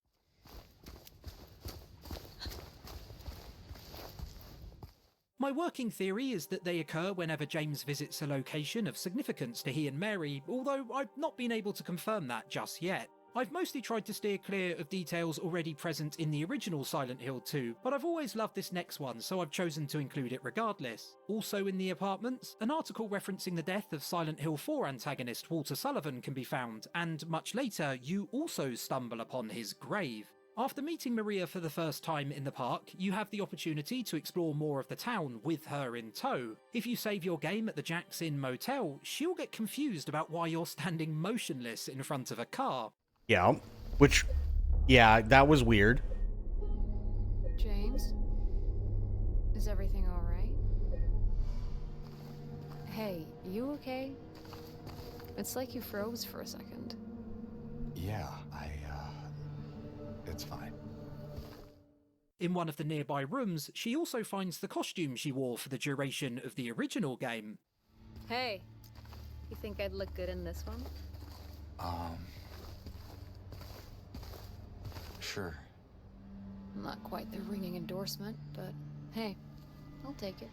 My working theory is that they occur whenever James visits a location of significance to he and Mary, although I've not been able to confirm that just yet. I've mostly tried to steer clear of details already present in the original Silent Hill 2, but I've always loved this next one, so I've chosen to include it regardless. Also in the apartments, an article referencing the death of Silent Hill 4 antagonist Walter Sullivan can be found, and much later you also stumble upon his grave. After meeting Maria for the first time in the park, you have the opportunity to explore more of the town with her in tow. If you save your game at the Jack's Inn motel, she'll get confused about why you're standing motionless in front of a car. Yeah, that was weird. James? Is everything alright? Hey, you okay? It's like you froze for a second. Yeah, it's fine. In one of the nearby rooms, she also finds the costume she wore for the duration of the original game. Hey, you think I'd look good in this one? Sure. Not quite the ringing endorsement, but hey, I'll take it.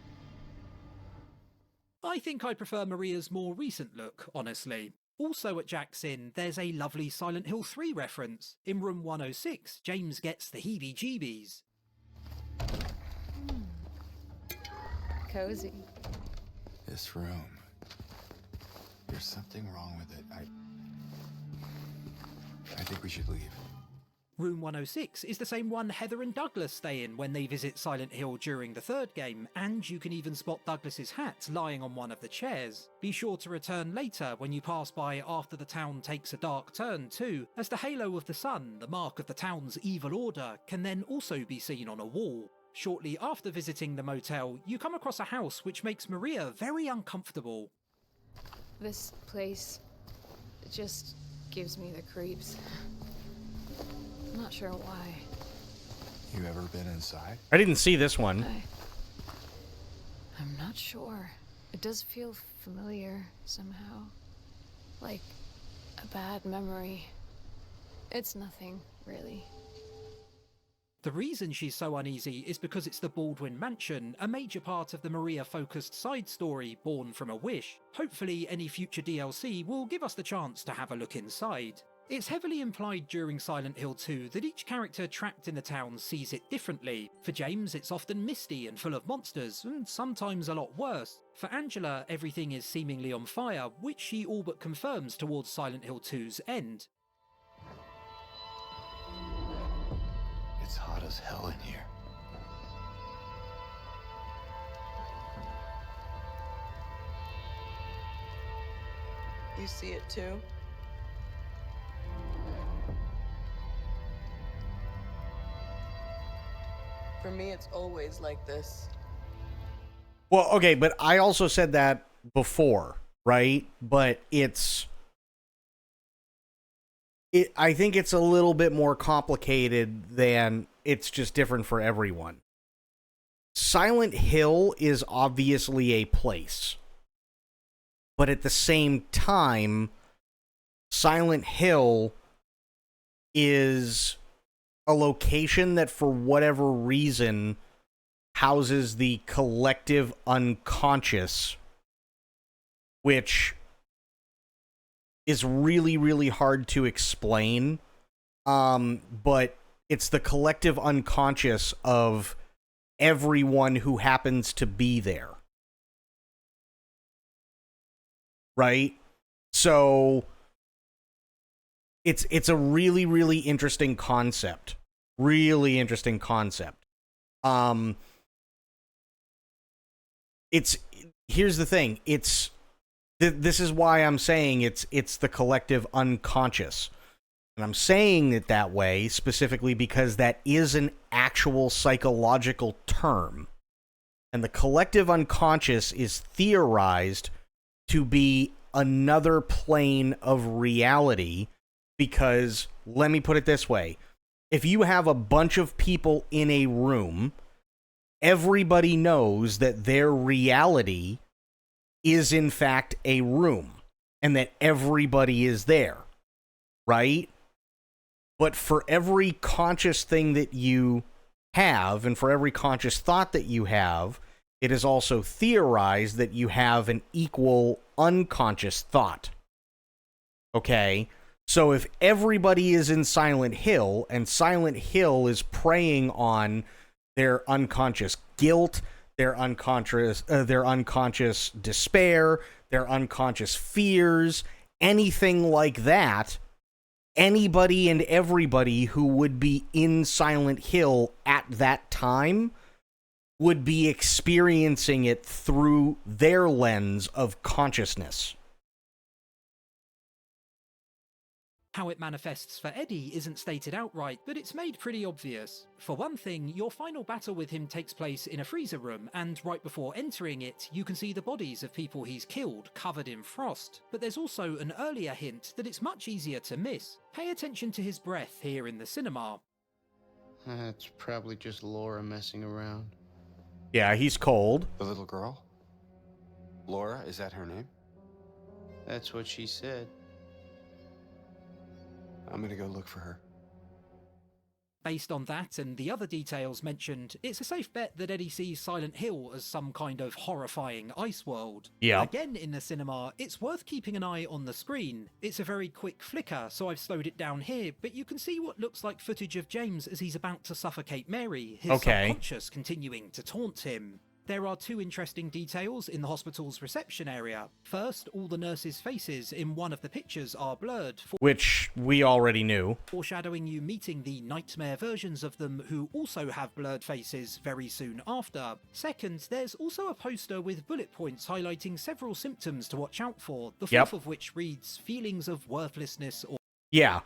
I think I prefer Maria's more recent look, honestly. Also at Jack's Inn, there's a lovely Silent Hill 3 reference. In room 106, James gets the heebie-jeebies. Cozy. This room. There's something wrong with it. I think we should leave. Room 106 is the same one Heather and Douglas stay in when they visit Silent Hill during the third game, and you can even spot Douglas's hat lying on one of the chairs. Be sure to return later when you pass by after the town takes a dark turn too, as the halo of the sun, the mark of the town's evil order, can then also be seen on a wall. Shortly after visiting the motel, you come across a house which makes Maria very uncomfortable. This place just gives me the creeps. I'm not sure why. You ever been inside? I didn't see this one. I'm not sure. It does feel familiar somehow. Like a bad memory. It's nothing, really. The reason she's so uneasy is because it's the Baldwin Mansion, a major part of the Maria-focused side story born from a wish. Hopefully any future DLC will give us the chance to have a look inside. It's heavily implied during Silent Hill 2 that each character trapped in the town sees it differently. For James, it's often misty and full of monsters, and sometimes a lot worse. For Angela, everything is seemingly on fire, which she all but confirms towards Silent Hill 2's end. It's hot as hell in here. You see it too? For me, it's always like this. Well, okay, but I also said that before, right? But I think it's a little bit more complicated than it's just different for everyone. Silent Hill is obviously a place. But at the same time, Silent Hill is a location that, for whatever reason, houses the collective unconscious, which is really, really hard to explain. But it's the collective unconscious of everyone who happens to be there. Right? So it's a really, really interesting concept. Really interesting concept. Here's the thing. This is why I'm saying it's the collective unconscious. And I'm saying it that way specifically because that is an actual psychological term. And the collective unconscious is theorized to be another plane of reality because, let me put it this way, if you have a bunch of people in a room, everybody knows that their reality is in fact a room and that everybody is there, right? But for every conscious thing that you have and for every conscious thought that you have, it is also theorized that you have an equal unconscious thought. Okay? So if everybody is in Silent Hill and Silent Hill is preying on their unconscious guilt, their unconscious despair, their unconscious fears, anything like that, anybody and everybody who would be in Silent Hill at that time would be experiencing it through their lens of consciousness. How it manifests for Eddie isn't stated outright, but it's made pretty obvious. For one thing, your final battle with him takes place in a freezer room, and right before entering it, you can see the bodies of people he's killed, covered in frost. But there's also an earlier hint that it's much easier to miss. Pay attention to his breath here in the cinema. That's probably just Laura messing around. Yeah, he's cold. The little girl? Laura, is that her name? That's what she said. I'm gonna go look for her. Based on that and the other details mentioned, it's a safe bet that Eddie sees Silent Hill as some kind of horrifying ice world. Yeah. Again, in the cinema, it's worth keeping an eye on the screen. It's a very quick flicker, so I've slowed it down here, but you can see what looks like footage of James as he's about to suffocate Mary, his subconscious continuing to taunt him. There are two interesting details in the hospital's reception area. First, all the nurses' faces in one of the pictures are blurred, which we already knew, foreshadowing you meeting the nightmare versions of them who also have blurred faces very soon after. Second, there's also a poster with bullet points highlighting several symptoms to watch out for, the fourth of which reads feelings of worthlessness or... Yeah.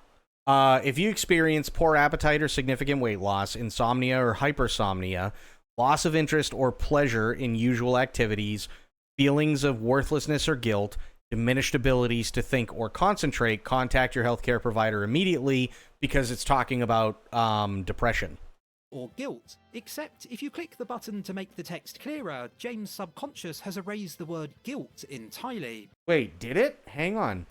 If you experience poor appetite or significant weight loss, insomnia or hypersomnia, loss of interest or pleasure in usual activities, feelings of worthlessness or guilt, diminished abilities to think or concentrate, contact your healthcare provider immediately because it's talking about depression. Or guilt. Except if you click the button to make the text clearer, James' subconscious has erased the word guilt entirely. Wait, did it? Hang on.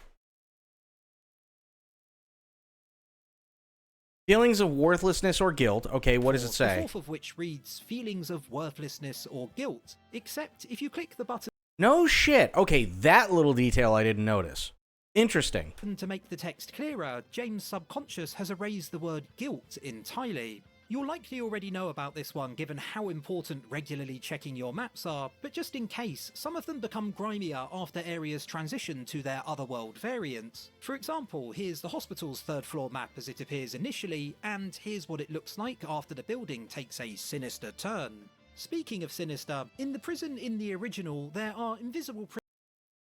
Feelings of worthlessness or guilt. Okay, what does it say? The fourth of which reads feelings of worthlessness or guilt. Except if you click the button... No shit. Okay, that little detail I didn't notice. Interesting. To make the text clearer, James' subconscious has erased the word guilt entirely. You'll likely already know about this one given how important regularly checking your maps are, but just in case, some of them become grimier after areas transition to their otherworld variants. For example, here's the hospital's third floor map as it appears initially, and here's what it looks like after the building takes a sinister turn. Speaking of sinister, in the prison in the original, there are invisible...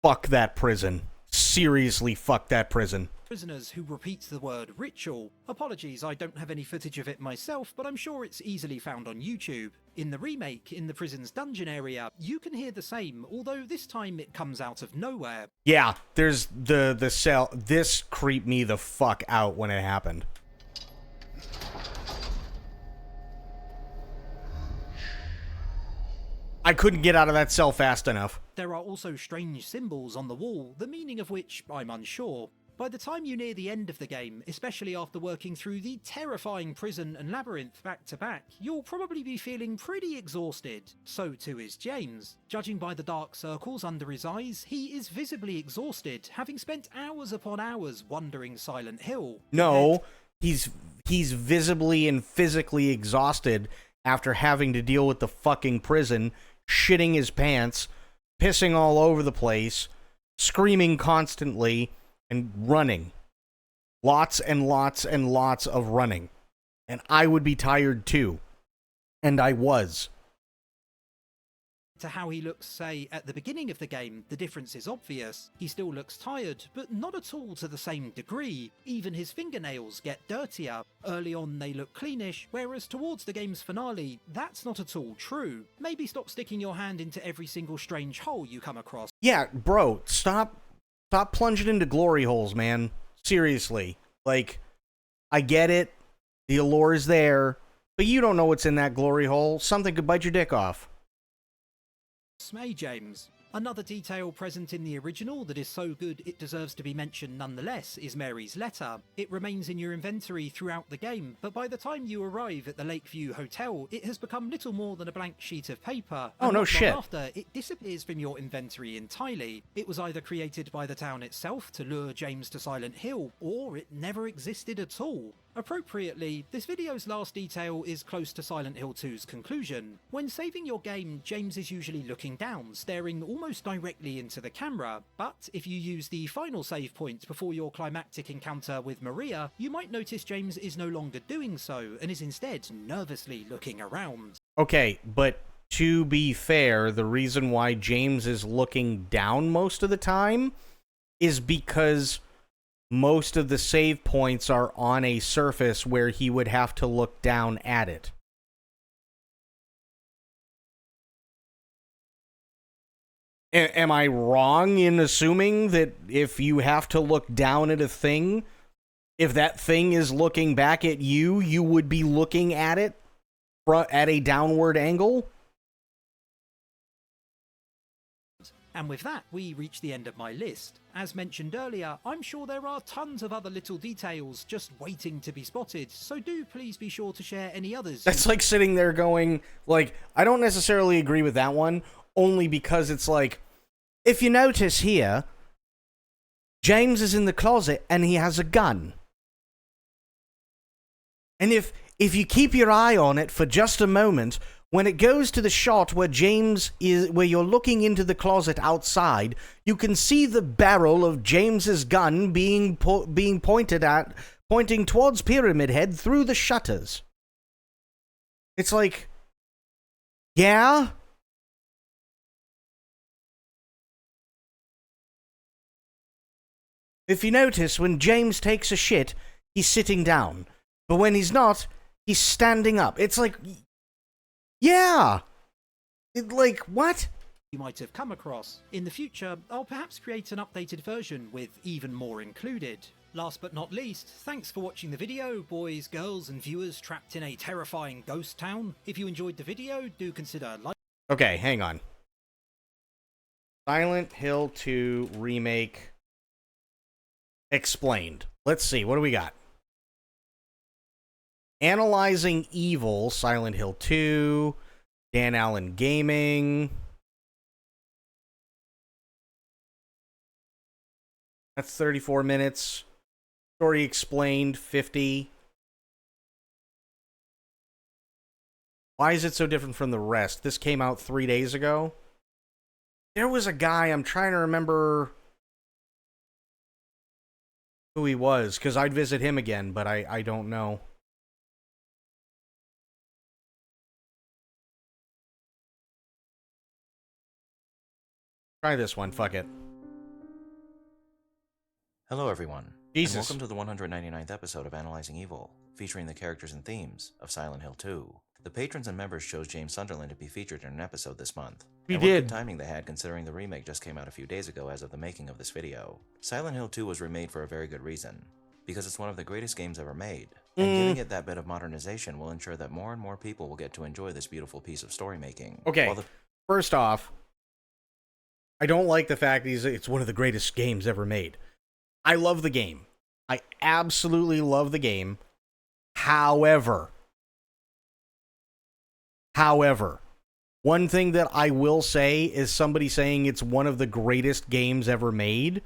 Fuck that prison. seriously fuck that prison. Prisoners who repeat the word ritual. Apologies, I don't have any footage of it myself, but I'm sure it's easily found on YouTube. In the remake, in the prison's dungeon area, you can hear the same, although this time it comes out of nowhere. Yeah, there's the cell. This creeped me the fuck out when it happened. I couldn't get out of that cell fast enough. There are also strange symbols on the wall, the meaning of which I'm unsure. By the time you near the end of the game, especially after working through the terrifying prison and labyrinth back to back, you'll probably be feeling pretty exhausted. So too is James. Judging by the dark circles under his eyes, he is visibly exhausted, having spent hours upon hours wandering Silent Hill. No, he's visibly and physically exhausted after having to deal with the fucking prison, shitting his pants, pissing all over the place, screaming constantly, and running. Lots and lots and lots of running. And I would be tired too. And I was. To how he looks, say, at the beginning of the game, the difference is obvious. He still looks tired, but not at all to the same degree. Even his fingernails get dirtier. Early on they look cleanish, whereas towards the game's finale, that's not at all true. Maybe stop sticking your hand into every single strange hole you come across. Yeah, bro, stop plunging into glory holes, man. Seriously. Like, I get it. The allure is there, but you don't know what's in that glory hole. Something could bite your dick off. Smay James. Another detail present in the original that is so good it deserves to be mentioned nonetheless is Mary's letter. It remains in your inventory throughout the game, but by the time you arrive at the Lakeview Hotel, it has become little more than a blank sheet of paper. Oh, no not shit. long after, it disappears from your inventory entirely. It was either created by the town itself to lure James to Silent Hill, or it never existed at all. Appropriately, this video's last detail is close to Silent Hill 2's conclusion. When saving your game, James is usually looking down, staring almost directly into the camera, but if you use the final save point before your climactic encounter with Maria, you might notice James is no longer doing so, and is instead nervously looking around. Okay, but to be fair, the reason why James is looking down most of the time is because most of the save points are on a surface where he would have to look down at it. Am I wrong in assuming that if you have to look down at a thing, if that thing is looking back at you, you would be looking at it at a downward angle? And with that, we reach the end of my list. As mentioned earlier, I'm sure there are tons of other little details just waiting to be spotted, so do please be sure to share any others. That's like sitting there going, like, I don't necessarily agree with that one, only because it's like, if you notice here, James is in the closet and he has a gun. And if you keep your eye on it for just a moment, when it goes to the shot where where you're looking into the closet outside, you can see the barrel of James's gun being pointing towards Pyramid Head through the shutters. It's like, yeah? If you notice, when James takes a shit, he's sitting down. But when he's not, he's standing up. It's like, yeah! Like, what? You might have come across. In the future, I'll perhaps create an updated version with even more included. Last but not least, thanks for watching the video, boys, girls, and viewers trapped in a terrifying ghost town. If you enjoyed the video, do consider liking. Okay, hang on. Silent Hill 2 Remake Explained. Let's see, what do we got? Analyzing Evil, Silent Hill 2, Dan Allen Gaming. That's 34 minutes. Story Explained, 50. Why is it so different from the rest? This came out 3 days ago. There was a guy, I'm trying to remember who he was, because I'd visit him again, but I don't know. Try this one, fuck it. Hello everyone, Jesus. and welcome to the 199th episode of Analyzing Evil, featuring the characters and themes of Silent Hill 2. The patrons and members chose James Sunderland to be featured in an episode this month. He and did. What good timing they had considering the remake just came out a few days ago as of the making of this video. Silent Hill 2 was remade for a very good reason, because it's one of the greatest games ever made, and giving it that bit of modernization will ensure that more and more people will get to enjoy this beautiful piece of story making. Okay, first off, I don't like the fact it's one of the greatest games ever made. I love the game. I absolutely love the game. However, one thing that I will say is somebody saying it's one of the greatest games ever made,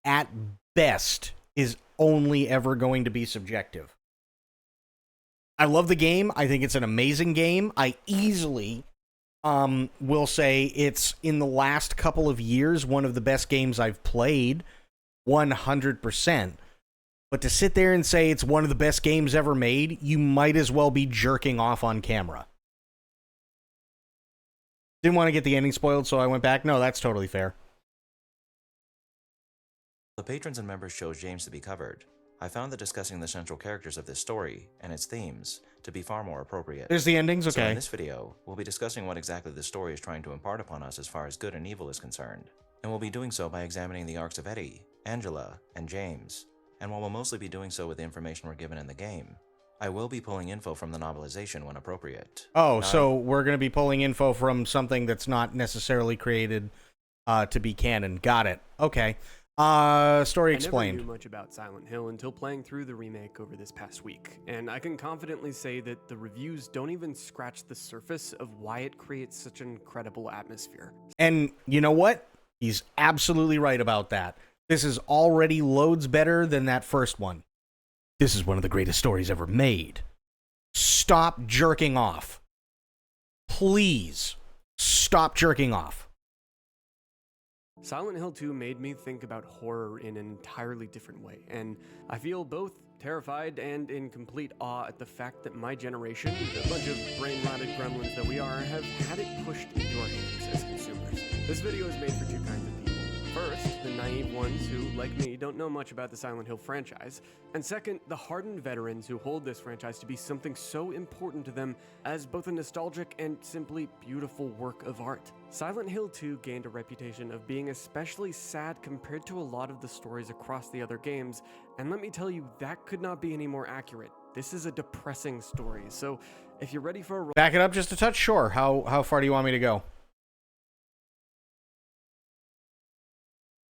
at best, is only ever going to be subjective. I love the game. I think it's an amazing game. I easily will say it's, in the last couple of years, one of the best games I've played, 100%. But to sit there and say it's one of the best games ever made, you might as well be jerking off on camera. Didn't want to get the ending spoiled, so I went back. No, that's totally fair. The patrons and members chose James to be covered. I found that discussing the central characters of this story and its themes to be far more appropriate. There's the endings, okay. So in this video, we'll be discussing what exactly the story is trying to impart upon us as far as good and evil is concerned. And we'll be doing so by examining the arcs of Eddie, Angela, and James. And while we'll mostly be doing so with the information we're given in the game, I will be pulling info from the novelization when appropriate. Oh, so we're going to be pulling info from something that's not necessarily created to be canon. Got it. Okay. Story explained. I never knew much about Silent Hill until playing through the remake over this past week, and I can confidently say that the reviews don't even scratch the surface of why it creates such an incredible atmosphere. And you know what? He's absolutely right about that. This is already loads better than that first one. This is one of the greatest stories ever made. Stop jerking off. Please, stop jerking off. Silent Hill 2 made me think about horror in an entirely different way, and I feel both terrified and in complete awe at the fact that my generation, a bunch of brain-rotted gremlins that we are, have had it pushed into our hands as consumers. This video is made for two kinds of people. First, the naive ones who, like me, don't know much about the Silent Hill franchise, and second, the hardened veterans who hold this franchise to be something so important to them as both a nostalgic and simply beautiful work of art. Silent Hill 2 gained a reputation of being especially sad compared to a lot of the stories across the other games, and let me tell you, that could not be any more accurate. This is a depressing story, so if you're ready for a... Back it up just a touch? Sure. How far do you want me to go?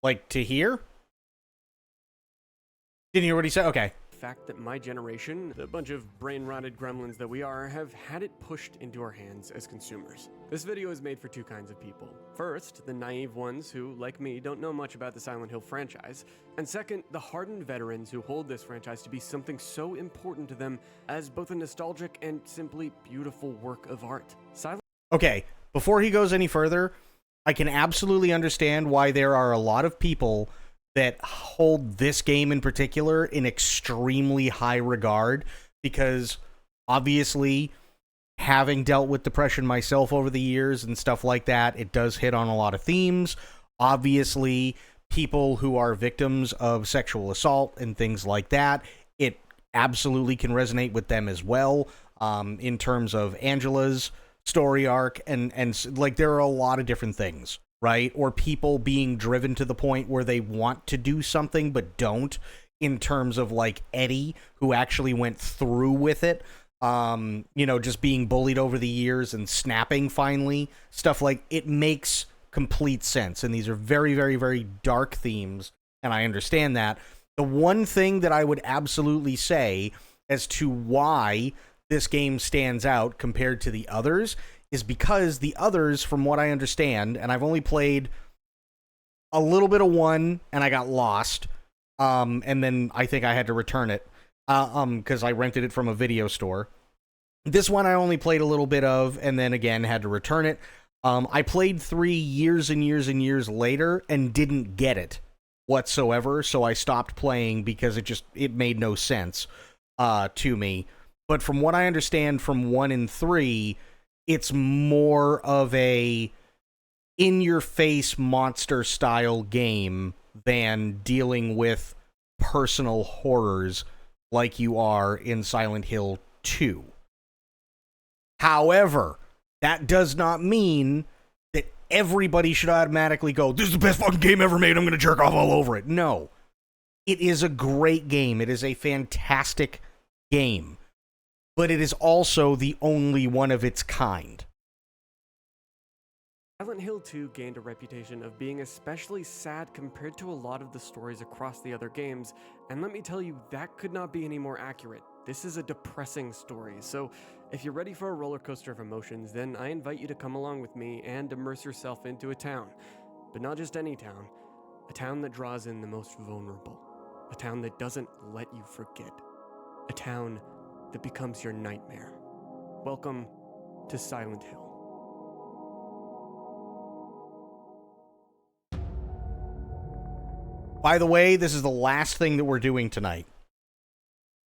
Like, to here? Didn't you already say? Okay. The fact that my generation, the bunch of brain-rotted gremlins that we are, have had it pushed into our hands as consumers. This video is made for two kinds of people. First, the naive ones who, like me, don't know much about the Silent Hill franchise, and second, the hardened veterans who hold this franchise to be something so important to them as both a nostalgic and simply beautiful work of art. Okay, before he goes any further, I can absolutely understand why there are a lot of people that hold this game in particular in extremely high regard, because obviously, having dealt with depression myself over the years and stuff like that, it does hit on a lot of themes. Obviously, people who are victims of sexual assault and things like that, it absolutely can resonate with them as well, in terms of Angela's story arc, and like, there are a lot of different things, right? Or people being driven to the point where they want to do something but don't, in terms of like Eddie, who actually went through with it, just being bullied over the years and snapping finally, stuff like, it makes complete sense. And these are very, very, very dark themes, and I understand that. The one thing that I would absolutely say as to why this game stands out compared to the others is because the others, from what I understand, and I've only played a little bit of one and I got lost, and then I think I had to return it because I rented it from a video store. This one I only played a little bit of and then again had to return it. I played 3 years and years and years later and didn't get it whatsoever, so I stopped playing because it made no sense to me. But from what I understand from 1 and 3, it's more of a in-your-face monster-style game than dealing with personal horrors like you are in Silent Hill 2. However, that does not mean that everybody should automatically go, this is the best fucking game ever made, I'm going to jerk off all over it. No. It is a great game. It is a fantastic game. But it is also the only one of its kind. Silent Hill 2 gained a reputation of being especially sad compared to a lot of the stories across the other games, and let me tell you, that could not be any more accurate. This is a depressing story, so if you're ready for a roller coaster of emotions, then I invite you to come along with me and immerse yourself into a town. But not just any town, a town that draws in the most vulnerable, a town that doesn't let you forget, a town that becomes your nightmare. Welcome to Silent Hill. By the way, this is the last thing that we're doing tonight.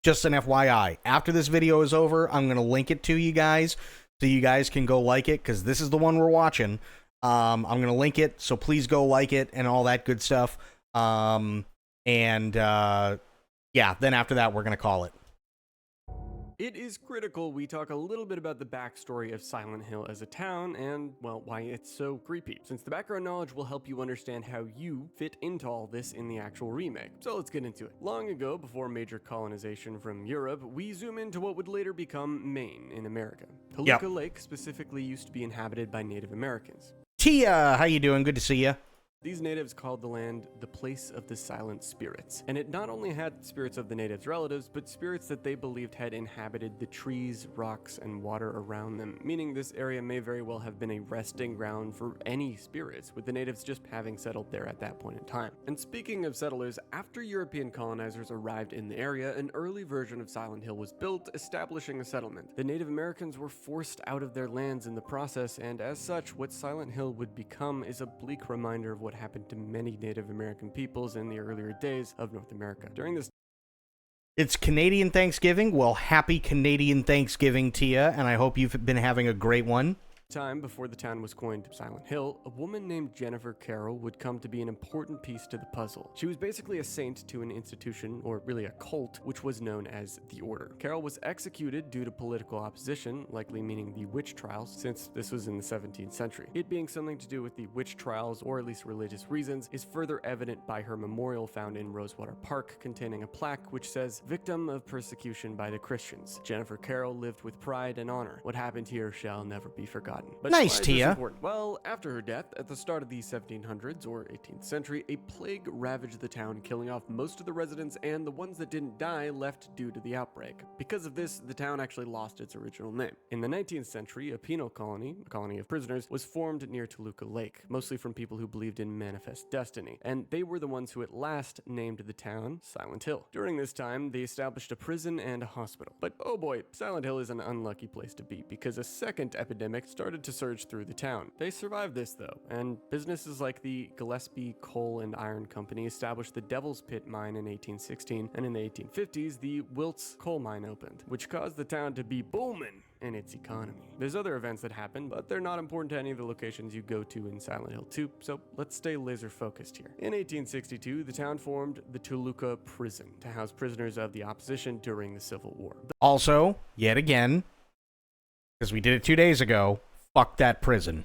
Just an FYI. After this video is over, I'm going to link it to you guys so you guys can go like it, because this is the one we're watching. I'm going to link it, so please go like it and all that good stuff. Yeah, then after that, we're going to call it. It is critical we talk a little bit about the backstory of Silent Hill as a town and, well, why it's so creepy, since the background knowledge will help you understand how you fit into all this in the actual remake. So let's get into it. Long ago, before major colonization from Europe, we zoom into what would later become Maine in America. Toluca Lake specifically used to be inhabited by Native Americans. Tia, how you doing? Good to see you. These natives called the land the place of the silent spirits, and it not only had spirits of the natives' relatives, but spirits that they believed had inhabited the trees, rocks, and water around them, meaning this area may very well have been a resting ground for any spirits, with the natives just having settled there at that point in time. And speaking of settlers, after European colonizers arrived in the area, an early version of Silent Hill was built, establishing a settlement. The Native Americans were forced out of their lands in the process, and as such, what Silent Hill would become is a bleak reminder of what happened to many Native American peoples in the earlier days of North America. During this It's Canadian Thanksgiving. Well, happy Canadian Thanksgiving, Tia, and I hope you've been having a great one. time before the town was coined Silent Hill, a woman named Jennifer Carroll would come to be an important piece to the puzzle. She was basically a saint to an institution, or really a cult, which was known as the Order. Carroll was executed due to political opposition, likely meaning the witch trials, since this was in the 17th century. It being something to do with the witch trials, or at least religious reasons, is further evident by her memorial found in Rosewater Park, containing a plaque which says, "Victim of persecution by the Christians. Jennifer Carroll lived with pride and honor. What happened here shall never be forgotten." But nice, why is this Tia. important? Well, after her death, at the start of the 1700s or 18th century, a plague ravaged the town, killing off most of the residents, and the ones that didn't die left due to the outbreak. Because of this, the town actually lost its original name. In the 19th century, a penal colony, a colony of prisoners, was formed near Toluca Lake, mostly from people who believed in manifest destiny, and they were the ones who at last named the town Silent Hill. During this time, they established a prison and a hospital. But oh boy, Silent Hill is an unlucky place to be, because a second epidemic started to surge through the town. They survived this though, and businesses like the Gillespie Coal and Iron Company established the Devil's Pit mine in 1816, and in the 1850s, the Wilts coal mine opened, which caused the town to be booming in its economy. There's other events that happen, but they're not important to any of the locations you go to in Silent Hill 2, so let's stay laser focused here. In 1862, the town formed the Toluca Prison to house prisoners of the opposition during the Civil War. Also, yet again, because we did it 2 days ago, fuck that prison.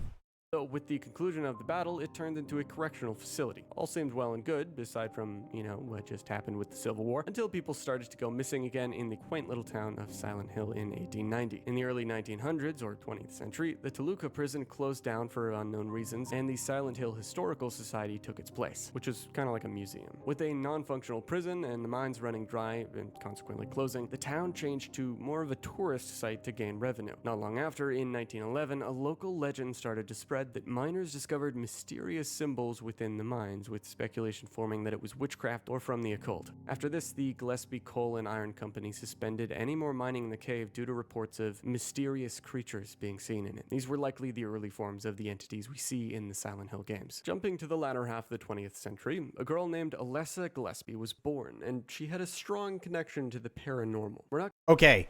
So with the conclusion of the battle, it turned into a correctional facility. All seemed well and good, aside from, what just happened with the Civil War, until people started to go missing again in the quaint little town of Silent Hill in 1890. In the early 1900s, or 20th century, the Toluca prison closed down for unknown reasons, and the Silent Hill Historical Society took its place, which was kind of like a museum. With a non-functional prison and the mines running dry and consequently closing, the town changed to more of a tourist site to gain revenue. Not long after, in 1911, a local legend started to spread that miners discovered mysterious symbols within the mines, with speculation forming that it was witchcraft or from the occult. After this, the Gillespie Coal and Iron Company suspended any more mining in the cave due to reports of mysterious creatures being seen in it. These were likely the early forms of the entities we see in the Silent Hill games. Jumping to the latter half of the 20th century, a girl named Alessa Gillespie was born, and she had a strong connection to the paranormal. Okay,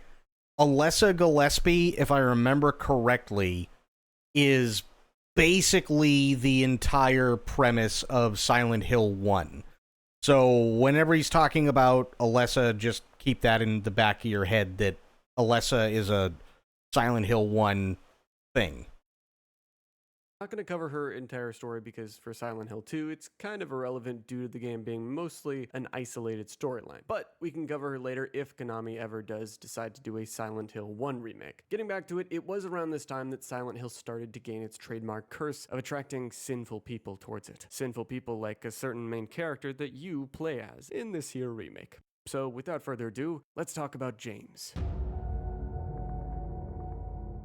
Alessa Gillespie, if I remember correctly, is basically the entire premise of Silent Hill 1. So whenever he's talking about Alessa, just keep that in the back of your head that Alessa is a Silent Hill 1 thing. Not going to cover her entire story because for Silent Hill 2, it's kind of irrelevant due to the game being mostly an isolated storyline. But we can cover her later if Konami ever does decide to do a Silent Hill 1 remake. Getting back to it, it was around this time that Silent Hill started to gain its trademark curse of attracting sinful people towards it. Sinful people like a certain main character that you play as in this here remake. So without further ado, let's talk about James.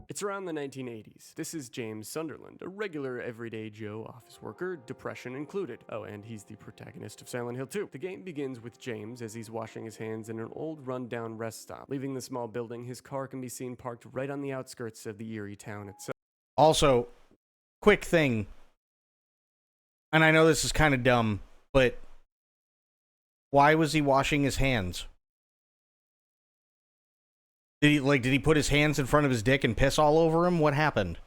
It's around the 1980s. This is James Sunderland, a regular everyday Joe office worker, depression included. Oh, and he's the protagonist of Silent Hill 2. The game begins with James as he's washing his hands in an old rundown rest stop. Leaving the small building, his car can be seen parked right on the outskirts of the eerie town itself. Also, quick thing, and I know this is kind of dumb, but why was he washing his hands? Did he put his hands in front of his dick and piss all over him? What happened?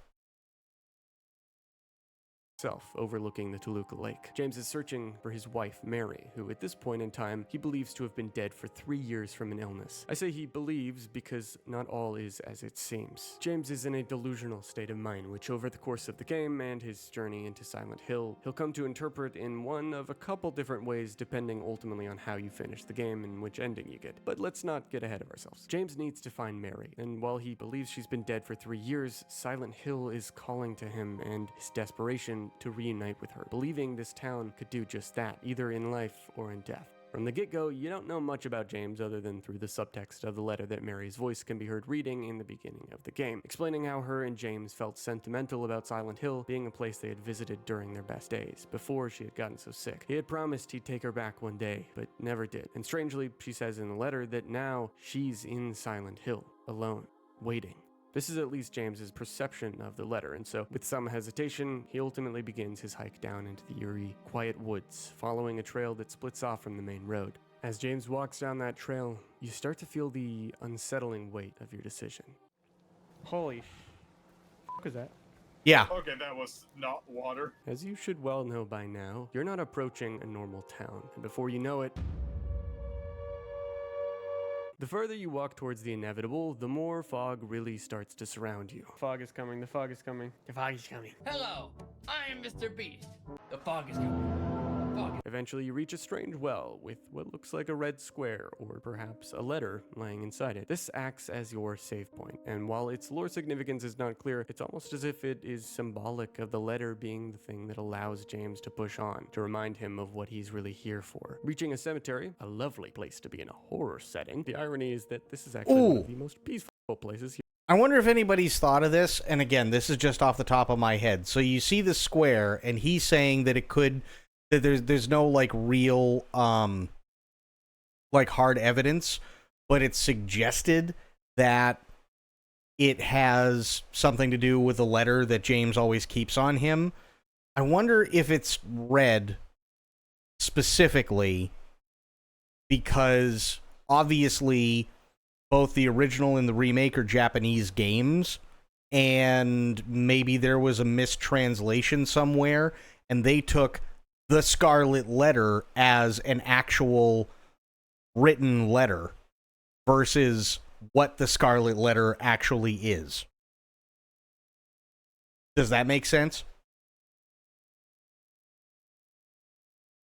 Overlooking the Toluca Lake. James is searching for his wife, Mary, who at this point in time, he believes to have been dead for 3 years from an illness. I say he believes because not all is as it seems. James is in a delusional state of mind, which over the course of the game and his journey into Silent Hill, he'll come to interpret in one of a couple different ways depending ultimately on how you finish the game and which ending you get. But let's not get ahead of ourselves. James needs to find Mary, and while he believes she's been dead for 3 years, Silent Hill is calling to him and his desperation to reunite with her, believing this town could do just that, either in life or in death. From the get-go, you don't know much about James other than through the subtext of the letter that Mary's voice can be heard reading in the beginning of the game, explaining how her and James felt sentimental about Silent Hill being a place they had visited during their best days, before she had gotten so sick. He had promised he'd take her back one day, but never did. And strangely, she says in the letter that now she's in Silent Hill, alone, waiting. This is at least James's perception of the letter, and so, with some hesitation, he ultimately begins his hike down into the eerie, quiet woods, following a trail that splits off from the main road. As James walks down that trail, you start to feel the unsettling weight of your decision. Holy f*** is that? Yeah. Okay, that was not water. As you should well know by now, you're not approaching a normal town, and before you know it, the further you walk towards the inevitable, the more fog really starts to surround you. Fog is coming, the fog is coming. The fog is coming. Hello, I am Mr. Beast. The fog is coming. Fog. Eventually you reach a strange well with what looks like a red square, or perhaps a letter lying inside it. This acts as your save point, and while its lore significance is not clear, it's almost as if it is symbolic of the letter being the thing that allows James to push on, to remind him of what he's really here for. Reaching a cemetery, a lovely place to be in a horror setting, the irony is that this is actually one of the most peaceful places here. I wonder if anybody's thought of this, and again, this is just off the top of my head. So you see the square, and he's saying that it could, that there's no like real like hard evidence, but it's suggested that it has something to do with the letter that James always keeps on him. I wonder if it's red specifically because obviously both the original and the remake are Japanese games, and maybe there was a mistranslation somewhere, and they took the Scarlet Letter as an actual written letter versus what the Scarlet Letter actually is. Does that make sense?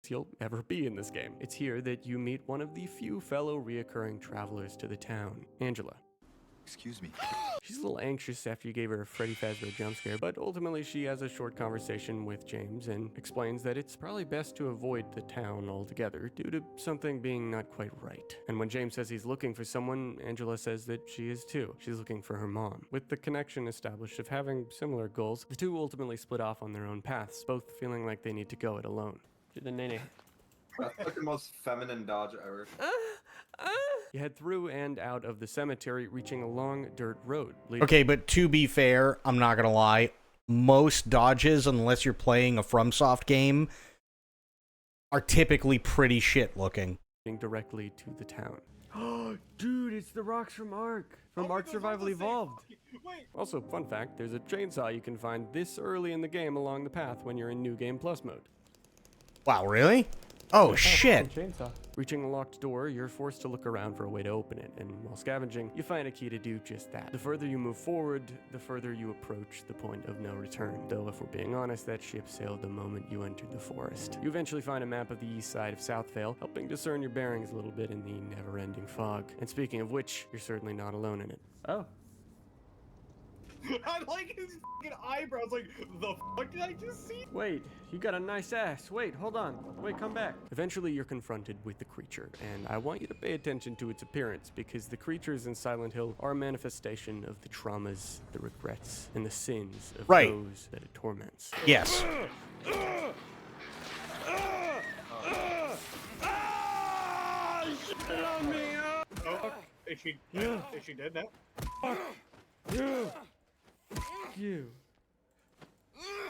You'll ever be in this game. It's here that you meet one of the few fellow reoccurring travelers to the town, Angela. Excuse me. She's a little anxious after you gave her a Freddy Fazbear jump scare, but ultimately she has a short conversation with James and explains that it's probably best to avoid the town altogether due to something being not quite right. And when James says he's looking for someone, Angela says that she is too. She's looking for her mom. With the connection established of having similar goals, the two ultimately split off on their own paths, both feeling like they need to go it alone. To the nene. That's like the most feminine dodge ever. You head through and out of the cemetery, reaching a long dirt road. Okay, but to be fair, I'm not gonna lie, most dodges, unless you're playing a FromSoft game, are typically pretty shit looking. Directly to the town. Dude, it's the rocks from Ark. From Ark Survival Evolved. Wait. Also, fun fact, there's a chainsaw you can find this early in the game along the path when you're in New Game Plus mode. Wow, really? Oh, shit. Chainsaw. Reaching a locked door, you're forced to look around for a way to open it, and while scavenging, you find a key to do just that. The further you move forward, the further you approach the point of no return, though if we're being honest, that ship sailed the moment you entered the forest. You eventually find a map of the east side of Southvale, helping discern your bearings a little bit in the never-ending fog. And speaking of which, you're certainly not alone in it. Oh. I like his fucking eyebrows. Like, the fuck did I just see? Wait, you got a nice ass. Wait, hold on. Wait, come back. Eventually, you're confronted with the creature, and I want you to pay attention to its appearance, because the creatures in Silent Hill are a manifestation of the traumas, the regrets, and the sins of those that it torments. Yes. Oh, is she dead now? You.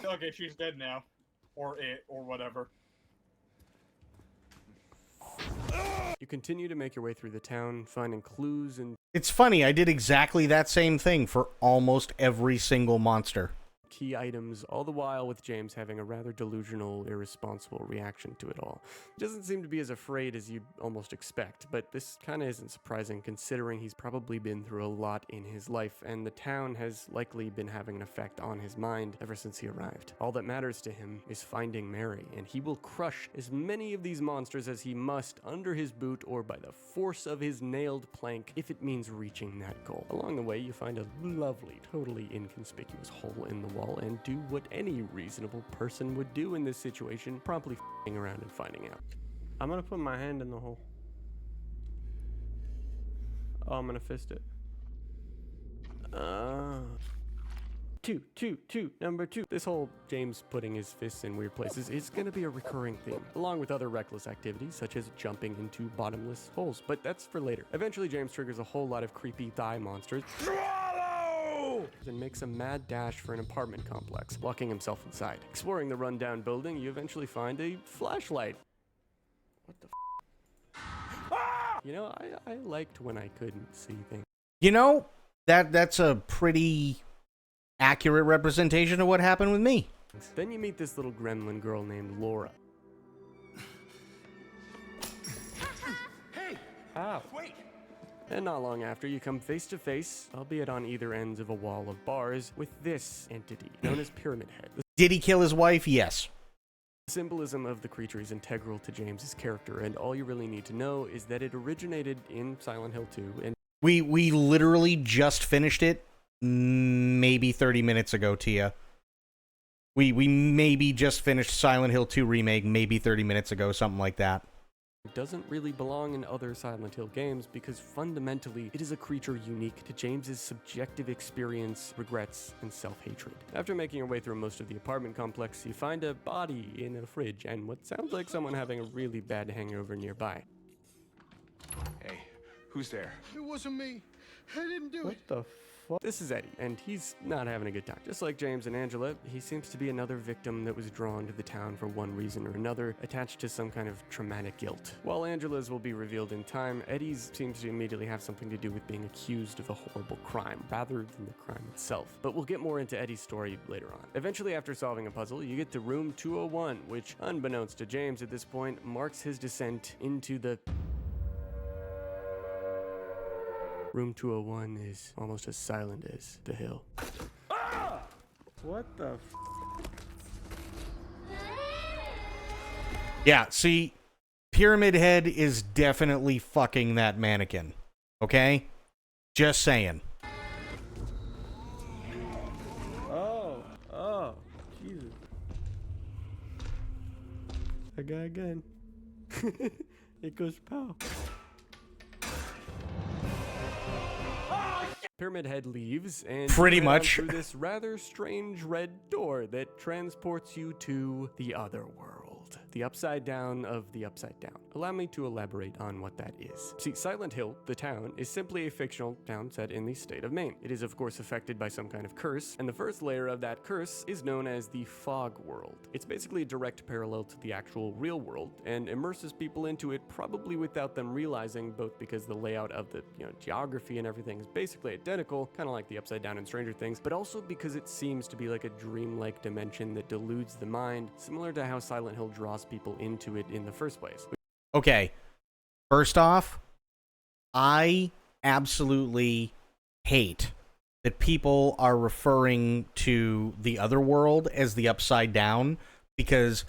Okay, she's dead now. Or it, or whatever. You continue to make your way through the town, finding clues and... It's funny, I did exactly that same thing for almost every single monster. key items, all the while with James having a rather delusional, irresponsible reaction to it all. He doesn't seem to be as afraid as you'd almost expect, but this kinda isn't surprising considering he's probably been through a lot in his life, and the town has likely been having an effect on his mind ever since he arrived. All that matters to him is finding Mary, and he will crush as many of these monsters as he must under his boot or by the force of his nailed plank if it means reaching that goal. Along the way, you find a lovely, totally inconspicuous hole in the wall and do what any reasonable person would do in this situation, promptly f***ing around and finding out. I'm gonna put my hand in the hole. Oh, I'm gonna fist it. Number two. This whole James putting his fists in weird places is gonna be a recurring theme, along with other reckless activities such as jumping into bottomless holes, but that's for later. Eventually, James triggers a whole lot of creepy thigh monsters and makes a mad dash for an apartment complex, locking himself inside. Exploring the rundown building, you eventually find a flashlight. What the f***? You know, I liked when I couldn't see things. You know, that's a pretty accurate representation of what happened with me. Then you meet this little gremlin girl named Laura. Hey! Ow. Wait! And not long after, you come face to face, albeit on either ends of a wall of bars, with this entity, known as Pyramid Head. Did he kill his wife? Yes. The symbolism of the creature is integral to James's character, and all you really need to know is that it originated in Silent Hill 2, and we literally just finished it maybe 30 minutes ago, Tia. We maybe just finished Silent Hill 2 remake maybe 30 minutes ago, something like that. doesn't really belong in other Silent Hill games because fundamentally it is a creature unique to James's subjective experience, regrets, and self-hatred. After making your way through most of the apartment complex, you find a body in a fridge and what sounds like someone having a really bad hangover nearby. Hey, who's there? It wasn't me. I didn't do it. What the fuck? This is Eddie, and he's not having a good time. Just like James and Angela, he seems to be another victim that was drawn to the town for one reason or another, attached to some kind of traumatic guilt. While Angela's will be revealed in time, Eddie's seems to immediately have something to do with being accused of a horrible crime, rather than the crime itself. But we'll get more into Eddie's story later on. Eventually, after solving a puzzle, you get to room 201, which, unbeknownst to James at this point, marks his descent into the... Room 201 is almost as silent as the hill. Ah! What the f... Yeah, see, Pyramid Head is definitely fucking that mannequin. Okay? Just saying. Oh, Jesus. That guy again. It goes pow. Pyramid Head leaves, and pretty you head much on through this rather strange red door that transports you to the other world, the upside down of the upside down. Allow me to elaborate on what that is. See, Silent Hill, the town, is simply a fictional town set in the state of Maine. It is of course affected by some kind of curse, and the first layer of that curse is known as the fog world. It's basically a direct parallel to the actual real world, and immerses people into it probably without them realizing, both because the layout of the geography and everything is basically identical, kind of like the upside down in Stranger Things, but also because it seems to be like a dreamlike dimension that deludes the mind, similar to how Silent Hill draws people into it in the first place. Okay, first off, I absolutely hate that people are referring to the other world as the upside down, because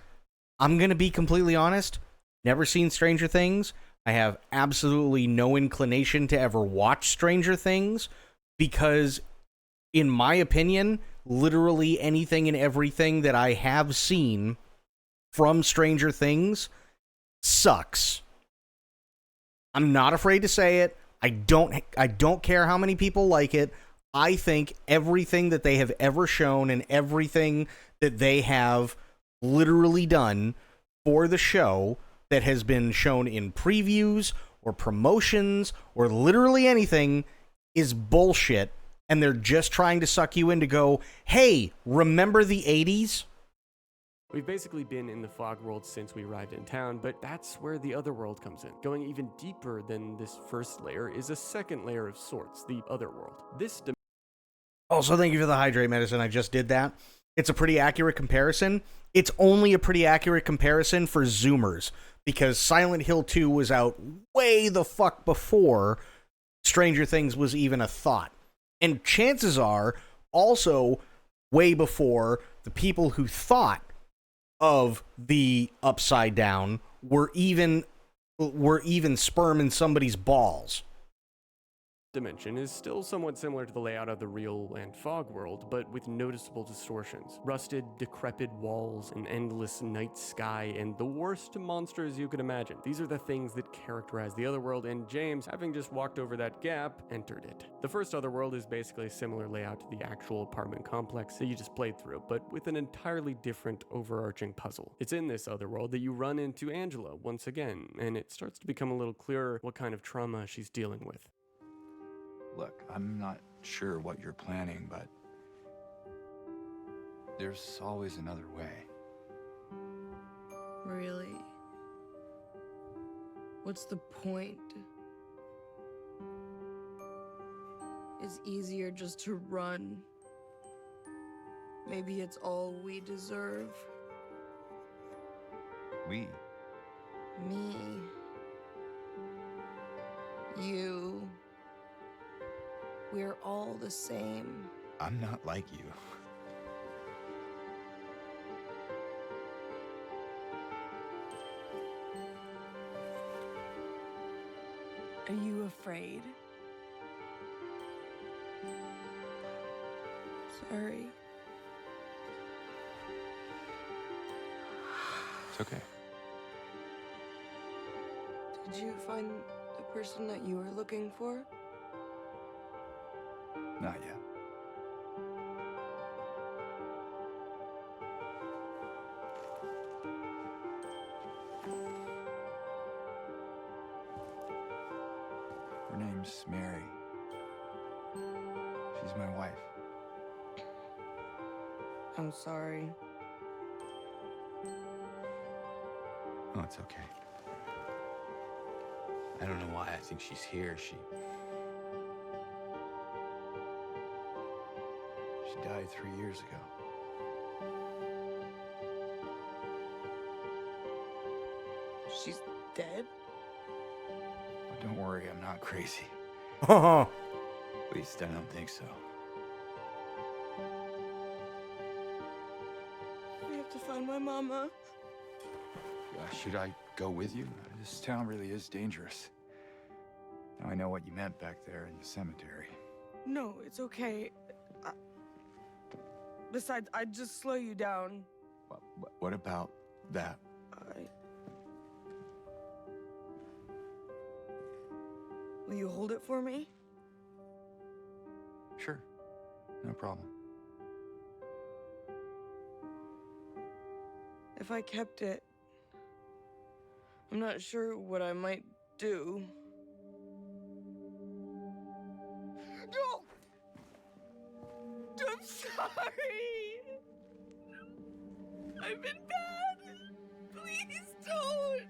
I'm going to be completely honest, never seen Stranger Things. I have absolutely no inclination to ever watch Stranger Things, because in my opinion, literally anything and everything that I have seen from Stranger Things sucks. I'm not afraid to say it. I don't care how many people like it. I think everything that they have ever shown and everything that they have literally done for the show that has been shown in previews or promotions or literally anything is bullshit, and they're just trying to suck you in to go, hey, remember the 80s? We've basically been in the fog world since we arrived in town, but that's where the other world comes in. Going even deeper than this first layer is a second layer of sorts, the other world. Also, thank you for the hydrate medicine. I just did that. It's a pretty accurate comparison. It's only a pretty accurate comparison for Zoomers, because Silent Hill 2 was out way the fuck before Stranger Things was even a thought. And chances are also way before the people who thought of the upside down were even sperm in somebody's balls. Dimension is still somewhat similar to the layout of the real and fog world, but with noticeable distortions. Rusted, decrepit walls, an endless night sky, and the worst monsters you could imagine. These are the things that characterize the other world, and James, having just walked over that gap, entered it. The first other world is basically a similar layout to the actual apartment complex that you just played through, but with an entirely different overarching puzzle. It's in this other world that you run into Angela once again, and it starts to become a little clearer what kind of trauma she's dealing with. Look, I'm not sure what you're planning, but there's always another way. Really? What's the point? It's easier just to run. Maybe it's all we deserve. We? Me. You. We're all the same. I'm not like you. Are you afraid? Sorry. It's okay. Did you find the person that you were looking for? Not yet. Her name's Mary. She's my wife. I'm sorry. Oh, it's okay. I don't know why I think she's here. She died 3 years ago. She's dead? Oh, don't worry, I'm not crazy. Haha. At least I don't think so. I have to find my mama. Should I go with you? This town really is dangerous. Now I know what you meant back there in the cemetery. No, it's okay. Besides, I'd just slow you down. What about that? Will you hold it for me? Sure. No problem. If I kept it, I'm not sure what I might do. No! I'm sorry! I've been bad! Please don't!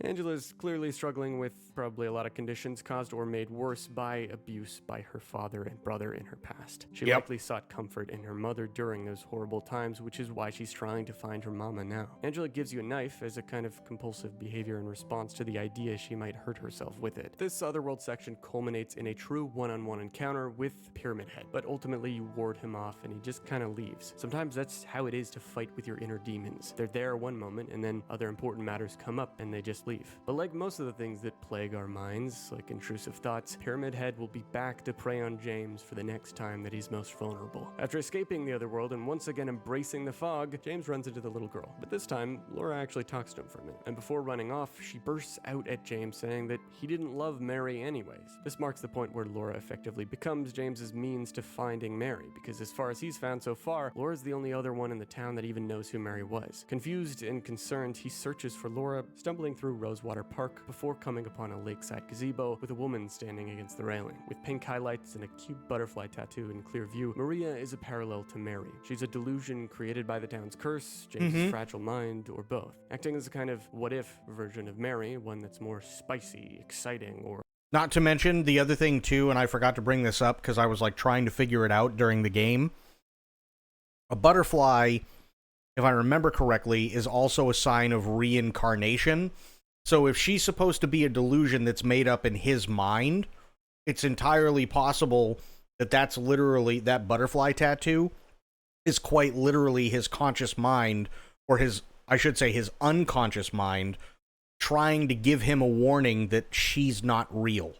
Angela's clearly struggling with probably a lot of conditions caused or made worse by abuse by her father and brother in her past. She likely sought comfort in her mother during those horrible times, which is why she's trying to find her mama now. Angela gives you a knife as a kind of compulsive behavior in response to the idea she might hurt herself with it. This Otherworld section culminates in a true one-on-one encounter with Pyramid Head, but ultimately you ward him off and he just kind of leaves. Sometimes that's how it is to fight with your inner demons. They're there one moment and then other important matters come up and they just leave. But like most of the things that plague our minds, like intrusive thoughts, Pyramid Head will be back to prey on James for the next time that he's most vulnerable. After escaping the Otherworld and once again embracing the fog, James runs into the little girl. But this time, Laura actually talks to him for a minute, and before running off, she bursts out at James saying that he didn't love Mary anyways. This marks the point where Laura effectively becomes James's means to finding Mary, because as far as he's found so far, Laura's the only other one in the town that even knows who Mary was. Confused and concerned, he searches for Laura, stumbling through Rosewater Park before coming upon a lakeside gazebo with a woman standing against the railing. With pink highlights and a cute butterfly tattoo in clear view, Maria is a parallel to Mary. She's a delusion created by the town's curse, James' fragile mind, or both. Acting as a kind of what-if version of Mary, one that's more spicy, exciting, or... Not to mention, the other thing too, and I forgot to bring this up because I was like trying to figure it out during the game. A butterfly, if I remember correctly, is also a sign of reincarnation. So if she's supposed to be a delusion that's made up in his mind, it's entirely possible that that's literally, that butterfly tattoo is quite literally his conscious mind, or his, I should say his unconscious mind, trying to give him a warning that she's not real.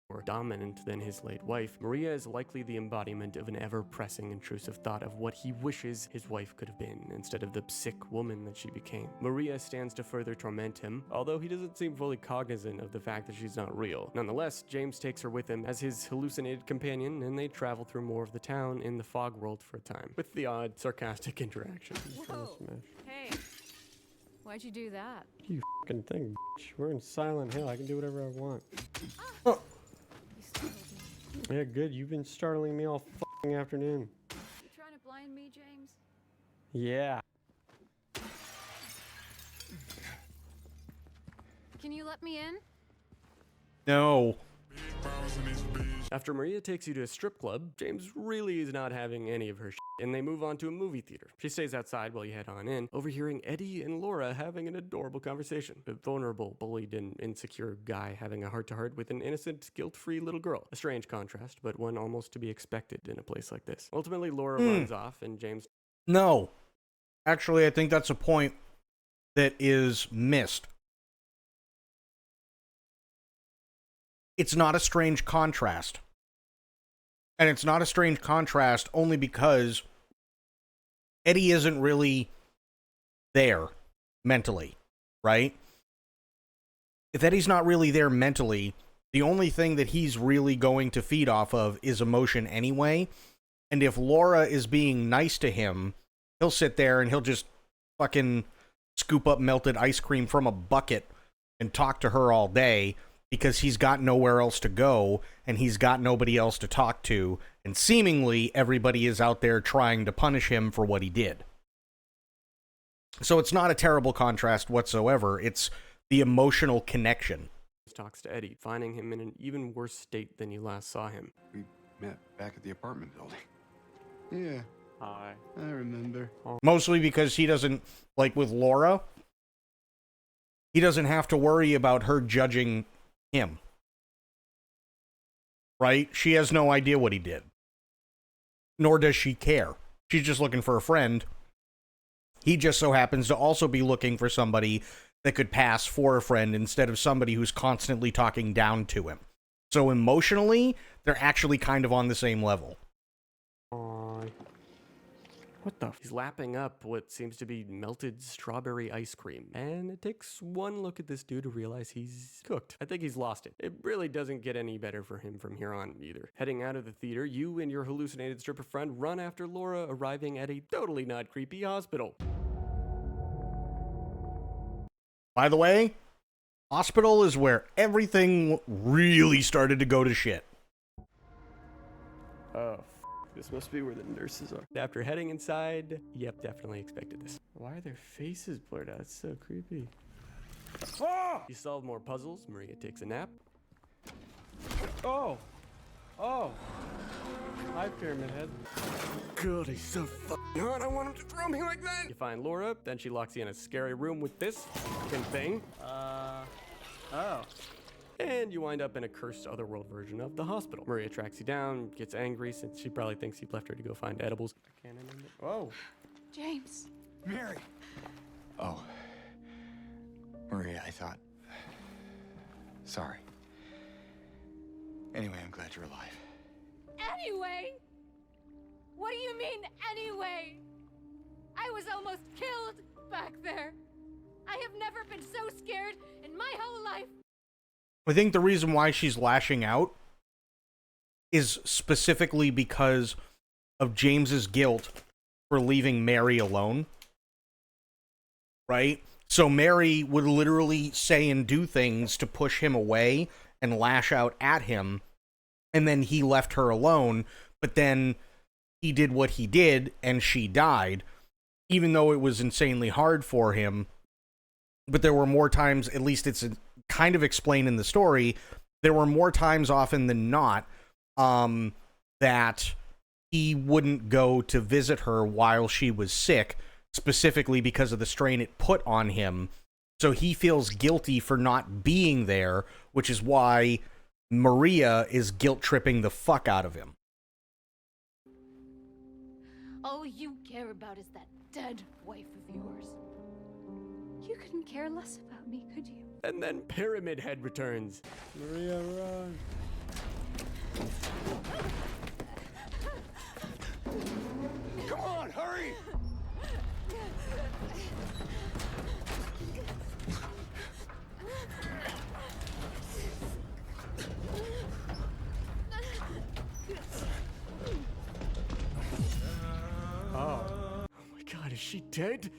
More dominant than his late wife, Maria is likely the embodiment of an ever-pressing intrusive thought of what he wishes his wife could have been, instead of the sick woman that she became. Maria stands to further torment him, although he doesn't seem fully cognizant of the fact that she's not real. Nonetheless, James takes her with him as his hallucinated companion, and they travel through more of the town in the fog world for a time, with the odd sarcastic interaction. Whoa. Hey, why'd you do that? You fucking thing, bitch. We're in Silent Hill. I can do whatever I want. Yeah, good. You've been startling me all fucking afternoon. You trying to blind me, James? Yeah. Can you let me in? No. After Maria takes you to a strip club, James really is not having any of her shit, and they move on to a movie theater. She stays outside while you head on in, overhearing Eddie and Laura having an adorable conversation. A vulnerable, bullied, and insecure guy having a heart-to-heart with an innocent, guilt-free little girl. A strange contrast, but one almost to be expected in a place like this. Ultimately, Laura runs off, and James... No. Actually, I think that's a point that is missed. It's not a strange contrast. And it's not a strange contrast only because Eddie isn't really there mentally, right? If Eddie's not really there mentally, the only thing that he's really going to feed off of is emotion anyway. And if Laura is being nice to him, he'll sit there and he'll just fucking scoop up melted ice cream from a bucket and talk to her all day, because he's got nowhere else to go, and he's got nobody else to talk to, and seemingly everybody is out there trying to punish him for what he did. So it's not a terrible contrast whatsoever, it's the emotional connection. Talks to Eddie, finding him in an even worse state than you last saw him. We met back at the apartment building. Yeah, Hi. I remember. Mostly because he doesn't, like with Laura, he doesn't have to worry about her judging him. Right? She has no idea what he did. Nor does she care. She's just looking for a friend. He just so happens to also be looking for somebody that could pass for a friend instead of somebody who's constantly talking down to him. So emotionally, they're actually kind of on the same level. What the? He's lapping up what seems to be melted strawberry ice cream. And it takes one look at this dude to realize he's cooked. I think he's lost it. It really doesn't get any better for him from here on either. Heading out of the theater, you and your hallucinated stripper friend run after Laura, arriving at a totally not creepy hospital. By the way, hospital is where everything really started to go to shit. Oh, this must be where the nurses are. After heading inside, yep, definitely expected this. Why are their faces blurred out? It's so creepy. Oh! You solve more puzzles. Maria takes a nap. Oh! Oh! Hi, Pyramid Head. God, he's so fucking hot. I want him to throw me like that. You find Laura, then she locks you in a scary room with this fucking thing. Oh. And you wind up in a cursed otherworld version of the hospital. Maria tracks you down, gets angry since she probably thinks you've left her to go find edibles. I can't remember. Oh. James. Mary! Oh. Maria, I thought... Sorry. Anyway, I'm glad you're alive. Anyway? What do you mean, anyway? I was almost killed back there. I have never been so scared in my whole life. I think the reason why she's lashing out is specifically because of James's guilt for leaving Mary alone. Right? So Mary would literally say and do things to push him away and lash out at him, and then he left her alone, but then he did what he did and she died, even though it was insanely hard for him. But there were more times, at least it's kind of explained in the story, there were more times often than not that he wouldn't go to visit her while she was sick, specifically because of the strain it put on him. So he feels guilty for not being there, which is why Maria is guilt-tripping the fuck out of him. All you care about is that dead wife of yours. You couldn't care less about me, could you? And then Pyramid Head returns. Maria, run. Come on, hurry! Oh my god, is she dead?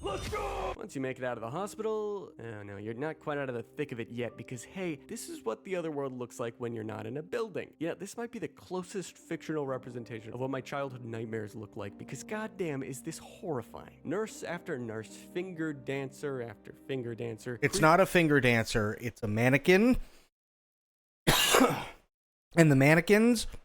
Let's go! Once you make it out of the hospital, oh no, you're not quite out of the thick of it yet because, hey, this is what the other world looks like when you're not in a building. Yeah, this might be the closest fictional representation of what my childhood nightmares look like because goddamn is this horrifying. Nurse after nurse, finger dancer after finger dancer. It's not a finger dancer, it's a mannequin. And the mannequins, as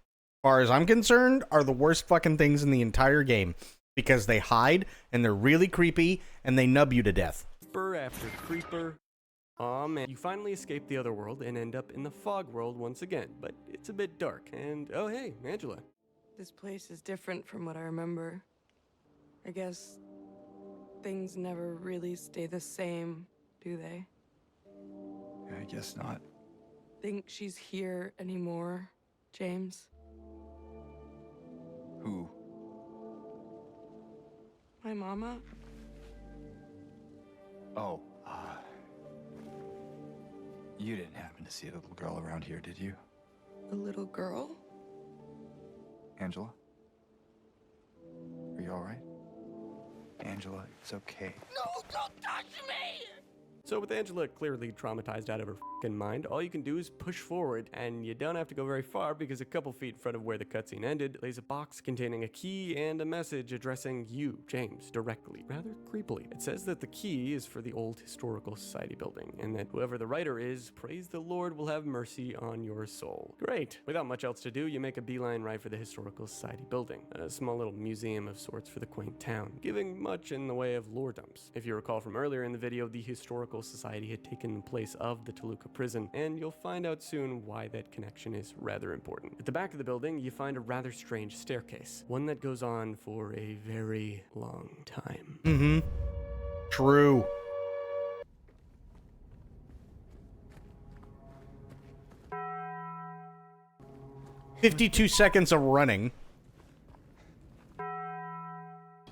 far as I'm concerned, are the worst fucking things in the entire game. Because they hide, and they're really creepy, and they nub you to death. Creeper after creeper. Aw man, you finally escape the other world and end up in the fog world once again, but it's a bit dark. And oh hey, Angela. This place is different from what I remember. I guess things never really stay the same, do they? I guess not. Think she's here anymore, James? Who? My mama? Oh, you didn't happen to see a little girl around here, did you? A little girl? Angela? Are you alright? Angela, it's okay. No, don't touch me! So with Angela clearly traumatized out of her fucking mind, all you can do is push forward, and you don't have to go very far because a couple feet in front of where the cutscene ended lays a box containing a key and a message addressing you, James, directly, rather creepily. It says that the key is for the old Historical Society building, and that whoever the writer is, praise the Lord, will have mercy on your soul. Great. Without much else to do, you make a beeline right for the Historical Society building, a small little museum of sorts for the quaint town, giving much in the way of lore dumps. If you recall from earlier in the video, the Historical Society had taken the place of the Toluca prison, and you'll find out soon why that connection is rather important. At the back of the building, you find a rather strange staircase, one that goes on for a very long time. Mm-hmm. True. "52 seconds of running."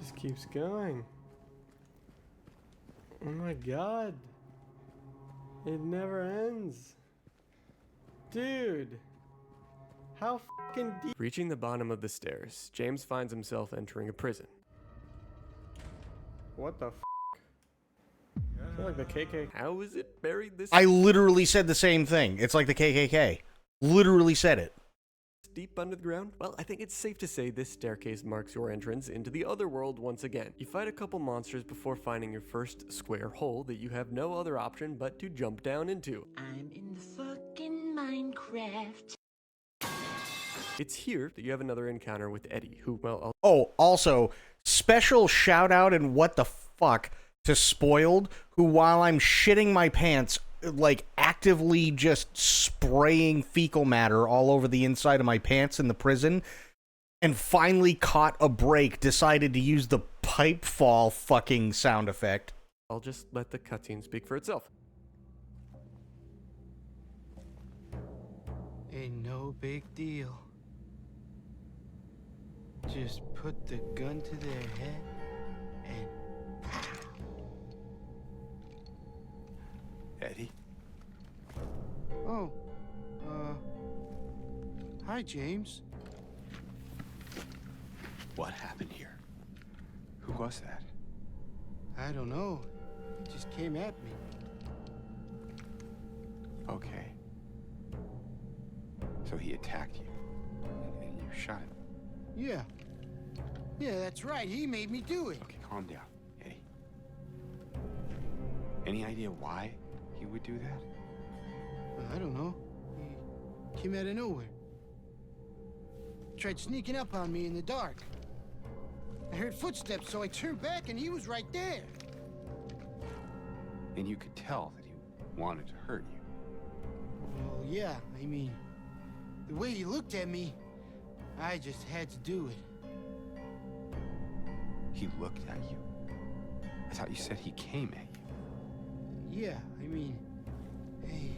Just keeps going. Oh my god. It never ends. Dude. How fucking deep? Reaching the bottom of the stairs, James finds himself entering a prison. What the f? I feel like the KKK. How is it buried this I literally said the same thing. It's like the KKK. Literally said it. deep under the ground? Well, I think it's safe to say this staircase marks your entrance into the other world once again. You fight a couple monsters before finding your first square hole that you have no other option but to jump down into. I'm in the fucking Minecraft. It's here that you have another encounter with Eddie, who, well, Oh, also, special shout out and what the fuck to Spoiled, who while I'm shitting my pants, like actively just spraying fecal matter all over the inside of my pants in the prison, and finally caught a break, decided to use the pipe fall fucking sound effect. I'll just let the cutscene speak for itself. Ain't no big deal. Just put the gun to their head and... Eddie? Oh, hi, James. What happened here? Who was that? I don't know. It just came at me. Okay. So he attacked you, and you shot him. Yeah. Yeah, that's right. He made me do it. Okay, calm down, Eddie. Any idea why he would do that? Well, I don't know. He came out of nowhere. Tried sneaking up on me in the dark. I heard footsteps, so I turned back and he was right there. And you could tell that he wanted to hurt you. Well, yeah, I mean, the way he looked at me, I just had to do it. He looked at you? I thought you said he came at you. Yeah, I mean, hey,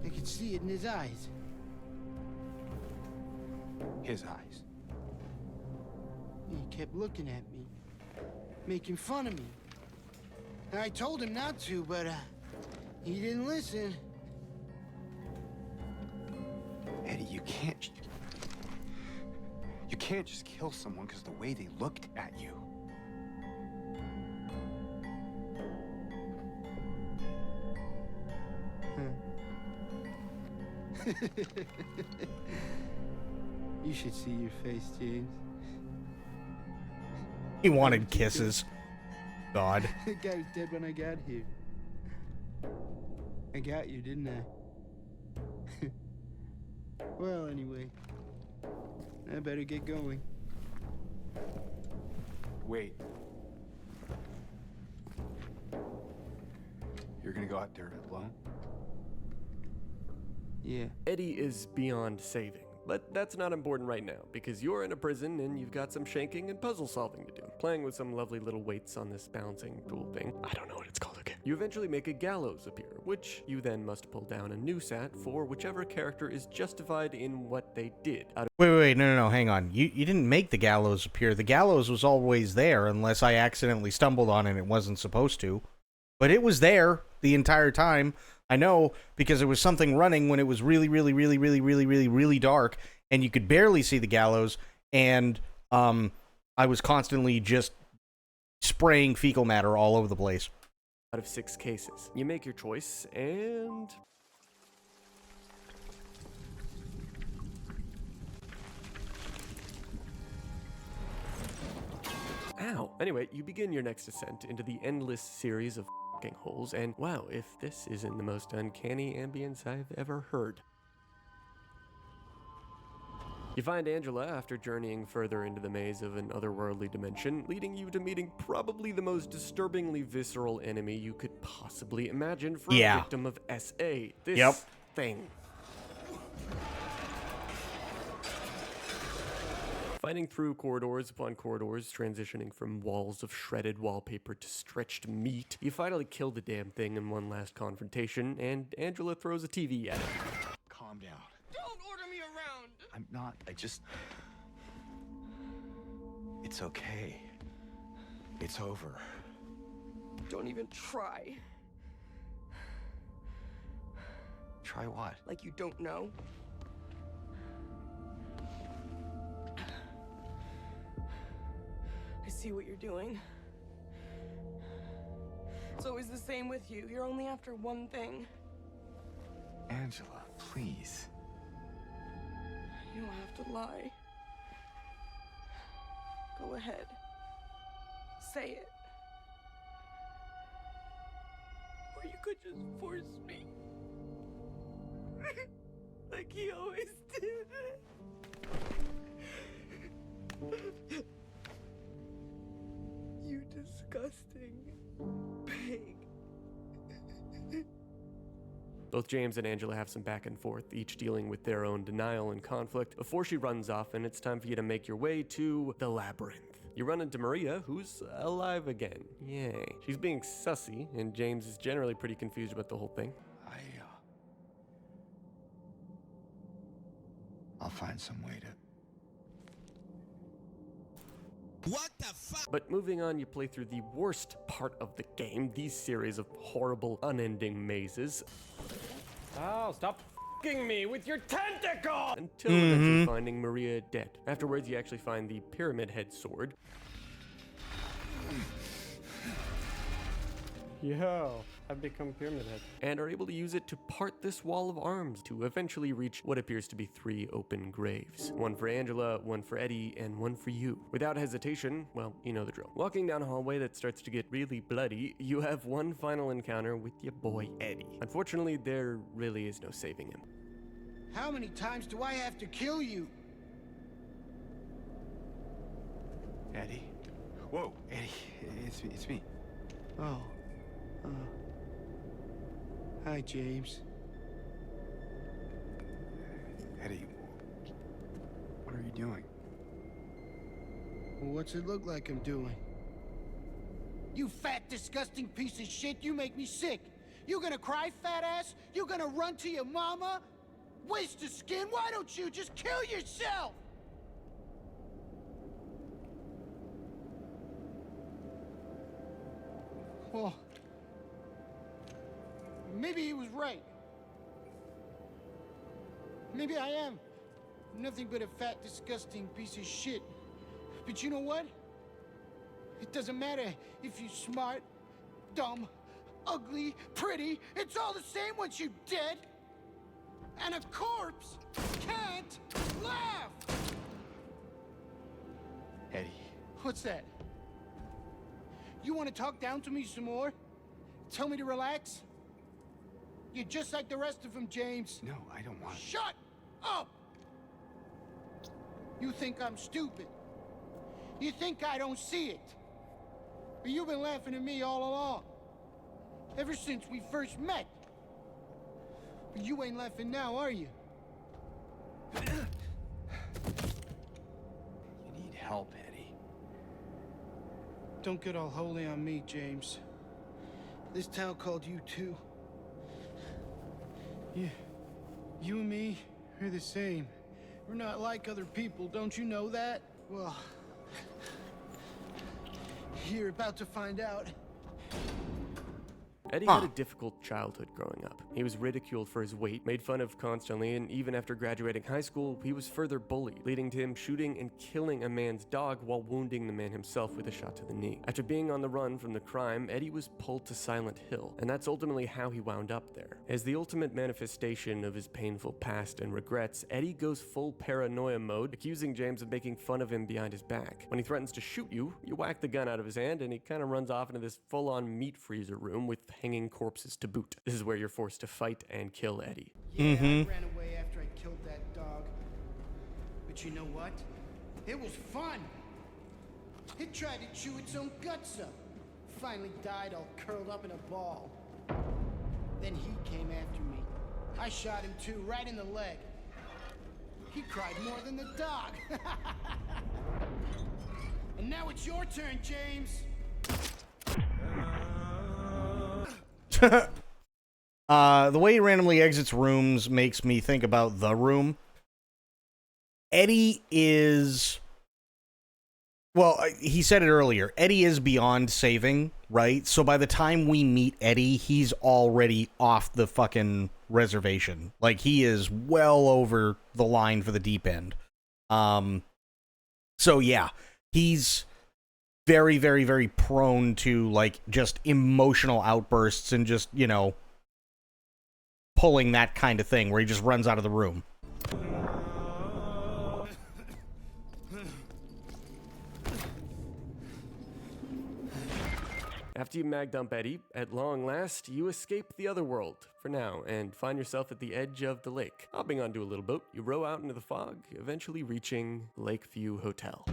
I could see it in his eyes. His eyes? He kept looking at me, making fun of me. And I told him not to, but he didn't listen. Eddie, you can't just kill someone because of the way they looked at you. You should see your face, James. He wanted kisses. God. The guy was dead when I got here. I got you, didn't I? Well, anyway, I better get going. Wait. You're gonna go out there alone? Yeah. Eddie is beyond saving. But that's not important right now, because you're in a prison and you've got some shanking and puzzle solving to do. Playing with some lovely little weights on this balancing tool thing. I don't know what it's called, okay. You eventually make a gallows appear, which you then must pull down a noose at for whichever character is justified in what they did. Wait, no, hang on. You didn't make the gallows appear. The gallows was always there, unless I accidentally stumbled on it and it wasn't supposed to. But it was there the entire time. I know, because there was something running when it was really dark, and you could barely see the gallows, and I was constantly just spraying fecal matter all over the place. Out of 6 cases. You make your choice, and... Ow. Anyway, you begin your next ascent into the endless series of holes, and wow, if this isn't the most uncanny ambience I've ever heard. You find Angela after journeying further into the maze of an otherworldly dimension, leading you to meeting probably the most disturbingly visceral enemy you could possibly imagine for a victim of SA. This thing. Fighting through corridors upon corridors, transitioning from walls of shredded wallpaper to stretched meat, you finally kill the damn thing in one last confrontation, and Angela throws a TV at it. Calm down. Don't order me around! I'm not, it's okay. It's over. Don't even try. Try what? Like you don't know. I see what you're doing. It's always the same with you. You're only after one thing. Angela, please. You don't have to lie. Go ahead. Say it. Or you could just force me. Like he always did. You disgusting pig. Both James and Angela have some back and forth, each dealing with their own denial and conflict, before she runs off and it's time for you to make your way to the labyrinth. You run into Maria, who's alive again. Yay. She's being sussy, and James is generally pretty confused about the whole thing. I'll find some way to... What the fuck? But moving on, you play through the worst part of the game, these series of horrible, unending mazes. Oh, stop f***ing me with your tentacle! Until eventually finding Maria dead. Afterwards, you actually find the Pyramid Head sword. Yo, I've become Pyramid Head. And are able to use it to part this wall of arms to eventually reach what appears to be 3 open graves. One for Angela, one for Eddie, and one for you. Without hesitation, well, you know the drill. Walking down a hallway that starts to get really bloody, you have one final encounter with your boy Eddie. Unfortunately, there really is no saving him. How many times do I have to kill you? Eddie? Whoa, Eddie, it's me. Oh. Hi, James. Eddie, what are you doing? Well, what's it look like I'm doing? You fat, disgusting piece of shit, you make me sick. You gonna cry, fat ass? You gonna run to your mama? Waste of skin, why don't you just kill yourself? Well, maybe he was right. Maybe I am nothing but a fat, disgusting piece of shit. But you know what? It doesn't matter if you're smart, dumb, ugly, pretty. It's all the same once you're dead. And a corpse can't laugh! Eddie. What's that? You want to talk down to me some more? Tell me to relax? You're just like the rest of them, James. No, I don't want... Shut up! You think I'm stupid. You think I don't see it. But you've been laughing at me all along. Ever since we first met. But you ain't laughing now, are you? You need help, Eddie. Don't get all holy on me, James. This town called you too. Yeah, you and me are the same. We're not like other people, don't you know that? Well, you're about to find out. Eddie had a difficult childhood growing up. He was ridiculed for his weight, made fun of constantly, and even after graduating high school, he was further bullied, leading to him shooting and killing a man's dog while wounding the man himself with a shot to the knee. After being on the run from the crime, Eddie was pulled to Silent Hill, and that's ultimately how he wound up there. As the ultimate manifestation of his painful past and regrets, Eddie goes full paranoia mode, accusing James of making fun of him behind his back. When he threatens to shoot you, you whack the gun out of his hand, and he kind of runs off into this full-on meat freezer room with hanging corpses to boot. This is where you're forced to fight and kill Eddie. Yeah, I ran away after I killed that dog. But you know what? It was fun. It tried to chew its own guts up. Finally died all curled up in a ball. Then he came after me. I shot him too, right in the leg. He cried more than the dog. And now it's your turn, James. The way he randomly exits rooms makes me think about The Room. Eddie is Well, he said it earlier. Eddie is beyond saving, right? So by the time we meet Eddie, he's already off the fucking reservation. Like, he is well over the line for the deep end. So yeah, he's very, very, very prone to, like, just emotional outbursts and just, you know, pulling that kind of thing where he just runs out of the room. After you mag dump Eddie, at long last, you escape the other world, for now, and find yourself at the edge of the lake. Hopping onto a little boat, you row out into the fog, eventually reaching Lakeview Hotel.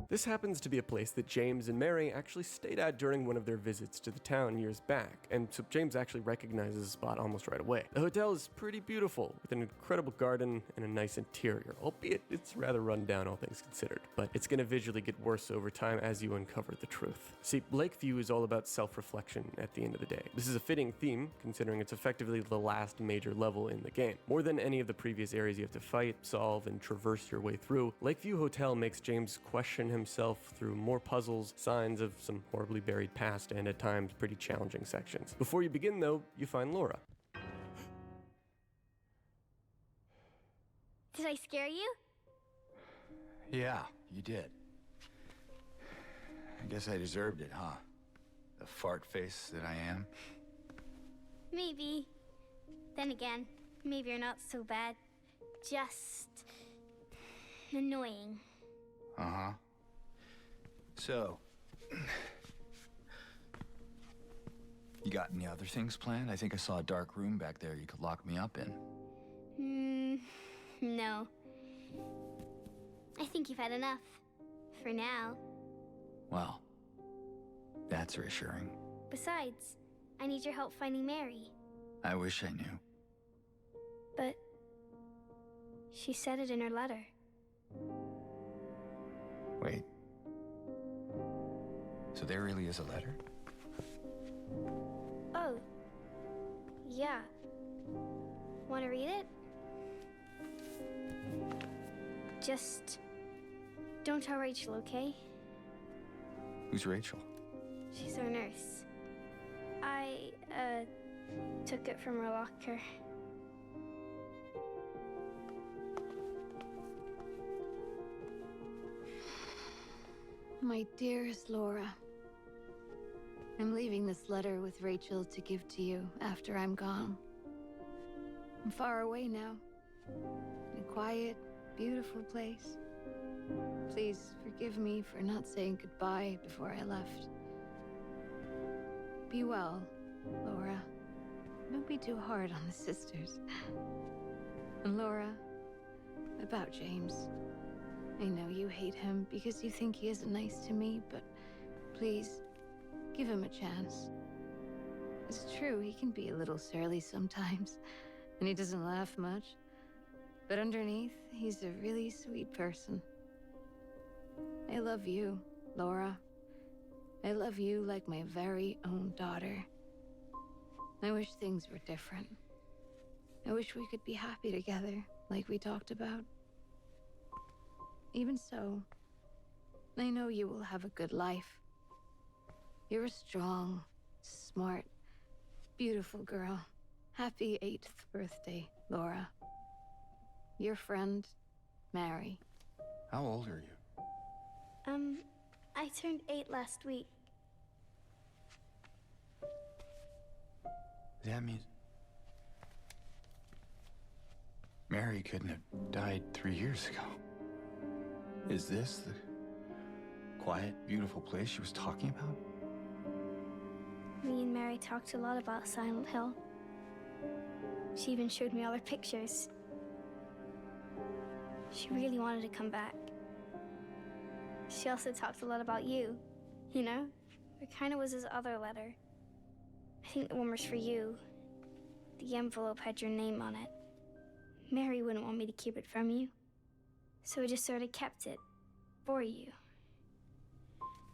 This happens to be a place that James and Mary actually stayed at during one of their visits to the town years back, and so James actually recognizes the spot almost right away. The hotel is pretty beautiful, with an incredible garden and a nice interior, albeit it's rather run down all things considered, but it's going to visually get worse over time as you uncover the truth. See, Lakeview is all about self-reflection at the end of the day. This is a fitting theme, considering it's effectively the last major level in the game. More than any of the previous areas you have to fight, solve, and traverse your way through, Lakeview Hotel makes James question himself through more puzzles, signs of some horribly buried past, and at times pretty challenging sections. Before you begin though, you find Laura. Did I scare you? Yeah, you did. I guess I deserved it, huh? The fart face that I am. Maybe. Then again, maybe you're not so bad. Just annoying. Uh-huh. So, you got any other things planned? I think I saw a dark room back there you could lock me up in. No. I think you've had enough. For now. Well, that's reassuring. Besides, I need your help finding Mary. I wish I knew. But she said it in her letter. Wait. So there really is a letter? Oh. Yeah. Want to read it? Just don't tell Rachel, okay? Who's Rachel? She's our nurse. I, took it from her locker. My dearest Laura, I'm leaving this letter with Rachel to give to you after I'm gone. I'm far away now, in a quiet, beautiful place. Please forgive me for not saying goodbye before I left. Be well, Laura. Don't be too hard on the sisters. And Laura, about James. I know you hate him because you think he isn't nice to me, but please, give him a chance. It's true, he can be a little surly sometimes, and he doesn't laugh much. But underneath, he's a really sweet person. I love you, Laura. I love you like my very own daughter. I wish things were different. I wish we could be happy together, like we talked about. Even so, I know you will have a good life. You're a strong, smart, beautiful girl. Happy 8th birthday, Laura. Your friend, Mary. How old are you? I turned 8 last week. That means Mary couldn't have died 3 years ago. Is this the quiet, beautiful place she was talking about? Me and Mary talked a lot about Silent Hill. She even showed me all her pictures. She really wanted to come back. She also talked a lot about you, you know? It kind of was his other letter. I think the one was for you. The envelope had your name on it. Mary wouldn't want me to keep it from you, so I just sort of kept it for you.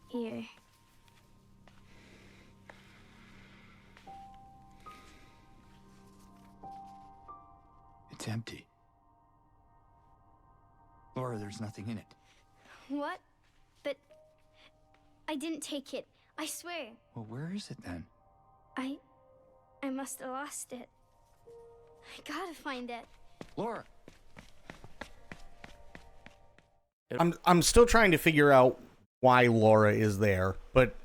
Here. It's empty. Laura, there's nothing in it. What? But I didn't take it. I swear. Well, where is it then? I must have lost it. I gotta find it. Laura! I'm still trying to figure out why Laura is there, but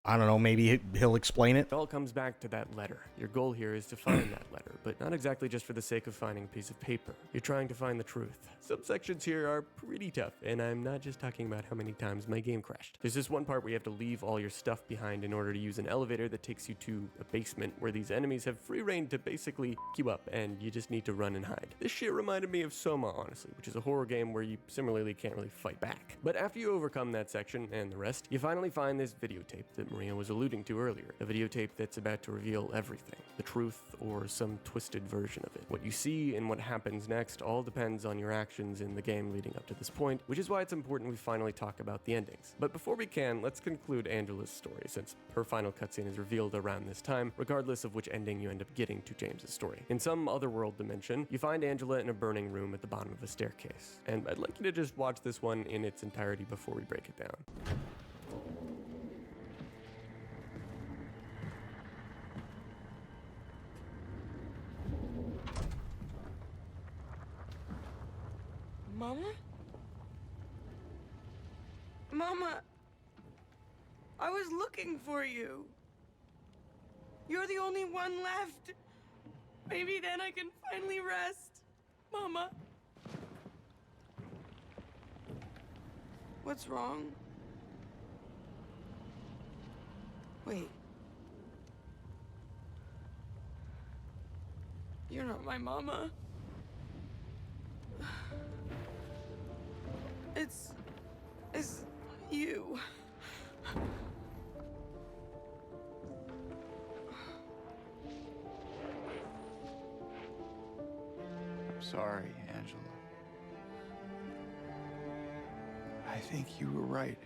I don't know, maybe he'll explain it. It all comes back to that letter. Your goal here is to find that letter, but not exactly just for the sake of finding a piece of paper. You're trying to find the truth. Subsections here are pretty tough, and I'm not just talking about how many times my game crashed. There's this one part where you have to leave all your stuff behind in order to use an elevator that takes you to a basement where these enemies have free reign to basically f*** you up, and you just need to run and hide. This shit reminded me of Soma, honestly, which is a horror game where you similarly can't really fight back. But after you overcome that section and the rest, you finally find this videotape that Maria was alluding to earlier. A videotape that's about to reveal everything. The truth or some twisted version of it. What you see and what happens next all depends on your actions in the game leading up to this point, which is why it's important we finally talk about the endings. But before we can, let's conclude Angela's story, since her final cutscene is revealed around this time, regardless of which ending you end up getting to James's story. In some otherworld dimension, you find Angela in a burning room at the bottom of a staircase. And I'd like you to just watch this one in its entirety before we break it down. Mama? Mama, I was looking for you. You're the only one left. Maybe then I can finally rest. Mama. What's wrong? Wait. You're not my mama. It's you. I'm sorry, Angela. I think you were right.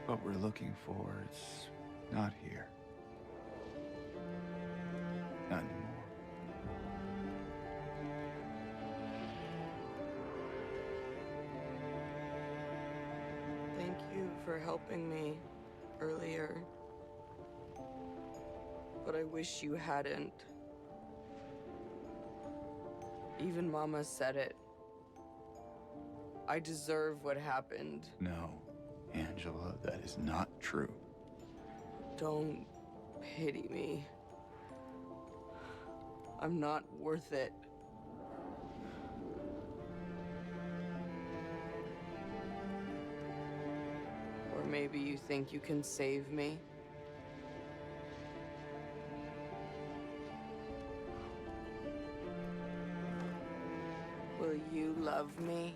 What we're looking for is not here. Not anymore. Thank you for helping me earlier. But I wish you hadn't. Even Mama said it. I deserve what happened. No, Angela, that is not true. Don't pity me. I'm not worth it. Or maybe you think you can save me? Will you love me?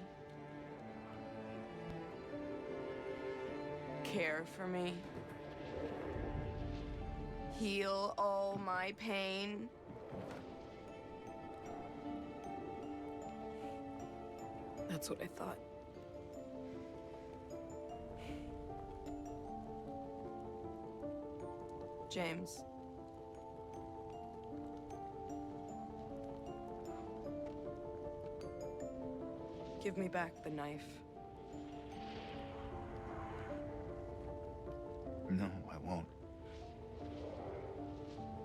Care for me? Heal all my pain? That's what I thought. James. Give me back the knife. No, I won't.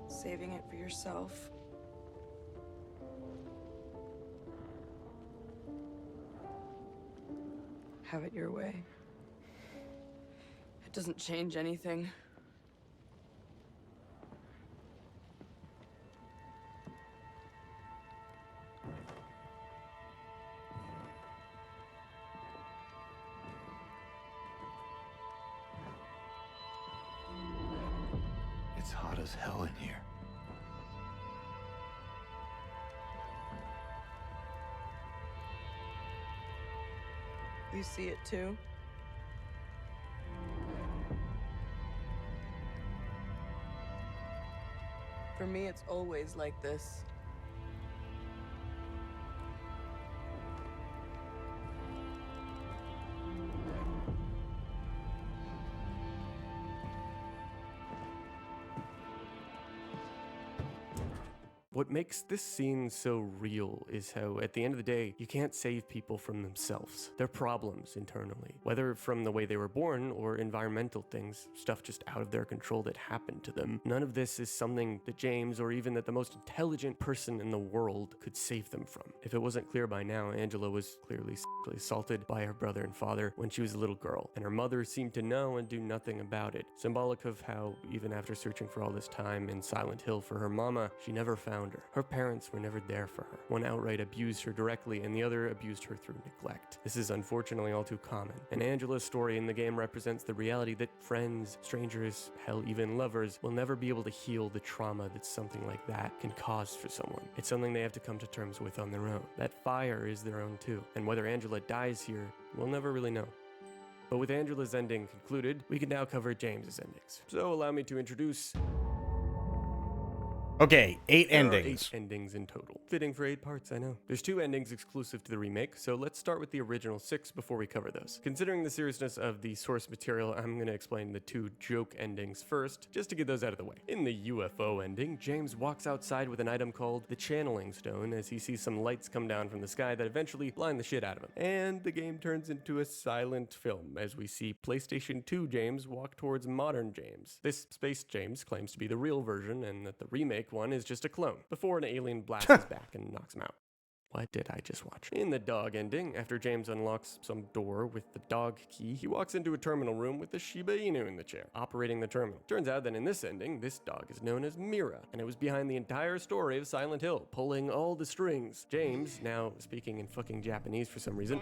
Saving it for yourself. Have it your way. It doesn't change anything. It's hot as hell in here. You see it too? For me, it's always like this. What makes this scene so real is how, at the end of the day, you can't save people from themselves. Their problems internally, whether from the way they were born or environmental things, stuff just out of their control that happened to them. None of this is something that James, or even that the most intelligent person in the world, could save them from. If it wasn't clear by now, Angela was clearly sexually assaulted by her brother and father when she was a little girl, and her mother seemed to know and do nothing about it. Symbolic of how, even after searching for all this time in Silent Hill for her mama, she never found her. Her parents were never there for her. One outright abused her directly, and the other abused her through neglect. This is unfortunately all too common. And Angela's story in the game represents the reality that friends, strangers, hell, even lovers will never be able to heal the trauma that something like that can cause for someone. It's something they have to come to terms with on their own. That fire is their own too. And whether Angela dies here, we'll never really know. But with Angela's ending concluded, we can now cover James's endings. So allow me to introduce... Okay, 8 There are endings. 8 endings in total. Fitting for 8 parts, I know. There's 2 endings exclusive to the remake, so let's start with the original 6 before we cover those. Considering the seriousness of the source material, I'm going to explain the 2 joke endings first, just to get those out of the way. In the UFO ending, James walks outside with an item called the Channeling Stone as he sees some lights come down from the sky that eventually blind the shit out of him. And the game turns into a silent film as we see PlayStation 2 James walk towards modern James. This Space James claims to be the real version, and that the remake one is just a clone, before an alien blasts his back and knocks him out. What did I just watch? In the dog ending, after James unlocks some door with the dog key, he walks into a terminal room with the Shiba Inu in the chair, operating the terminal. Turns out that in this ending, this dog is known as Mira, and it was behind the entire story of Silent Hill, pulling all the strings. James, now speaking in fucking Japanese for some reason,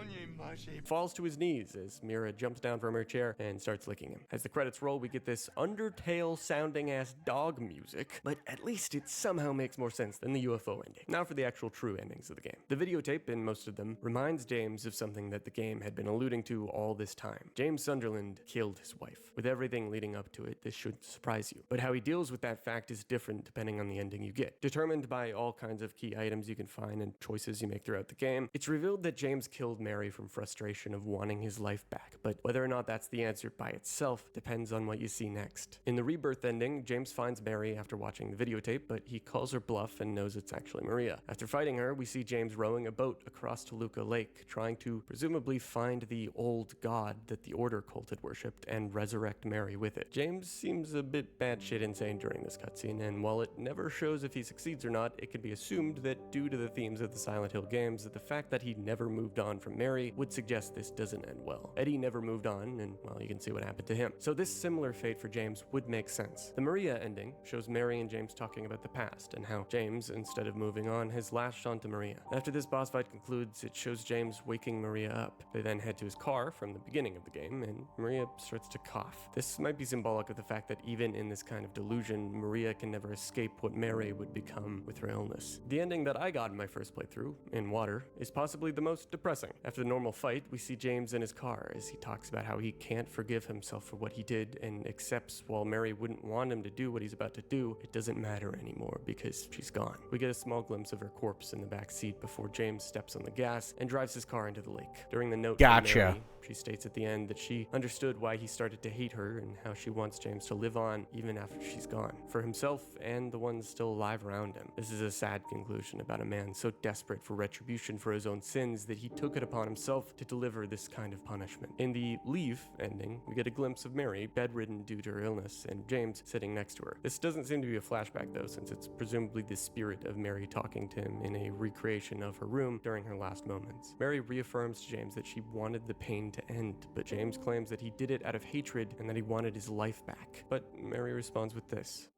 falls to his knees as Mira jumps down from her chair and starts licking him. As the credits roll, we get this Undertale-sounding ass dog music, but at least it somehow makes more sense than the UFO ending. Now for the actual true endings of the game. The videotape, in most of them, reminds James of something that the game had been alluding to all this time. James Sunderland killed his wife. With everything leading up to it, this should surprise you. But how he deals with that fact is different depending on the ending you get. Determined by all kinds of key items you can find and choices you make throughout the game, it's revealed that James killed Mary from frustration of wanting his life back. But whether or not that's the answer by itself depends on what you see next. In the Rebirth ending, James finds Mary after watching the videotape, but he calls her bluff and knows it's actually Maria. After fighting her, we see James rowing a boat across Toluca Lake, trying to presumably find the old god that the Order cult had worshipped and resurrect Mary with it. James seems a bit batshit insane during this cutscene, and while it never shows if he succeeds or not, it can be assumed that due to the themes of the Silent Hill games, that the fact that he never moved on from Mary would suggest this doesn't end well. Eddie never moved on, and well, you can see what happened to him. So this similar fate for James would make sense. The Maria ending shows Mary and James talking about the past, and how James, instead of moving on, has latched onto Maria. After this boss fight concludes, it shows James waking Maria up. They then head to his car from the beginning of the game, and Maria starts to cough. This might be symbolic of the fact that even in this kind of delusion, Maria can never escape what Mary would become with her illness. The ending that I got in my first playthrough, in Water, is possibly the most depressing. After the normal fight, we see James in his car as he talks about how he can't forgive himself for what he did and accepts while Mary wouldn't want him to do what he's about to do, it doesn't matter anymore because she's gone. We get a small glimpse of her corpse in the back seat before James steps on the gas and drives his car into the lake. During the note from Mary, she states at the end that she understood why he started to hate her and how she wants James to live on even after she's gone, for himself and the ones still alive around him. This is a sad conclusion about a man so desperate for retribution for his own sins that he took it upon himself to deliver this kind of punishment. In the Leave ending, we get a glimpse of Mary, bedridden due to her illness, and James sitting next to her. This doesn't seem to be a flashback though, since it's presumably the spirit of Mary talking to him in a recreation of her room during her last moments. Mary reaffirms to James that she wanted the pain to end, but James claims that he did it out of hatred and that he wanted his life back. But Mary responds with this: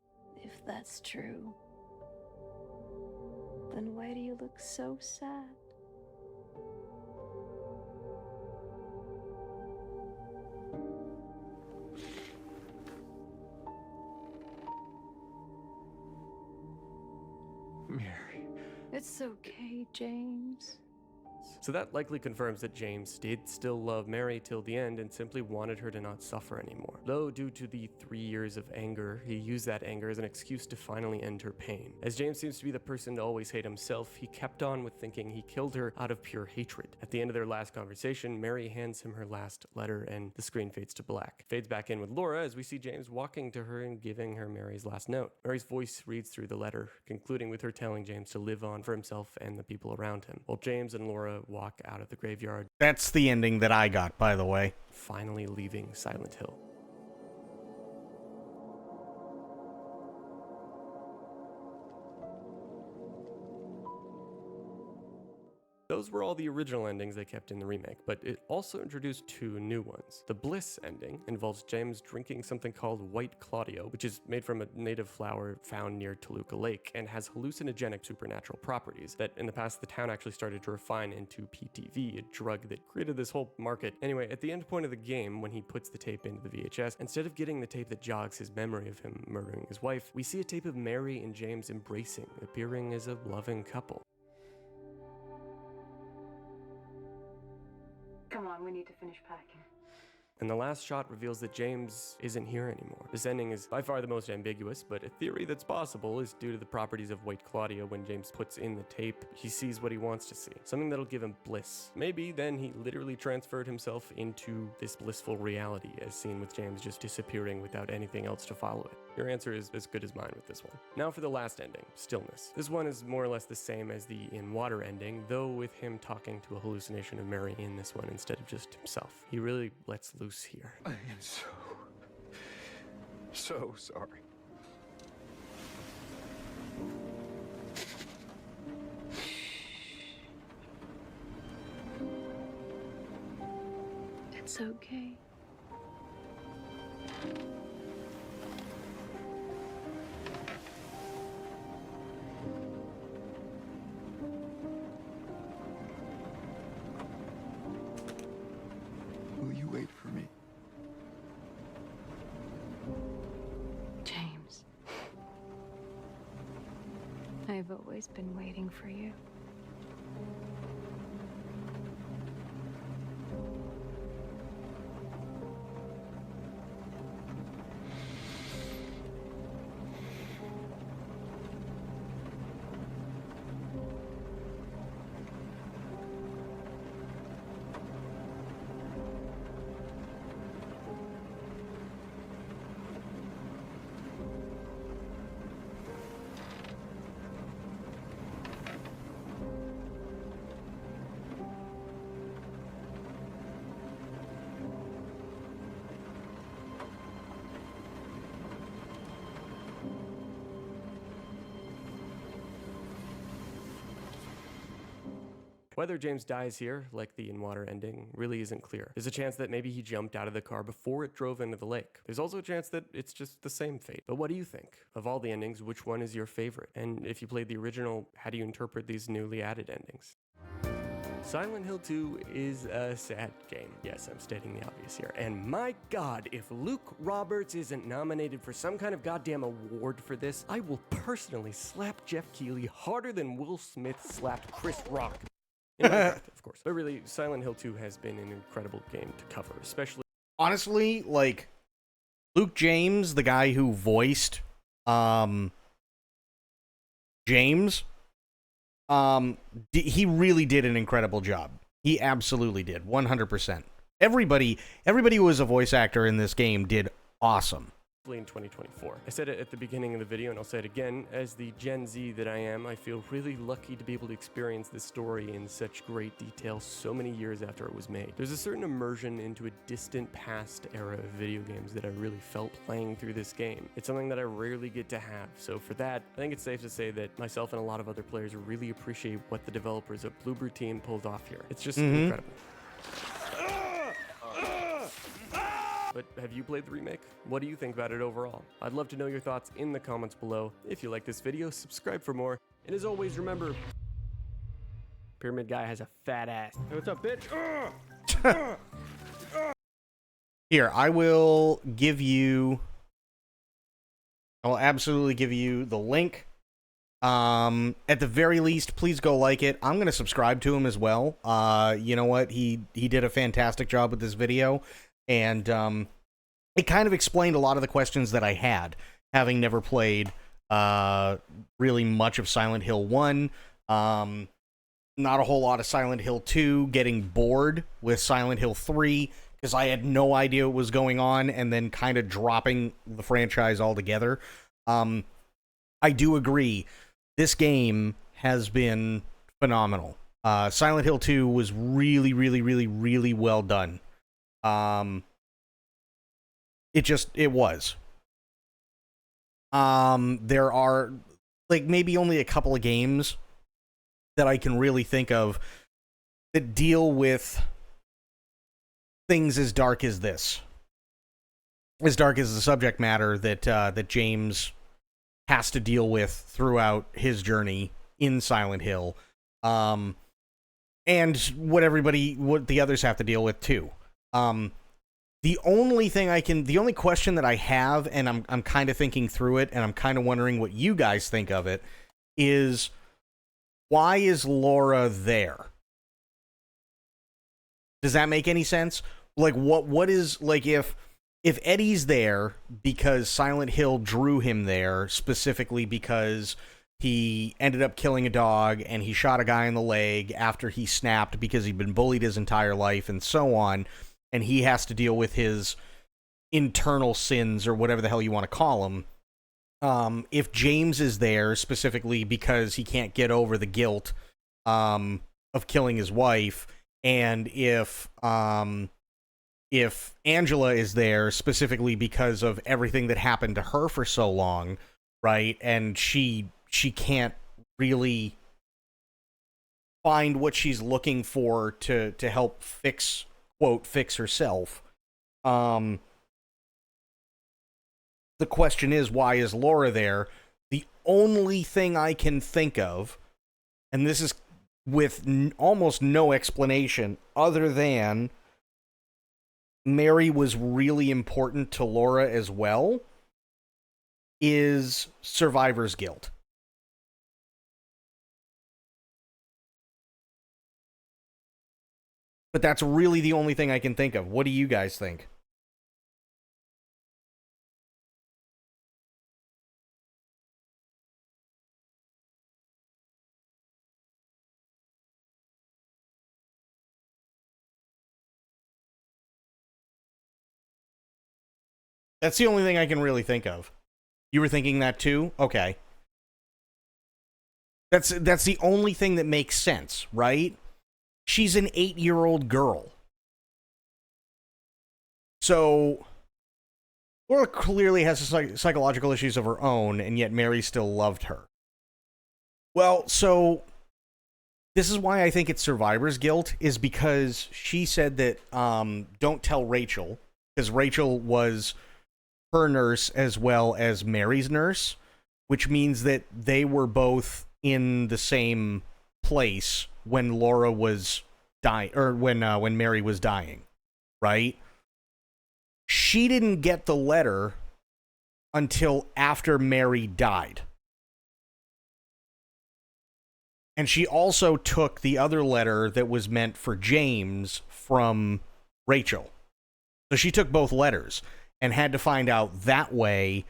If that's true, then why do you look so sad? Mary. It's okay, James. So that likely confirms that James did still love Mary till the end and simply wanted her to not suffer anymore. Though due to the 3 years of anger, he used that anger as an excuse to finally end her pain. As James seems to be the person to always hate himself, he kept on with thinking he killed her out of pure hatred. At the end of their last conversation, Mary hands him her last letter and the screen fades to black. Fades back in with Laura as we see James walking to her and giving her Mary's last note. Mary's voice reads through the letter, concluding with her telling James to live on for himself and the people around him, while James and Laura walk out of the graveyard. That's the ending that I got, by the way. Finally leaving Silent Hill. Those were all the original endings they kept in the remake, but it also introduced 2 new ones. The Bliss ending involves James drinking something called White Claudio, which is made from a native flower found near Toluca Lake and has hallucinogenic supernatural properties that in the past the town actually started to refine into PTV, a drug that created this whole market. Anyway, at the end point of the game, when he puts the tape into the VHS, instead of getting the tape that jogs his memory of him murdering his wife, we see a tape of Mary and James embracing, appearing as a loving couple. Come on, we need to finish packing. And the last shot reveals that James isn't here anymore. This ending is by far the most ambiguous, but a theory that's possible is due to the properties of White Claudio. When James puts in the tape, he sees what he wants to see. Something that'll give him bliss. Maybe then he literally transferred himself into this blissful reality, as seen with James just disappearing without anything else to follow it. Your answer is as good as mine with this one. Now for the last ending, Stillness. This one is more or less the same as the In Water ending, though with him talking to a hallucination of Mary in this one instead of just himself. He really lets loose here. I am so sorry. It's okay. Will you wait for me? James. I've always been waiting for you. Whether James dies here, like the In Water ending, really isn't clear. There's a chance that maybe he jumped out of the car before it drove into the lake. There's also a chance that it's just the same fate. But what do you think? Of all the endings, which one is your favorite? And if you played the original, how do you interpret these newly added endings? Silent Hill 2 is a sad game. Yes, I'm stating the obvious here. And my god, if Luke Roberts isn't nominated for some kind of goddamn award for this, I will personally slap Jeff Keighley harder than Will Smith slapped Chris Rock. In Minecraft, of course. But really, Silent Hill 2 has been an incredible game to cover, especially... Honestly, like, Luke James, the guy who voiced, James, he really did an incredible job. He absolutely did, 100%. Everybody who was a voice actor in this game did awesome. In 2024. I said it at the beginning of the video and I'll say it again. As the Gen Z that I am, I feel really lucky to be able to experience this story in such great detail so many years after it was made. There's a certain immersion into a distant past era of video games that I really felt playing through this game. It's something that I rarely get to have, so for that, I think it's safe to say that myself and a lot of other players really appreciate what the developers of Bloober Team pulled off here. It's just incredible. But have you played the remake? What do you think about it overall? I'd love to know your thoughts in the comments below. If you like this video, subscribe for more. And as always, remember, Pyramid Guy has a fat ass. Hey, what's up, bitch? Here, I will absolutely give you the link At the very least, please go like it. I'm going to subscribe to him as well. You know what? He did a fantastic job with this video, and it kind of explained a lot of the questions that I had, having never played really much of Silent Hill 1. Not a whole lot of Silent Hill 2, getting bored with Silent Hill 3 because I had no idea what was going on, and then kind of dropping the franchise altogether. I do agree. This game has been phenomenal. Silent Hill 2 was really, really, really, really well done. It was. There are, like, maybe only a couple of games that I can really think of that deal with things as dark as this. As dark as the subject matter that James has to deal with throughout his journey in Silent Hill. And what the others have to deal with too. The only question that I have, and I'm kind of thinking through it, and I'm kind of wondering what you guys think of it, is why is Laura there? Does that make any sense? Like, what is, like, if Eddie's there because Silent Hill drew him there, specifically because he ended up killing a dog and he shot a guy in the leg after he snapped because he'd been bullied his entire life and so on, and he has to deal with his internal sins or whatever the hell you want to call them. If James is there specifically because he can't get over the guilt of killing his wife, and if Angela is there specifically because of everything that happened to her for so long, right? And she can't really find what she's looking for to help fix herself. The question is, why is Laura there? The only thing I can think of, and this is with almost no explanation other than Mary was really important to Laura as well, is survivor's guilt. But that's really the only thing I can think of. What do you guys think? That's the only thing I can really think of. You were thinking that too? Okay. That's the only thing that makes sense, right? She's an 8-year-old girl. So Laura clearly has psychological issues of her own, and yet Mary still loved her. Well, so this is why I think it's survivor's guilt, is because she said that don't tell Rachel, because Rachel was her nurse as well as Mary's nurse, which means that they were both in the same place when Laura was dying, or when Mary was dying, right? She didn't get the letter until after Mary died. And she also took the other letter that was meant for James from Rachel. So she took both letters and had to find out that way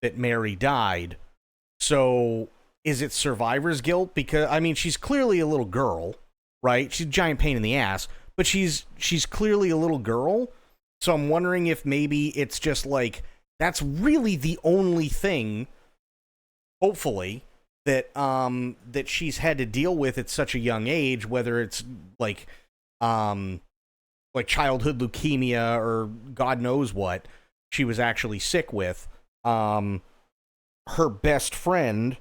that Mary died. So is it survivor's guilt? Because, I mean, she's clearly a little girl, right? She's a giant pain in the ass, but she's clearly a little girl. So I'm wondering if maybe it's just like, that's really the only thing, hopefully, that she's had to deal with at such a young age, whether it's like childhood leukemia or God knows what she was actually sick with. Her best friend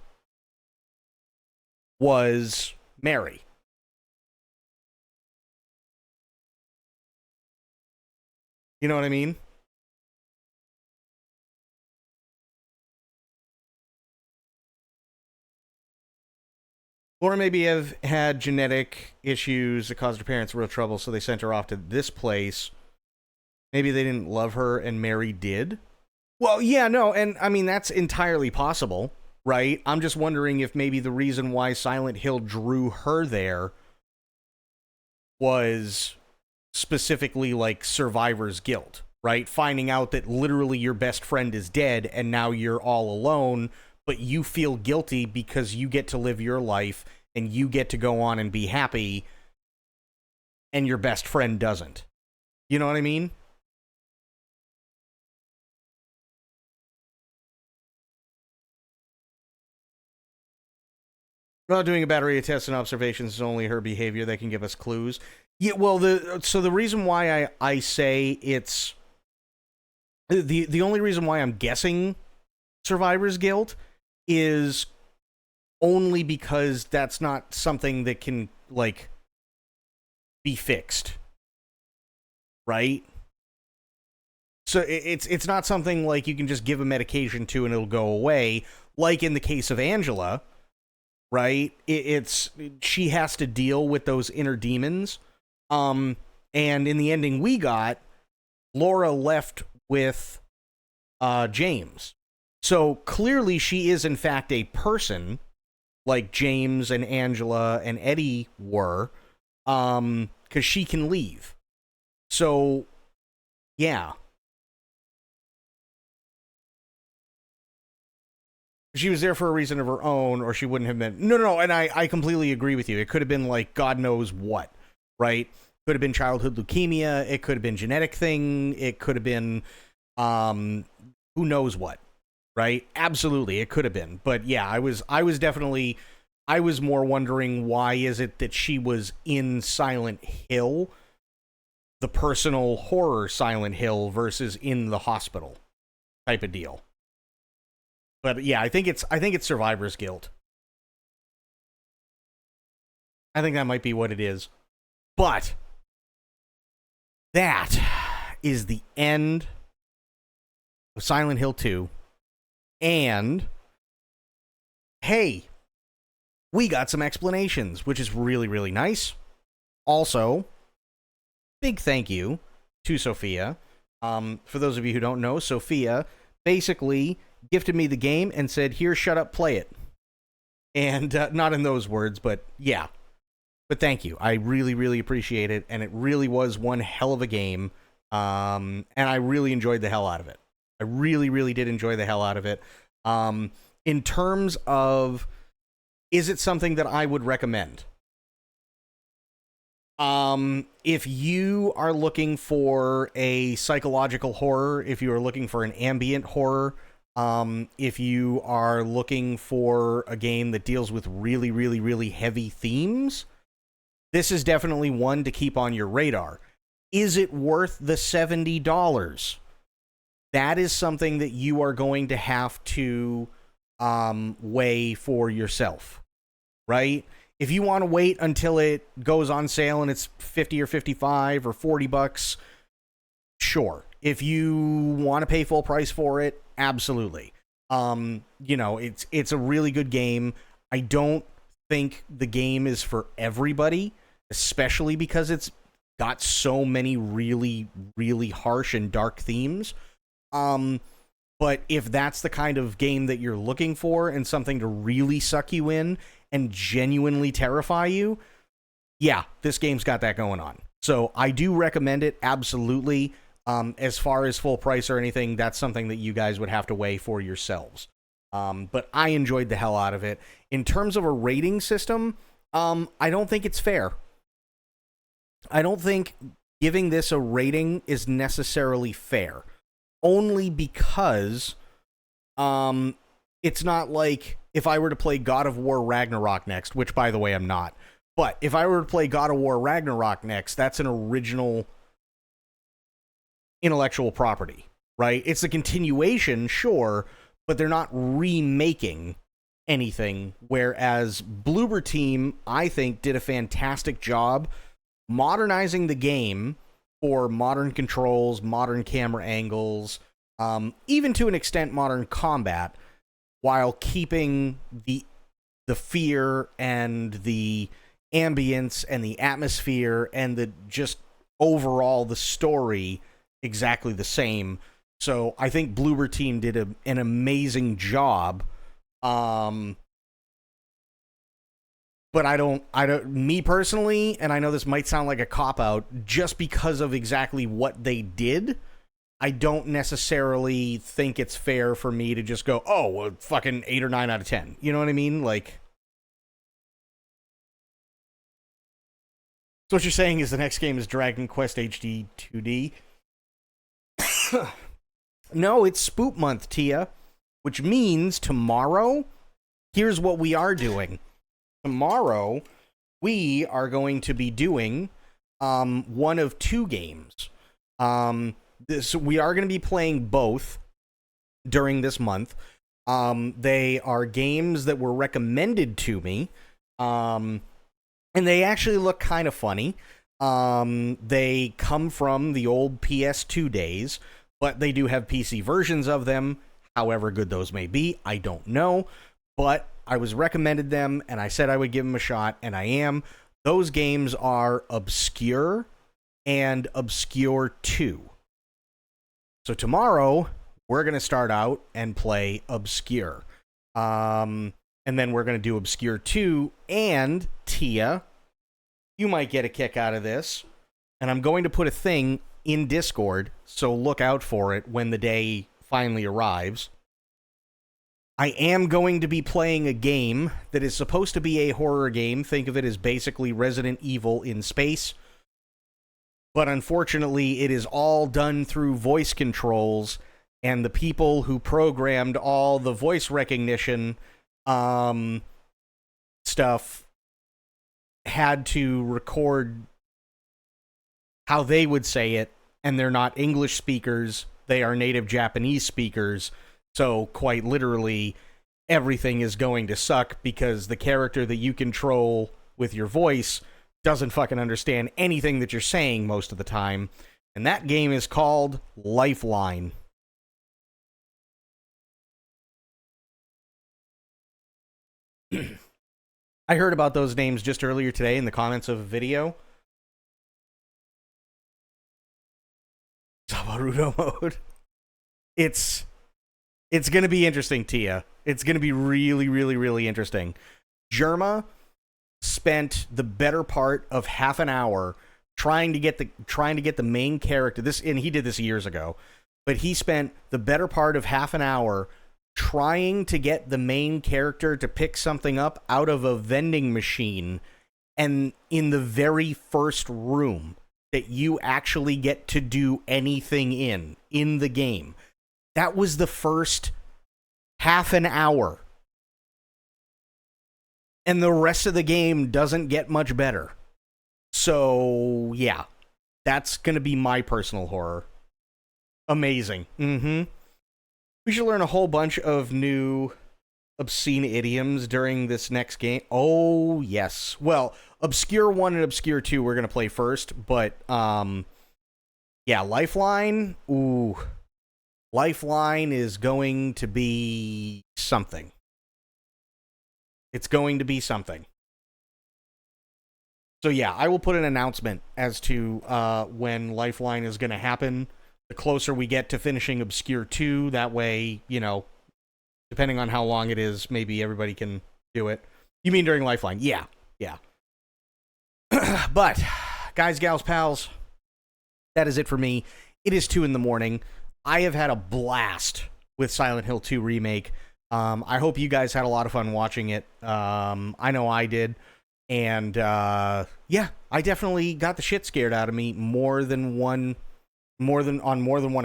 was Mary. You know what I mean? Or maybe have had genetic issues that caused her parents real trouble, so they sent her off to this place. Maybe they didn't love her and Mary did. Well, yeah, no, and I mean, that's entirely possible. right? I'm just wondering if maybe the reason why Silent Hill drew her there was specifically like survivor's guilt, right? Finding out that literally your best friend is dead and now you're all alone, but you feel guilty because you get to live your life and you get to go on and be happy, and your best friend doesn't. You know what I mean? Not doing a battery of tests and observations is only her behavior that can give us clues. Yeah, well, the reason why I say it's the only reason why I'm guessing survivor's guilt is only because that's not something that can like be fixed, right? So it's not something like you can just give a medication to and it'll go away. Like in the case of Angela, right? It's she has to deal with those inner demons. And in the ending we got, Laura left with James. So clearly she is in fact a person, like James and Angela and Eddie were, because she can leave. So, yeah. She was there for a reason of her own, or she wouldn't have been. No, and I completely agree with you. It could have been like God knows what, right? Could have been childhood leukemia. It could have been genetic thing. It could have been, who knows what, right? Absolutely, it could have been. But yeah, I was more wondering why is it that she was in Silent Hill, the personal horror Silent Hill, versus in the hospital type of deal. But yeah, I think it's survivor's guilt. I think that might be what it is. But that is the end of Silent Hill 2. And hey, we got some explanations, which is really, really nice. Also, big thank you to Sophia. For those of you who don't know, Sophia basically gifted me the game and said, here, shut up, play it. And not in those words, but yeah. But thank you. I really, really appreciate it. And it really was one hell of a game. And I really enjoyed the hell out of it. I really, really did enjoy the hell out of it. In terms of, is it something that I would recommend? If you are looking for a psychological horror, if you are looking for an ambient horror, if you are looking for a game that deals with really, really, really heavy themes, this is definitely one to keep on your radar. Is it worth the $70? That is something that you are going to have to weigh for yourself, right? If you want to wait until it goes on sale and it's 50 or 55 or $40, sure. If you want to pay full price for it, absolutely. You know, it's a really good game. I don't think the game is for everybody, especially because it's got so many really, really harsh and dark themes. But if that's the kind of game that you're looking for and something to really suck you in and genuinely terrify you, yeah, this game's got that going on. So I do recommend it, absolutely. As far as full price or anything, that's something that you guys would have to weigh for yourselves. But I enjoyed the hell out of it. In terms of a rating system, I don't think it's fair. I don't think giving this a rating is necessarily fair. Only because it's not like if I were to play God of War Ragnarok next, which, by the way, I'm not. But if I were to play God of War Ragnarok next, that's an original intellectual property, right? It's a continuation, sure, but they're not remaking anything. Whereas Bloober Team, I think, did a fantastic job modernizing the game for modern controls, modern camera angles, even to an extent modern combat, while keeping the fear and the ambience and the atmosphere and the just overall the story exactly the same. So I think Bloober Team did an amazing job But I don't, me personally, and I know this might sound like a cop-out, just because of exactly what they did, I don't necessarily think it's fair for me to just go, oh, well, fucking 8 or 9 out of 10. You know what I mean? Like, so what you're saying is the next game is Dragon Quest HD 2D? No, it's Spoop Month, Tia, which means tomorrow, here's what we are doing. Tomorrow, we are going to be doing one of 2 games. We are going to be playing both during this month. They are games that were recommended to me, and they actually look kind of funny. They come from the old PS2 days, but they do have PC versions of them. However good those may be, I don't know. But I was recommended them, and I said I would give them a shot, and I am. Those games are Obscure and Obscure 2. So tomorrow, we're going to start out and play Obscure. And then we're going to do Obscure 2, and Tia, you might get a kick out of this, and I'm going to put a thing in Discord, so look out for it when the day finally arrives. I am going to be playing a game that is supposed to be a horror game. Think of it as basically Resident Evil in space. But unfortunately, it is all done through voice controls, and the people who programmed all the voice recognition stuff had to record how they would say it, and they're not English speakers, they are native Japanese speakers, so quite literally, everything is going to suck because the character that you control with your voice doesn't fucking understand anything that you're saying most of the time, and that game is called Lifeline. I heard about those names just earlier today in the comments of a video. Sabarudo mode. It's going to be interesting, Tia. It's going to be really, really, really interesting. Jerma spent the better part of half an hour trying to get the main character. And he did this years ago, but he spent the better part of half an hour trying to get the main character to pick something up out of a vending machine, and in the very first room that you actually get to do anything in the game. That was the first half an hour. And the rest of the game doesn't get much better. So, yeah. That's going to be my personal horror. Amazing. We should learn a whole bunch of new obscene idioms during this next game. Oh, yes. Well, Obscure 1 and Obscure 2 we're going to play first, but, yeah, Lifeline, ooh. Lifeline is going to be something. It's going to be something. So, yeah, I will put an announcement as to when Lifeline is going to happen. The closer we get to finishing Obscure 2, that way, you know, depending on how long it is, maybe everybody can do it. You mean during Lifeline? Yeah. But, guys, gals, pals, that is it for me. It is 2 a.m. I have had a blast with Silent Hill 2 Remake. I hope you guys had a lot of fun watching it. I know I did. And, yeah, I definitely got the shit scared out of me on more than one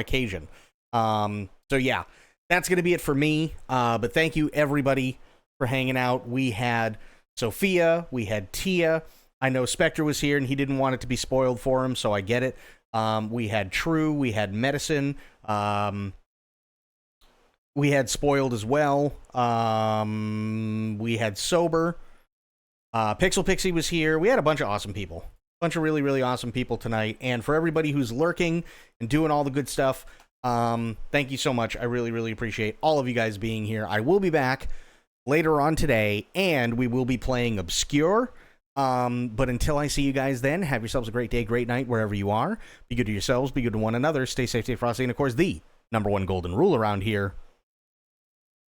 occasion. So yeah, that's going to be it for me. But thank you everybody for hanging out. We had Sophia, we had Tia. I know Spectre was here and he didn't want it to be spoiled for him, so I get it. We had True, we had Medicine, we had Spoiled as well. We had Sober. Pixel Pixie was here. We had a bunch of awesome people. Bunch of really, really awesome people tonight. And for everybody who's lurking and doing all the good stuff, thank you so much. I really, really appreciate all of you guys being here. I will be back later on today, and we will be playing Obscure. But until I see you guys then, have yourselves a great day, great night, wherever you are. Be good to yourselves, be good to one another, stay safe, stay frosty, and of course, the #1 golden rule around here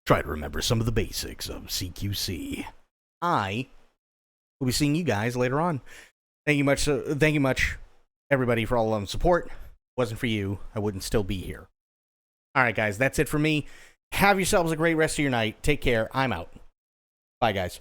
try to remember some of the basics of CQC. I will be seeing you guys later on. Thank you much, everybody, for all the support. If it wasn't for you, I wouldn't still be here. All right, guys, that's it for me. Have yourselves a great rest of your night. Take care. I'm out. Bye, guys.